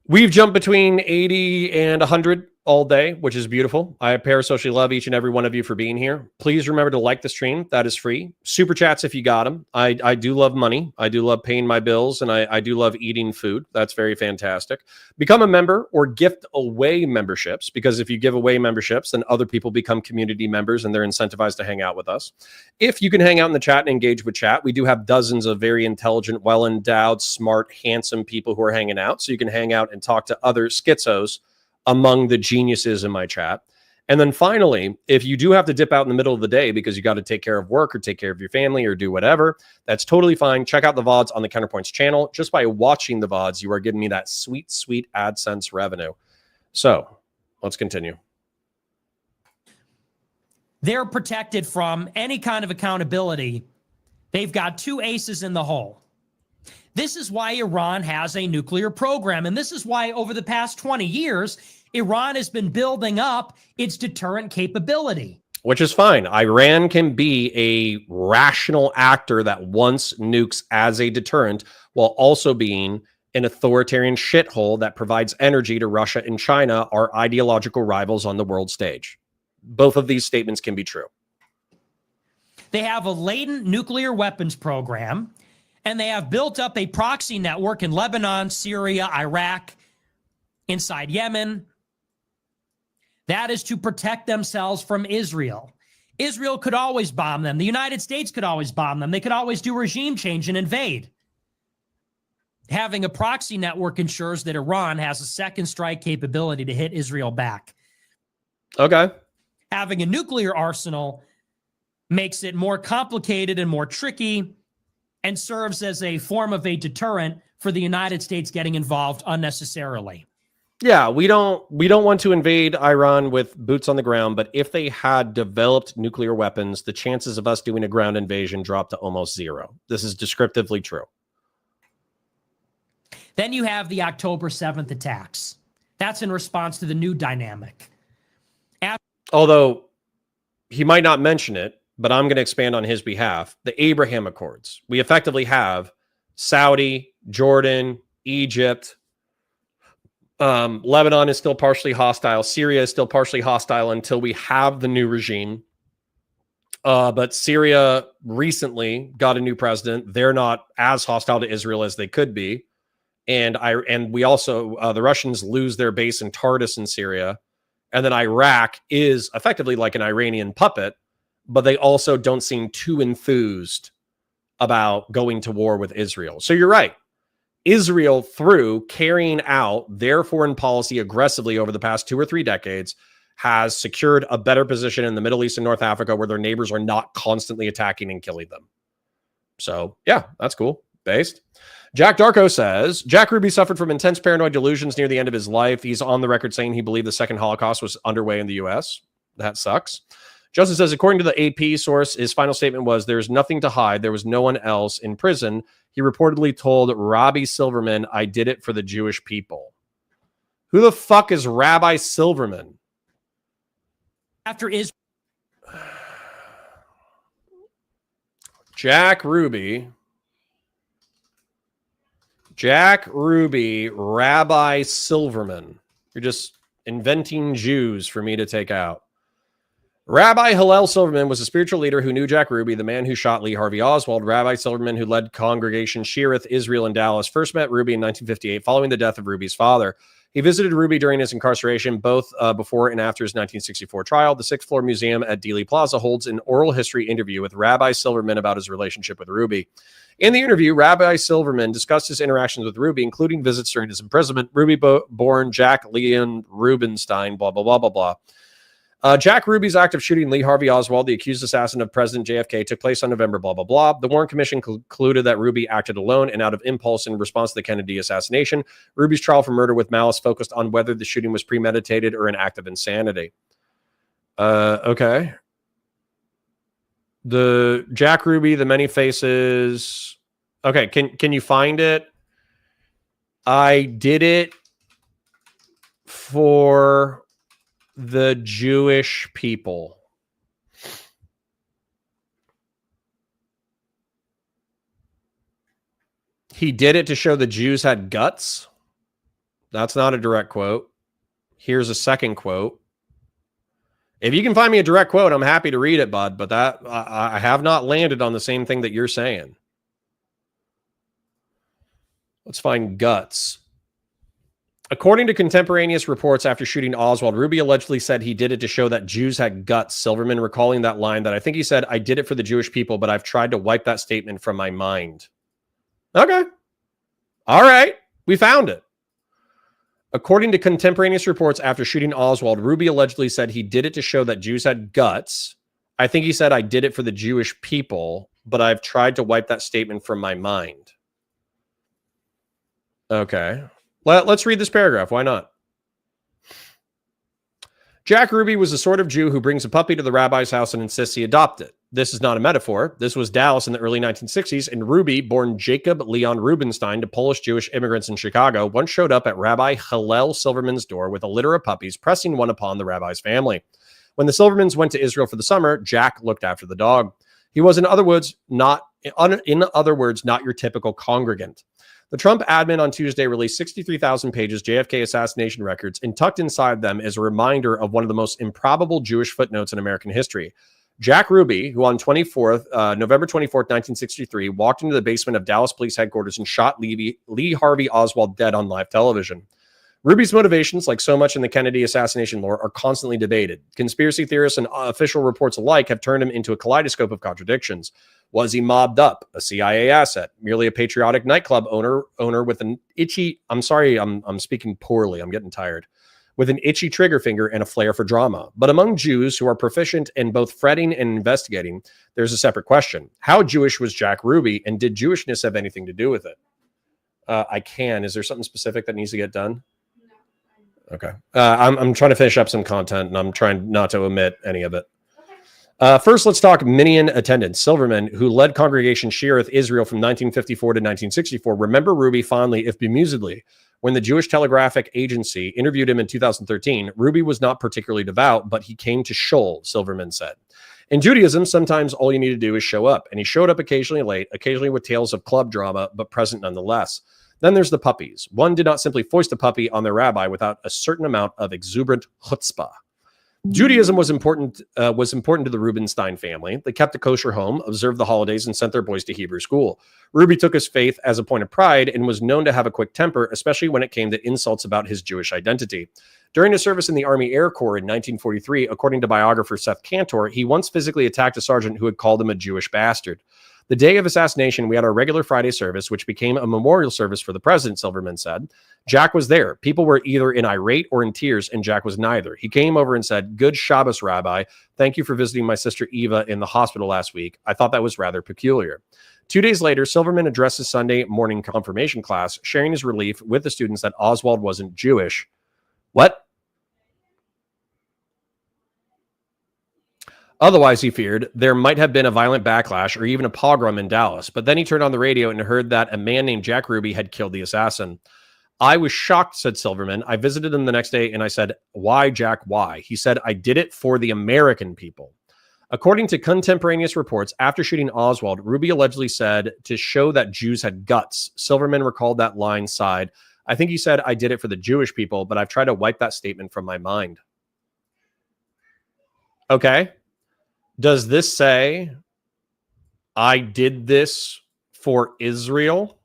S1: We've jumped between 80 and 100 all day, which is beautiful. I parasocially love each and every one of you for being here. Please remember to like the stream. That is free. Super chats if you got them. I do love money. I do love paying my bills, and I do love eating food. That's very fantastic. Become a member or gift away memberships, because if you give away memberships, then other people become community members, and they're incentivized to hang out with us. If you can hang out in the chat and engage with chat, we do have dozens of very intelligent, well-endowed, smart, handsome people who are hanging out, so you can hang out and talk to other schizos among the geniuses in my chat. And then finally, if you do have to dip out in the middle of the day because you got to take care of work or take care of your family or do whatever, that's totally fine. Check out the VODs on the Counterpoints channel. Just by watching the VODs, you are giving me that sweet, sweet AdSense revenue. So let's continue.
S9: They're protected from any kind of accountability. They've got two aces in the hole. This is why Iran has a nuclear program. And this is why over the past 20 years, Iran has been building up its deterrent capability.
S1: Which is fine. Iran can be a rational actor that wants nukes as a deterrent while also being an authoritarian shithole that provides energy to Russia and China, our ideological rivals on the world stage. Both of these statements can be true.
S9: They have a latent nuclear weapons program, and they have built up a proxy network in Lebanon, Syria, Iraq, inside Yemen. That is to protect themselves from Israel. Israel could always bomb them. The United States could always bomb them. They could always do regime change and invade. Having a proxy network ensures that Iran has a second strike capability to hit Israel back.
S1: Okay.
S9: Having a nuclear arsenal makes it more complicated and more tricky, and serves as a form of a deterrent for the United States getting involved unnecessarily.
S1: Yeah, we don't want to invade Iran with boots on the ground, but if they had developed nuclear weapons, the chances of us doing a ground invasion dropped to almost zero. This is descriptively true.
S9: Then you have the October 7th attacks. That's in response to the new dynamic.
S1: Although he might not mention it, but I'm going to expand on his behalf. The Abraham Accords. We effectively have Saudi, Jordan, Egypt. Lebanon is still partially hostile. Syria is still partially hostile until we have the new regime. But Syria recently got a new president. They're not as hostile to Israel as they could be. And we also, the Russians lose their base in Tartus in Syria. And then Iraq is effectively like an Iranian puppet, but they also don't seem too enthused about going to war with Israel. So you're right. Israel, through carrying out their foreign policy aggressively over the past 2 or 3 decades, has secured a better position in the Middle East and North Africa where their neighbors are not constantly attacking and killing them. So, yeah, that's cool. Based. Jack Darko says, Jack Ruby suffered from intense paranoid delusions near the end of his life. He's on the record saying he believed the second Holocaust was underway in the U.S. That sucks. Justin says, according to the AP source, his final statement was, there's nothing to hide. There was no one else in prison. He reportedly told Rabbi Silverman, I did it for the Jewish people. Who the fuck is Rabbi Silverman?
S9: After Israel.
S1: Jack Ruby, Rabbi Silverman. You're just inventing Jews for me to take out. Rabbi Hillel Silverman was a spiritual leader who knew Jack Ruby, the man who shot Lee Harvey Oswald. Rabbi Silverman, who led Congregation Shearith Israel in Dallas, first met Ruby in 1958 following the death of Ruby's father. He visited Ruby during his incarceration, both before and after his 1964 trial. The sixth floor museum at Dealey Plaza holds an oral history interview with Rabbi Silverman about his relationship with Ruby. In the interview, Rabbi Silverman discussed his interactions with Ruby, including visits during his imprisonment. Ruby born Jack Leon Rubenstein, blah, blah, blah, blah, blah. Jack Ruby's act of shooting Lee Harvey Oswald, the accused assassin of President JFK, took place on November, blah, blah, blah. The Warren Commission concluded that Ruby acted alone and out of impulse in response to the Kennedy assassination. Ruby's trial for murder with malice focused on whether the shooting was premeditated or an act of insanity. Okay. The Jack Ruby, the many faces. Okay, can you find it? I did it for the Jewish people. He did it to show the Jews had guts. That's not a direct quote. Here's a second quote. If you can find me a direct quote, I'm happy to read it, bud, but that I have not landed on the same thing that you're saying. Let's find guts. According to contemporaneous reports after shooting Oswald, Ruby allegedly said he did it to show that Jews had guts. Silverman recalling that line that I think he said, I did it for the Jewish people, but I've tried to wipe that statement from my mind. Okay. All right. We found it. According to contemporaneous reports after shooting Oswald, Ruby allegedly said he did it to show that Jews had guts. I think he said, I did it for the Jewish people, but I've tried to wipe that statement from my mind. Okay. Let's read this paragraph. Why not? Jack Ruby was the sort of Jew who brings a puppy to the rabbi's house and insists he adopt it. This is not a metaphor. This was Dallas in the early 1960s, and Ruby, born Jacob Leon Rubenstein to Polish Jewish immigrants in Chicago, once showed up at Rabbi Hillel Silverman's door with a litter of puppies, pressing one upon the rabbi's family. When the Silvermans went to Israel for the summer, Jack looked after the dog. He was, in other words, not your typical congregant. The Trump admin on Tuesday released 63,000 pages JFK assassination records, and tucked inside them is a reminder of one of the most improbable Jewish footnotes in American history. Jack Ruby, who on November 24th, 1963, walked into the basement of Dallas Police Headquarters and shot Lee Harvey Oswald dead on live television. Ruby's motivations, like so much in the Kennedy assassination lore, are constantly debated. Conspiracy theorists and official reports alike have turned him into a kaleidoscope of contradictions. Was he mobbed up, a CIA asset, merely a patriotic nightclub owner with an itchy, I'm sorry, I'm speaking poorly, I'm getting tired, with an itchy trigger finger and a flair for drama? But among Jews who are proficient in both fretting and investigating, there's a separate question. How Jewish was Jack Ruby, and did Jewishness have anything to do with it? Is there something specific that needs to get done? Okay. I'm trying to finish up some content, and I'm trying not to omit any of it. First, let's talk Minion attendance. Silverman, who led Congregation Shearith Israel from 1954 to 1964, remember Ruby fondly, if bemusedly. When the Jewish Telegraphic Agency interviewed him in 2013, Ruby was not particularly devout, but he came to shul, Silverman said. In Judaism, sometimes all you need to do is show up, and he showed up occasionally late, occasionally with tales of club drama, but present nonetheless. Then there's the puppies. One did not simply foist a puppy on their rabbi without a certain amount of exuberant chutzpah. Judaism was important to the Rubenstein family. They kept a kosher home, observed the holidays, and sent their boys to Hebrew school. Ruby took his faith as a point of pride and was known to have a quick temper, especially when it came to insults about his Jewish identity. During his service in the Army Air Corps in 1943, according to biographer Seth Cantor, he once physically attacked a sergeant who had called him a Jewish bastard. The day of assassination, we had our regular Friday service, which became a memorial service for the president, Silverman said. Jack was there. People were either in irate or in tears, and Jack was neither. He came over and said, "Good Shabbos, Rabbi. Thank you for visiting my sister Eva in the hospital last week. I thought that was rather peculiar." 2 days later, Silverman addressed his Sunday morning confirmation class, sharing his relief with the students that Oswald wasn't Jewish. What? Otherwise, he feared there might have been a violent backlash or even a pogrom in Dallas. But then he turned on the radio and heard that a man named Jack Ruby had killed the assassin. "I was shocked," said Silverman. "I visited him the next day and I said, 'Why, Jack, why?' He said, 'I did it for the American people.'" According to contemporaneous reports, after shooting Oswald, Ruby allegedly said to show that Jews had guts. Silverman recalled that line, sighed. "I think he said, 'I did it for the Jewish people,' but I've tried to wipe that statement from my mind." Okay. Does this say, "I did this for Israel"?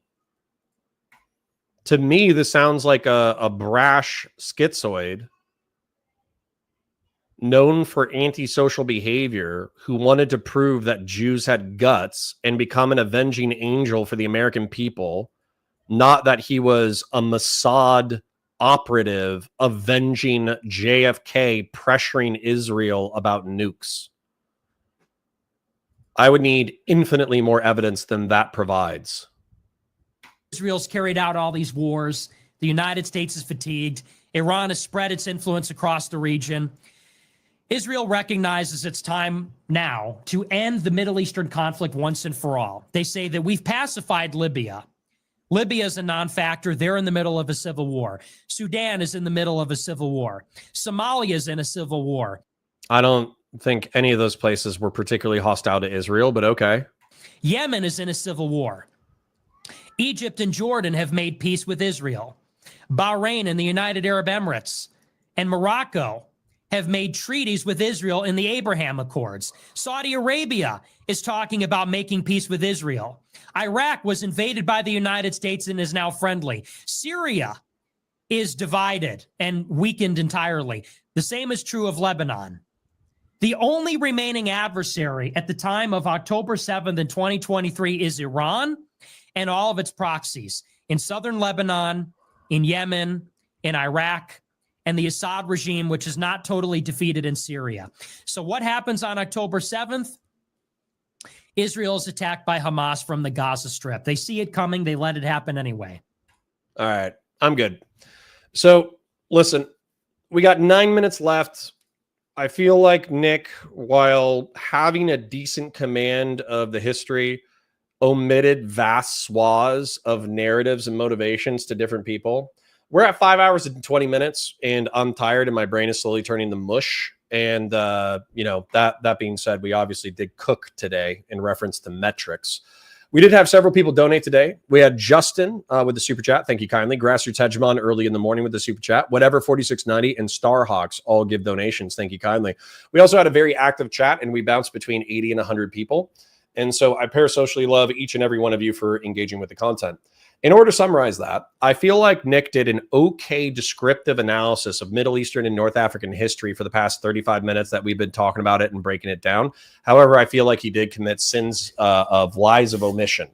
S1: To me, this sounds like a brash schizoid known for antisocial behavior who wanted to prove that Jews had guts and become an avenging angel for the American people, not that he was a Mossad operative avenging JFK, pressuring Israel about nukes. I would need infinitely more evidence than that provides.
S9: Israel's carried out all these wars. The United States is fatigued. Iran has spread its influence across the region. Israel recognizes it's time now to end the Middle Eastern conflict once and for all. They say that we've pacified Libya. Libya is a non-factor. They're in the middle of a civil war. Sudan is in the middle of a civil war. Somalia is in a civil war.
S1: I don't think any of those places were particularly hostile to Israel, but okay.
S9: Yemen is in a civil war. Egypt and Jordan have made peace with Israel. Bahrain and the United Arab Emirates and Morocco have made treaties with Israel in the Abraham Accords. Saudi Arabia is talking about making peace with Israel. Iraq was invaded by the United States and is now friendly. Syria is divided and weakened entirely. The same is true of Lebanon. The only remaining adversary at the time of October 7th in 2023 is Iran and all of its proxies in southern Lebanon, in Yemen, in Iraq, and the Assad regime, which is not totally defeated in Syria. So what happens on October 7th? Israel is attacked by Hamas from the Gaza Strip. They see it coming. They let it happen anyway.
S1: All right. I'm good. So listen, we got 9 minutes left. I feel like Nick, while having a decent command of the history, omitted vast swaths of narratives and motivations to different people. We're at 5 hours and 20 minutes, and I'm tired, and my brain is slowly turning to mush. And that being said, we obviously did cook today in reference to metrics. We did have several people donate today. We had Justin with the super chat. Thank you kindly. Grassroots Hegemon early in the morning with the super chat. Whatever 4690 and Starhawks all give donations. Thank you kindly. We also had a very active chat, and we bounced between 80 and 100 people. And so I parasocially love each and every one of you for engaging with the content. In order to summarize that, I feel like Nick did an okay descriptive analysis of Middle Eastern and North African history for the past 35 minutes that we've been talking about it and breaking it down. However, I feel like he did commit sins of lies of omission.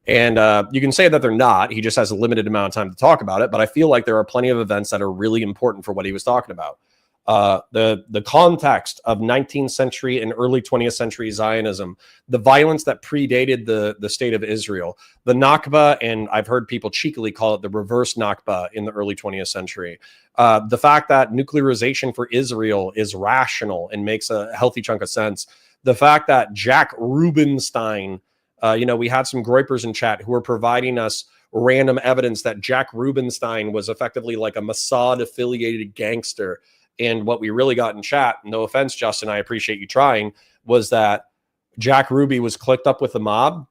S1: And you can say that they're not. He just has a limited amount of time to talk about it. But I feel like there are plenty of events that are really important for what he was talking about. The context of 19th century and early 20th century Zionism, the violence that predated the state of Israel, the Nakba, and I've heard people cheekily call it the reverse Nakba in the early 20th century. The fact that nuclearization for Israel is rational and makes a healthy chunk of sense. The fact that Jack Rubenstein, we had some groypers in chat who were providing us random evidence that Jack Rubenstein was effectively like a Mossad affiliated gangster. And what we really got in chat, no offense, Justin, I appreciate you trying, was that Jack Ruby was clicked up with the mob,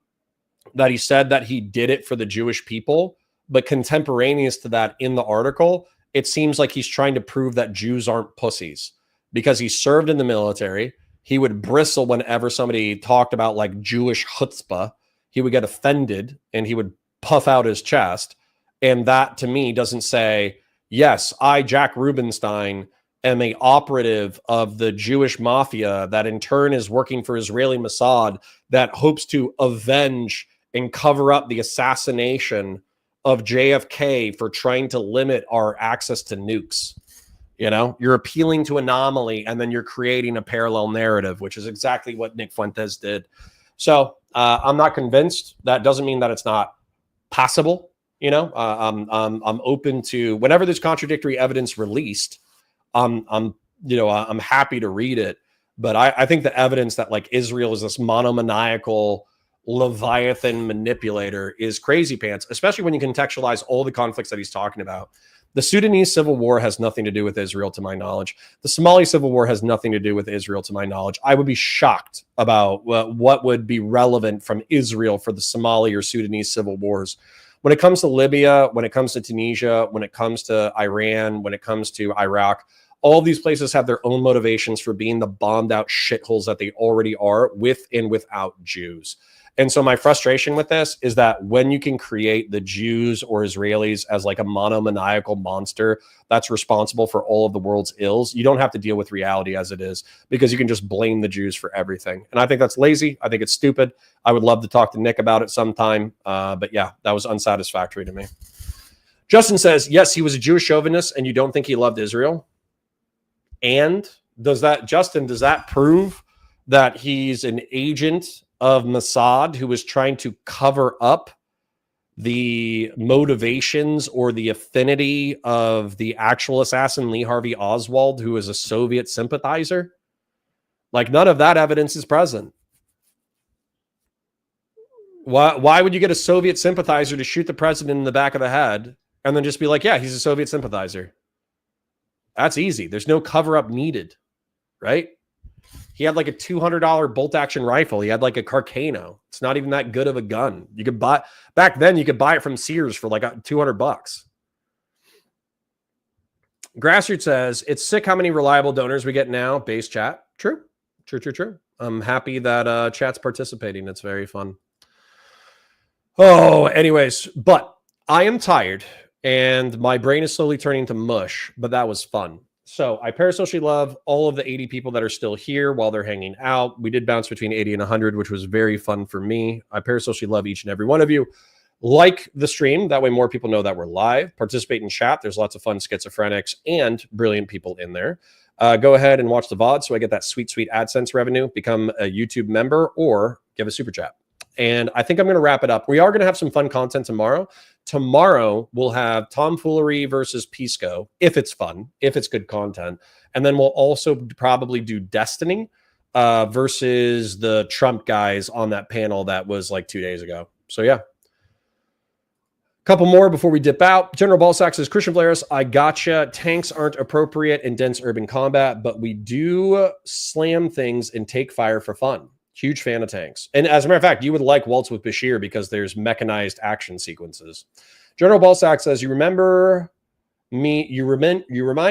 S1: that he said that he did it for the Jewish people. But contemporaneous to that in the article, it seems like he's trying to prove that Jews aren't pussies because he served in the military. He would bristle whenever somebody talked about like Jewish chutzpah. He would get offended and he would puff out his chest. And that to me doesn't say, yes, I, Jack Rubenstein, am a operative of the Jewish mafia that in turn is working for Israeli Mossad that hopes to avenge and cover up the assassination of JFK for trying to limit our access to nukes. You know, you're appealing to anomaly and then you're creating a parallel narrative, which is exactly what Nick Fuentes did. So I'm not convinced. That doesn't mean that it's not possible. You know, I'm open to whenever there's contradictory evidence released. I'm happy to read it. But I think the evidence that like Israel is this monomaniacal Leviathan manipulator is crazy pants, especially when you contextualize all the conflicts that he's talking about. The Sudanese civil war has nothing to do with Israel, to my knowledge. The Somali civil war has nothing to do with Israel, to my knowledge. I would be shocked about what would be relevant from Israel for the Somali or Sudanese civil wars. When it comes to Libya, when it comes to Tunisia, when it comes to Iran, when it comes to Iraq, all these places have their own motivations for being the bombed out shitholes that they already are with and without Jews. And so my frustration with this is that when you can create the Jews or Israelis as like a monomaniacal monster that's responsible for all of the world's ills, you don't have to deal with reality as it is because you can just blame the Jews for everything. And I think that's lazy. I think it's stupid. I would love to talk to Nick about it sometime. But yeah, that was unsatisfactory to me. Justin says, yes, he was a Jewish chauvinist and you don't think he loved Israel? And does that prove that he's an agent of Mossad who was trying to cover up the motivations or the affinity of the actual assassin Lee Harvey Oswald, who is a Soviet sympathizer? Like, none of that evidence is present. Why would you get a Soviet sympathizer to shoot the president in the back of the head and then just be like, yeah, he's a Soviet sympathizer? That's easy. There's no cover up needed, right? He had like a $200 bolt action rifle. He had like a Carcano. It's not even that good of a gun. You could buy back then. You could buy it from Sears for like $200. Grassroots says it's sick how many reliable donors we get now. Base chat. True. I'm happy that chat's participating. It's very fun. Oh, anyways, but I am tired and my brain is slowly turning to mush. But that was fun. So I parasocially love all of the 80 people that are still here while they're hanging out. We did bounce between 80 and 100, which was very fun for me. I parasocially love each and every one of you. Like the stream. That way more people know that we're live. Participate in chat. There's lots of fun schizophrenics and brilliant people in there. Go ahead and watch the VOD so I get that sweet, sweet AdSense revenue. Become a YouTube member or give a super chat. And I think I'm going to wrap it up. We are going to have some fun content tomorrow. Tomorrow, we'll have Tomfoolery versus Pisco, if it's fun, if it's good content. And then we'll also probably do Destiny versus the Trump guys on that panel that was like 2 days ago. So, yeah. Couple more before we dip out. General Ballsack says, Christian Vlaris, I gotcha. Tanks aren't appropriate in dense urban combat, but we do slam things and take fire for fun. Huge fan of tanks. And as a matter of fact, you would like Waltz with Bashir because there's mechanized action sequences. General Ballsack says, you reminded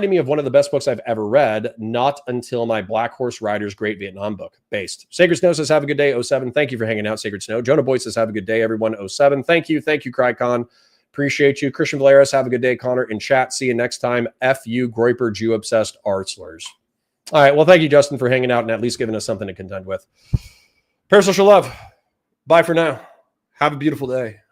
S1: me of one of the best books I've ever read, Not Until My Black Horse Rider's Great Vietnam Book. Based. Sacred Snow says, have a good day, 07. Thank you for hanging out, Sacred Snow. Jonah Boy says, have a good day, everyone, 07. Thank you, Cricon. Appreciate you. Christian Valeris, have a good day, Connor. In chat, see you next time. F you, Groiper, Jew-obsessed artslers. All right, well, thank you, Justin, for hanging out and at least giving us something to contend with. Parasocial love. Bye for now. Have a beautiful day.